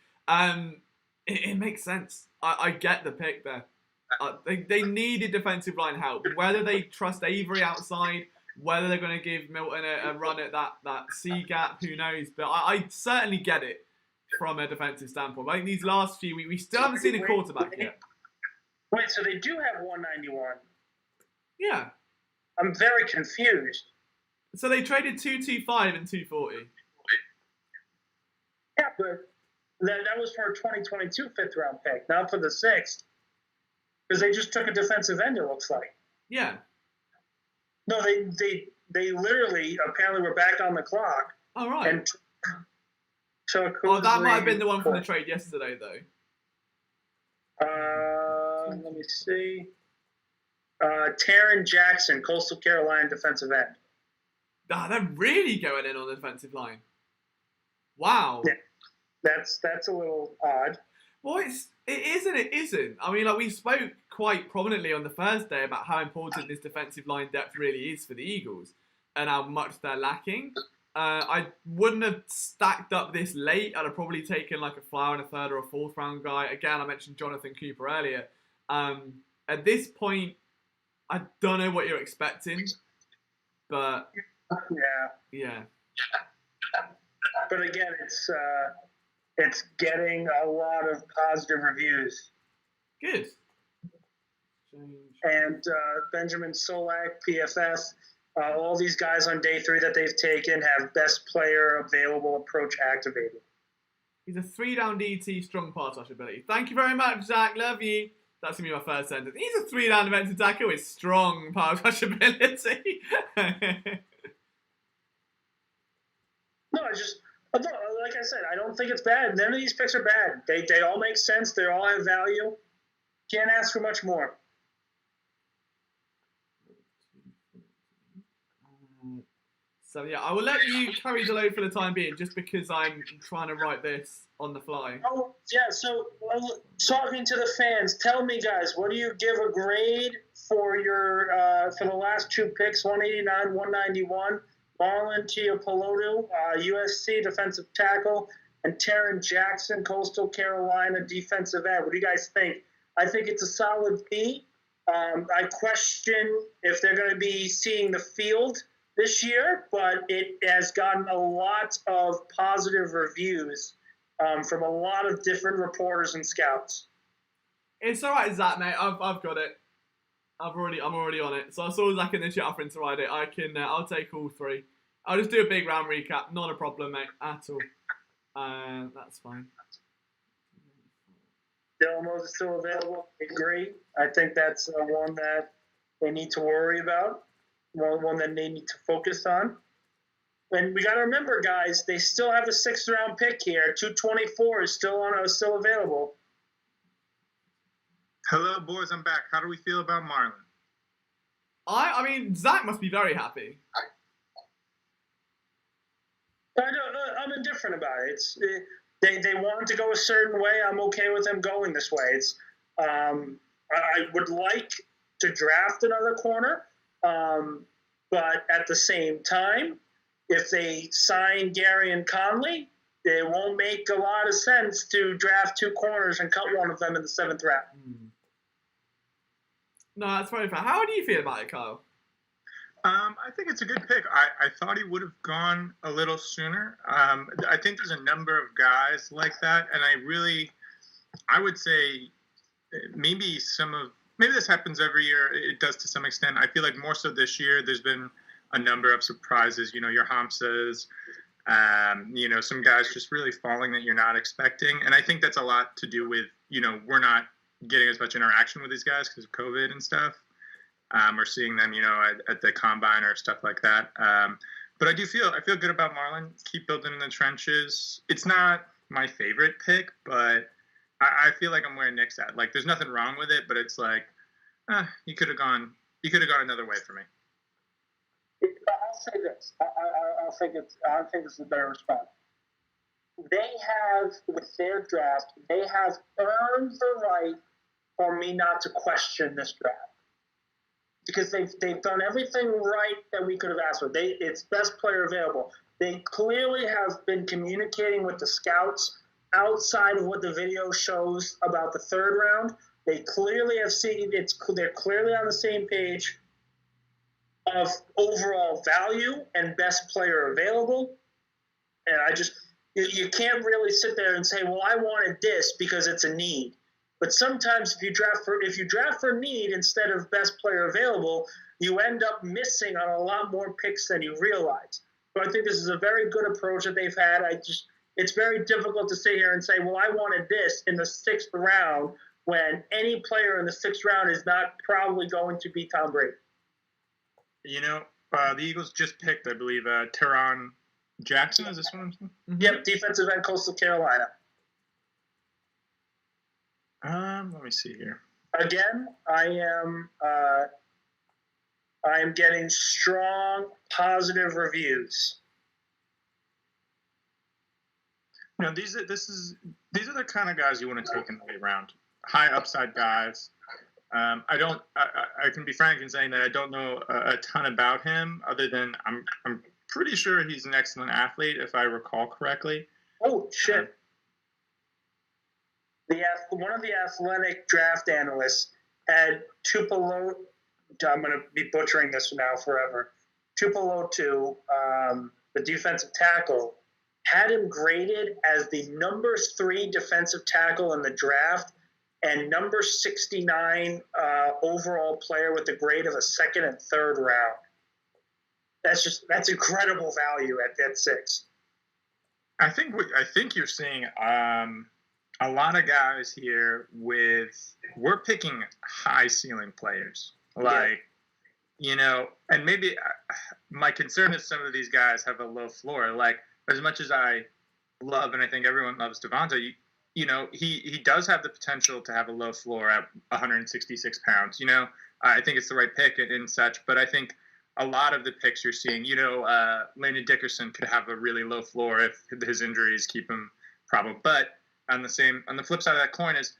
Speaker 1: It makes sense. I get the pick there. They needed defensive line help. Whether they trust Avery outside, whether they're going to give Milton a run at that C gap, who knows? But I certainly get it from a defensive standpoint. I think these last few weeks, we still haven't seen a quarterback yet.
Speaker 2: Wait, so they do have 191?
Speaker 1: Yeah.
Speaker 2: I'm very confused.
Speaker 1: So they traded 225 and 240.
Speaker 2: Yeah, but that was for a 2022 fifth-round pick, not for the sixth. Because they just took a defensive end, it looks like.
Speaker 1: Yeah.
Speaker 2: No, they literally, apparently, were back on the clock.
Speaker 1: All right.
Speaker 2: And took
Speaker 1: that might have been the one from the trade yesterday, though.
Speaker 2: Let me see. Taron Jackson, Coastal Carolina defensive end.
Speaker 1: They're really going in on the defensive line. Wow.
Speaker 2: Yeah, that's a little odd.
Speaker 1: Well, it is and it isn't. I mean, like we spoke quite prominently on the Thursday about how important this defensive line depth really is for the Eagles and how much they're lacking. I wouldn't have stacked up this late. I'd have probably taken like a flyer and a third or a fourth round guy. Again, I mentioned Jonathan Cooper earlier. At this point, I don't know what you're expecting, but yeah.
Speaker 2: But again, it's getting a lot of positive reviews.
Speaker 1: Good.
Speaker 2: And Benjamin Solak, PFF, all these guys on day 3 that they've taken have best player available approach activated.
Speaker 1: He's a 3-down DT, strong pass rush ability. Thank you very much, Zach. Love you. That's going to be my first sentence. He's a 3-down defensive tackle with strong pass rush ability.
Speaker 2: No, like I said, I don't think it's bad. None of these picks are bad. They all make sense. They all have value. Can't ask for much more.
Speaker 1: So yeah, I will let you carry the load for the time being, just because I'm trying to write this on the fly.
Speaker 2: Oh yeah, so talking to the fans, tell me guys, what do you give a grade for your for the last 2 picks, 189, 191? Marlon Tiapolodu, USC defensive tackle, and Taron Jackson, Coastal Carolina defensive end. What do you guys think? I think it's a solid B. I question if they're going to be seeing the field this year, but it has gotten a lot of positive reviews from a lot of different reporters and scouts.
Speaker 1: It's all right, Zach, mate. I've got it. I'm already on it. So I saw Zach in the chat offering to ride it. I'll take all 3. I'll just do a big round recap. Not a problem, mate, at all. That's fine.
Speaker 2: Dylan Moses is still available. Great. I think that's one that they need to worry about. One that they need to focus on. And we got to remember, guys, they still have a 6th round pick here. 224 is still available.
Speaker 3: Hello, boys. I'm back. How do we feel about Marlon?
Speaker 1: I mean, Zach must be very happy.
Speaker 2: I'm indifferent about it. They wanted to go a certain way. I'm okay with them going this way. I would like to draft another corner, but at the same time, if they sign Gary and Conley, it won't make a lot of sense to draft two corners and cut one of them in the 7th round.
Speaker 1: No, that's very fair. How do you feel about it, Kyle?
Speaker 3: I think it's a good pick. I thought he would have gone a little sooner. I think there's a number of guys like that, and I would say maybe this happens every year. It does to some extent. I feel like more so this year, there's been a number of surprises. Your Hamsas, some guys just really falling that you're not expecting, and I think that's a lot to do with we're not getting as much interaction with these guys because of COVID and stuff. Or seeing them, at the combine or stuff like that. But I feel good about Marlon. Keep building in the trenches. It's not my favorite pick, but I feel like I'm where Nick's at. Like, there's nothing wrong with it, but it's like, you could have gone another way for me.
Speaker 2: I'll say this. I think it's a better response. They have, with their draft, they have earned the right for me not to question this draft. Because they've done everything right that we could have asked for. It's best player available. They clearly have been communicating with the scouts outside of what the video shows about the 3rd round. They clearly have seen they're clearly on the same page of overall value and best player available. And you can't really sit there and say, well, I wanted this because it's a need. But sometimes if you draft for need instead of best player available, you end up missing on a lot more picks than you realize. So I think this is a very good approach that they've had. It's very difficult to sit here and say, well, I wanted this in the 6th round when any player in the 6th round is not probably going to be Tom Brady.
Speaker 3: The Eagles just picked, I believe, Teron Jackson. Is this what I'm saying?
Speaker 2: Mm-hmm. Yep, defensive end, Coastal Carolina.
Speaker 3: Let me see here.
Speaker 2: Again, I am getting strong positive reviews.
Speaker 3: These are the kind of guys you want to take in the 8th round. High upside guys. I can be frank in saying that I don't know a ton about him, other than I'm pretty sure he's an excellent athlete, if I recall correctly.
Speaker 2: Oh shit! One of the athletic draft analysts had Tupelo. I'm going to be butchering this now forever. Tupelo, the defensive tackle, had him graded as the number 3 defensive tackle in the draft and number 69 overall player with a grade of a 2nd and 3rd round. That's incredible value at that 6.
Speaker 3: I think you're seeing a lot of guys here we're picking high ceiling players. And maybe my concern is some of these guys have a low floor. Like, as much as I love, and I think everyone loves Devonta, he does have the potential to have a low floor at 166 pounds. I think it's the right pick and such, but I think a lot of the picks you're seeing, Landon Dickerson could have a really low floor if his injuries keep him probably. But on the flip side of that coin is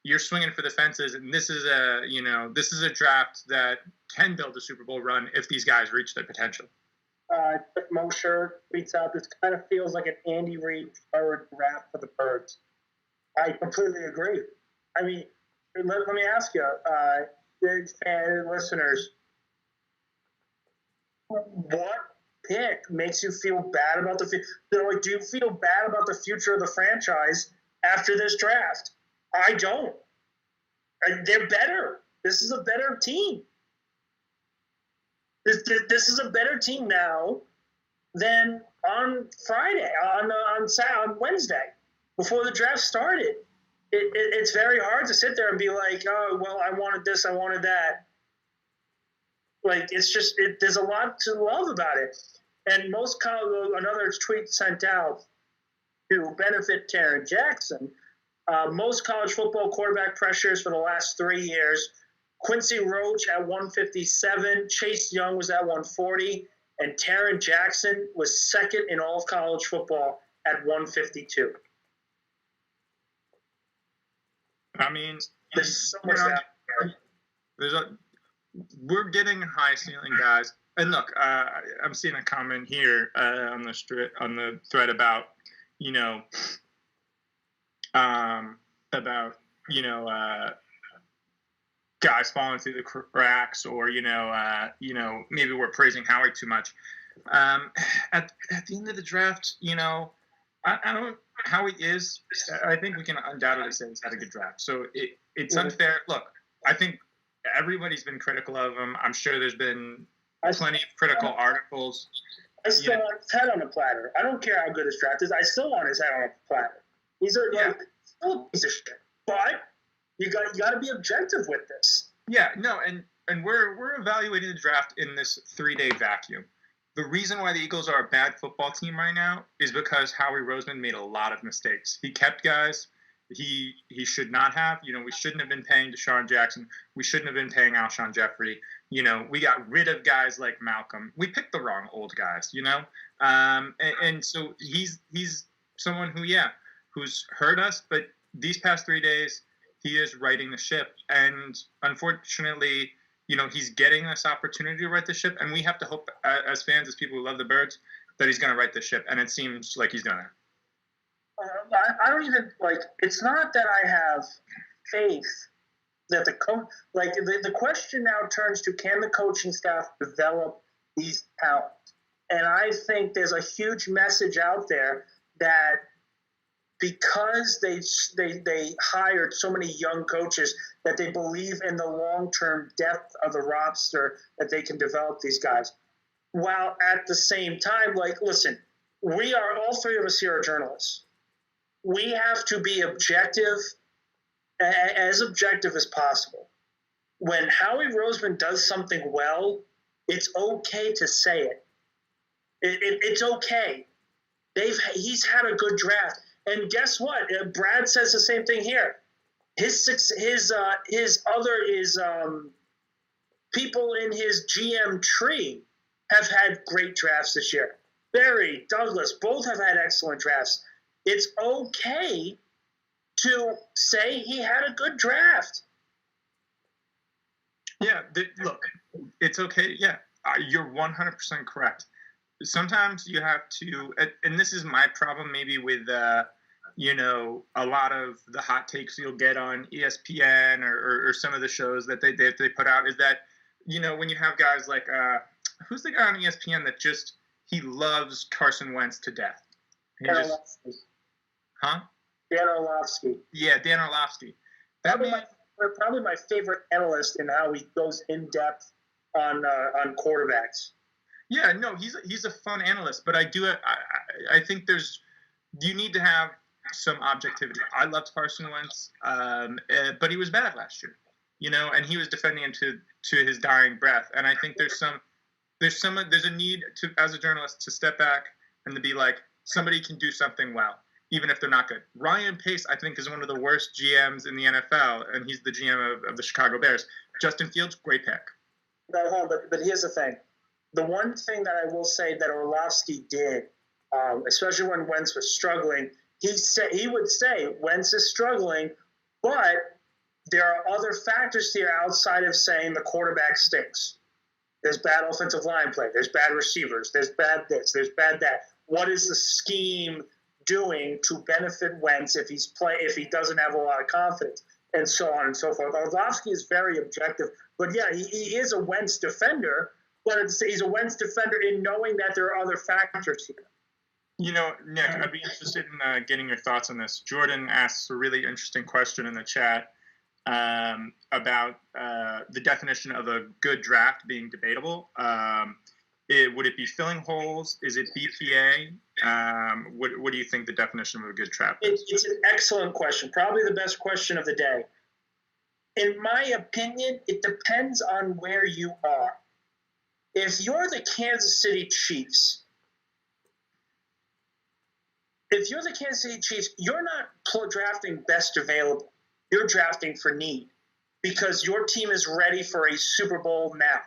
Speaker 3: you're swinging for the fences, and this is a draft that can build a Super Bowl run if these guys reach their potential.
Speaker 2: Mosher tweets out, this kind of feels like an Andy Reid forward draft for the Birds. I completely agree. I mean, let me ask you, listeners, what pick makes you feel bad about the future? Like, do you feel bad about the future of the franchise after this draft? I don't. They're better. This is a better team. This is a better team now than on Friday, on Wednesday, before the draft started. It's very hard to sit there and be like, oh, well, I wanted this, I wanted that. Like, it's just, there's a lot to love about it. And another tweet sent out to benefit Taron Jackson Most college football quarterback pressures for the last 3 years. Quincy Roach at 157, Chase Young was at 140, and Taron Jackson was second in all of college football at 152.
Speaker 3: I mean,
Speaker 2: There's so much out there.
Speaker 3: We're getting high ceiling guys. And look, I'm seeing a comment here on the thread about, guys falling through the cracks, or maybe we're praising Howie too much. At the end of the draft, I don't. Howie is. I think we can undoubtedly say he's had a good draft. So it's unfair. Look, I think everybody's been critical of him. I'm sure there's been plenty of critical articles.
Speaker 2: I still want his head on a platter. I don't care how good his draft is. I still want his head on a platter. He's still a piece of shit. But you got to be objective with this.
Speaker 3: Yeah, no, and we're evaluating the draft in this 3-day vacuum. The reason why the Eagles are a bad football team right now is because Howie Roseman made a lot of mistakes. He kept guys he should not have. We shouldn't have been paying Deshaun Jackson. We shouldn't have been paying Alshon Jeffrey. We got rid of guys like Malcolm. We picked the wrong old guys, and so he's someone who's hurt us, but these past 3 days, he is righting the ship. And unfortunately, he's getting this opportunity to right the ship. And we have to hope, as fans, as people who love the Birds, that he's going to right the ship. And it seems like he's going to.
Speaker 2: I don't even, it's not that I have faith that the coach, the question now turns to, can the coaching staff develop these talents? And I think there's a huge message out there that because they hired so many young coaches, that they believe in the long-term depth of the roster, that they can develop these guys. While at the same time, listen, all three of us here are journalists. We have to be objective, as objective as possible. When Howie Roseman does something well, it's okay to say it. It's okay. He's had a good draft. And guess what? Brad says the same thing here. People in his GM tree have had great drafts this year. Barry, Douglas, both have had excellent drafts. It's okay to say he had a good draft.
Speaker 3: Yeah, look, it's okay. Yeah, you're 100% correct. Sometimes you have to, and this is my problem maybe with, a lot of the hot takes you'll get on ESPN or some of the shows that they put out, is that, when you have guys like, who's the guy on ESPN that he loves Carson Wentz to death? Dan
Speaker 2: Orlovsky.
Speaker 3: Yeah, Dan Orlovsky.
Speaker 2: Probably my favorite analyst in how he goes in depth on quarterbacks.
Speaker 3: Yeah, no, he's a fun analyst, but I think you need to have some objectivity. I loved Carson Wentz, but he was bad last year, and he was defending him to his dying breath. And I think there's a need to, as a journalist, to step back and to be like, somebody can do something well, even if they're not good. Ryan Pace, I think, is one of the worst GMs in the NFL, and he's the GM of the Chicago Bears. Justin Fields, great pick.
Speaker 2: No, but here's the thing. The one thing that I will say that Orlovsky did, especially when Wentz was struggling, he would say Wentz is struggling, but there are other factors here outside of saying the quarterback stinks. There's bad offensive line play. There's bad receivers. There's bad this. There's bad that. What is the scheme doing to benefit Wentz if he doesn't have a lot of confidence, and so on and so forth? Orlovsky is very objective, but yeah, he is a Wentz defender, but he's a Wentz defender in knowing that there are other factors here.
Speaker 3: Nick, I'd be interested in getting your thoughts on this. Jordan asks a really interesting question in the chat about the definition of a good draft being debatable. Would it be filling holes? Is it BPA? What do you think the definition of a good draft is?
Speaker 2: It's an excellent question. Probably the best question of the day. In my opinion, it depends on where you are. If you're the Kansas City Chiefs, if you're the Kansas City Chiefs, you're not drafting best available. You're drafting for need because your team is ready for a Super Bowl now.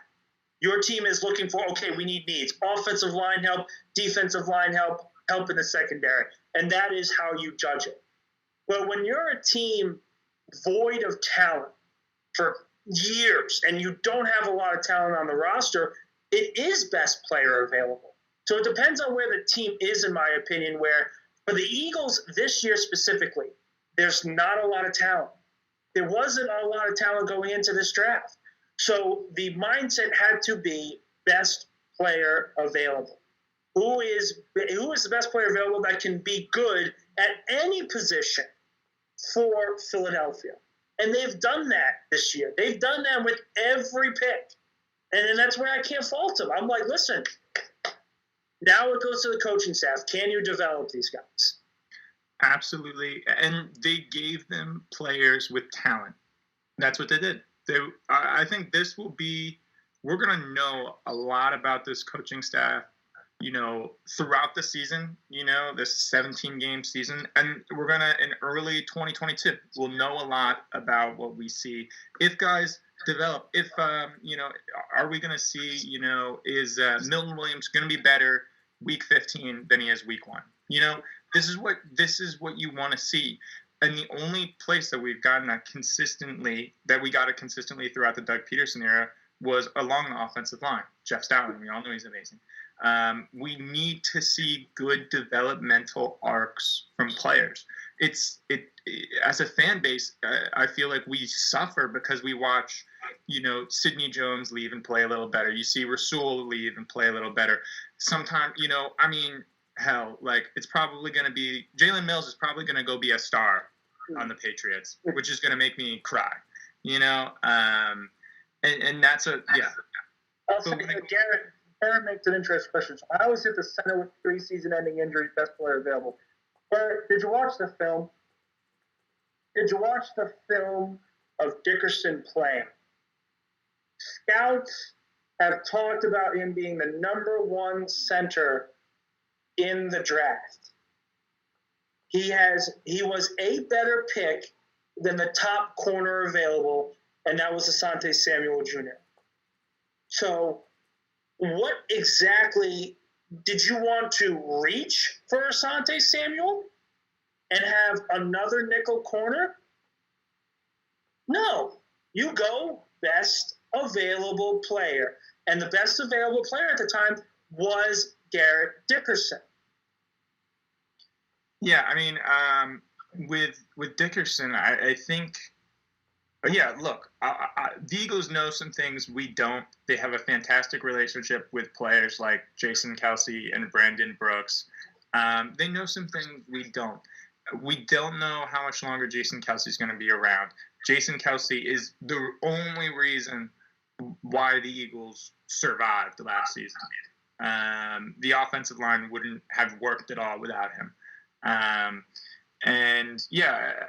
Speaker 2: Your team is looking for, okay, we need needs. Offensive line help, defensive line help, help in the secondary. And that is how you judge it. Well, when you're a team void of talent for years and you don't have a lot of talent on the roster, it is best player available. So it depends on where the team is, in my opinion, where for the Eagles this year specifically, there's not a lot of talent. There wasn't a lot of talent going into this draft. So the mindset had to be best player available. Who is the best player available that can be good at any position for Philadelphia? And they've done that this year. They've done that with every pick. And then that's where I can't fault them. I'm like, listen, now it goes to the coaching staff. Can you develop these guys?
Speaker 3: Absolutely. And they gave them players with talent. That's what they did. I think this will be, we're going to know a lot about this coaching staff, throughout the season, this 17-game season. And we're going to, in early 2022, we'll know a lot about what we see. If guys develop, are we going to see, is Milton Williams going to be better week 15 than he is week 1? This is what you want to see. And the only place that we've gotten that consistently, throughout the Doug Peterson era, was along the offensive line. Jeff Stoutland, we all know he's amazing. We need to see good developmental arcs from players. As a fan base, I feel like we suffer because we watch, Sidney Jones leave and play a little better. You see Rasul leave and play a little better. Sometimes, hell, it's probably going to be Jalen Mills is probably going to go be a star on the Patriots, which is going to make me cry, and that's
Speaker 2: Also, Garrett makes an interesting question. So how is it the center with 3 season-ending injuries, best player available? Garrett, did you watch the film? Did you watch the film of Dickerson playing? Scouts have talked about him being the number 1 center in the draft. He was a better pick than the top corner available, and that was Asante Samuel Jr. So what exactly did you want to reach for Asante Samuel and have another nickel corner? No, you go best available player. And the best available player at the time was Garrett Dickerson.
Speaker 3: Yeah, with Dickerson, I think, look, the Eagles know some things we don't. They have a fantastic relationship with players like Jason Kelce and Brandon Brooks. They know some things we don't. We don't know how much longer Jason Kelce is going to be around. Jason Kelce is the only reason why the Eagles survived last season. The offensive line wouldn't have worked at all without him.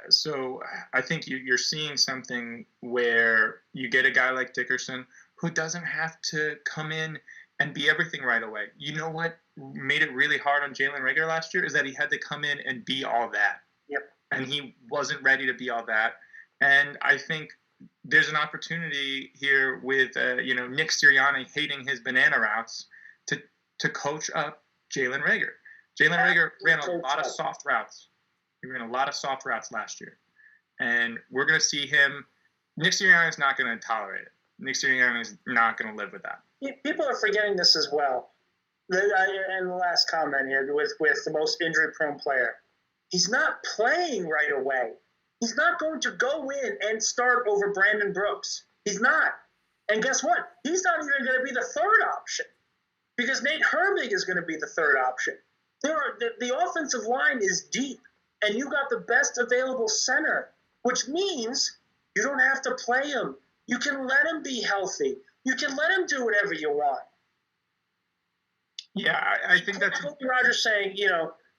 Speaker 3: So I think you're seeing something where you get a guy like Dickerson who doesn't have to come in and be everything right away. You know what made it really hard on Jalen Reagor last year is that he had to come in and be all that.
Speaker 2: Yep.
Speaker 3: And he wasn't ready to be all that. And I think there's an opportunity here with, Nick Sirianni hating his banana routes to coach up Jalen Reagor. Jalen Reagor ran a lot of soft routes. He ran a lot of soft routes last year. And we're going to see him. Nick Sirianni is not going to tolerate it. Nick Sirianni is not going to live with that.
Speaker 2: People are forgetting this as well. And the last comment here with the most injury-prone player. He's not playing right away. He's not going to go in and start over Brandon Brooks. He's not. And guess what? He's not even going to be the third option because Nate Herbig is going to be the third option. The offensive line is deep, and you got the best available center, which means you don't have to play him. You can let him be healthy. You can let him do whatever you want.
Speaker 3: Yeah, I think that's...
Speaker 2: Rogers saying,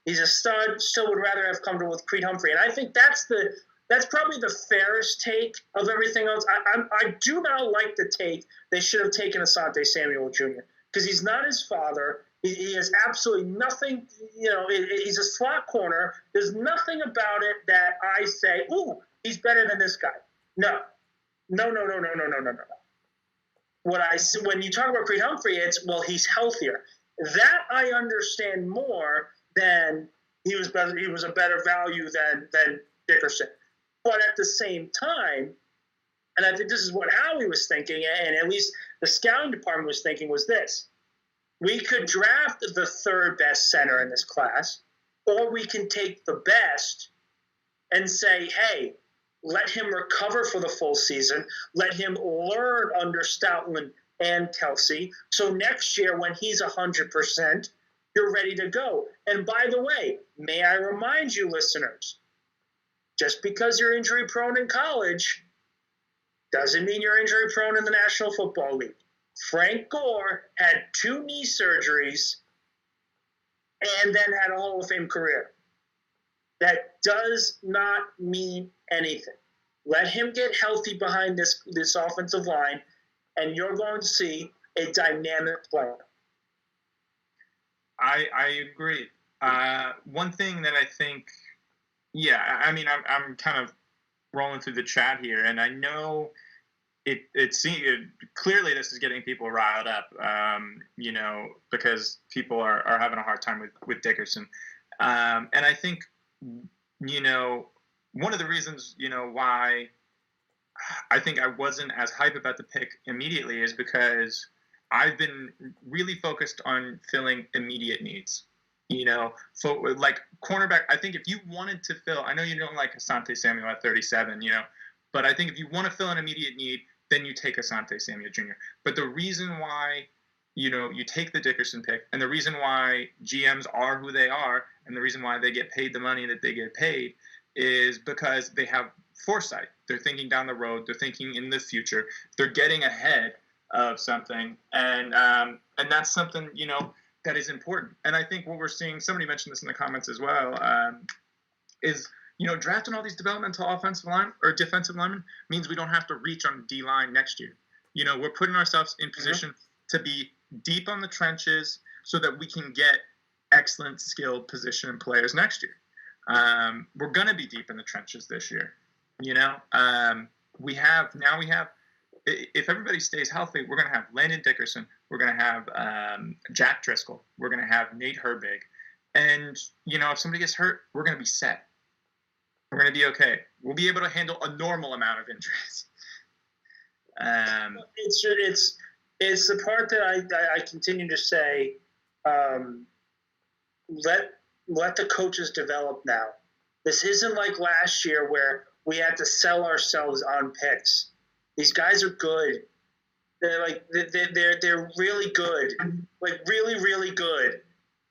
Speaker 2: he's a stud, still would rather have come to with Creed Humphrey. And I think that's probably the fairest take of everything else. I do not like the take they should have taken Asante Samuel Jr. because he's not his father. He has absolutely nothing. He's a slot corner. There's nothing about it that I say, "Ooh, he's better than this guy." No. When you talk about Creed Humphrey, it's, well, he's healthier. That I understand more than he was better. He was a better value than Dickerson. But at the same time, and I think this is what Howie was thinking, and at least the scouting department was thinking, was this: we could draft the third best center in this class, or we can take the best and say, hey, let him recover for the full season. Let him learn under Stoutland and Kelsey. So next year, when he's 100%, you're ready to go. And by the way, may I remind you, listeners, just because you're injury prone in college doesn't mean you're injury prone in the National Football League. Frank Gore had 2 knee surgeries and then had a Hall of Fame career. That does not mean anything. Let him get healthy behind this offensive line, and you're going to see a dynamic player.
Speaker 3: I agree. One thing that I think, I'm kind of rolling through the chat here, and I know it seems clearly this is getting people riled up, because people are having a hard time with Dickerson, and I think, one of the reasons, why I think I wasn't as hype about the pick immediately is because I've been really focused on filling immediate needs. Like cornerback, I think if you wanted to fill, I know you don't like Asante Samuel at 37, but I think if you want to fill an immediate need, then you take Asante Samuel Jr. But the reason why, you take the Dickerson pick, and the reason why GMs are who they are, and the reason why they get paid the money that they get paid, is because they have foresight. They're thinking down the road. They're thinking in the future. They're getting ahead of something, and that's something that is important. And I think what we're seeing, somebody mentioned this in the comments as well, is drafting all these developmental offensive line or defensive linemen means we don't have to reach on D line next year. We're putting ourselves in position to be deep on the trenches so that we can get excellent skilled position players next year. We're going to be deep in the trenches this year. We have, if everybody stays healthy, we're going to have Landon Dickerson. We're going to have Jack Driscoll. We're going to have Nate Herbig. And, if somebody gets hurt, we're going to be set. We're going to be okay. We'll be able to handle a normal amount of injuries.
Speaker 2: It's the part that I continue to say, let the coaches develop now. This isn't like last year where we had to sell ourselves on picks. These guys are good. They're really good. Like really, really good.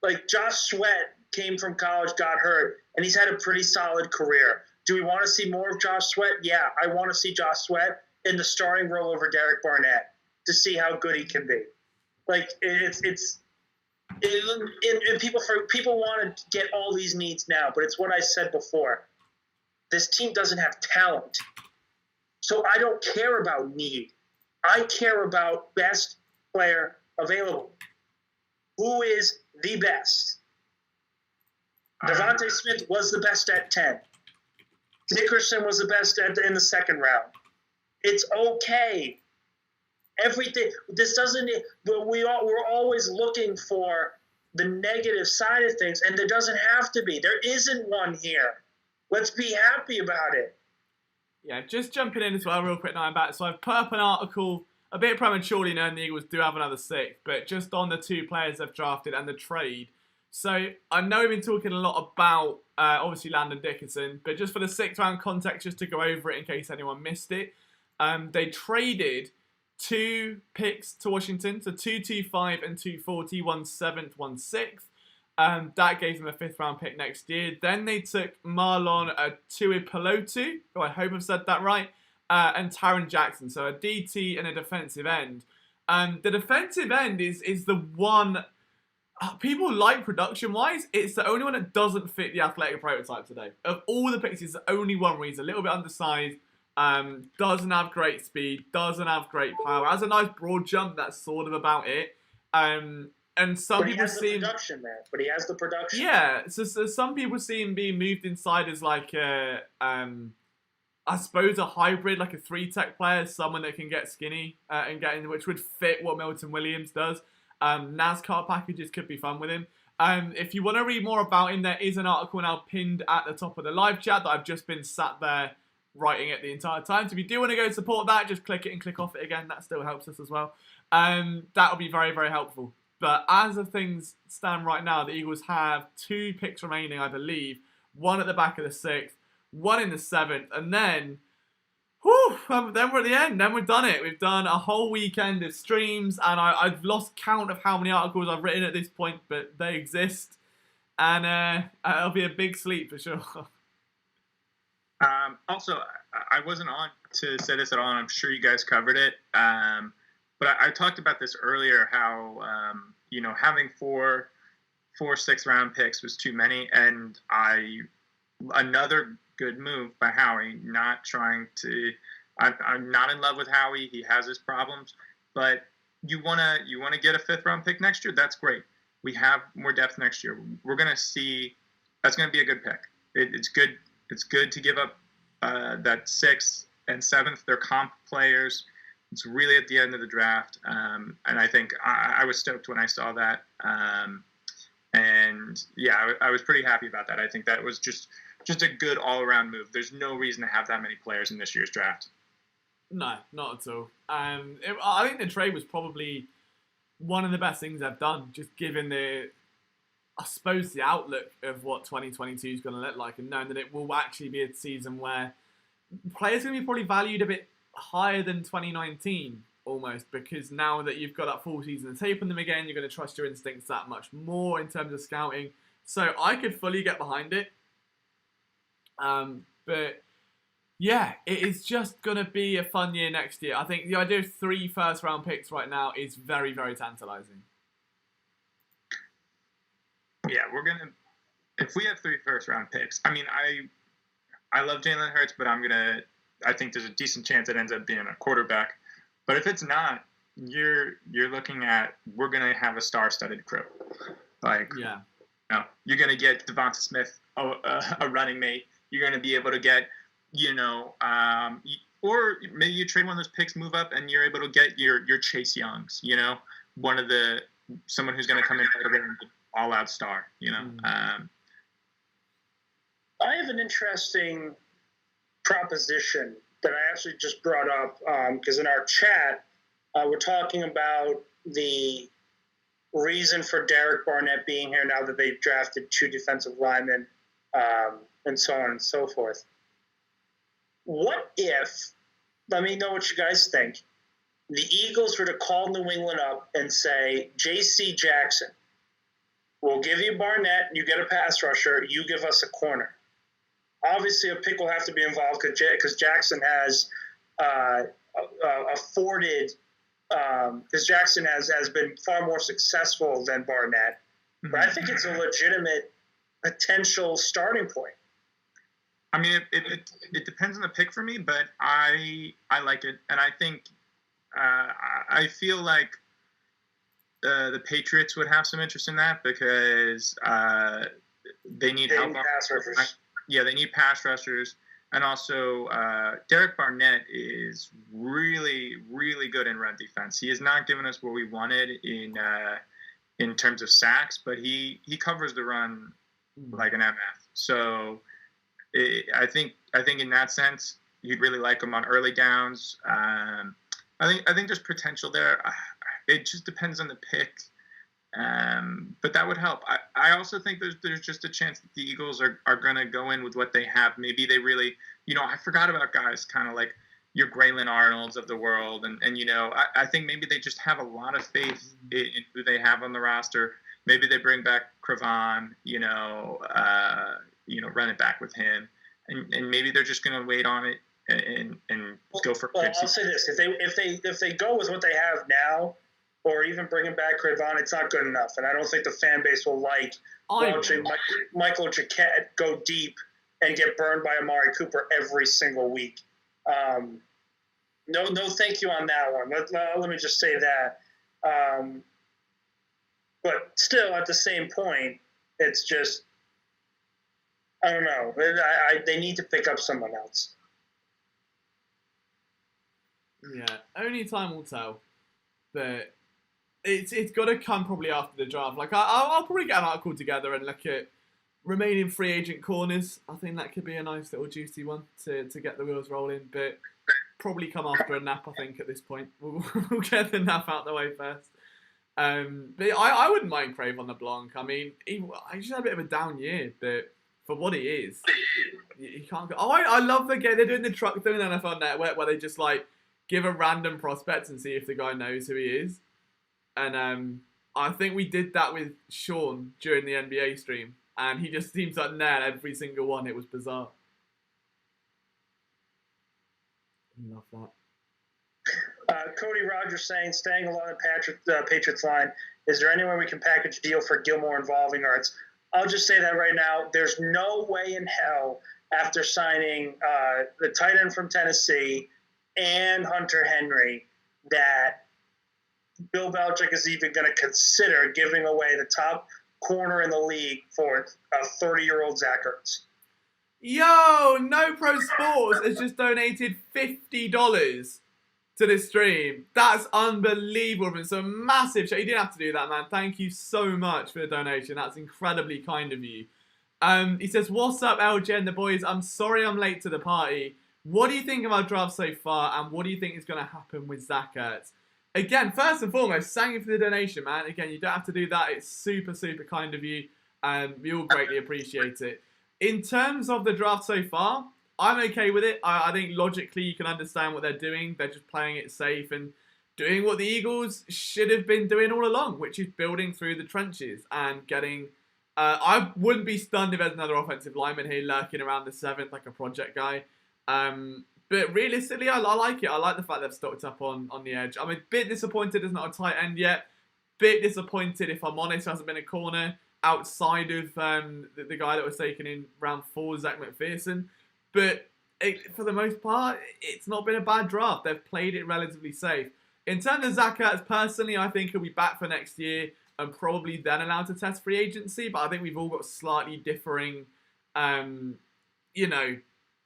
Speaker 2: Like Josh Sweat came from college, got hurt, and he's had a pretty solid career. Do we want to see more of Josh Sweat? Yeah, I want to see Josh Sweat in the starting role over Derek Barnett to see how good he can be. Like people want to get all these needs now, but it's what I said before. This team doesn't have talent. So I don't care about need. I care about best player available. Who is the best? Devontae Smith was the best at 10. Dickerson was the best in the second round. It's okay. Everything. This doesn't. But we're always looking for the negative side of things, and there doesn't have to be. There isn't one here. Let's be happy about it.
Speaker 1: Yeah, just jumping in as well, real quick. Now I'm back. So I've put up an article a bit prematurely, knowing the Eagles do have another 6th, but just on the 2 players they've drafted and the trade. So I know we've been talking a lot about obviously Landon Dickerson, but just for the 6th round context, just to go over it in case anyone missed it, they traded 2 picks to Washington, so 225 and 240, 1 7th, 1 6th. That gave them a 5th round pick next year. Then they took Marlon Tuipulotu, who I hope I've said that right, and Taron Jackson, so a DT and a defensive end. The defensive end is the one people like production-wise. It's the only one that doesn't fit the athletic prototype today. Of all the picks, it's the only one where he's a little bit undersized, doesn't have great speed, doesn't have great power, has a nice broad jump, that's sort of about it. And some
Speaker 2: But he
Speaker 1: people
Speaker 2: has the
Speaker 1: seem,
Speaker 2: production there. But he has the production.
Speaker 1: yeah. So some people see him being moved inside as like I suppose a hybrid, like a 3-tech player, someone that can get skinny and get in, which would fit what Milton Williams does. NASCAR packages could be fun with him. If you want to read more about him, there is an article now pinned at the top of the live chat that I've just been sat there writing it the entire time. So if you do want to go support that, just click it and click off it again. That still helps us as well. That'll be very, very helpful. But as of things stand right now, the Eagles have 2 picks remaining, I believe. 1 at the back of the 6th. 1 in the 7th, and then then we're at the end. Then we've done it. We've done a whole weekend of streams, and I've lost count of how many articles I've written at this point, but they exist, and it'll be a big sleep for sure.
Speaker 3: Also, I wasn't on to say this at all, and I'm sure you guys covered it. But I talked about this earlier, how having four 6th-round picks was too many, and another good move by Howie, not trying to. I'm not in love with Howie. He has his problems, but you wanna get a 5th-round pick next year. That's great. We have more depth next year. We're gonna see. That's gonna be a good pick. It's good. It's good to give up that 6th and 7th. They're comp players. It's really at the end of the draft, and I think I was stoked when I saw that. And yeah, I was pretty happy about that. I think that was just a good all-around move. There's no reason to have that many players in this year's draft.
Speaker 1: No, not at all. I think the trade was probably one of the best things they've done, just given the outlook of what 2022 is going to look like, and knowing that it will actually be a season where players are going to be probably valued a bit higher than 2019, almost, because now that you've got that full season of tape on them again, you're going to trust your instincts that much more in terms of scouting. So I could fully get behind it. But yeah, it is just going to be a fun year next year. I think the idea of 3 first-round picks right now is very, very tantalizing.
Speaker 3: Yeah, if we have 3 first-round picks, I mean, I love Jalen Hurts, but I think there's a decent chance it ends up being a quarterback. But if it's not, you're looking at, we're going to have a star-studded crew. Yeah. You're going to get Devonta Smith, a running mate. You're going to be able to get, or maybe you trade one of those picks, move up, and you're able to get your Chase Youngs, someone who's going to come in and be an all-out star,
Speaker 2: I have an interesting proposition that I actually just brought up because in our chat, we're talking about the reason for Derek Barnett being here now that they've drafted 2 defensive linemen and so on and so forth. What if, let me know what you guys think, the Eagles were to call New England up and say, J.C. Jackson, we'll give you Barnett, you get a pass rusher, you give us a corner. Obviously, a pick will have to be involved because Jackson has afforded because Jackson has been far more successful than Barnett. But I think it's a legitimate potential starting point.
Speaker 3: I mean, it depends on the pick for me, but I like it, and I think I feel like the Patriots would have some interest in that because they need help.
Speaker 2: Pass rushers.
Speaker 3: Yeah, they need pass rushers, and also Derek Barnett is really, really good in run defense. He has not given us what we wanted in terms of sacks, but he covers the run like an MF. So I think in that sense, you'd really like him on early downs. I think there's potential there. It just depends on the pick. But that would help. I also think there's just a chance that the Eagles are going to go in with what they have. Maybe they really, I forgot about guys kind of like your Braylon Arnolds of the world. And I think maybe they just have a lot of faith in who they have on the roster. Maybe they bring back Cravon, run it back with him. And maybe they're just going to wait on it and go for
Speaker 2: Well, I'll say this. If they go with what they have now, or even bringing back Cravon, it's not good enough. And I don't think the fan base will like watching Michael Jacquet go deep and get burned by Amari Cooper every single week. No, thank you on that one. Let me just say that. But still, at the same point, it's just, I don't know. They need to pick up someone else.
Speaker 1: Yeah, only time will tell. But it's got to come probably after the draft. Like I'll probably get an article together and look at remaining free agent corners. I think that could be a nice little juicy one to get the wheels rolling. But probably come after a nap. I think at this point we'll get the nap out the way first. But I wouldn't mind Craven LeBlanc. I mean, he just had a bit of a down year, but for what he is, he can't go. Oh, I love the game. They're doing the NFL Network where they just like give a random prospect and see if the guy knows who he is. And I think we did that with Sean during the NBA stream, and he just seems like nailed every single one. It was bizarre. Love that.
Speaker 2: Cody Rogers saying, staying along the Patriots line, is there any way we can package a deal for Gilmore involving Ertz? I'll just say that right now. There's no way in hell after signing the tight end from Tennessee and Hunter Henry that Bill Belichick is even going to consider giving away the top corner in the league for a 30-year-old Zach Ertz.
Speaker 1: Yo, No Pro Sports has just donated $50 to this stream. That's unbelievable. It's a massive show. You didn't have to do that, man. Thank you so much for the donation. That's incredibly kind of you. He says, what's up, LJ and the boys? I'm sorry I'm late to the party. What do you think of our draft so far, and what do you think is going to happen with Zach Ertz? Again, first and foremost, thank you for the donation, man. Again, you don't have to do that. It's super, super kind of you, and we all greatly appreciate it. In terms of the draft so far, I'm okay with it. I think logically you can understand what they're doing. They're just playing it safe and doing what the Eagles should have been doing all along, which is building through the trenches and getting... I wouldn't be stunned if there's another offensive lineman here lurking around the 7th, like a project guy. But realistically, I like it. I like the fact they've stocked up on the edge. I'm a bit disappointed there's not a tight end yet. Bit disappointed, if I'm honest, there hasn't been a corner outside of the guy that was taken in round 4, Zach McPherson. But for the most part, it's not been a bad draft. They've played it relatively safe. In terms of Zach Ertz, personally, I think he'll be back for next year and probably then allowed to test free agency. But I think we've all got slightly differing,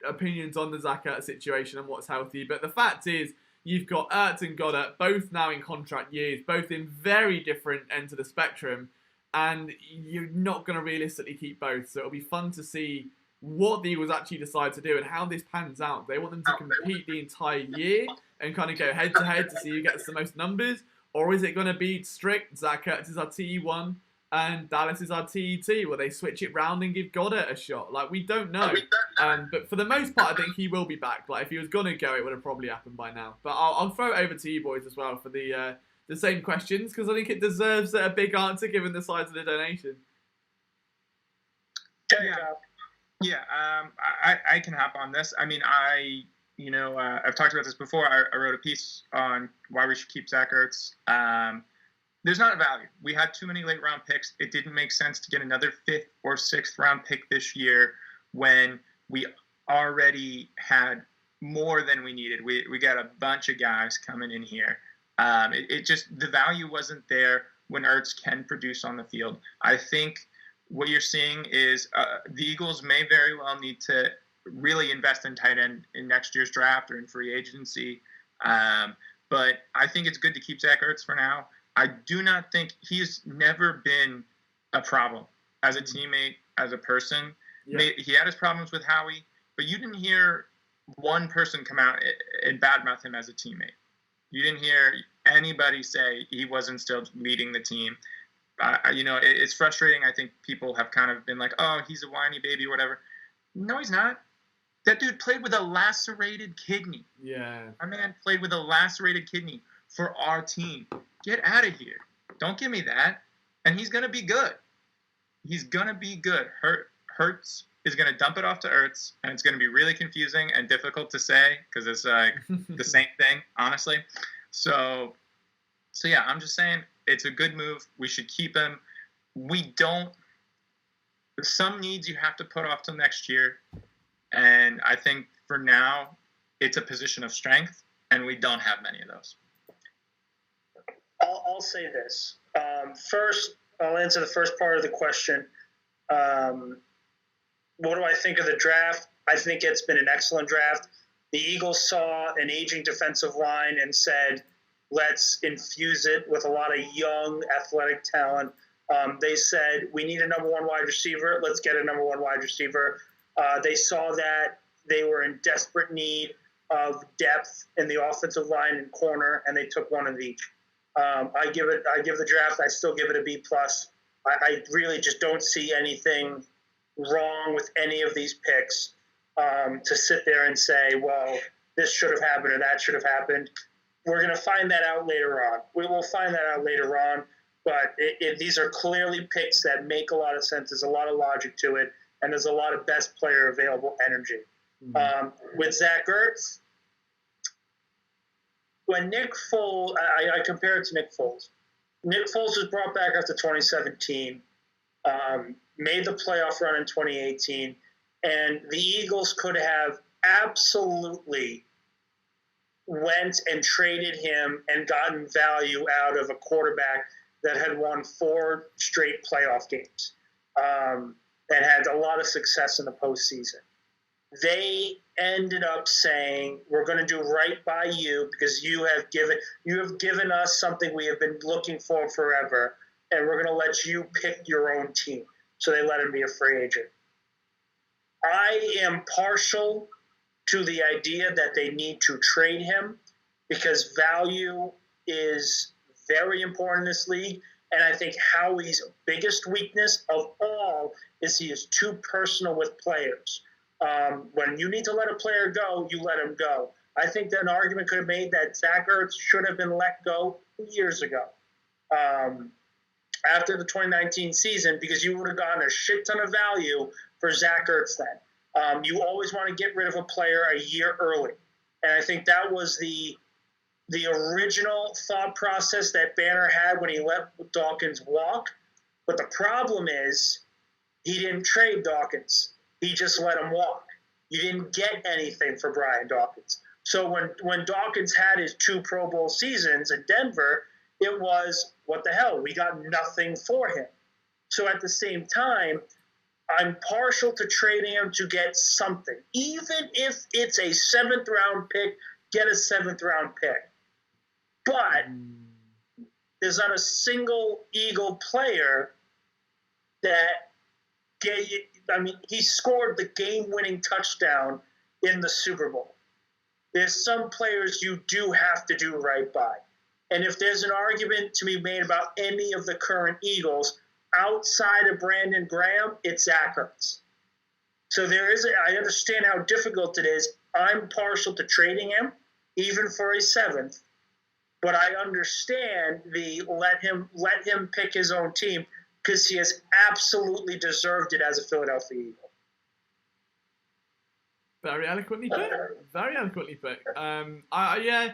Speaker 1: opinions on the Zach Ertz situation and what's healthy. But the fact is, you've got Ertz and Goddard both now in contract years, both in very different ends of the spectrum, and you're not going to realistically keep both. So it'll be fun to see what the Eagles actually decide to do and how this pans out. They want them to compete the entire year and kind of go head-to-head to see who gets the most numbers, or is it going to be strict, Zach Ertz is our TE1 and Dallas is our TET, where they switch it round and give Goddard a shot? Like, we don't know. But for the most part, I think he will be back. Like, if he was going to go, it would have probably happened by now. But I'll throw it over to you boys as well for the same questions, because I think it deserves a big answer given the size of the donation.
Speaker 3: Yeah, I can hop on this. I mean, I've talked about this before. I wrote a piece on why we should keep Zach Ertz. There's not a value. We had too many late round picks. It didn't make sense to get another 5th or 6th round pick this year when we already had more than we needed. We got a bunch of guys coming in here. It just, the value wasn't there when Ertz can produce on the field. I think what you're seeing is the Eagles may very well need to really invest in tight end in next year's draft or in free agency. But I think it's good to keep Zach Ertz for now. I do not think he's never been a problem as a teammate, as a person. Yeah. He had his problems with Howie, but you didn't hear one person come out and badmouth him as a teammate. You didn't hear anybody say he wasn't still leading the team. It's frustrating. I think people have kind of been like, oh, he's a whiny baby or whatever. No, he's not. That dude played with a lacerated kidney.
Speaker 1: Yeah. Our
Speaker 3: man played with a lacerated kidney for our team. Get out of here. Don't give me that. And he's going to be good. He's going to be good. Hurts is going to dump it off to Ertz, and it's going to be really confusing and difficult to say because it's like the same thing, honestly. So yeah, I'm just saying it's a good move. We should keep him. Some needs you have to put off till next year. And I think for now, it's a position of strength, and we don't have many of those.
Speaker 2: I'll say this. First, I'll answer the first part of the question. What do I think of the draft? I think it's been an excellent draft. The Eagles saw an aging defensive line and said, let's infuse it with a lot of young athletic talent. They said, we need a number one wide receiver. Let's get a number one wide receiver. They saw that they were in desperate need of depth in the offensive line and corner, and they took one of each. I give the draft, I still give it a B+. I really just don't see anything wrong with any of these picks to sit there and say, well, this should have happened or that should have happened. We're going to find that out later on. We will find that out later on, but these are clearly picks that make a lot of sense. There's a lot of logic to it, and there's a lot of best player available energy. Mm-hmm. With Zach Ertz, when Nick Foles, I compare it to Nick Foles. Nick Foles was brought back after 2017, made the playoff run in 2018, and the Eagles could have absolutely went and traded him and gotten value out of a quarterback that had won 4 straight playoff games and had a lot of success in the postseason. They ended up saying, we're going to do right by you because you have given us something we have been looking for forever, and we're going to let you pick your own team. So they let him be a free agent. I am partial to the idea that they need to trade him because value is very important in this league. And I think Howie's biggest weakness of all is he is too personal with players. When you need to let a player go, you let him go. I think that an argument could have made that Zach Ertz should have been let go years ago after the 2019 season because you would have gotten a shit ton of value for Zach Ertz then. You always want to get rid of a player a year early. And I think that was the original thought process that Banner had when he let Dawkins walk. But the problem is he didn't trade Dawkins. He just let him walk. You didn't get anything for Brian Dawkins. So when Dawkins had his 2 Pro Bowl seasons in Denver, it was, what the hell? We got nothing for him. So at the same time, I'm partial to trading him to get something. Even if it's a 7th-round pick, get a 7th-round pick. But there's not a single Eagle player that he scored the game-winning touchdown in the Super Bowl. There's some players you do have to do right by. And if there's an argument to be made about any of the current Eagles, outside of Brandon Graham, it's Zach Ertz. So I understand how difficult it is. I'm partial to trading him, even for a 7th. But I understand the let him pick his own team because he has absolutely deserved it as a Philadelphia Eagle.
Speaker 1: Very eloquently put. Very eloquently put. Yeah,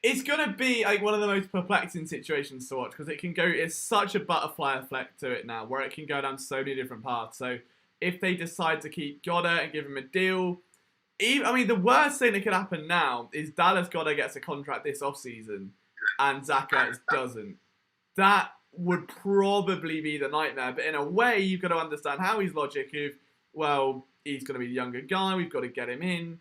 Speaker 1: it's going to be like one of the most perplexing situations to watch because it's such a butterfly effect to it now where it can go down so many different paths. So if they decide to keep Goddard and give him a deal, the worst thing that could happen now is Dallas Goddard gets a contract this offseason and Zach Ertz doesn't. That would probably be the nightmare. But in a way, you've got to understand Howie's logic of, well, he's going to be the younger guy. We've got to get him in,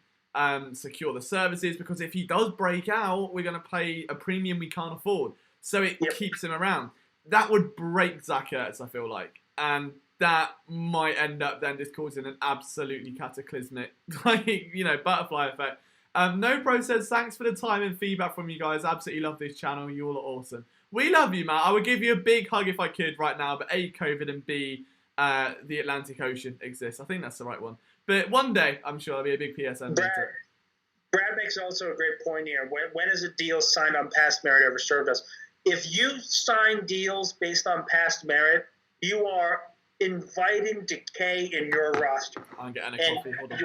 Speaker 1: secure the services. Because if he does break out, we're going to pay a premium we can't afford. So it keeps him around. That would break Zach Ertz, I feel like. And that might end up then just causing an absolutely cataclysmic, butterfly effect. No Pro says, thanks for the time and feedback from you guys. Absolutely love this channel. You all are awesome. We love you, Matt. I would give you a big hug if I could right now, but A, COVID, and B, the Atlantic Ocean exists. I think that's the right one. But one day, I'm sure there'll be a big PSN.
Speaker 2: Brad makes also a great point here. When is a deal signed on past merit ever served us? If you sign deals based on past merit, you are inviting decay in your roster.
Speaker 1: I'm getting a coffee. Hold on.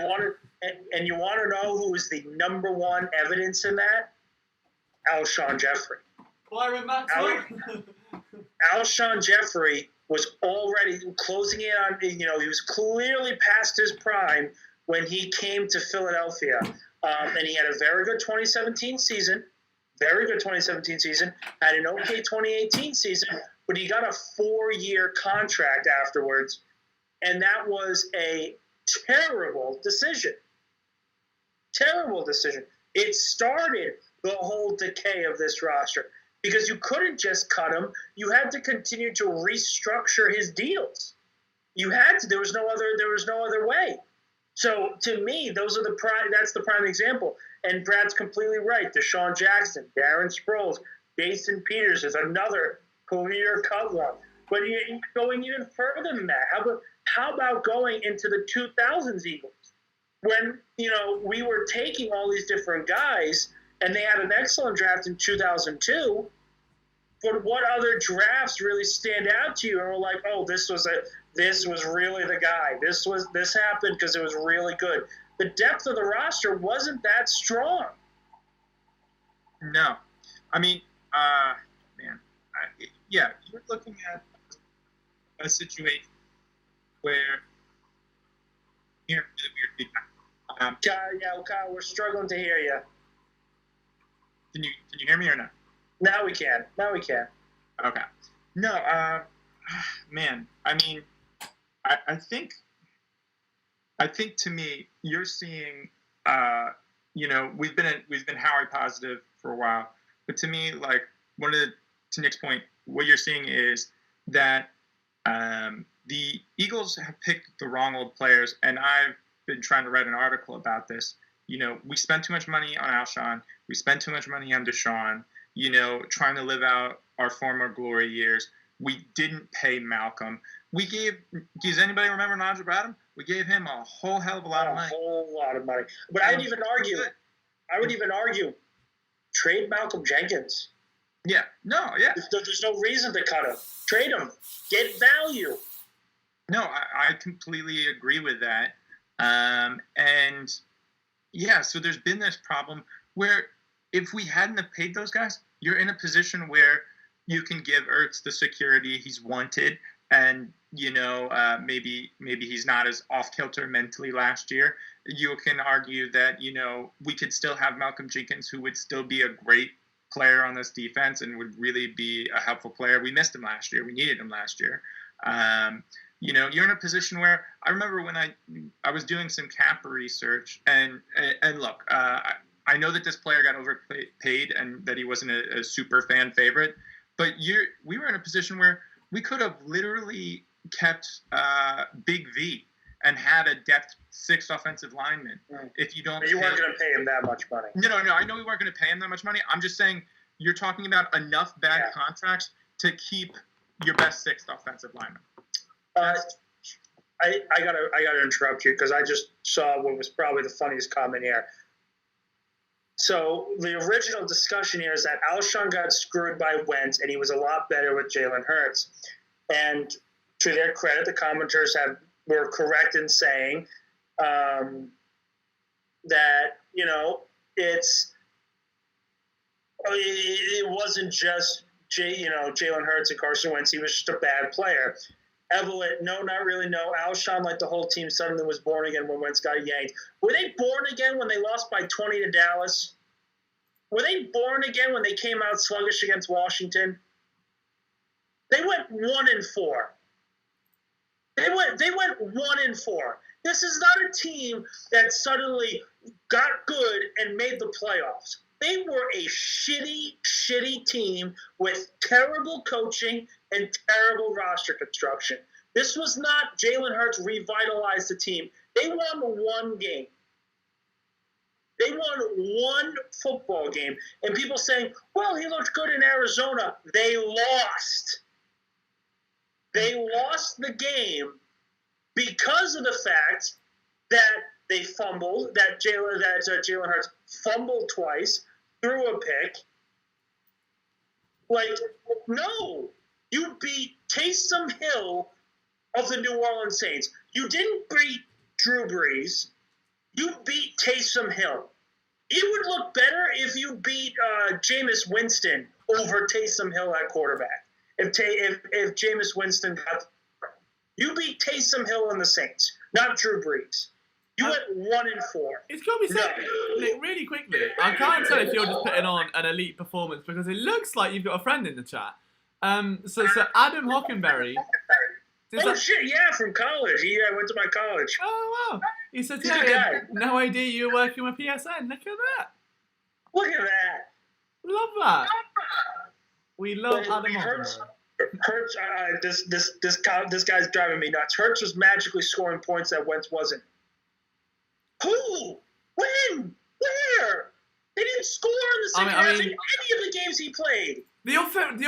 Speaker 2: You want to know who is the number one evidence in that? Alshon Jeffrey.
Speaker 1: Byron Maxwell.
Speaker 2: Alshon Jeffrey was already closing in on, he was clearly past his prime when he came to Philadelphia. And he had a very good 2017 season. very good 2017 season, had an okay 2018 season, but he got a 4-year contract afterwards, and that was a terrible decision. Terrible decision. It started the whole decay of this roster because you couldn't just cut him. You had to continue to restructure his deals. You had to. There was no other way. So to me, that's the prime example. And Brad's completely right. Deshaun Jackson, Darren Sproles, Jason Peters is another clear cut one. But going even further than that, how about going into the 2000s Eagles when we were taking all these different guys and they had an excellent draft in 2002. But what other drafts really stand out to you and were like, oh, this was really the guy. This happened because it was really good. The depth of the roster wasn't that strong.
Speaker 3: No. I mean, you're looking at a situation where here,
Speaker 2: Kyle, we're struggling to hear you.
Speaker 3: Can you hear me or no?
Speaker 2: Now we can.
Speaker 3: Okay. No, man. I mean, I think to me, you're seeing, we've been Howie positive for a while, but to me, like to Nick's point, what you're seeing is that the Eagles have picked the wrong old players, and I've been trying to write an article about this. We spent too much money on Alshon. We spent too much money on Deshaun. Trying to live out our former glory years. We didn't pay Malcolm. Does anybody remember Nigel Bradham? We gave him a whole hell of a lot of money.
Speaker 2: A whole lot of money. But I would even argue, trade Malcolm Jenkins.
Speaker 3: Yeah. No, yeah.
Speaker 2: There's no reason to cut him. Trade him. Get value.
Speaker 3: No, I completely agree with that. And yeah, so there's been this problem where if we hadn't have paid those guys, you're in a position where you can give Ertz the security he's wanted, and maybe he's not as off kilter mentally last year. You can argue that we could still have Malcolm Jenkins, who would still be a great player on this defense and would really be a helpful player. We missed him last year. We needed him last year. You're in a position where I remember when I was doing some cap research, and look, I know that this player got overpaid and that he wasn't a super fan favorite, but we were in a position where we could have literally kept Big V and had a depth 6 offensive lineman. If you don't,
Speaker 2: but you weren't going to pay him that much money.
Speaker 3: No. I know we weren't going to pay him that much money. I'm just saying you're talking about enough bad contracts to keep your best 6th offensive lineman.
Speaker 2: I gotta interrupt you because I just saw what was probably the funniest comment here. So the original discussion here is that Alshon got screwed by Wentz, and he was a lot better with Jalen Hurts. And to their credit, the commenters were correct in saying that it wasn't just Jalen Hurts and Carson Wentz. He was just a bad player. Evelyn, no, not really, no. Alshon, like the whole team, suddenly was born again when Wentz got yanked. Were they born again when they lost by 20 to Dallas? Were they born again when they came out sluggish against Washington? They went 1-4. They went 1-4. This is not a team that suddenly got good and made the playoffs. They were a shitty team with terrible coaching and terrible roster construction. This was not Jalen Hurts revitalized the team. They won one game. They won one football game. And people saying, well, he looked good in Arizona. They lost. They lost the game because of the fact that they fumbled, that Jalen Hurts fumbled twice, threw a pick. Like, no. You beat Taysom Hill of the New Orleans Saints. You didn't beat Drew Brees. You beat Taysom Hill. It would look better if you beat Jameis Winston over Taysom Hill at quarterback. If Jameis Winston got... You beat Taysom Hill and the Saints, not Drew Brees. You went 1-4.
Speaker 1: It's got to be said, Nick, really quickly. I can't tell if you're just putting on an elite performance because it looks like you've got a friend in the chat. So Adam Hockenberry.
Speaker 2: Shit, yeah, from college. I went to my college.
Speaker 1: Oh, wow. He said, yeah, I had no idea you were working with PSN. Look at that.
Speaker 2: Look at that.
Speaker 1: Love that. We love Adam Hockenberry.
Speaker 2: Hurts, this guy's driving me nuts. Hurts was magically scoring points that Wentz wasn't. Who? When? Where? They didn't score in the second half in any of the games he played.
Speaker 1: The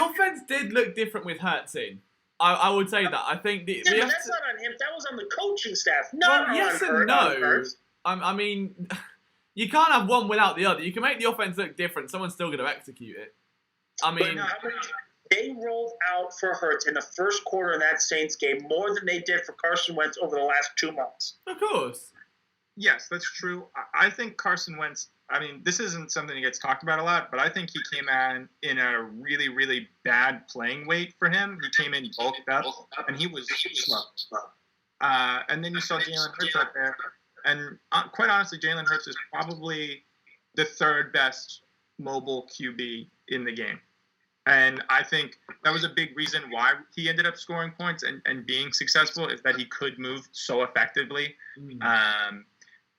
Speaker 1: offense did look different with Hurts in. I would say that. I think
Speaker 2: that's not on him. That was on the coaching staff. Not
Speaker 1: yes
Speaker 2: on
Speaker 1: and no.
Speaker 2: Hurts.
Speaker 1: I mean, you can't have one without the other. You can make the offense look different. Someone's still going to execute it. I mean,
Speaker 2: they rolled out for Hurts in the first quarter in that Saints game more than they did for Carson Wentz over the last 2 months.
Speaker 1: Of course.
Speaker 3: Yes, that's true. I think Carson Wentz, I mean, this isn't something that gets talked about a lot, but I think he came in a really, really bad playing weight for him. He came in bulked up, and he was slow. And then you saw Jalen Hurts out there. And quite honestly, Jalen Hurts is probably the third best mobile QB in the game. And I think that was a big reason why he ended up scoring points and being successful, is that he could move so effectively.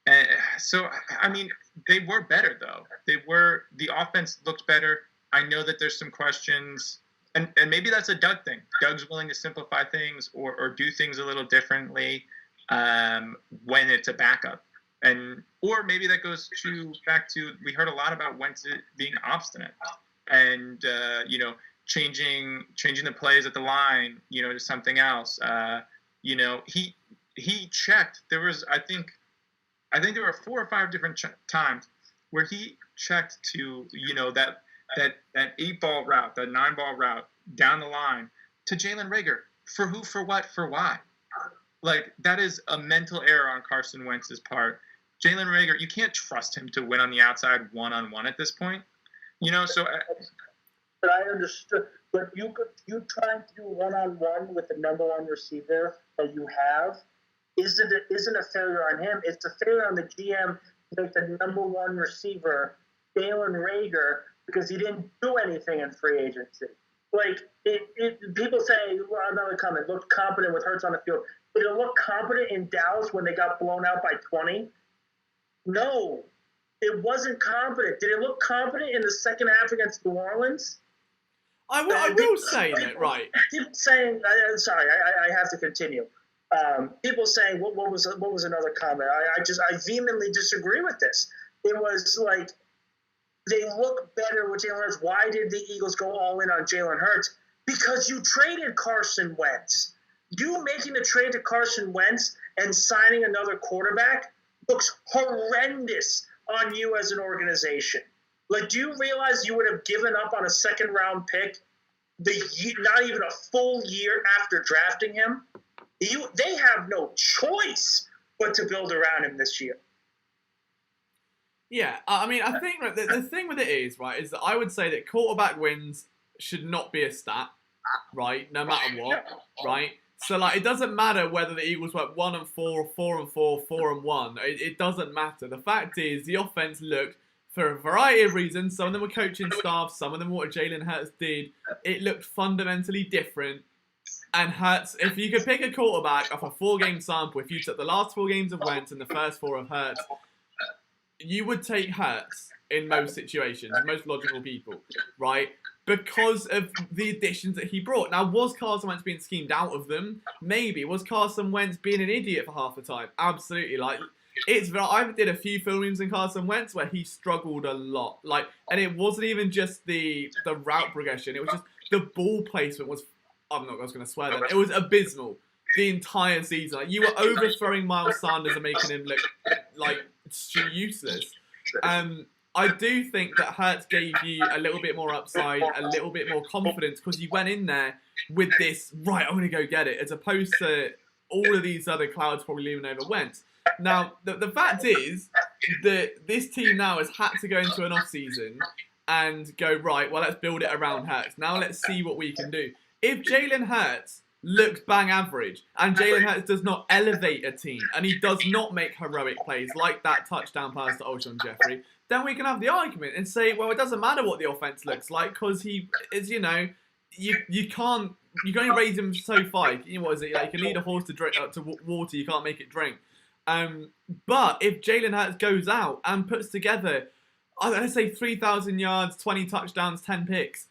Speaker 3: And so, I mean, they were better, though. The offense looked better. I know that there's some questions, and maybe that's a Doug thing. Doug's willing to simplify things or do things a little differently when it's a backup. Or maybe that goes back to, we heard a lot about Wentz being obstinate and, changing the plays at the line, to something else. He checked. There was, I think there were 4 or 5 different times where he checked to, that 8-ball route, that 9-ball route down the line to Jalen Reagor. For who, for what, for why? Like, that is a mental error on Carson Wentz's part. Jalen Reagor, you can't trust him to win on the outside one-on-one at this point. So...
Speaker 2: But I understood. But you trying to do one-on-one with the number one receiver that you have isn't a failure on him. It's a failure on the GM to make the number one receiver Jalen Reagor because he didn't do anything in free agency. Like people say, another comment, looked competent with Hurts on the field. Did it look competent in Dallas when they got blown out by 20? No, it wasn't competent. Did it look competent in the second half against New Orleans?
Speaker 1: I will say that, right.
Speaker 2: People saying, sorry, I have to continue. People saying, what was another comment? I vehemently disagree with this. It was like, they look better with Jalen Hurts. Why did the Eagles go all in on Jalen Hurts? Because you traded Carson Wentz. You making the trade to Carson Wentz and signing another quarterback looks horrendous on you as an organization. Like, do you realize you would have given up on a second-round pick not even a full year after drafting him? They have no choice but to build around him this year.
Speaker 1: Yeah, I mean, I think the thing with it is, right, is that I would say that quarterback wins should not be a stat, right, no matter what, right? So, like, it doesn't matter whether the Eagles went 1-4, 4-4, 4-1. It doesn't matter. The fact is, the offense looked, for a variety of reasons, some of them were coaching staff, some of them were what Jalen Hurts did. It looked fundamentally different. And Hurts, if you could pick a quarterback off a 4-game sample, if you took the last 4 games of Wentz and the first 4 of Hurts, you would take Hurts in most situations, most logical people, right? Because of the additions that he brought. Now, was Carson Wentz being schemed out of them? Maybe. Was Carson Wentz being an idiot for half the time? Absolutely. Like, I did a few filmings in Carson Wentz where he struggled a lot. Like, and it wasn't even just the route progression. It was just the ball placement was, I'm not going to swear then, it was abysmal the entire season. Like, you were overthrowing Miles Sanders and making him look like useless. I do think that Hurts gave you a little bit more upside, a little bit more confidence, because you went in there with this, right, I'm going to go get it, as opposed to all of these other clouds probably looming over Wentz. Now, the fact is that this team now has had to go into an off-season and go, right, well, let's build it around Hurts. Now let's see what we can do. If Jalen Hurts looks bang average. And Jalen Hurts does not elevate a team. And he does not make heroic plays like that touchdown pass to Alshon Jeffrey. Then we can have the argument and say, well, it doesn't matter what the offense looks like because he is, you know, you can only raise him so far. You know, what is it? Like, you can lead a horse to drink to water, you can't make it drink. But if Jalen Hurts goes out and puts together, let's say 3,000 yards, 20 touchdowns, 10 picks,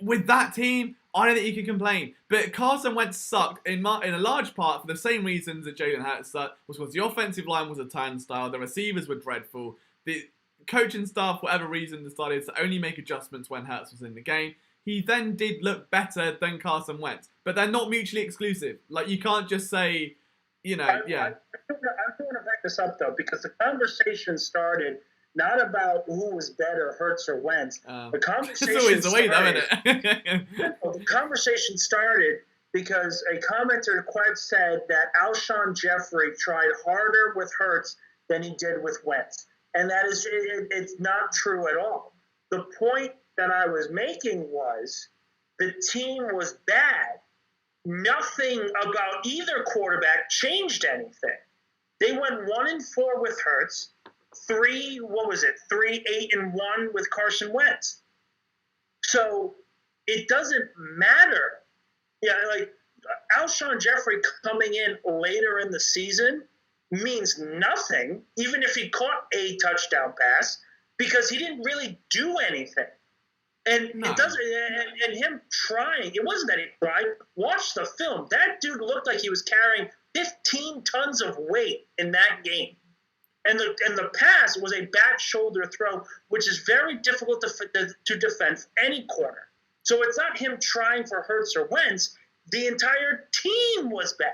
Speaker 1: with that team, I don't think you can complain. But Carson Wentz sucked in a large part for the same reasons that Jalen Hurts sucked, was because the offensive line was a turnstile, the receivers were dreadful, the coaching staff, for whatever reason, decided to only make adjustments when Hurts was in the game. He then did look better than Carson Wentz, but they're not mutually exclusive. Like, you can't just say, you know, yeah.
Speaker 2: I want to back this up, though, because the conversation started not about who was better, Hurts or Wentz. The conversation
Speaker 1: it's always the way, though, isn't it?
Speaker 2: The conversation started because a commenter quite said that Alshon Jeffrey tried harder with Hurts than he did with Wentz. And that is, it's not true at all. The point that I was making was the team was bad. Nothing about either quarterback changed anything. They went 1-4 with Hurts. 3-8-1 with Carson Wentz. So it doesn't matter. Yeah, like Alshon Jeffrey coming in later in the season means nothing, even if he caught a touchdown pass, because he didn't really do anything. And it doesn't. And him trying, it wasn't that he tried. Watch the film. That dude looked like he was carrying 15 tons of weight in that game. And the pass was a back shoulder throw, which is very difficult to defend any corner. So it's not him trying for Hurts or Wentz. The entire team was bad.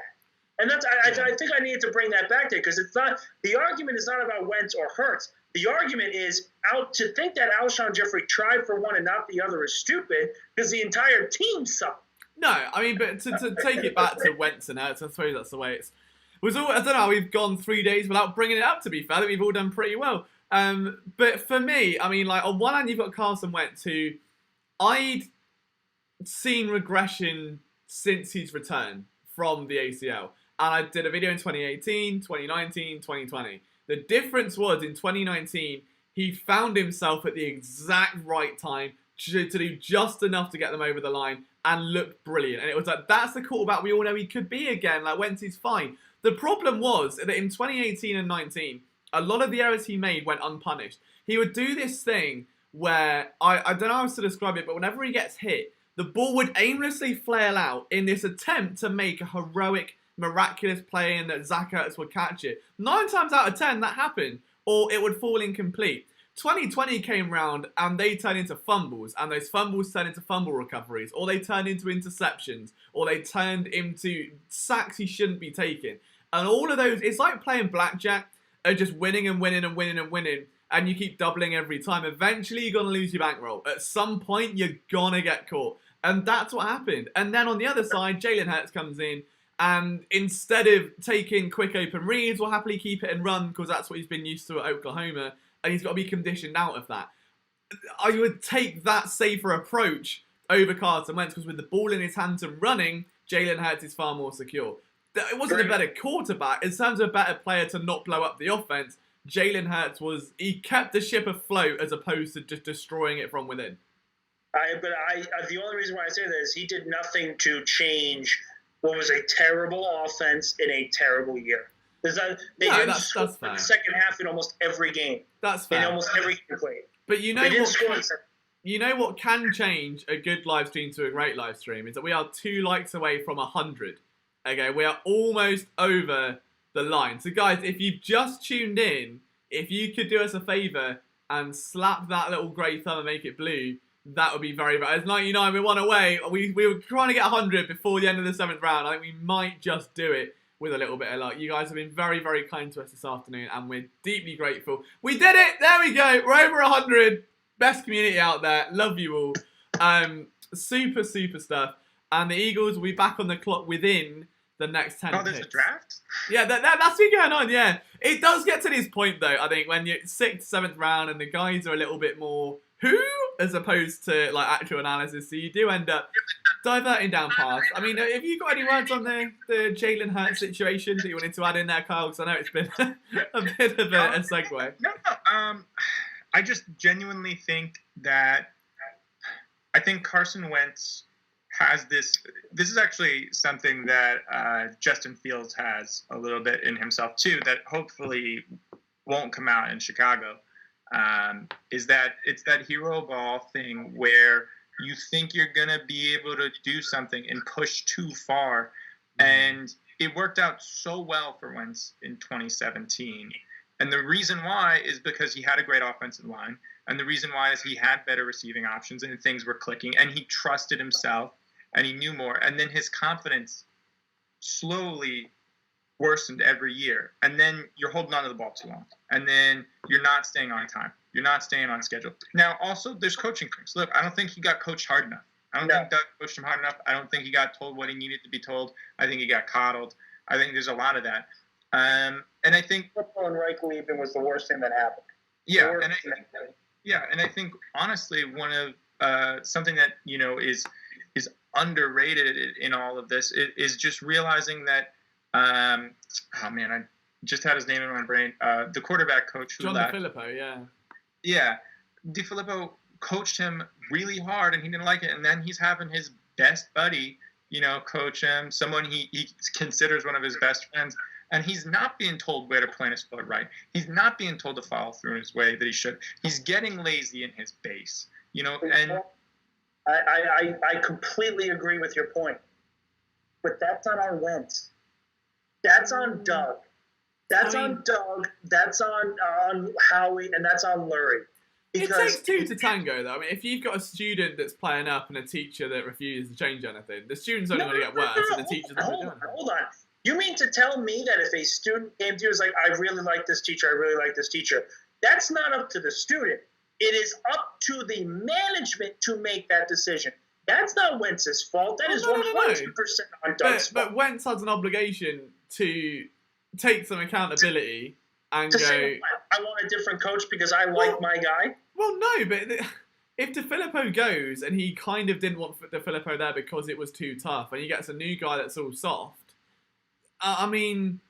Speaker 2: And that's I think I needed to bring that back there, because it's not, the argument is not about Wentz or Hurts. The argument is to think that Alshon Jeffrey tried for one and not the other is stupid, because the entire team sucked.
Speaker 1: No, I mean, but to take it back to Wentz and Hurts, I suppose that's the way it's. I don't know how we've gone 3 days without bringing it up, to be fair. I think we've all done pretty well. But for me, I mean, like, on one hand, you've got Carson Wentz, who I'd seen regression since his return from the ACL. And I did a video in 2018, 2019, 2020. The difference was, in 2019, he found himself at the exact right time to do just enough to get them over the line and looked brilliant. And it was like, that's the quarterback we all know he could be again. Like, Wentz is fine. The problem was that in 2018 and 19, a lot of the errors he made went unpunished. He would do this thing where, I don't know how else to describe it, but whenever he gets hit, the ball would aimlessly flail out in this attempt to make a heroic, miraculous play and that Zach Ertz would catch it. 9 times out of 10, that happened, or it would fall incomplete. 2020 came round and they turned into fumbles, and those fumbles turned into fumble recoveries, or they turned into interceptions, or they turned into sacks he shouldn't be taking. And all of those, it's like playing blackjack, just winning and winning and winning and winning, and you keep doubling every time. Eventually, you're going to lose your bankroll. At some point, you're going to get caught. And that's what happened. And then on the other side, Jalen Hurts comes in, and instead of taking quick open reads, will happily keep it and run, because that's what he's been used to at Oklahoma, and he's got to be conditioned out of that. I would take that safer approach over Carson Wentz, because with the ball in his hands and running, Jalen Hurts is far more secure. It wasn't a better quarterback. In terms of a better player to not blow up the offense, Jalen Hurts he kept the ship afloat as opposed to just destroying it from within.
Speaker 2: The only reason why I say that is he did nothing to change what was a terrible offense in a terrible year. They didn't score in the second half in almost every game. That's fair. In almost every game played.
Speaker 1: But you know what can change a good live stream to a great live stream is that we are 2 likes away from 100. Okay, we are almost over the line. So guys, if you've just tuned in, if you could do us a favour and slap that little grey thumb and make it blue, that would be very bad. It's 99, we're 1 away. We were trying to get 100 before the end of the 7th round. I think we might just do it with a little bit of luck. You guys have been very, very kind to us this afternoon, and we're deeply grateful. We did it! There we go! We're over 100. Best community out there. Love you all. Super, super stuff. And the Eagles will be back on the clock within the next 10
Speaker 3: Oh, there's
Speaker 1: picks.
Speaker 3: a draft?
Speaker 1: Yeah, that's been going on, yeah. It does get to this point, though, I think, when you're 6th, 7th round and the guys are a little bit more who, as opposed to, like, actual analysis. So you do end up diverting down paths. I mean, have you got any words on the Jalen Hurts situation that you wanted to add in there, Kyle? Because I know it's been a bit of a segue.
Speaker 3: No. I just genuinely think that I think Carson Wentz has this. This is actually something that Justin Fields has a little bit in himself too. That hopefully won't come out in Chicago. Is that it's that hero ball thing where you think you're gonna be able to do something and push too far, and it worked out so well for Wentz in 2017. And the reason why is because he had a great offensive line. And the reason why is he had better receiving options and things were clicking. And he trusted himself and he knew more. And then his confidence slowly worsened every year. And then you're holding on to the ball too long. And then you're not staying on time. You're not staying on schedule. Now, also, there's coaching things. Look, I don't think he got coached hard enough. I don't think Doug coached him hard enough. I don't think he got told what he needed to be told. I think he got coddled. I think there's a lot of that. And I think
Speaker 2: football and Reich leaving was the worst thing that happened.
Speaker 3: Yeah, and I think honestly one of something that is underrated in all of this is just realizing that I just had his name in my brain. The quarterback coach who left.
Speaker 1: John DeFilippo,
Speaker 3: yeah, DeFilippo coached him really hard, and he didn't like it. And then he's having his best buddy, coach him, someone he considers one of his best friends. And he's not being told where to plant his foot right. He's not being told to follow through in his way that he should. He's getting lazy in his base, and
Speaker 2: I completely agree with your point. But that's not on Wentz. That's on Doug. That's on Doug. That's on Howie, and that's on Lurie.
Speaker 1: It takes two to tango, though. I mean, if you've got a student that's playing up and a teacher that refuses to change anything, the student's only going to get worse, and the teacher's not going to do anything.
Speaker 2: Hold on. You mean to tell me that if a student came to you and was like, I really like this teacher, that's not up to the student. It is up to the management to make that decision. That's not Wentz's fault. That is 100% on Doug's fault.
Speaker 1: But Wentz has an obligation to take some accountability and go,
Speaker 2: say, I want a different coach because I like my guy?
Speaker 1: Well, no, but if DeFilippo goes and he kind of didn't want DeFilippo there because it was too tough, and he gets a new guy that's all soft, I mean,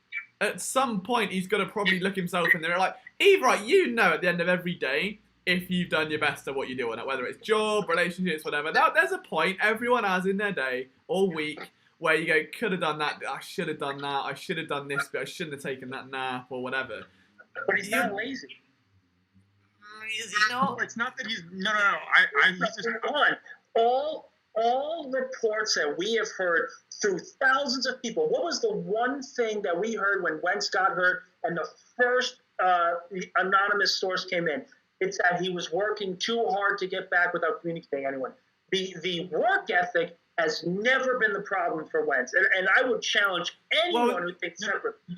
Speaker 1: at some point he's got to probably look himself in there like, at the end of every day if you've done your best at what you're doing, whether it's job, relationships, whatever. Now, there's a point everyone has in their day all week where you go, could have done that, I should have done that, I should have done this, but I shouldn't have taken that nap or whatever.
Speaker 2: But he's not lazy.
Speaker 1: Is he not?
Speaker 3: It's not that he's no. He's just
Speaker 2: all reports that we have heard through thousands of people. What was the one thing that we heard when Wentz got hurt and the first anonymous source came in? It's that he was working too hard to get back without communicating anyone. The work ethic has never been the problem for Wentz, and I would challenge anyone who thinks separately.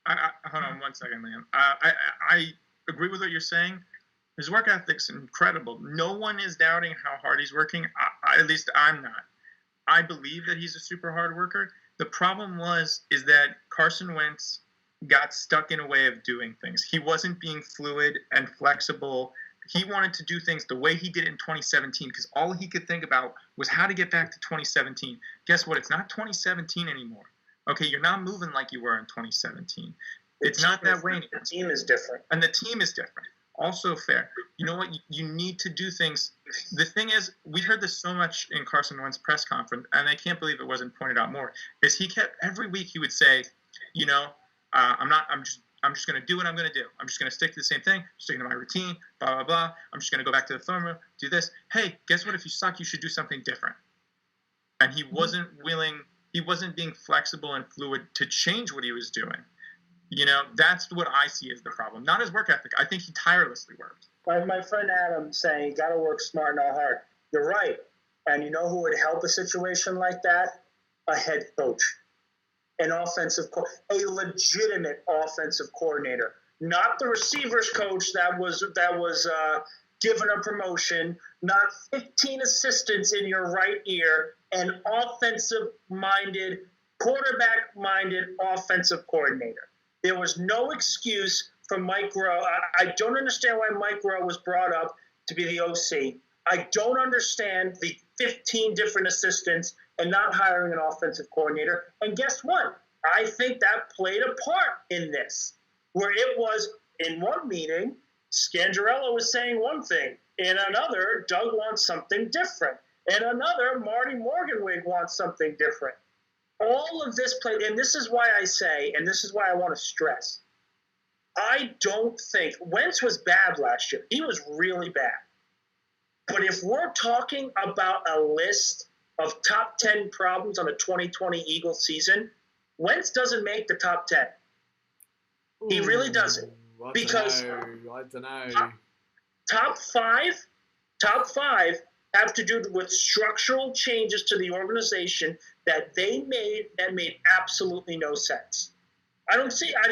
Speaker 3: Hold on 1 second, Liam. I agree with what you're saying. His work ethic's incredible. No one is doubting how hard he's working. At least I'm not. I believe that he's a super hard worker. The problem is that Carson Wentz got stuck in a way of doing things. He wasn't being fluid and flexible. He wanted to do things the way he did it in 2017 because all he could think about was how to get back to 2017. Guess what? It's not 2017 anymore. Okay, you're not moving like you were in 2017. It's not that way anymore.
Speaker 2: The team is different.
Speaker 3: And the team is different. Also fair. You know what? You need to do things. The thing is, we heard this so much in Carson Wentz's press conference, and I can't believe it wasn't pointed out more, is he kept, every week he would say, I'm just going to do what I'm going to do. I'm just going to stick to the same thing, sticking to my routine, blah, blah, blah. I'm just going to go back to the film room, do this. Hey, guess what? If you suck, you should do something different. And he wasn't being flexible and fluid to change what he was doing. That's what I see as the problem. Not his work ethic. I think he tirelessly worked.
Speaker 2: My friend Adam saying, got to work smart, not hard. You're right. And you know who would help a situation like that? A head coach. An a legitimate offensive coordinator. Not the receivers coach that was given a promotion, not 15 assistants in your right ear, an offensive-minded, quarterback-minded offensive coordinator. There was no excuse for Mike Rowe. I don't understand why Mike Rowe was brought up to be the OC. I don't understand 15 different assistants and not hiring an offensive coordinator. And guess what? I think that played a part in this, where it was in one meeting, Scangarello was saying one thing. In another, Doug wants something different. In another, Marty Morganwig wants something different. All of this played, and this is why I say, and this is why I want to stress, I don't think Wentz was bad last year. He was really bad. But if we're talking about a list of top 10 problems on the 2020 Eagles season, Wentz doesn't make the top 10. He really doesn't. Because
Speaker 1: I don't know.
Speaker 2: Top five have to do with structural changes to the organization that they made that made absolutely no sense.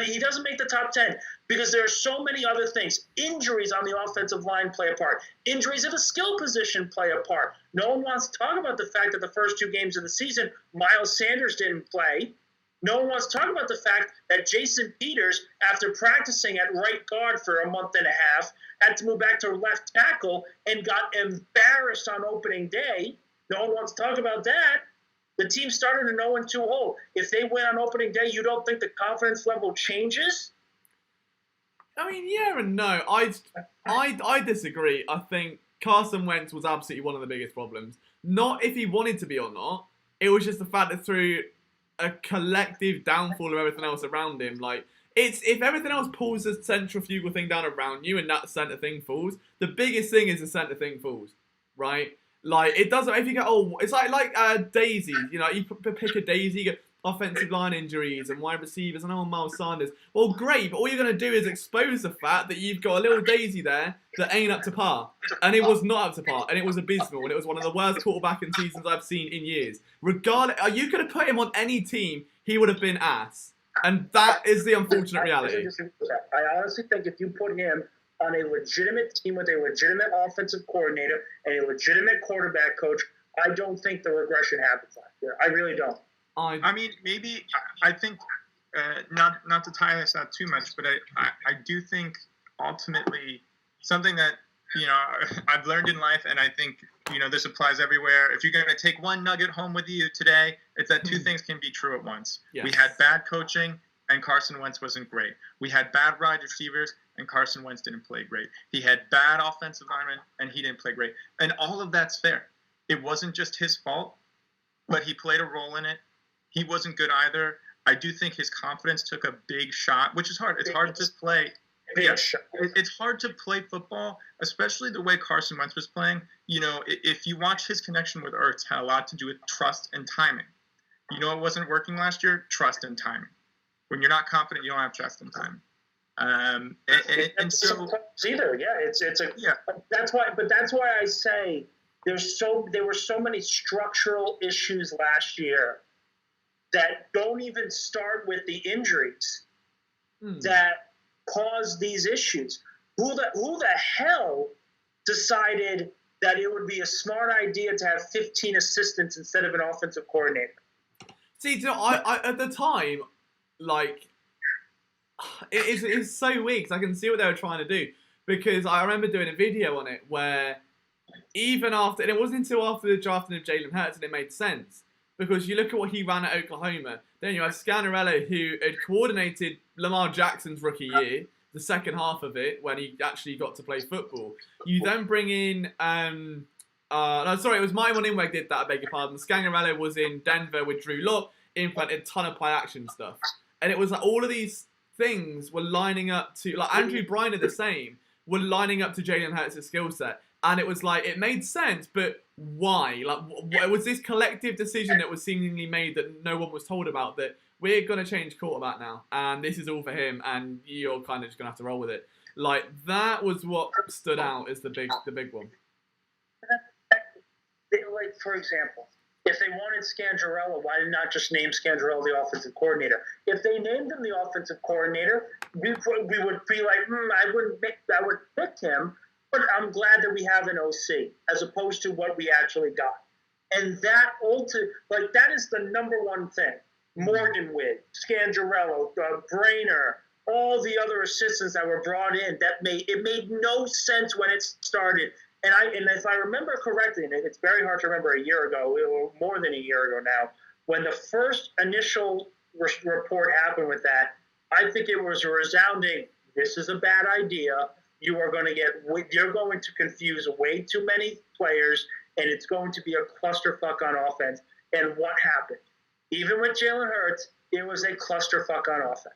Speaker 2: He doesn't make the top 10 because there are so many other things. Injuries on the offensive line play a part. Injuries at a skill position play a part. No one wants to talk about the fact that the first 2 games of the season, Miles Sanders didn't play. No one wants to talk about the fact that Jason Peters, after practicing at right guard for a month and a half, had to move back to left tackle and got embarrassed on opening day. No one wants to talk about that. The team started a 0-2 hole. If they win on opening day, you don't think the confidence level changes?
Speaker 1: I mean, yeah and no. I disagree. I think Carson Wentz was absolutely one of the biggest problems. Not if he wanted to be or not. It was just the fact that through a collective downfall of everything else around him, like, it's if everything else pulls the centrifugal thing down around you and that centre thing falls, the biggest thing is the centre thing falls, right? Like, it doesn't, if you go, it's like daisy, you know, you pick a daisy, you get offensive line injuries and wide receivers and Miles Sanders. Well, great, but all you're going to do is expose the fact that you've got a little daisy there that ain't up to par. And it was not up to par, and it was abysmal, and it was one of the worst quarterbacking seasons I've seen in years. Regardless, you could have put him on any team, he would have been ass. And that is the unfortunate reality.
Speaker 2: I honestly think if you put him on a legitimate team with a legitimate offensive coordinator and a legitimate quarterback coach, I don't think the regression happens last year. I really don't.
Speaker 3: I mean, maybe I think not to tie this out too much, but I do think ultimately something that, you know, I've learned in life, and I think, you know, this applies everywhere. If you're going to take one nugget home with you today, it's that 2 things can be true at once.
Speaker 1: Yes.
Speaker 3: We had bad coaching, and Carson Wentz wasn't great. We had bad wide receivers, and Carson Wentz didn't play great. He had bad offensive linemen, and he didn't play great. And all of that's fair. It wasn't just his fault, but he played a role in it. He wasn't good either. I do think his confidence took a big shot, which is hard. It's hard to play. Yeah, it's hard to play football, especially the way Carson Wentz was playing. You know, if you watch his connection with Ertz, had a lot to do with trust and timing. You know, it wasn't working last year. Trust and timing. When you're not confident, you don't have trust and timing. And so
Speaker 2: either, yeah, That's why I say there were so many structural issues last year that don't even start with the injuries that caused these issues. Who the hell decided that it would be a smart idea to have 15 assistants instead of an offensive coordinator?
Speaker 1: See, you know, I at the time, like, it's so weird because I can see what they were trying to do, because I remember doing a video on it where even after, and it wasn't until after the drafting of Jalen Hurts and it made sense, because you look at what he ran at Oklahoma, then you have Scangarello, who had coordinated Lamar Jackson's rookie year, the second half of it, when he actually got to play football. You then bring in, it was Mike Monimweg did that, I beg your pardon. Scangarello was in Denver with Drew Lock, implemented a ton of play action stuff. And it was like all of these things were lining up to, like Andrew Briner the same, were lining up to Jalen Hurts' skill set. And it was like, it made sense, but why? Like, it was this collective decision that was seemingly made that no one was told about, that we're going to change quarterback now, and this is all for him, and you're kind of just going to have to roll with it. Like, that was what stood out as the big one.
Speaker 2: Like, for example, if they wanted Scangarello, why not just name Scangarello the offensive coordinator? If they named him the offensive coordinator, we would be like, I would pick him, but I'm glad that we have an OC as opposed to what we actually got. And that that is the number one thing. Morganwig, Scangarello, Brainer, all the other assistants that were brought in, it made no sense when it started. And if I remember correctly, and it's very hard to remember a year ago, or more than a year ago now, when the first initial report happened with that, I think it was a resounding, this is a bad idea. You're going to confuse way too many players, and it's going to be a clusterfuck on offense. And what happened? Even with Jalen Hurts, it was a clusterfuck on offense.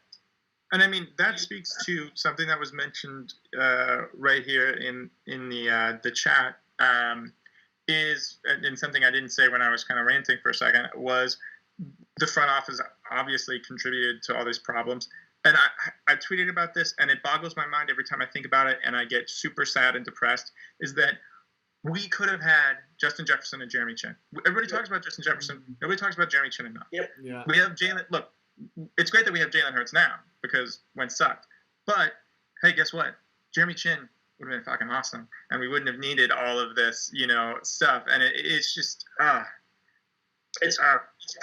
Speaker 3: And I mean, that speaks to something that was mentioned right here in the chat, and something I didn't say when I was kind of ranting for a second, was the front office obviously contributed to all these problems. And I tweeted about this, and it boggles my mind every time I think about it, and I get super sad and depressed, is that we could have had Justin Jefferson and Jeremy Chin. Everybody talks about Justin Jefferson. Nobody talks about Jeremy Chin enough.
Speaker 2: Yep.
Speaker 1: Yeah.
Speaker 3: We have Jalen. Look, it's great that we have Jalen Hurts now because Wentz sucked. But, hey, guess what? Jeremy Chin would have been fucking awesome, and we wouldn't have needed all of this, stuff. And it's just,
Speaker 2: It's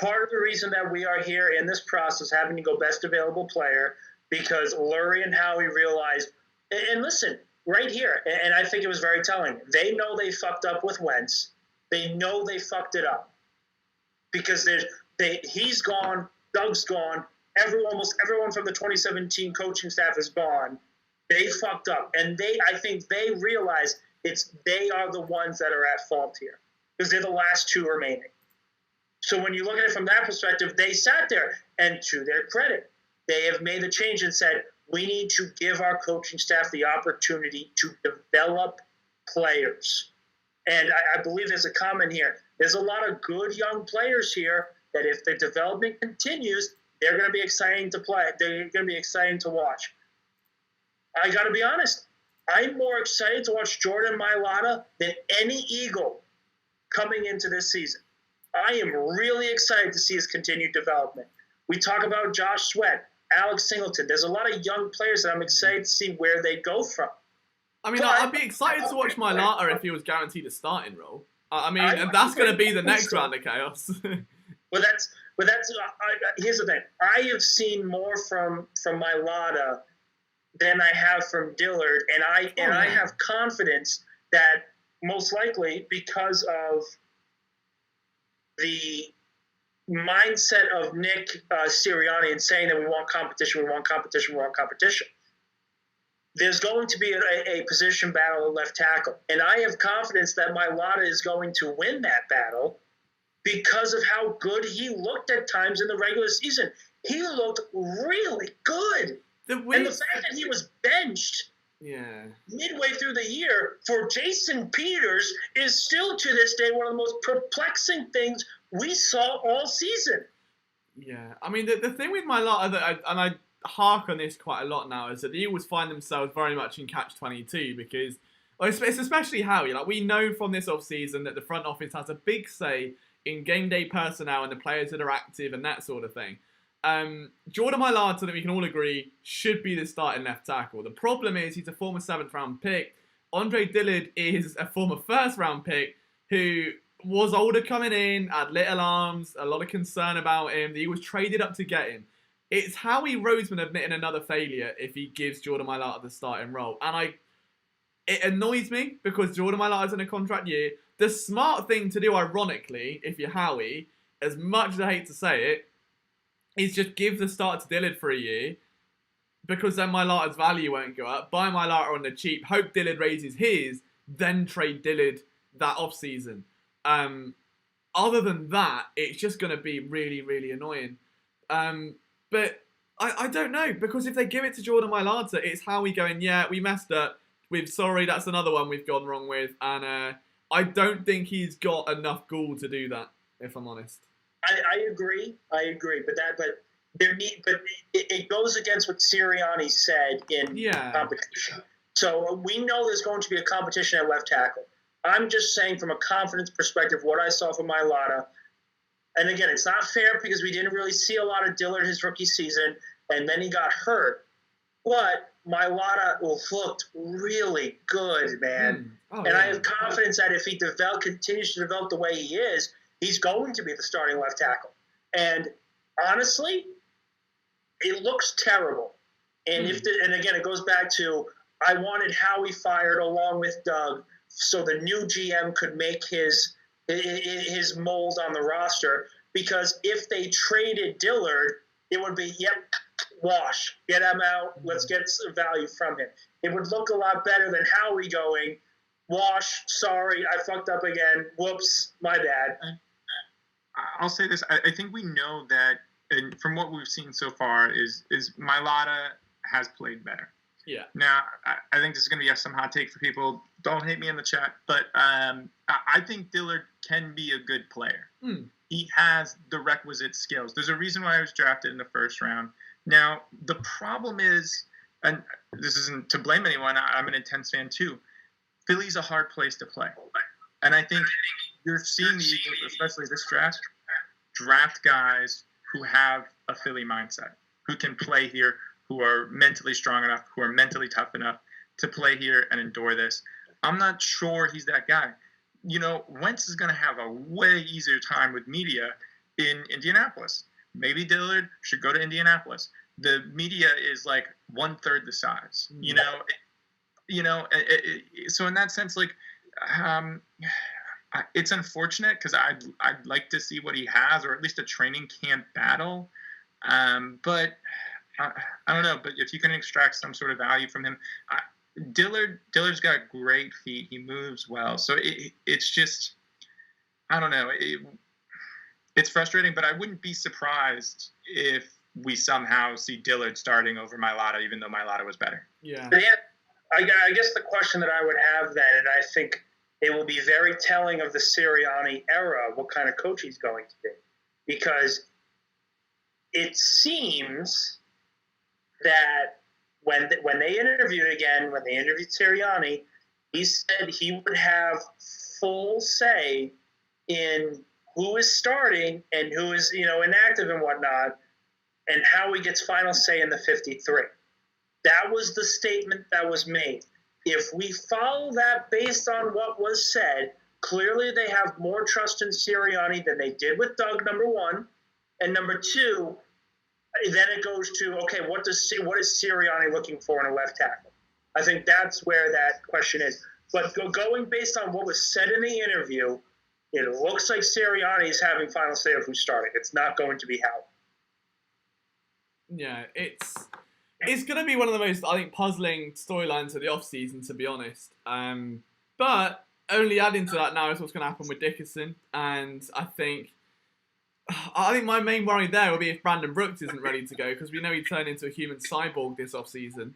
Speaker 2: part of the reason that we are here in this process, having to go best available player, because Lurie and Howie realized, and listen, right here, and I think it was very telling, they know they fucked up with Wentz. They know they fucked it up. Because he's gone, Doug's gone, almost everyone from the 2017 coaching staff is gone. They fucked up. And I think they realize they are the ones that are at fault here. Because they're the last two remaining. So when you look at it from that perspective, they sat there, and to their credit, they have made the change and said, we need to give our coaching staff the opportunity to develop players. And I believe there's a comment here. There's a lot of good young players here that if the development continues, they're going to be exciting to play. They're going to be exciting to watch. I got to be honest. I'm more excited to watch Jordan Mailata than any Eagle coming into this season. I am really excited to see his continued development. We talk about Josh Sweat, Alex Singleton. There's a lot of young players that I'm excited to see where they go from.
Speaker 1: I mean, I'd be excited to watch Mailata if he was guaranteed a starting role. And that's going to be the next round of chaos.
Speaker 2: But here's the thing. I have seen more from Mailata than I have from Dillard, and I have confidence that most likely because of the mindset of Nick Sirianni and saying that we want competition, there's going to be a position battle at left tackle. And I have confidence that Mailata is going to win that battle because of how good he looked at times in the regular season. He looked really good. And the fact that he was benched midway through the year for Jason Peters is still to this day one of the most perplexing things we saw all season.
Speaker 1: Yeah, I mean, the thing with Mailata, I hark on this quite a lot now, is that the Eagles find themselves very much in catch-22 because, it's especially Howie, we know from this offseason that the front office has a big say in game day personnel and the players that are active and that sort of thing. Jordan Mailata, that we can all agree, should be the starting left tackle. The problem is he's a former 7th round pick. Andre Dillard is a former 1st round pick who was older coming in, had little arms, a lot of concern about him. The Eagles traded up to get him. It's Howie Roseman admitting another failure if he gives Jordan Mailata the starting role. And it annoys me because Jordan Mailata's in a contract year. The smart thing to do, ironically, if you're Howie, as much as I hate to say it, is just give the start to Dillard for a year because then Mailata's value won't go up. Buy Mailata on the cheap, hope Dillard raises his, then trade Dillard that offseason. Other than that, it's just going to be really, really annoying. But I don't know, because if they give it to Jordan Mailata, it's Howie going, yeah, we messed up. Sorry, that's another one we've gone wrong with. And I don't think he's got enough gall to do that, if I'm honest.
Speaker 2: I agree, but it goes against what Sirianni said in competition. So we know there's going to be a competition at left tackle. I'm just saying from a confidence perspective what I saw from Mailata. And again, it's not fair because we didn't really see a lot of Dillard his rookie season, and then he got hurt. But Mailata looked really good, man. I have confidence that if he continues to develop the way he is, he's going to be the starting left tackle. And honestly, it looks terrible. And and again, it goes back to I wanted Howie fired along with Doug so the new GM could make his mold on the roster. Because if they traded Dillard, it would be, yep, wash, get him out, let's get some value from him. It would look a lot better than Howie going, wash, sorry, I fucked up again, whoops, my bad.
Speaker 3: I'll say this, I think we know that, and from what we've seen so far, is Mailata has played better.
Speaker 1: Yeah.
Speaker 3: Now, I think this is going to be some hot take for people. Don't hate me in the chat, but I think Dillard can be a good player. He has the requisite skills. There's a reason why he was drafted in the first round. Now, the problem is, and this isn't to blame anyone, I'm an intense fan too, Philly's a hard place to play. And I think you're seeing the Eagles, especially this draft guys who have a Philly mindset, who can play here, who are mentally strong enough, who are mentally tough enough to play here and endure this. I'm not sure he's that guy. Wentz is going to have a way easier time with media in Indianapolis. Maybe Dillard should go to Indianapolis. The media is like 1/3 the size. So in that sense, like, it's unfortunate because I'd like to see what he has, or at least a training camp battle. But I don't know. But if you can extract some sort of value from him, Dillard's got great feet. He moves well. So it's just, I don't know. It's frustrating, but I wouldn't be surprised if we somehow see Dillard starting over Mailata, even though Mailata was better.
Speaker 1: Yeah.
Speaker 2: I guess the question that I would have then, and I think it will be very telling of the Sirianni era, what kind of coach he's going to be. Because it seems that when they interviewed Sirianni, he said he would have full say in who is starting and who is, inactive and whatnot, and how he gets final say in the 53. That was the statement that was made. If we follow that based on what was said, clearly they have more trust in Sirianni than they did with Doug, number one. And number two, then it goes to, okay, what is Sirianni looking for in a left tackle? I think that's where that question is. But going based on what was said in the interview, it looks like Sirianni is having final say of who's starting. It's not going to be Howie.
Speaker 1: Yeah, it's going to be one of the most, I think, puzzling storylines of the offseason, to be honest. But only adding to that now is what's going to happen with Dickerson. And I think my main worry there will be if Brandon Brooks isn't ready to go, because we know he turned into a human cyborg this offseason.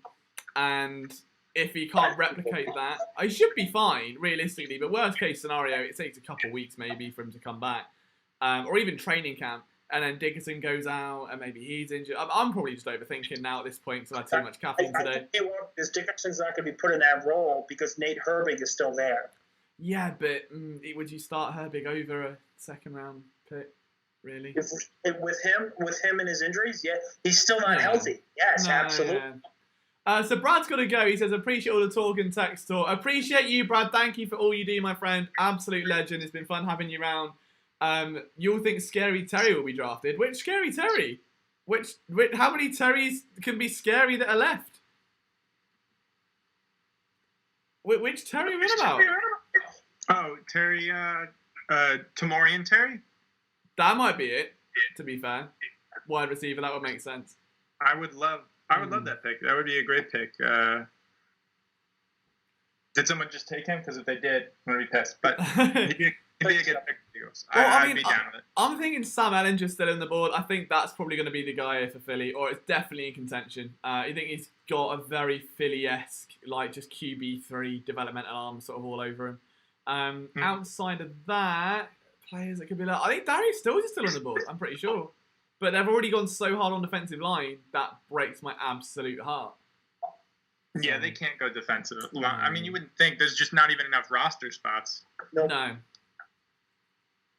Speaker 1: And if he can't replicate that, he should be fine, realistically. But worst case scenario, it takes a couple of weeks maybe for him to come back. Or even training camp. And then Dickerson goes out, and maybe he's injured. I'm probably just overthinking now at this point because I've had too much caffeine today.
Speaker 2: Because Dickerson's not going to be put in that role because Nate Herbig is still there.
Speaker 1: Yeah, but would you start Herbig over a second-round pick, really?
Speaker 2: With him and his injuries, yeah. He's still not healthy. Yes, absolutely.
Speaker 1: Yeah. So Brad's got to go. He says, appreciate all the talk and text talk. Appreciate you, Brad. Thank you for all you do, my friend. Absolute legend. It's been fun having you around. You'll think Scary Terry will be drafted. Which Scary Terry? How many Terrys can be scary that are left? Which Terry are we on about?
Speaker 3: Oh, Terry, Tamorian Terry?
Speaker 1: That might be it, to be fair. Wide receiver, that would make sense.
Speaker 3: I would love that pick. That would be a great pick. Did someone just take him? Because if they did, I'm going to be pissed. But he'd be a good pick. I'd be down with it.
Speaker 1: I'm thinking Sam Ellinger's still on the board. I think that's probably going to be the guy for Philly, or it's definitely in contention. I think he's got a very Philly-esque, like just QB3 developmental arm sort of all over him. Outside of that, players that could be like, I think Darius Stills is still on the board, I'm pretty sure. But they've already gone so hard on defensive line, that breaks my absolute heart.
Speaker 3: Yeah, they can't go defensive. I mean, you wouldn't think there's just not even enough roster spots.
Speaker 1: No.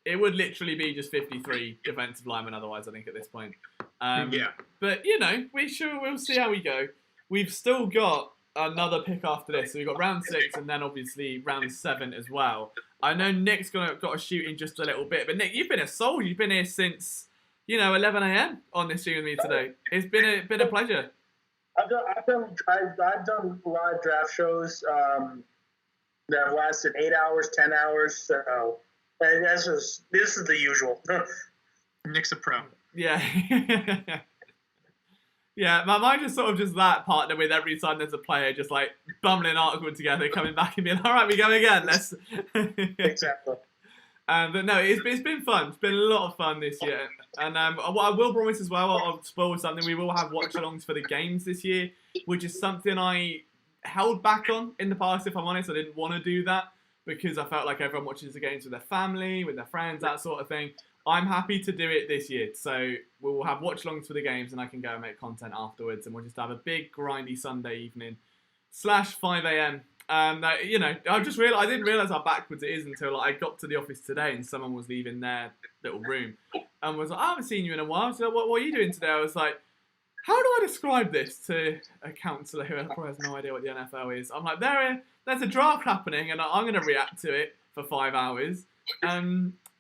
Speaker 1: It would literally be just 53 defensive linemen otherwise, I think, at this point.
Speaker 3: Yeah.
Speaker 1: But, we'll see how we go. We've still got another pick after this. So we've got round 6 and then obviously round 7 as well. I know Nick's got to shoot in just a little bit. But, Nick, you've been a soul. You've been here since, 11 a.m. on this stream with me today. It's been a pleasure.
Speaker 2: I've done live draft shows that lasted 8 hours, 10 hours. So this is the usual.
Speaker 3: Nick's a pro.
Speaker 1: Yeah. Yeah, mine just sort of just that partner with every time there's a player just like bumbling awkward together, coming back and being, all right, we go again. Let's.
Speaker 2: Exactly.
Speaker 1: But no, it's been fun. It's been a lot of fun this year. And what I will promise as well, I'll spoil something. We will have watch-alongs for the games this year, which is something I held back on in the past. If I'm honest, I didn't want to do that because I felt like everyone watches the games with their family, with their friends, that sort of thing. I'm happy to do it this year. So we will have watch-alongs for the games and I can go and make content afterwards. And we'll just have a big, grindy Sunday evening / 5 a.m. You know, I didn't realise how backwards it is until like, I got to the office today and someone was leaving their little room and was like, I haven't seen you in a while. So what are you doing today? I was like, how do I describe this to a counsellor who probably has no idea what the NFL is? I'm like, there's a draft happening and I'm going to react to it for 5 hours.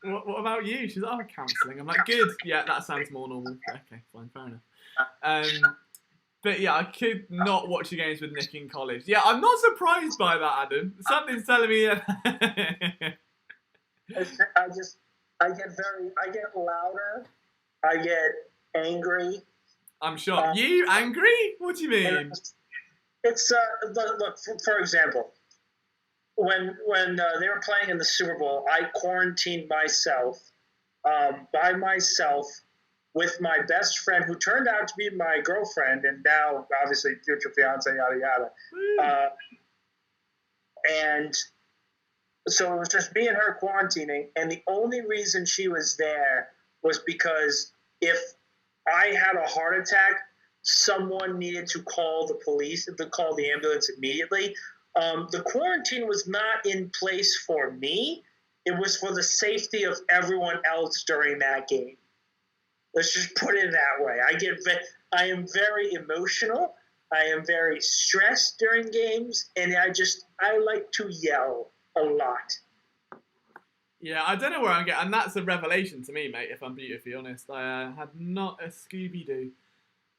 Speaker 1: What about you? She's like, counselling. I'm like, good. Yeah, that sounds more normal. Okay, fine, fair enough. But yeah, I could not watch the games with Nick in college. Yeah, I'm not surprised by that, Adam. Something's telling me.
Speaker 2: I get louder. I get angry.
Speaker 1: I'm shocked. You angry? What do you mean?
Speaker 2: It's look for example, when they were playing in the Super Bowl, I quarantined myself by myself with my best friend, who turned out to be my girlfriend, and now obviously future fiance, yada yada. And so it was just me and her quarantining, and the only reason she was there was because if I had a heart attack, someone needed to call the police, to call the ambulance immediately. The quarantine was not in place for me. It was for the safety of everyone else during that game. Let's just put it that way. I am very emotional. I am very stressed during games, and I like to yell a lot.
Speaker 1: Yeah, I don't know where I'm getting, and that's a revelation to me, mate, if I'm beautifully honest. I had not a Scooby-Doo.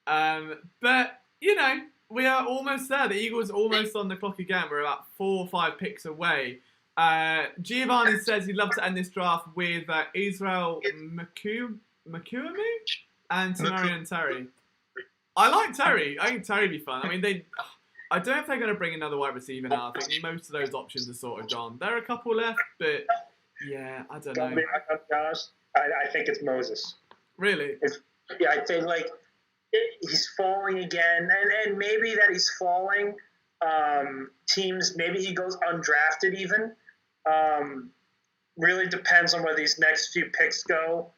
Speaker 1: But, you know, we are almost there. The Eagles are almost on the clock again. We're about 4 or 5 picks away. Giovanni says he'd love to end this draft with Israel McCuamou and Tamarian Terry. I like Terry. I think Terry would be fun. I mean, I don't know if they're going to bring another wide receiver now. I think most of those options are sort of gone. There are a couple left, but yeah, I don't know.
Speaker 2: I think it's Moses.
Speaker 1: Really?
Speaker 2: I think like he's falling again, and maybe that he's falling. Teams, maybe he goes undrafted even. Really depends on where these next few picks go.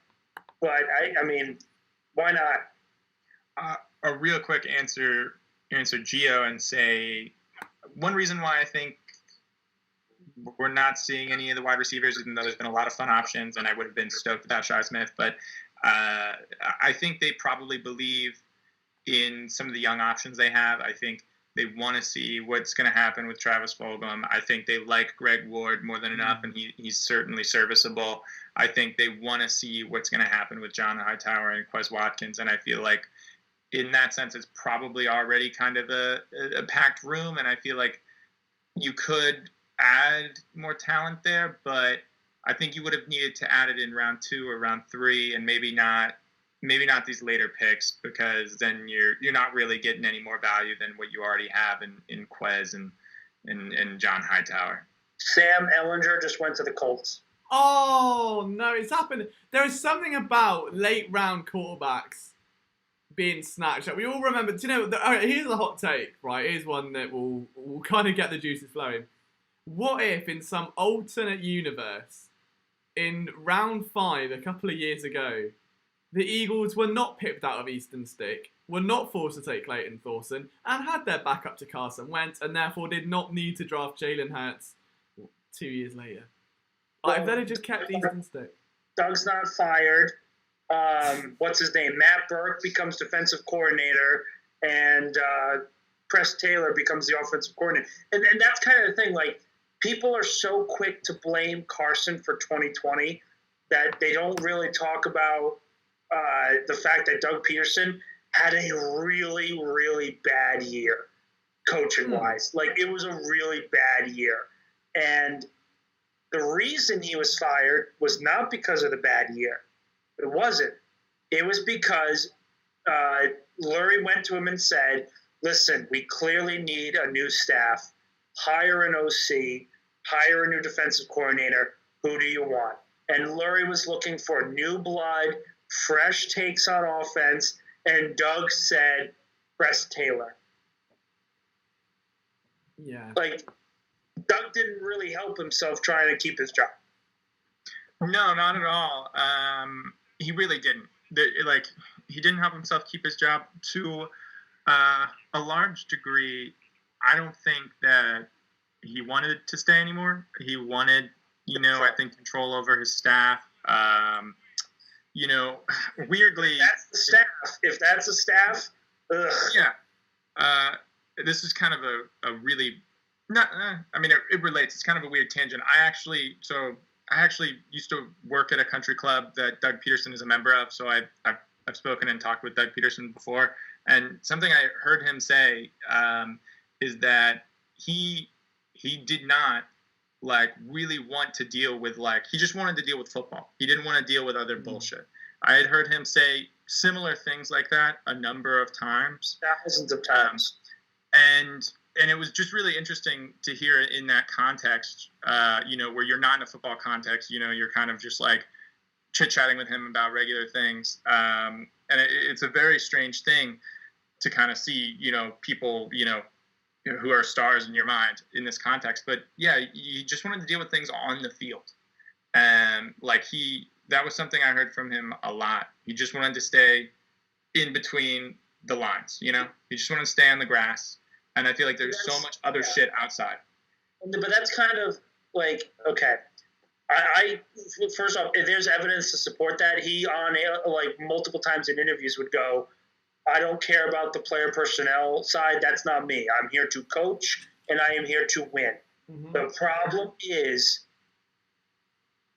Speaker 2: But I mean, why not?
Speaker 3: A real quick answer Gio and say one reason why I think we're not seeing any of the wide receivers, even though there's been a lot of fun options, and I would have been stoked without Shi Smith, but I think they probably believe in some of the young options they have. I think they want to see what's going to happen with Travis Fulgham. I think they like Greg Ward more than enough, and he's certainly serviceable. I think they want to see what's going to happen with John Hightower and Quez Watkins, and I feel like in that sense it's probably already kind of a packed room, and I feel like you could add more talent there, but I think you would have needed to add it in round 2 or round 3, and maybe not these later picks, because then you're not really getting any more value than what you already have in Quez and John Hightower.
Speaker 2: Sam Ellinger just went to the Colts.
Speaker 1: Oh no, it's happened. There is something about late round quarterbacks being snatched up. We all remember. Do you know? All right, here's a hot take. Right, here's one that will kind of get the juices flowing. What if in some alternate universe, in round 5 a couple of years ago, the Eagles were not pipped out of Eastern Stick, were not forced to take Clayton Thorson, and had their backup to Carson Wentz, and therefore did not need to draft Jalen Hurts 2 years later? Like, if they'd have just kept Eastern Stick.
Speaker 2: Doug's not fired. What's his name? Matt Burke becomes defensive coordinator, and Press Taylor becomes the offensive coordinator. And that's kind of the thing. Like, people are so quick to blame Carson for 2020 that they don't really talk about the fact that Doug Peterson had a really, really bad year coaching-wise. Like, it was a really bad year. And the reason he was fired was not because of the bad year. It wasn't. It was because Lurie went to him and said, listen, we clearly need a new staff. Hire an OC. Hire a new defensive coordinator. Who do you want? And Lurie was looking for new blood, fresh takes on offense, and Doug said, Press Taylor.
Speaker 1: Yeah.
Speaker 2: Like, Doug didn't really help himself trying to keep his job.
Speaker 3: No, not at all. He really didn't. He didn't help himself keep his job. To a large degree, I don't think that he wanted to stay anymore. He wanted, I think, control over his staff. Weirdly,
Speaker 2: that's the staff. If that's the staff, ugh.
Speaker 3: Yeah. This is kind of a really not. It relates. It's kind of a weird tangent. I actually used to work at a country club that Doug Peterson is a member of. So I've spoken and talked with Doug Peterson before, and something I heard him say is that he did not really want to deal with he just wanted to deal with football. He didn't want to deal with other bullshit. I had heard him say similar things like that a number of times.
Speaker 2: Thousands of times.
Speaker 3: And it was just really interesting to hear it in that context, where you're not in a football context, you're kind of just chit-chatting with him about regular things. And it's a very strange thing to kind of see, people, who are stars in your mind in this context. But yeah, he just wanted to deal with things on the field. And that was something I heard from him a lot. He just wanted to stay in between the lines, He just wanted to stay on the grass. And I feel like there's so much other shit outside.
Speaker 2: But that's kind of okay. I first off, if there's evidence to support that, he on multiple times in interviews would go, I don't care about the player personnel side. That's not me. I'm here to coach, and I am here to win. Mm-hmm. The problem is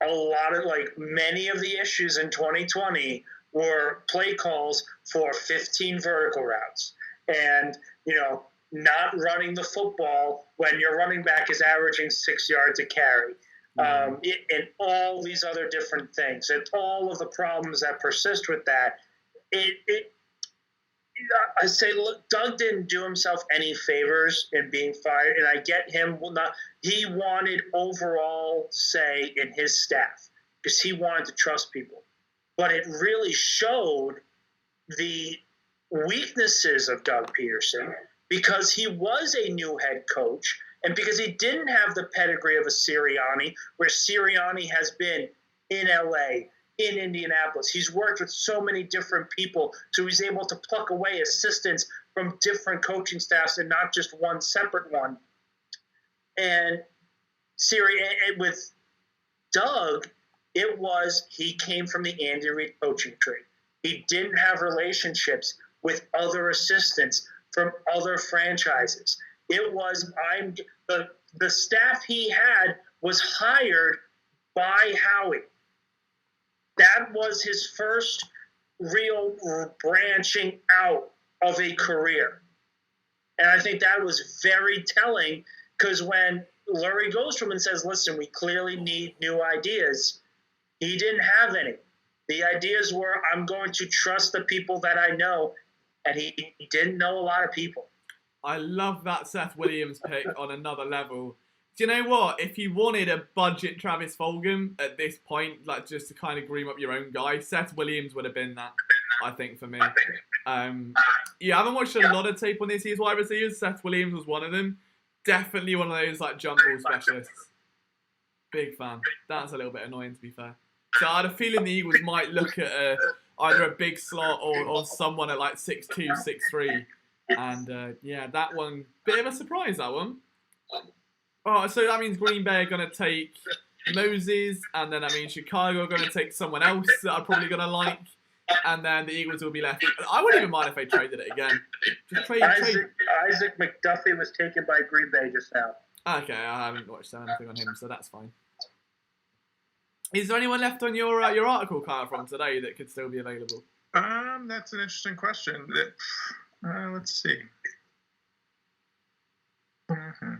Speaker 2: a lot of many of the issues in 2020 were play calls for 15 vertical routes, and not running the football when your running back is averaging 6 yards a carry, and all these other different things, and all of the problems that persist with that. I say, look, Doug didn't do himself any favors in being fired, and I get him. He wanted overall say in his staff because he wanted to trust people, but it really showed the weaknesses of Doug Peterson because he was a new head coach and because he didn't have the pedigree of a Sirianni, where Sirianni has been in LA, in Indianapolis. He's worked with so many different people, so he's able to pluck away assistants from different coaching staffs and not just one separate one. And with Doug, he came from the Andy Reid coaching tree. He didn't have relationships with other assistants from other franchises. It was the staff he had was hired by Howie. That was his first real branching out of a career. And I think that was very telling because when Lurie goes to him and says, listen, we clearly need new ideas, he didn't have any. The ideas were, I'm going to trust the people that I know, and he didn't know a lot of people.
Speaker 1: I love that Seth Williams pick on another level. Do you know what? If you wanted a budget Travis Fulgham at this point, just to kind of groom up your own guy, Seth Williams would have been that, I think, for me. I haven't watched a lot of tape on this year's wide receivers. Seth Williams was one of them. Definitely one of those jump ball specialists. Big fan. That's a little bit annoying, to be fair. So I had a feeling the Eagles might look at either a big slot or someone at 6'2", 6'3". And that one, bit of a surprise, that one. Oh, so that means Green Bay are going to take Moses, and then that means Chicago are going to take someone else that I'm probably going to like, and then the Eagles will be left. I wouldn't even mind if they traded it again. Just trade.
Speaker 2: Isaac McDuffie was taken by Green Bay just now.
Speaker 1: Okay, I haven't watched anything on him, so that's fine. Is there anyone left on your article, Kyle, from today that could still be available?
Speaker 3: That's an interesting question. Let's see. Mm-hmm.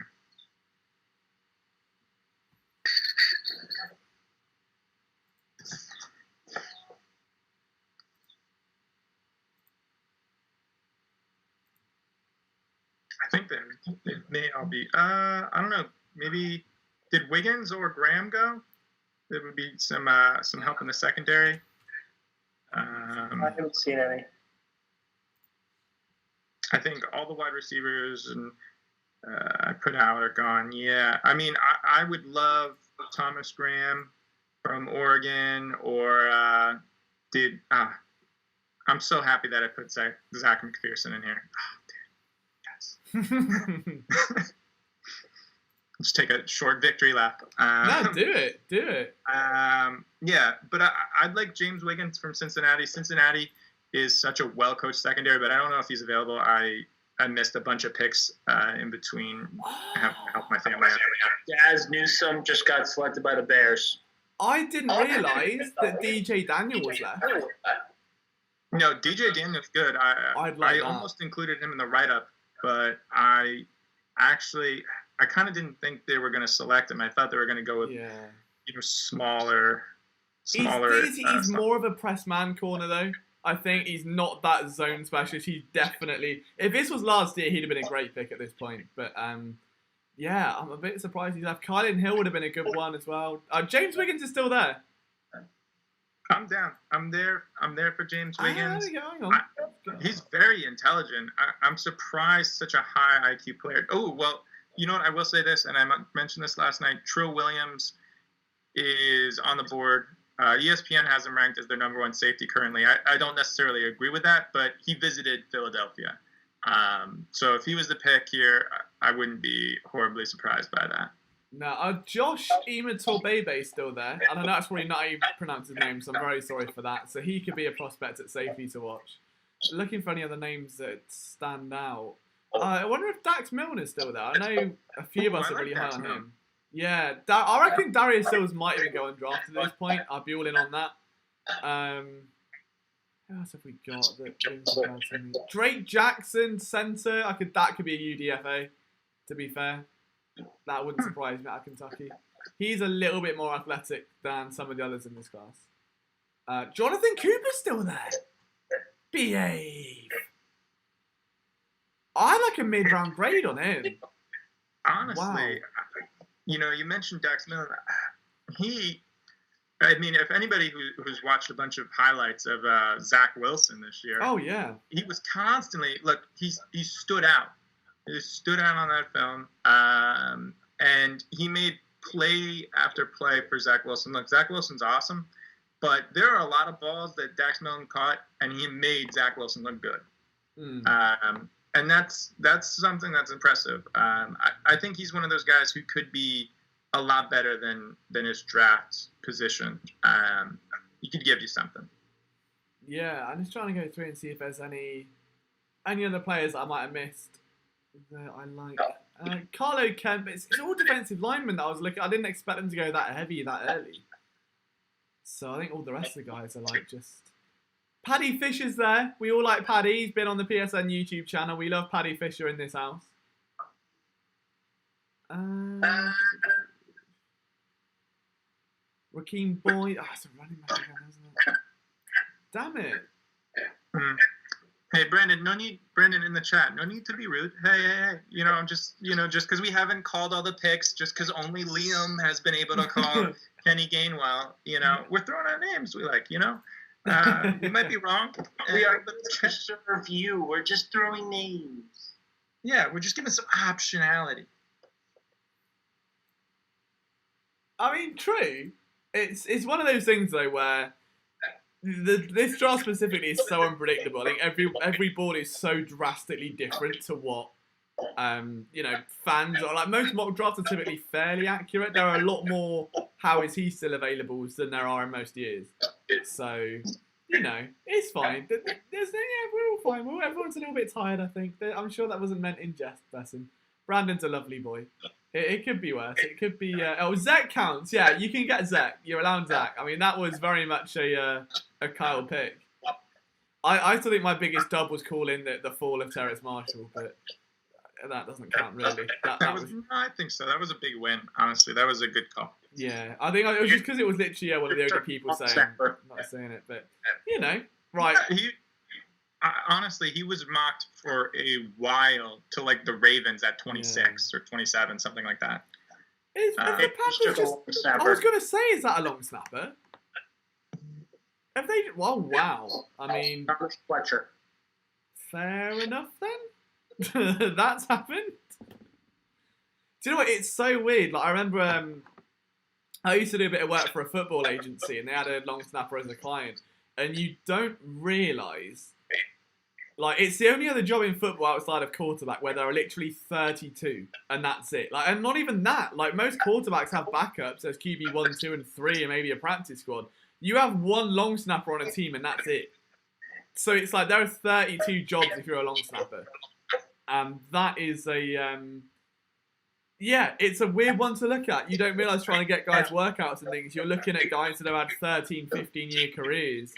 Speaker 3: think they may all be. I don't know. Maybe did Wiggins or Graham go? There would be some help in the secondary.
Speaker 2: I haven't seen any.
Speaker 3: I think all the wide receivers and I put out are gone. Yeah, I mean, I would love Thomas Graham from Oregon, or I'm so happy that I put Zach McPherson in here. Oh, dude, yes. Let's take a short victory lap.
Speaker 1: No, do it.
Speaker 3: Yeah, but I'd like James Wiggins from Cincinnati. Cincinnati is such a well-coached secondary, but I don't know if he's available. I missed a bunch of picks in between having to help my family out.
Speaker 2: Daz Newsome just got selected by the Bears.
Speaker 1: I didn't realize that DJ Daniel was left.
Speaker 3: No, DJ Daniel's good. I almost included him in the write-up, but I kind of didn't think they were going to select him. I thought they were going to go with smaller.
Speaker 1: He's more of a press man corner though. I think he's not that zone specialist. He's definitely. If this was last year, he'd have been a great pick at this point. But yeah, I'm a bit surprised he's left. Kylan Hill would have been a good one as well. James Wiggins is still there.
Speaker 3: I'm down. I'm there for James Wiggins.
Speaker 1: Hang on.
Speaker 3: He's very intelligent. I'm surprised such a high IQ player. Oh, well, you know what? I will say this, and I mentioned this last night. Trill Williams is on the board. ESPN has him ranked as their number one safety currently. I don't necessarily agree with that, but he visited Philadelphia. So if he was the pick here, I wouldn't be horribly surprised by that.
Speaker 1: No, Josh Imatorbebe is still there. And I know that's probably not how you pronounce his name, so I'm very sorry for that. So he could be a prospect at safety to watch. Looking for any other names that stand out. I wonder if Dax Milne is still there. I know a few of us are really high on him. Yeah, I reckon Darius Sills might even go undrafted at this point. I'll be all in on that. Who else have we got that rings a bell to me? Drake Jackson, centre. That could be a UDFA, to be fair. That wouldn't surprise me out of Kentucky. He's a little bit more athletic than some of the others in this class. Jonathan Cooper's still there. Behave. I like a mid-round grade on him.
Speaker 3: Honestly,
Speaker 1: wow.
Speaker 3: You mentioned Dax Milne. If anybody who's watched a bunch of highlights of Zach Wilson this year,
Speaker 1: oh yeah,
Speaker 3: he was constantly he stood out. He stood out on that film, and he made play after play for Zach Wilson. Look, Zach Wilson's awesome, but there are a lot of balls that Dax Milne caught, and he made Zach Wilson look good. And that's something that's impressive. I think he's one of those guys who could be a lot better than his draft position. He could give you something.
Speaker 1: Yeah, I'm just trying to go through and see if there's any other players I might have missed that I like. Carlo Kemp, it's all defensive linemen that I was looking. I didn't expect them to go that heavy that early. So I think all the rest of the guys are just. Paddy Fisher's there. We all like Paddy. He's been on the PSN YouTube channel. We love Paddy Fisher in this house. Rakeem Boyd. It's a running back again, isn't it? Damn it.
Speaker 3: Hey, Brandon, Brandon in the chat, no need to be rude. Hey. I'm just because we haven't called all the picks, just because only Liam has been able to call Kenny Gainwell, we're throwing out names we like, we might be wrong.
Speaker 2: We are just a review. We're just throwing names.
Speaker 3: Yeah, we're just giving some optionality.
Speaker 1: I mean, true. It's one of those things though where this draft specifically is so unpredictable. I think every board is so drastically different to what fans are like. Most mock drafts are typically fairly accurate. There are a lot more "how is he still available" than there are in most years. So it's fine. We're all fine. Everyone's a little bit tired. I think. I'm sure that wasn't meant in jest, person. Brandon's a lovely boy. It could be worse. It could be. Zach counts. Yeah, you can get Zach. You're allowed Zach. I mean, that was very much a Kyle pick. I still think my biggest dub was calling the fall of Terrace Marshall, but that doesn't count really.
Speaker 3: I think so. That was a big win. Honestly, that was a good call.
Speaker 1: Yeah, I think it was just because it was literally one of the only people not saying it, but right.
Speaker 3: honestly, he was mocked for a while to like the Ravens at 26 or 27, something like that.
Speaker 1: Is the Panthers just? I was going to say, is that a long snapper? Have they? Well, wow. I mean,
Speaker 2: Fletcher.
Speaker 1: Fair enough then. That's happened. Do you know what? It's so weird. Like I remember, I used to do a bit of work for a football agency, and they had a long snapper as a client. And you don't realise, like, it's the only other job in football outside of quarterback where there are literally 32, and that's it. Like, and not even that. Like, most quarterbacks have backups. There's QB 1, 2, and 3, and maybe a practice squad. You have one long snapper on a team, and that's it. So it's like there are 32 jobs if you're a long snapper. That is a... yeah, it's a weird one to look at. You don't realise trying to get guys workouts and things. You're looking at guys that have had 13, 15-year careers.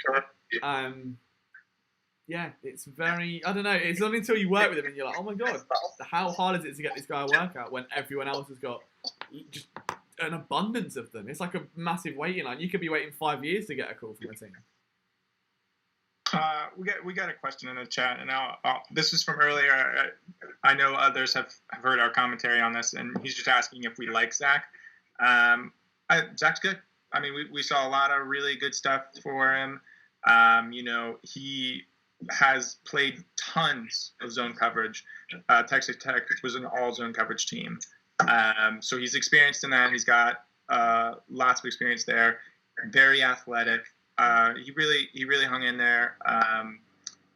Speaker 1: Yeah, it's very... I don't know. It's not until you work with them and you're like, oh my God, how hard is it to get this guy a workout when everyone else has got just an abundance of them? It's like a massive waiting line. You could be waiting 5 years to get a call from a team.
Speaker 3: We got a question in the chat, and this is from earlier. I know others have heard our commentary on this, and he's just asking if we like Zach. Zach's good. I mean, we saw a lot of really good stuff for him. He has played tons of zone coverage. Texas Tech was an all-zone coverage team, so he's experienced in that. He's got lots of experience there. Very athletic. He really hung in there,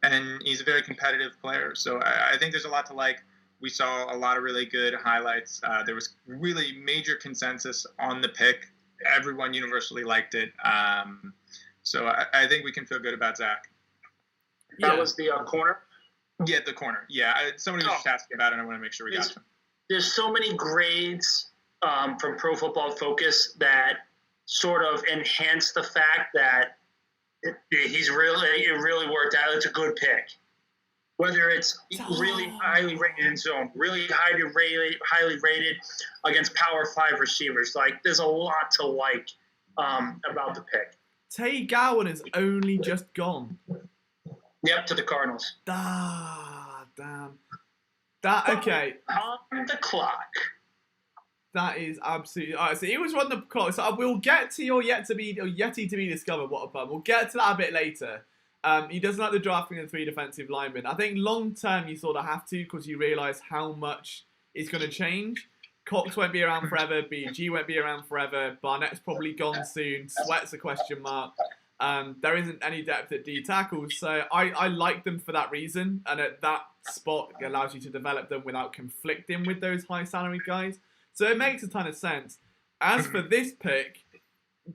Speaker 3: and he's a very competitive player. So I think there's a lot to like. We saw a lot of really good highlights. There was really major consensus on the pick. Everyone universally liked it. So I think we can feel good about Zach.
Speaker 2: That was the corner?
Speaker 3: Yeah, the corner. Yeah, somebody was just asking about it, and I want to make sure we got to.
Speaker 2: There's so many grades from Pro Football Focus that sort of enhance the fact that it really worked out. It's a good pick. Whether it's really highly rated in zone, really highly rated against Power 5 receivers. Like, there's a lot to like about the pick.
Speaker 1: Tay Gowan has only just gone.
Speaker 2: Yep, to the Cardinals.
Speaker 1: Damn. Okay.
Speaker 2: On the clock.
Speaker 1: That is absolutely... All right, so he was running the clock. So we'll get to your Yeti to be discovered. What a pun. We'll get to that a bit later. He doesn't like the drafting of 3 defensive linemen. I think long term you sort of have to because you realise how much is going to change. Cox won't be around forever. BG won't be around forever. Barnett's probably gone soon. Sweat's a question mark. There isn't any depth at D tackles. So I like them for that reason. And at that spot, it allows you to develop them without conflicting with those high salary guys. So it makes a ton of sense. As for this pick,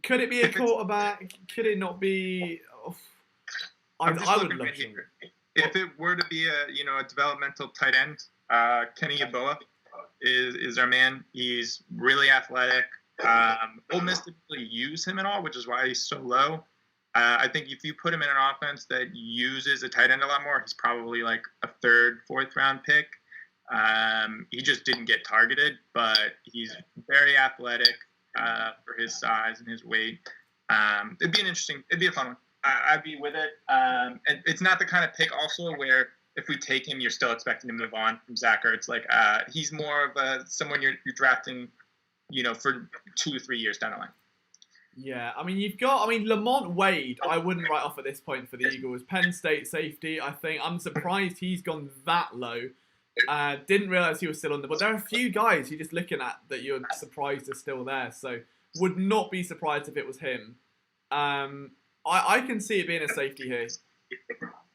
Speaker 1: could it be a quarterback? Could it not be? I would love to.
Speaker 3: If it were to be a developmental tight end, Kenny Yeboah is our man. He's really athletic. Ole Miss didn't really use him at all, which is why he's so low. I think if you put him in an offense that uses a tight end a lot more, he's probably like a 3rd, 4th round pick. He just didn't get targeted, but he's very athletic for his size and his weight. It'd be a fun one. I'd be with it. And it's not the kind of pick also where if we take him, you're still expecting to move on from Zach Ertz. Like he's more of someone you're drafting, for 2 or 3 years down the line.
Speaker 1: Yeah, Lamont Wade, I wouldn't write off at this point for the Eagles. Penn State safety, I think. I'm surprised he's gone that low. Didn't realise he was still on there. But there are a few guys you're just looking at that you're surprised are still there. So would not be surprised if it was him. I can see it being a safety here,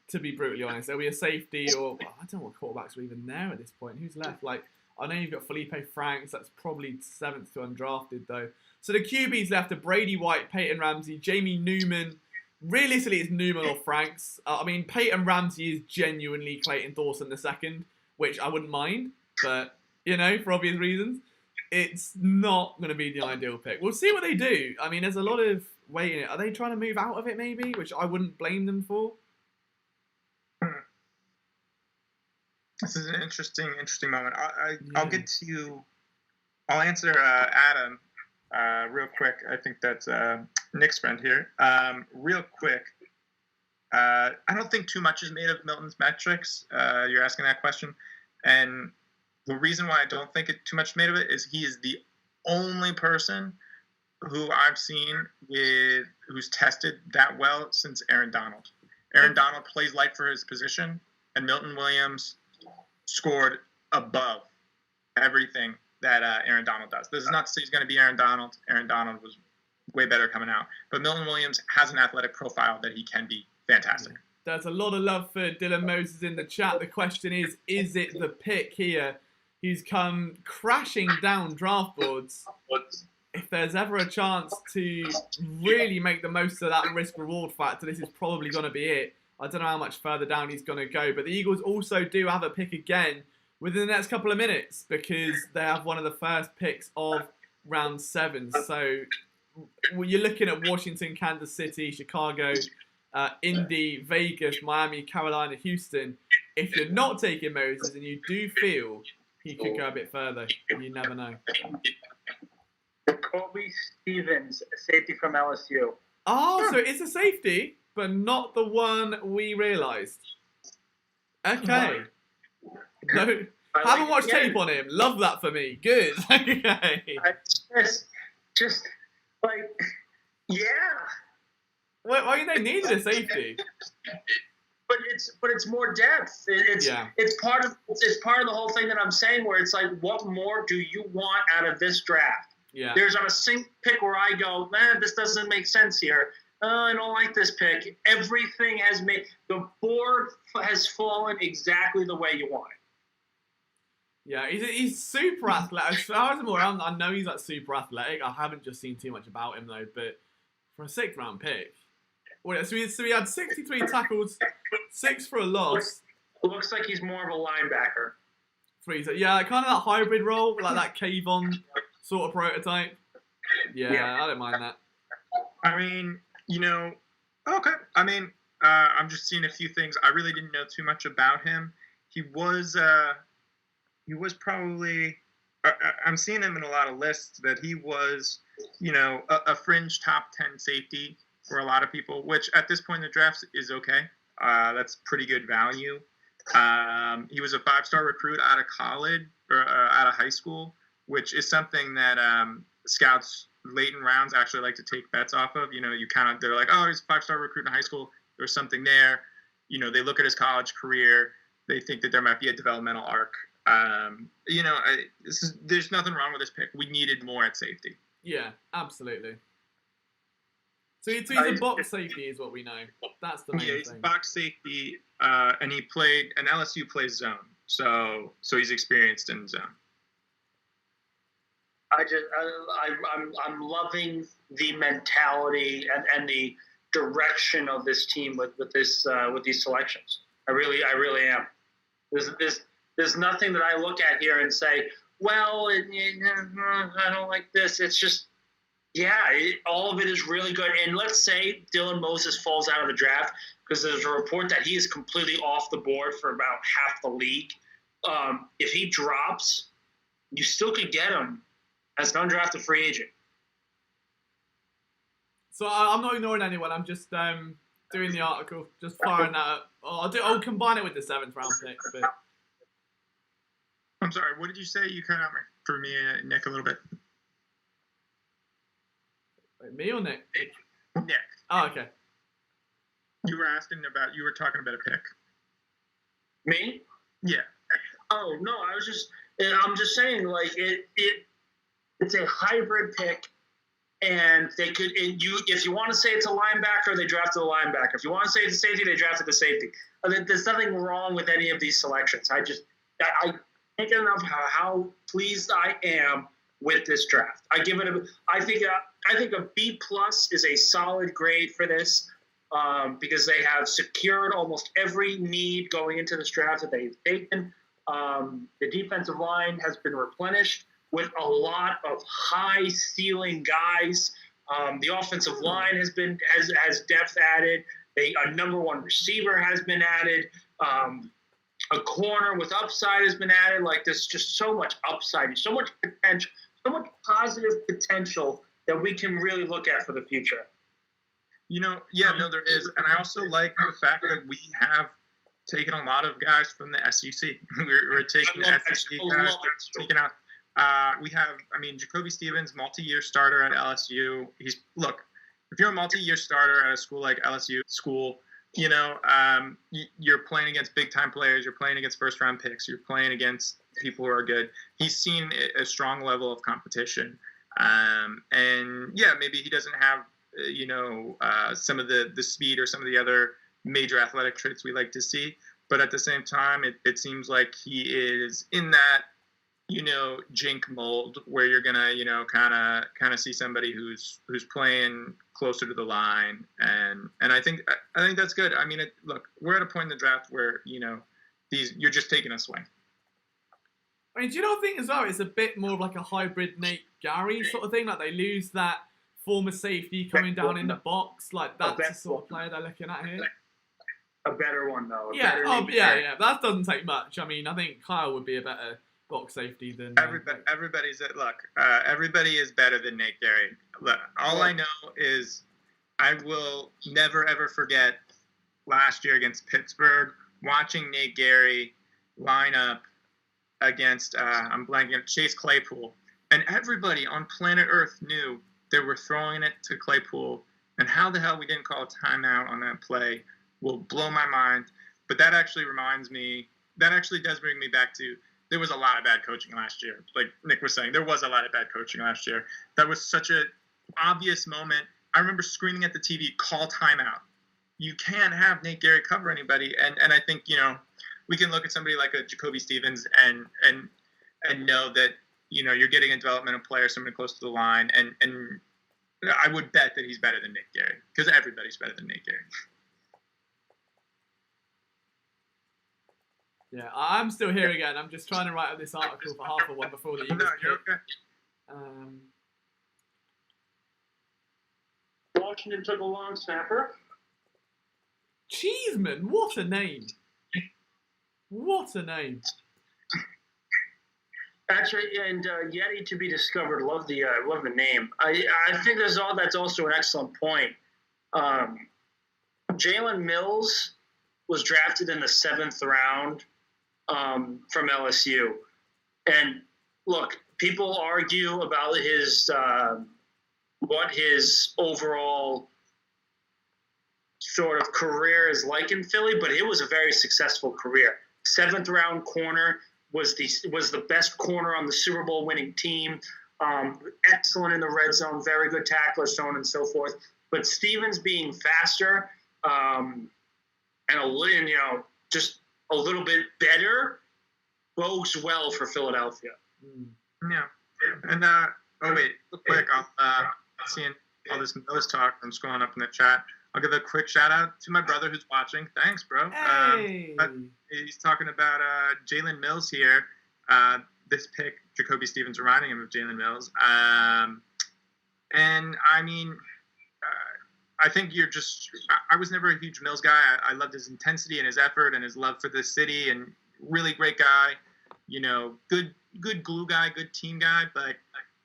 Speaker 1: to be brutally honest. There'll be a safety or... I don't know what quarterbacks are even there at this point. Who's left? Like, I know you've got Felipe Franks. That's probably 7th to undrafted, though. So the QBs left are Brady White, Peyton Ramsey, Jamie Newman. Realistically, it's Newman or Franks. Peyton Ramsey is genuinely Clayton Dawson II, which I wouldn't mind. But, for obvious reasons, it's not going to be the ideal pick. We'll see what they do. There's a lot of waiting. Are they trying to move out of it, maybe? Which I wouldn't blame them for.
Speaker 3: This is an interesting moment. I'll get to you. I'll answer Adam real quick. I think that's Nick's friend here. Real quick. I don't think too much is made of Milton's metrics. You're asking that question. And the reason why I don't think too much made of it is he is the only person who I've seen who's tested that well since Aaron Donald. Aaron Donald plays light for his position, and Milton Williams scored above everything that Aaron Donald does. This is not to say he's going to be Aaron Donald. Aaron Donald was way better coming out. But Milton Williams has an athletic profile that he can be fantastic.
Speaker 1: There's a lot of love for Dylan Moses in the chat. The question is it the pick here? He's come crashing down draft boards. If there's ever a chance to really make the most of that risk-reward factor, this is probably going to be it. I don't know how much further down he's going to go. But the Eagles also do have a pick again within the next couple of minutes because they have one of the first picks of round 7. So you're looking at Washington, Kansas City, Chicago, Indy, Vegas, Miami, Carolina, Houston. If you're not taking Moses and you do feel he could go a bit further, you never know.
Speaker 2: Kobe Stevens, safety from LSU.
Speaker 1: Oh, so it's a safety, but not the one we realised. Okay. No, haven't watched tape on him. Love that for me. Good. Okay.
Speaker 2: Just like, yeah.
Speaker 1: Why they needed a safety?
Speaker 2: But it's more depth. It's part of the whole thing that I'm saying. Where it's like, what more do you want out of this draft?
Speaker 1: Yeah.
Speaker 2: There's not a single pick where I go, man, this doesn't make sense here. I don't like this pick. Everything has made the board has fallen exactly the way you want it.
Speaker 1: Yeah, he's super athletic. As far as I'm aware, I know he's like super athletic. I haven't just seen too much about him though. But for a 6th round pick, so he had 63 tackles, 6 for a loss.
Speaker 2: Looks like he's more of a linebacker.
Speaker 1: 3, yeah, kind of that hybrid role, like that Kayvon sort of prototype. Yeah, I don't mind that.
Speaker 3: I mean, okay. I mean, I'm just seeing a few things. I really didn't know too much about him. He was probably. I'm seeing him in a lot of lists that he was, a fringe top 10 safety for a lot of people, which at this point in the draft is okay. That's pretty good value. He was a 5-star recruit out of college or out of high school, which is something that scouts late in rounds actually like to take bets off of. They're like, oh, he's a 5-star recruit in high school. There's something there. They look at his college career. They think that there might be a developmental arc. There's nothing wrong with this pick. We needed more at safety.
Speaker 1: Yeah, absolutely. So he's a box safety is what we know. That's the main thing. Yeah, he's a
Speaker 3: box safety, and LSU plays zone. So he's experienced in zone.
Speaker 2: I'm loving the mentality and the direction of this team with these selections. I really am. There's nothing that I look at here and say, well, I don't like this. It's just, all of it is really good. And let's say Dylan Moses falls out of the draft because there's a report that he is completely off the board for about half the league. If he drops, you still could get him as an undrafted free agent.
Speaker 1: So I'm not ignoring anyone. I'm just doing the article, just firing that up. I'll combine it with the 7th round pick. But
Speaker 3: I'm sorry, what did you say? You cut out for me, Nick, a little bit.
Speaker 1: Wait, me or Nick?
Speaker 3: Nick.
Speaker 1: Oh, okay.
Speaker 3: You were talking about a pick.
Speaker 2: Me?
Speaker 3: Yeah.
Speaker 2: Oh, no, I'm just saying, like, it's a hybrid pick, and they could, if you want to say it's a linebacker, they drafted a linebacker. If you want to say it's a safety, they drafted the safety. There's nothing wrong with any of these selections. I can't get enough how pleased I am with this draft. I think a B+ is a solid grade for this because they have secured almost every need going into this draft that they've taken. The defensive line has been replenished with a lot of high ceiling guys. The offensive line has depth added. A number 1 receiver has been added. A corner with upside has been added. Like, there's just so much upside, so much potential, so much positive potential that we can really look at for the future.
Speaker 3: Yeah, no, there is, and I also like the fact that we have taken a lot of guys from the SEC. We're taking SEC guys. We're taking out. We have, Jacoby Stevens, multi-year starter at LSU. If you're a multi-year starter at a school like LSU school, you're playing against big-time players. You're playing against first-round picks. You're playing against people who are good. He's seen a strong level of competition, and yeah, maybe he doesn't have some of the speed or some of the other major athletic traits we like to see, but at the same time, it seems like he is in that jink mold where you're gonna kind of see somebody who's playing closer to the line, and I think that's good. Look, we're at a point in the draft where you're just taking a swing.
Speaker 5: Do you not think as well it's a bit more of like a hybrid Nate Gary sort of thing? Like they lose that former safety coming down in the box, like that's the sort of player they're looking at here.
Speaker 2: A better one though.
Speaker 5: Yeah. That doesn't take much. I think Kyle would be a better box safety than
Speaker 3: everybody is better than Nate Gary. Look, all I know is I will never ever forget last year against Pittsburgh watching Nate Gary line up against I'm blanking on Chase Claypool, and everybody on planet Earth knew they were throwing it to Claypool, and how the hell we didn't call a timeout on that play will blow my mind. But that actually does bring me back to, there was a lot of bad coaching last year. Like Nick was saying, there was a lot of bad coaching last year. That was such an obvious moment. I remember screaming at the TV, call timeout. You can't have Nate Gary cover anybody. And I think, we can look at somebody like a Jacoby Stevens and know that, you're getting a developmental player, someone close to the line. And I would bet that he's better than Nate Gary, because everybody's better than Nate Gary.
Speaker 5: Yeah, I'm still here again. I'm just trying to write up this article for half of one before the Eagles pick.
Speaker 3: Okay.
Speaker 2: Washington took a long snapper.
Speaker 5: Cheeseman, what a name! What a name!
Speaker 2: Actually, and Yeti to be discovered. Love the name. I think that's also an excellent point. Jalen Mills was drafted in the 7th round from LSU, and look, people argue about what his overall sort of career is like in Philly, but it was a very successful career. 7th round corner, was the best corner on the Super Bowl winning team. Excellent in the red zone, very good tackler, so on and so forth. But Stevens being faster and just a little bit better bodes well for Philadelphia.
Speaker 3: Yeah, and quick, I'm seeing all this Mills talk. I'm scrolling up in the chat. I'll give a quick shout out to my brother who's watching. Thanks, bro.
Speaker 5: Hey.
Speaker 3: He's talking about Jalen Mills here. This pick, Jacoby Stevens, reminding him of Jalen Mills. And I think I was never a huge Mills guy. I loved his intensity and his effort and his love for this city, and really great guy. Good glue guy, good team guy, but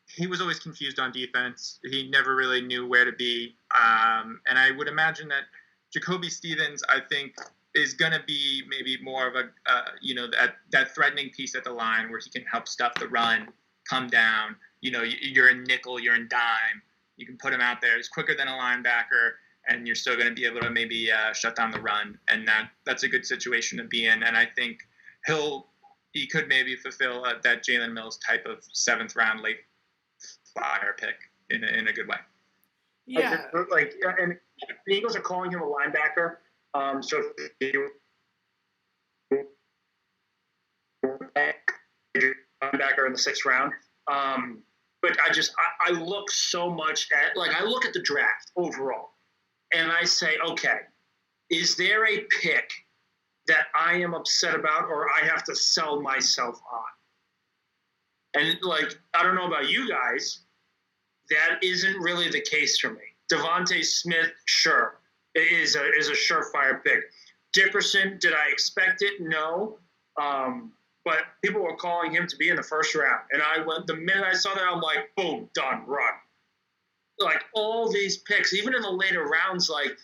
Speaker 3: he was always confused on defense. He never really knew where to be. And I would imagine that Jacoby Stevens, I think, is going to be maybe more of that threatening piece at the line where he can help stuff the run, come down. You're in nickel, you're in dime. You can put him out there. He's quicker than a linebacker, and you're still going to be able to maybe shut down the run. And that's a good situation to be in. And I think he could maybe fulfill that Jalen Mills type of 7th round late flyer pick in a good way.
Speaker 5: Yeah.
Speaker 2: And the Eagles are calling him a linebacker. So linebacker in the 6th round. But I look so much at, I look at the draft overall, and I say, okay, is there a pick that I am upset about or I have to sell myself on? And I don't know about you guys, that isn't really the case for me. Devontae Smith, sure, is a surefire pick. Dickerson, did I expect it? No. But people were calling him to be in the 1st round. And the minute I saw that, I'm like, boom, done, run. like all these picks, even in the later rounds, like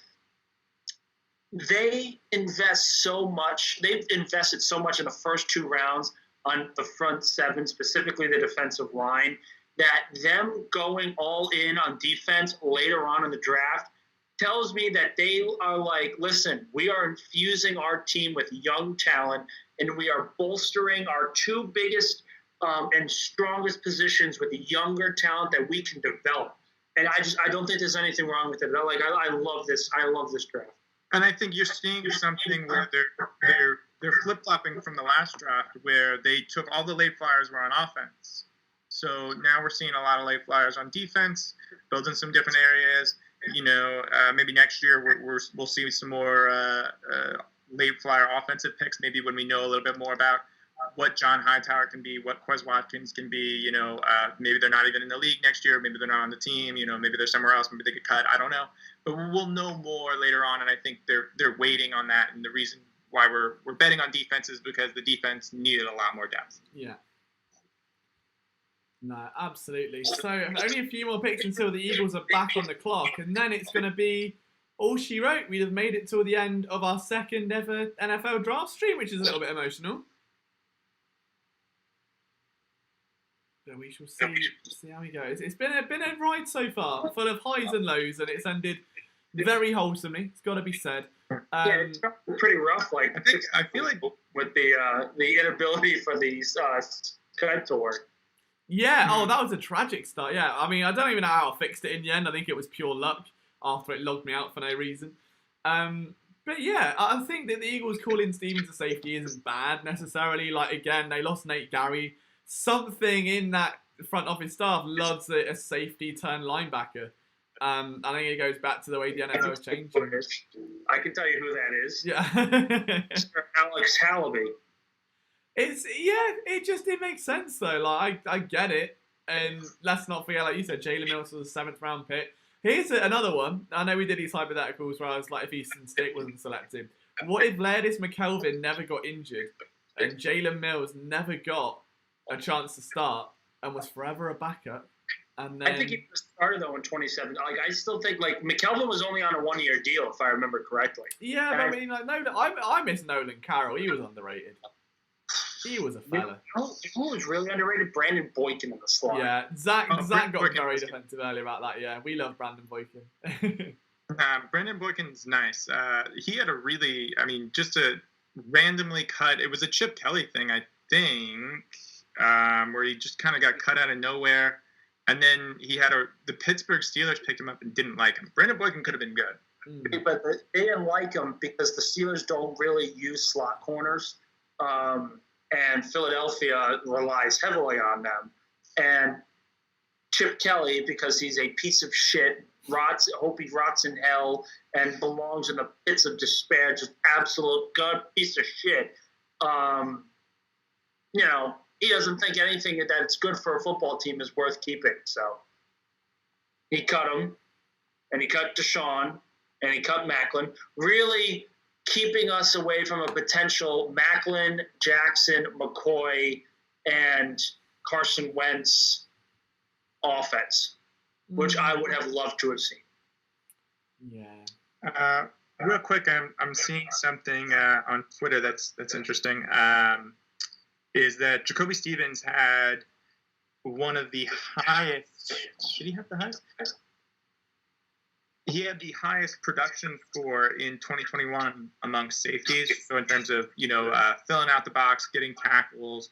Speaker 2: they invest so much. They've invested so much in the first 2 rounds on the front seven, specifically the defensive line, that them going all in on defense later on in the draft tells me that they are like, listen, we are infusing our team with young talent, and we are bolstering our two biggest and strongest positions with younger talent that we can develop. And I don't think there's anything wrong with it. Like I love this. I love this draft.
Speaker 3: And I think you're seeing something where they're flip flopping from the last draft, where they took all the late flyers were on offense. So now we're seeing a lot of late flyers on defense, building some different areas. Maybe next year we'll see some more late flyer offensive picks. Maybe when we know a little bit more about what John Hightower can be, what Quez Watkins can be. Maybe they're not even in the league next year. Maybe they're not on the team. Maybe they're somewhere else. Maybe they get cut. I don't know. But we'll know more later on, and I think they're waiting on that. And the reason why we're betting on defense is because the defense needed a lot more depth.
Speaker 5: Yeah. No, absolutely. So only a few more picks until the Eagles are back on the clock, and then it's going to be all she wrote. We'd have made it till the end of our second ever NFL draft stream, which is a little bit emotional. But we shall see how we go. It's been a ride so far, full of highs and lows, and it's ended very wholesomely. It's got to be said.
Speaker 2: It's pretty rough. Like
Speaker 3: I feel like
Speaker 2: with the inability for these cut to work.
Speaker 5: Yeah, that was a tragic start. Yeah, I mean, I don't even know how I fixed it in the end. I think it was pure luck after it logged me out for no reason. But yeah, I think that the Eagles calling Stevens a safety isn't bad necessarily. Like, again, they lost Nate Gary. Something in that front office staff loves a safety turn linebacker. I think it goes back to the way the NFL is changing.
Speaker 2: I can tell you who that is.
Speaker 5: Yeah.
Speaker 2: Alex Hallaby.
Speaker 5: It makes sense though. Like I get it, and let's not forget, like you said, Jalen Mills was a 7th round pick. Here's another one. I know we did these hypotheticals where I was like, if Easton Stick wasn't selected, what if Lairdis McKelvin never got injured and Jalen Mills never got a chance to start and was forever a backup? And then
Speaker 2: I think he started though in 2017. Like I still think like McKelvin was only on a 1-year deal if I remember correctly.
Speaker 5: Yeah, but I mean, like I miss Nolan Carroll. He was underrated. He was a fella.
Speaker 2: Who was really underrated? Brandon Boykin in the slot.
Speaker 5: Yeah, Zach got
Speaker 3: Boykin
Speaker 5: very
Speaker 3: was
Speaker 5: defensive earlier about that. Yeah, we love Brandon Boykin.
Speaker 3: Brandon Boykin's nice. He had just a randomly cut. It was a Chip Kelly thing, I think, where he just kind of got cut out of nowhere. And then he had the Pittsburgh Steelers picked him up and didn't like him. Brandon Boykin could have been good.
Speaker 2: But they didn't like him because the Steelers don't really use slot corners. And Philadelphia relies heavily on them. And Chip Kelly, because he's a piece of shit, hope he rots in hell and belongs in the pits of despair, just absolute piece of shit. He doesn't think anything that's good for a football team is worth keeping. So he cut him, and he cut Deshaun, and he cut Macklin. Really keeping us away from a potential Macklin, Jackson, McCoy, and Carson Wentz offense, which I would have loved to have seen.
Speaker 5: Yeah.
Speaker 3: Real quick, I'm seeing something on Twitter that's interesting. Is that Jacoby Stevens had one of the highest? Did he have the highest? He had the highest production score in 2021 amongst safeties. So in terms of, filling out the box, getting tackles,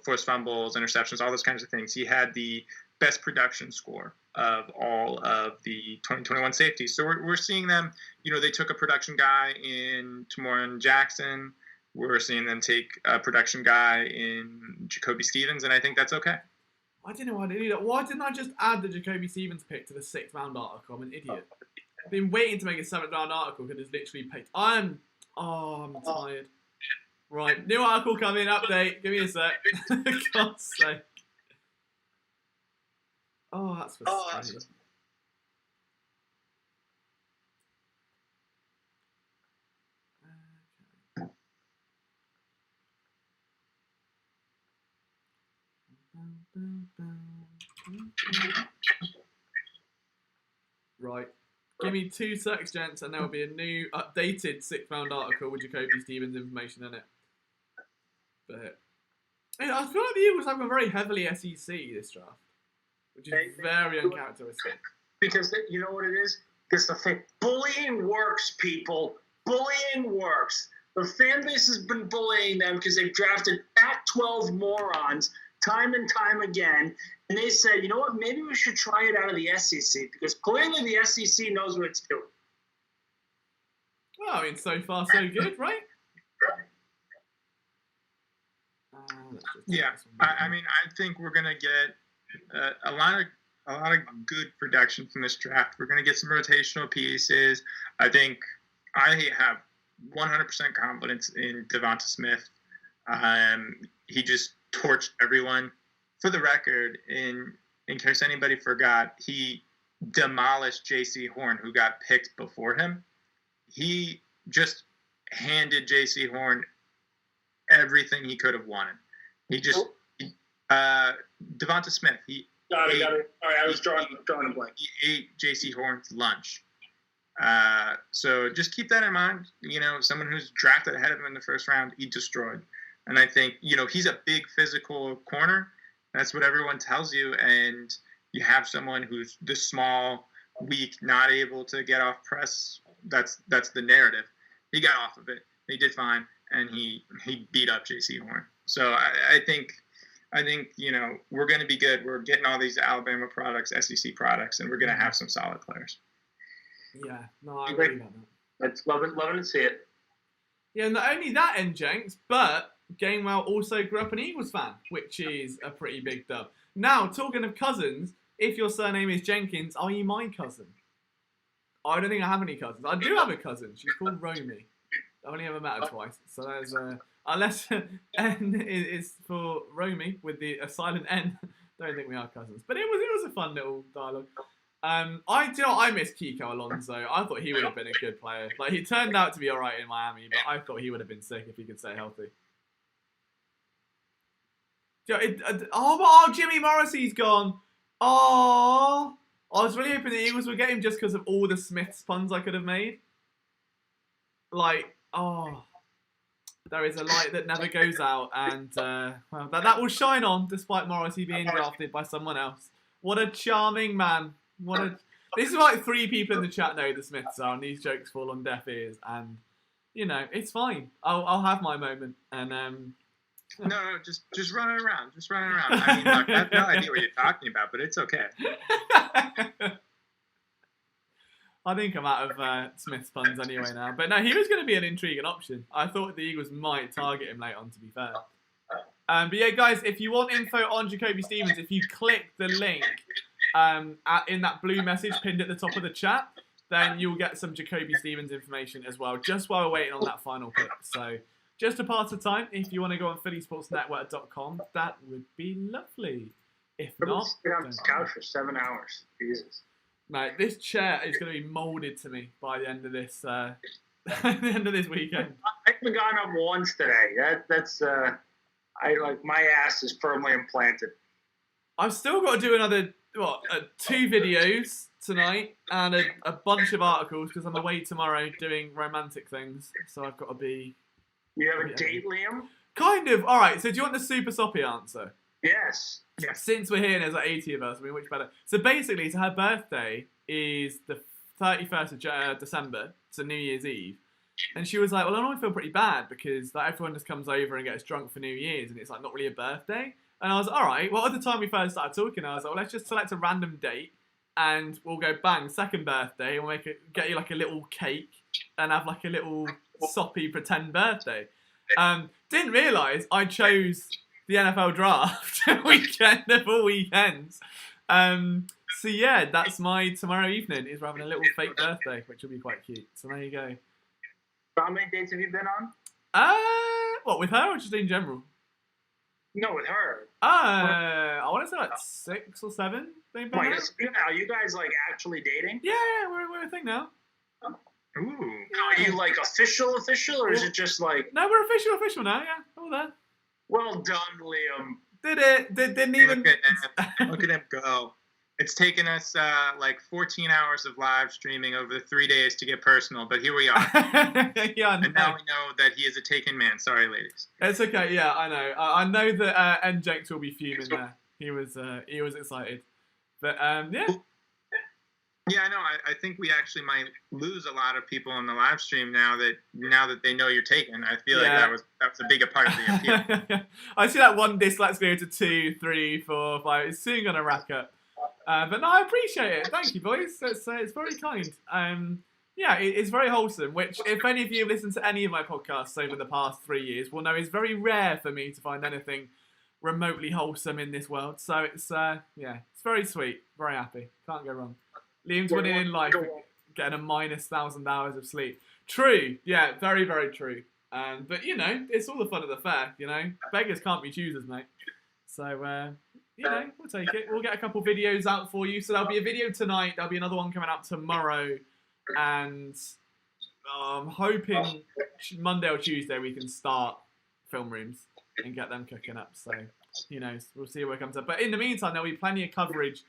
Speaker 3: forced fumbles, interceptions, all those kinds of things. He had the best production score of all of the 2021 safeties. So we're seeing them, they took a production guy in Tamoran Jackson. We're seeing them take a production guy in Jacoby Stevens, and I think that's okay.
Speaker 5: I didn't know why they did that. Why didn't I just add the Jacoby Stevens pick to the 6th round article? I'm an idiot. I've been waiting to make a 7th round article because it's literally picked. I'm tired. Right, new article coming, update. Give me a sec. God's sake. Oh, that's frustrating. Give me 2 secs, gents, and there will be a new updated 6th round article with Jacoby Stevens information in it. But I feel like the Eagles have gone very heavily SEC this draft, which is very uncharacteristic.
Speaker 2: Because you know what it is? Because the thing, bullying works, people. Bullying works. The fan base has been bullying them because they've drafted Pac-12 morons time and time again. And they said, you know what, maybe we should try it out of the SEC because clearly the SEC knows what it's doing.
Speaker 5: Well, I mean, so far so good, right?
Speaker 3: Yeah, I mean, I think we're gonna get a lot of good production from this draft. We're gonna get some rotational pieces. I think I have 100% confidence in Devonta Smith. He just torched everyone. For the record, in case anybody forgot, he demolished J.C. Horn, who got picked before him. He just handed J.C. Horn everything he could have wanted. He just Devonta Smith.
Speaker 2: Got it. All right, I was drawing a blank.
Speaker 3: He ate J.C. Horn's lunch. So just keep that in mind. You know, someone who's drafted ahead of him in the first round, he destroyed. And I think, you know, he's a big physical corner. That's what everyone tells you. And you have someone who's this small, weak, not able to get off press. That's the narrative. He got off of it. He did fine, and he beat up J.C. Horn. So I think you know, we're going to be good. We're getting all these Alabama products, SEC products, and we're going to have some solid players.
Speaker 5: Yeah, no, I agree about that.
Speaker 2: Let's love to see it.
Speaker 5: Yeah, not only that, Jenks, but Gainwell also grew up an Eagles fan, which is a pretty big dub. Now, talking of cousins, if your surname is Jenkins, are you my cousin? I don't think I have any cousins. I do have a cousin. She's called Romy. I've only ever met her twice. So there's unless N is for Romy with a silent N, don't think we are cousins. But it was a fun little dialogue. I miss Kiko Alonso. I thought he would have been a good player. Like, he turned out to be all right in Miami, but I thought he would have been sick if he could stay healthy. Jimmy Morrissey's gone. Oh, I was really hoping the Eagles would get him just because of all the Smiths puns I could have made. Like, there is a light that never goes out, and well, that will shine on despite Morrissey being drafted by someone else. What a charming man. This is like 3 people in the chat know who the Smiths are, and these jokes fall on deaf ears, and you know, it's fine. I'll have my moment, and
Speaker 3: No, just run it around. Just run it around. I mean, look, I have no idea what you're talking about, but it's okay.
Speaker 5: I think I'm out of Smith's puns anyway now. But no, he was going to be an intriguing option. I thought the Eagles might target him late on, to be fair. But yeah, guys, if you want info on Jacoby Stevens, if you click the link in that blue message pinned at the top of the chat, then you'll get some Jacoby Stevens information as well, just while we're waiting on that final pick. So just to pass the time, if you want to go on phillysportsnetwork.com, that would be lovely. If not,
Speaker 2: sit on this couch for 7 hours. Jesus.
Speaker 5: Mate, this chair is going to be molded to me by the end of this the end of this weekend.
Speaker 2: I haven't gone up once today. That's my ass is firmly implanted.
Speaker 5: I've still got to do another 2 videos tonight and a bunch of articles because I'm away tomorrow doing romantic things. So I've got to be.
Speaker 2: You have a date, Liam?
Speaker 5: Kind of. All right. So do you want the super soppy answer?
Speaker 2: Yes.
Speaker 5: Since we're here and there's like 80 of us, I mean, which better? So basically, her birthday is the 31st of December, so New Year's Eve. And she was like, well, I normally feel pretty bad because like, everyone just comes over and gets drunk for New Year's and it's like not really a birthday. And I was like, all right, well, at the time we first started talking, I was like, well, let's just select a random date and we'll go bang, second birthday, and we'll get you like a little cake and have like a little soppy pretend birthday. Didn't realise I chose the NFL draft weekend of all weekends. So yeah, that's my tomorrow evening, is we're having a little fake birthday, which will be quite cute. So there you go.
Speaker 2: How many dates have you been on?
Speaker 5: What, with her or just in general?
Speaker 2: No, with her.
Speaker 5: I want to say like 6 or 7.
Speaker 2: Are you guys like actually dating?
Speaker 5: Yeah, we're a thing now.
Speaker 3: Ooh.
Speaker 2: Are you like official, or is it just like?
Speaker 5: No, we're official now. Yeah, all there.
Speaker 2: Well done, Liam.
Speaker 5: Did it? Didn't even.
Speaker 3: Look at him go. It's taken us like 14 hours of live streaming over 3 days to get personal, but here we are.
Speaker 5: Yeah, I know.
Speaker 3: And now we know that he is a taken man. Sorry, ladies.
Speaker 5: It's okay. Yeah, I know. I know that Njenx will be fuming there. He was excited, but yeah.
Speaker 3: Yeah, I know. I think we actually might lose a lot of people in the live stream now that they know you're taken. I feel like that was a bigger part of the appeal.
Speaker 5: I see that one dislikes go to 2, 3, 4, 5. It's soon gonna rack up. But no, I appreciate it. Thank you, boys. It's very kind. Yeah, it's very wholesome. Which, if any of you have listened to any of my podcasts over the past 3 years, will know is very rare for me to find anything remotely wholesome in this world. So it's it's very sweet. Very happy. Can't go wrong. Liam's winning in life, getting a minus 1,000 hours of sleep. True. Yeah, very, very true. But, it's all the fun of the fair, Beggars can't be choosers, mate. So, we'll take it. We'll get a couple videos out for you. So there'll be a video tonight. There'll be another one coming out tomorrow. And I'm hoping Monday or Tuesday we can start film rooms and get them cooking up. So, who knows? We'll see what comes up. But in the meantime, there'll be plenty of coverage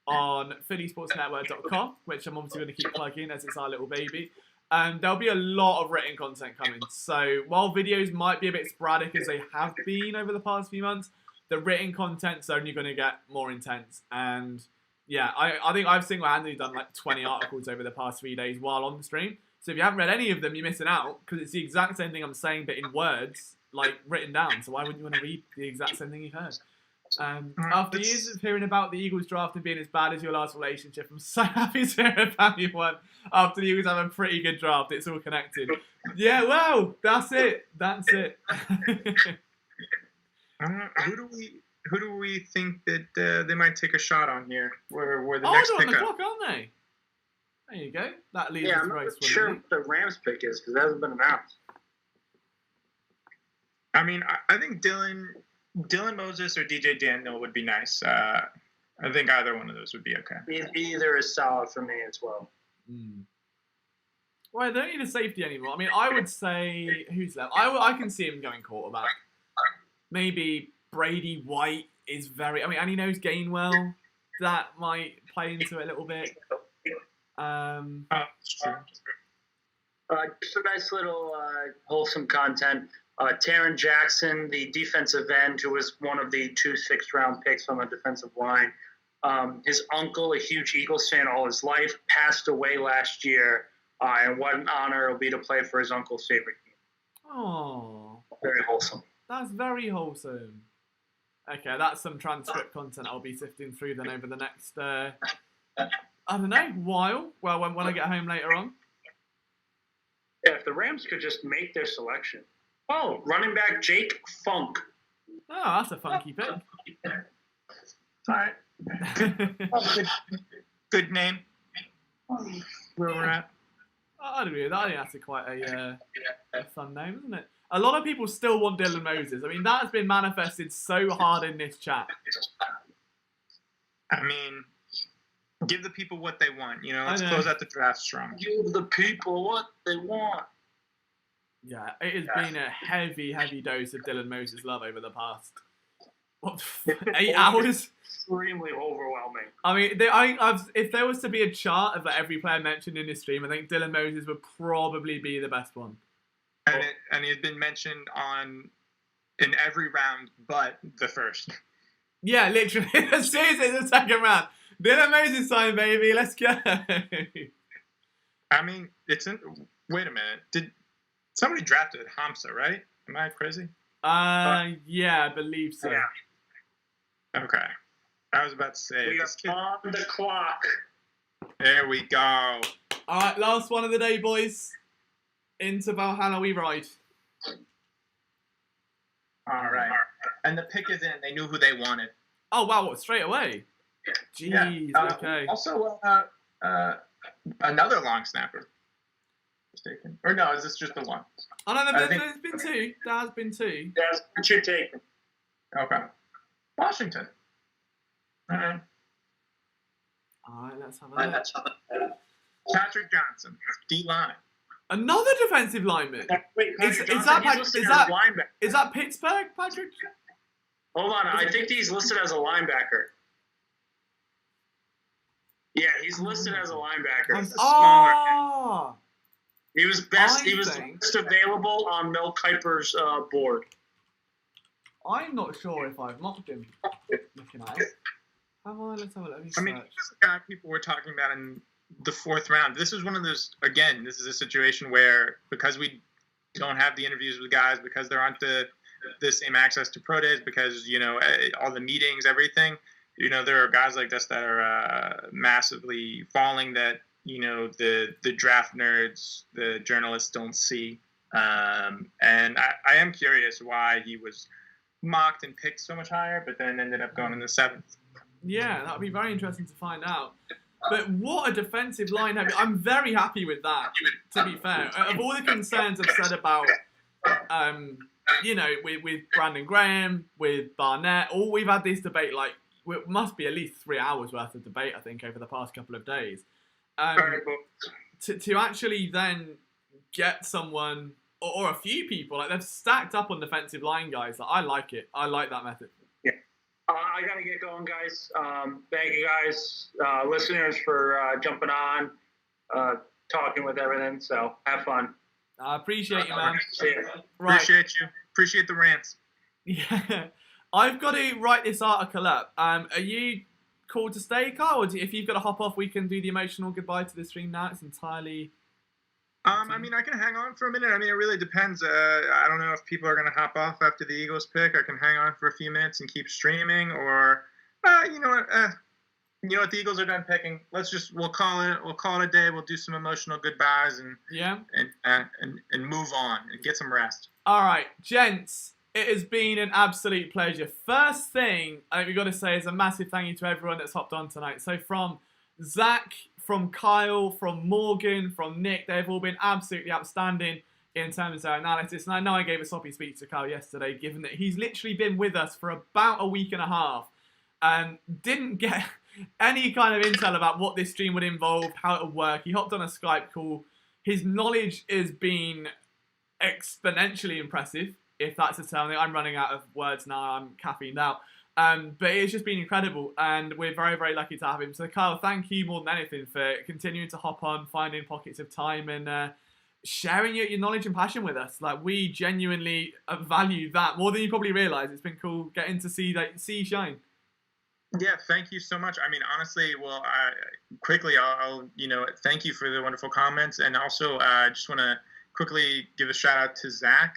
Speaker 5: on phillysportsnetwork.com, which I'm obviously going to keep plugging as it's our little baby. There'll be a lot of written content coming. So while videos might be a bit sporadic as they have been over the past few months, the written content's only going to get more intense. And yeah, I think I've single-handedly done like 20 articles over the past 3 days while on the stream. So if you haven't read any of them, you're missing out, because it's the exact same thing I'm saying, but in words, like written down. So why wouldn't you want to read the exact same thing you've heard? After years of hearing about the Eagles draft and being as bad as your last relationship, I'm so happy to hear about you one. After the Eagles have a pretty good draft, it's all connected. Yeah, well, that's it. That's it.
Speaker 3: Who do we think that they might take a shot on here? Where the next
Speaker 5: they're on the
Speaker 3: pickup?
Speaker 5: clock, aren't they? There you go. That leads us
Speaker 2: I'm
Speaker 5: very
Speaker 2: not
Speaker 5: swimmingly.
Speaker 2: sure what the Rams pick is because it hasn't been announced.
Speaker 3: I mean, I think Dylan Moses or DJ Daniel would be nice. I think either one of those would be okay.
Speaker 2: Either is solid for me as well.
Speaker 5: Well, they don't need a safety anymore. I mean, I would say, who's left? I can see him going quarterback. Maybe Brady White is and he knows Gainwell. That might play into it a little bit.
Speaker 3: That's true.
Speaker 2: Just a nice little wholesome content. Taron Jackson, the defensive end, who was one of the 2 6th-round picks on the defensive line. His uncle, a huge Eagles fan all his life, passed away last year. And what an honor it'll be to play for his uncle's favorite team.
Speaker 5: Oh,
Speaker 2: Very wholesome.
Speaker 5: that's very wholesome. Okay, that's some transcript content I'll be sifting through then over the next, I don't know, while. Well, when I get home later on.
Speaker 2: Yeah, if the Rams could just make their selection. Oh, running back Jake Funk.
Speaker 5: Oh, that's a funky pick.
Speaker 2: All right.
Speaker 3: Good name. Where we're at.
Speaker 5: I'd agree with that. I think that's quite a fun name, isn't it? A lot of people still want Dylan Moses. I mean, that has been manifested so hard in this chat.
Speaker 3: I mean, give the people what they want. Let's close out the draft strong.
Speaker 2: Give the people what they want.
Speaker 5: Yeah, it has been a heavy, heavy dose of Dylan Moses love over the past 8 hours.
Speaker 2: Extremely overwhelming.
Speaker 5: I mean, if there was to be a chart of every player mentioned in this stream, I think Dylan Moses would probably be the best one.
Speaker 3: And he's been mentioned in every round but the first.
Speaker 5: Yeah, literally. As soon as it's the second round. Dylan Moses time, baby. Let's go.
Speaker 3: I mean, wait a minute. Did somebody drafted Hamza, right? Am I crazy?
Speaker 5: Yeah, I believe so.
Speaker 2: Yeah.
Speaker 3: Okay. I was about to say.
Speaker 2: We are on the clock.
Speaker 3: There we go.
Speaker 5: All right, last one of the day, boys. Into Valhalla we ride.
Speaker 3: All right. And the pick is in. They knew who they wanted.
Speaker 5: Oh, wow, what, straight away? Jeez, okay.
Speaker 3: Also, another long snapper. Mistaken. Or no, is this just the one?
Speaker 5: Oh, no, there's been two. There has been two.
Speaker 2: That's what you're taking.
Speaker 3: Okay. Washington. All right.
Speaker 5: All right, let's have a look.
Speaker 3: Patrick Johnson, D-line.
Speaker 5: Another defensive lineman.
Speaker 2: Wait,
Speaker 5: Is that Pittsburgh, Patrick?
Speaker 2: Hold on, I think he's listed as a linebacker. Yeah, he's listed as a linebacker.
Speaker 3: He's the smaller.
Speaker 5: Oh,
Speaker 2: He was best.
Speaker 5: I
Speaker 2: He was
Speaker 5: think-
Speaker 2: best available on Mel Kiper's board.
Speaker 5: I'm not sure if I've mocked him. Looking at it. Have I? Let's have a look. Let me
Speaker 3: I mean,
Speaker 5: search.
Speaker 3: this is a guy people were talking about in the 4th round. This is one of those, again, this is a situation where because we don't have the interviews with guys, because there aren't the same access to pro days, because, all the meetings, everything, there are guys like this that are massively falling that, the draft nerds, the journalists don't see. And I am curious why he was mocked and picked so much higher, but then ended up going in the 7th.
Speaker 5: Yeah, that would be very interesting to find out. But what a defensive line. I'm very happy with that, to be fair. Of all the concerns I've said about, with Brandon Graham, with Barnett, we've had this debate, it must be at least 3 hours worth of debate, I think, over the past couple of days. To actually then get someone, or a few people, they've stacked up on defensive line guys. I like it. I like that method.
Speaker 2: I got to get going, guys. Thank you guys, listeners, for jumping on, talking with everything. So have fun.
Speaker 5: I appreciate you, man.
Speaker 2: See ya.
Speaker 5: Right.
Speaker 3: Appreciate you. Appreciate the rants.
Speaker 5: Yeah. I've got to write this article up. Are you cool to stay, Carl? Or if you've got to hop off, we can do the emotional goodbye to the stream now. It's entirely...
Speaker 3: I mean, I can hang on for a minute. I mean, it really depends. I don't know if people are going to hop off after the Eagles pick. I can hang on for a few minutes and keep streaming, or, you know what, the Eagles are done picking. We'll call it a day. We'll do some emotional goodbyes and move on and get some rest.
Speaker 5: All right, gents, it has been an absolute pleasure. First thing I think we've got to say is a massive thank you to everyone that's hopped on tonight. So from Zach, from Kyle, from Morgan, from Nick, they've all been absolutely outstanding in terms of their analysis. And I know I gave a sloppy speech to Kyle yesterday, given that he's literally been with us for about a week and a half and didn't get any kind of intel about what this stream would involve, how it would work. He hopped on a Skype call. His knowledge has been exponentially impressive, if that's a term. I'm running out of words now. I'm caffeined out. But it's just been incredible, and we're very, very lucky to have him. So, Kyle, thank you more than anything for continuing to hop on, finding pockets of time, and sharing your knowledge and passion with us. We genuinely value that more than you probably realise. It's been cool getting to see you shine.
Speaker 3: Yeah, thank you so much. I mean, honestly, well, I'll thank you for the wonderful comments, and also I just want to quickly give a shout out to Zach.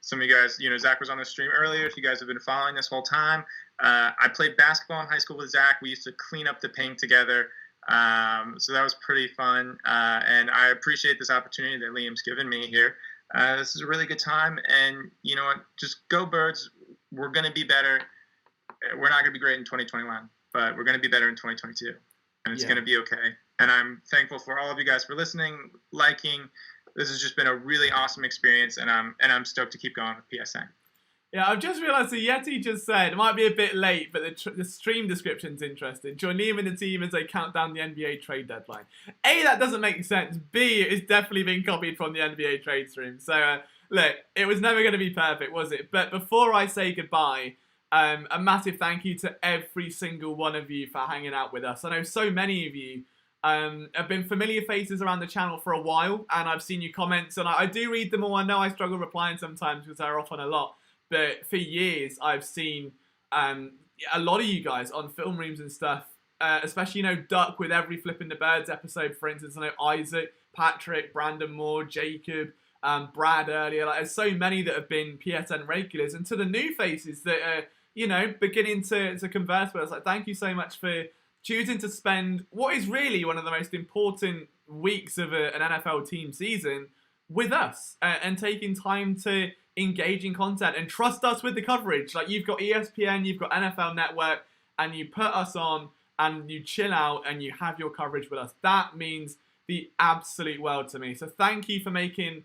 Speaker 3: Some of you guys, Zach was on the stream earlier. If you guys have been following this whole time, I played basketball in high school with Zach. We used to clean up the paint together. So that was pretty fun. And I appreciate this opportunity that Liam's given me here. This is a really good time. And you know what? Just go Birds. We're going to be better. We're not going to be great in 2021, but we're going to be better in 2022. And it's going to be okay. And I'm thankful for all of you guys for listening, liking. This has just been a really awesome experience, and I'm stoked to keep going with PSN.
Speaker 5: Yeah, I've just realised the Yeti just said, it might be a bit late, but the stream description's interesting. Join Liam and the team as they count down the NBA trade deadline. A, that doesn't make sense. B, it's definitely been copied from the NBA trade stream. So, look, it was never going to be perfect, was it? But before I say goodbye, a massive thank you to every single one of you for hanging out with us. I know so many of you have been familiar faces around the channel for a while, and I've seen your comments, and I do read them all. I know I struggle replying sometimes because they're off on a lot, but for years I've seen a lot of you guys on film rooms and stuff, especially, Duck with every Flipping the Birds episode, for instance. I know Isaac, Patrick, Brandon Moore, Jacob, Brad earlier. There's so many that have been PSN regulars, and to the new faces that are, beginning to converse with us, thank you so much for choosing to spend what is really one of the most important weeks of an NFL team season with us, and taking time to engage in content and trust us with the coverage. You've got ESPN, you've got NFL Network, and you put us on and you chill out and you have your coverage with us. That means the absolute world to me. So thank you for making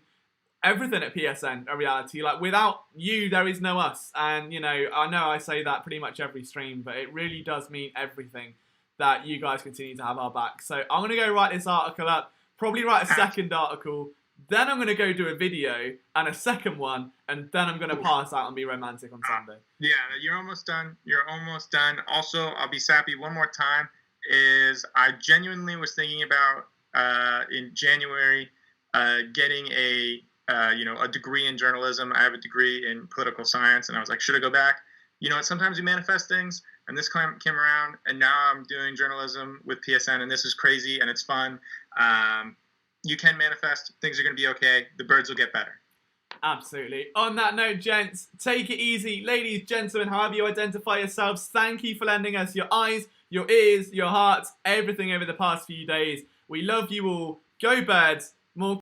Speaker 5: everything at PSN a reality. Without you, there is no us. And, I know I say that pretty much every stream, but it really does mean everything that you guys continue to have our back. So I'm going to go write this article up, probably write a second article, then I'm going to go do a video and a second one, and then I'm going to pass out and be romantic on Sunday.
Speaker 3: Yeah, you're almost done. You're almost done. Also, I'll be sappy one more time. is I genuinely was thinking about in January getting a a degree in journalism. I have a degree in political science, and I was like, should I go back? You know what? Sometimes you manifest things, and this came around, and now I'm doing journalism with PSN, and this is crazy and it's fun. You can manifest. Things are going to be okay. The birds will get better.
Speaker 5: Absolutely. On that note, gents, take it easy. Ladies, gentlemen, however you identify yourselves, thank you for lending us your eyes, your ears, your hearts, everything over the past few days. We love you all. Go birds. More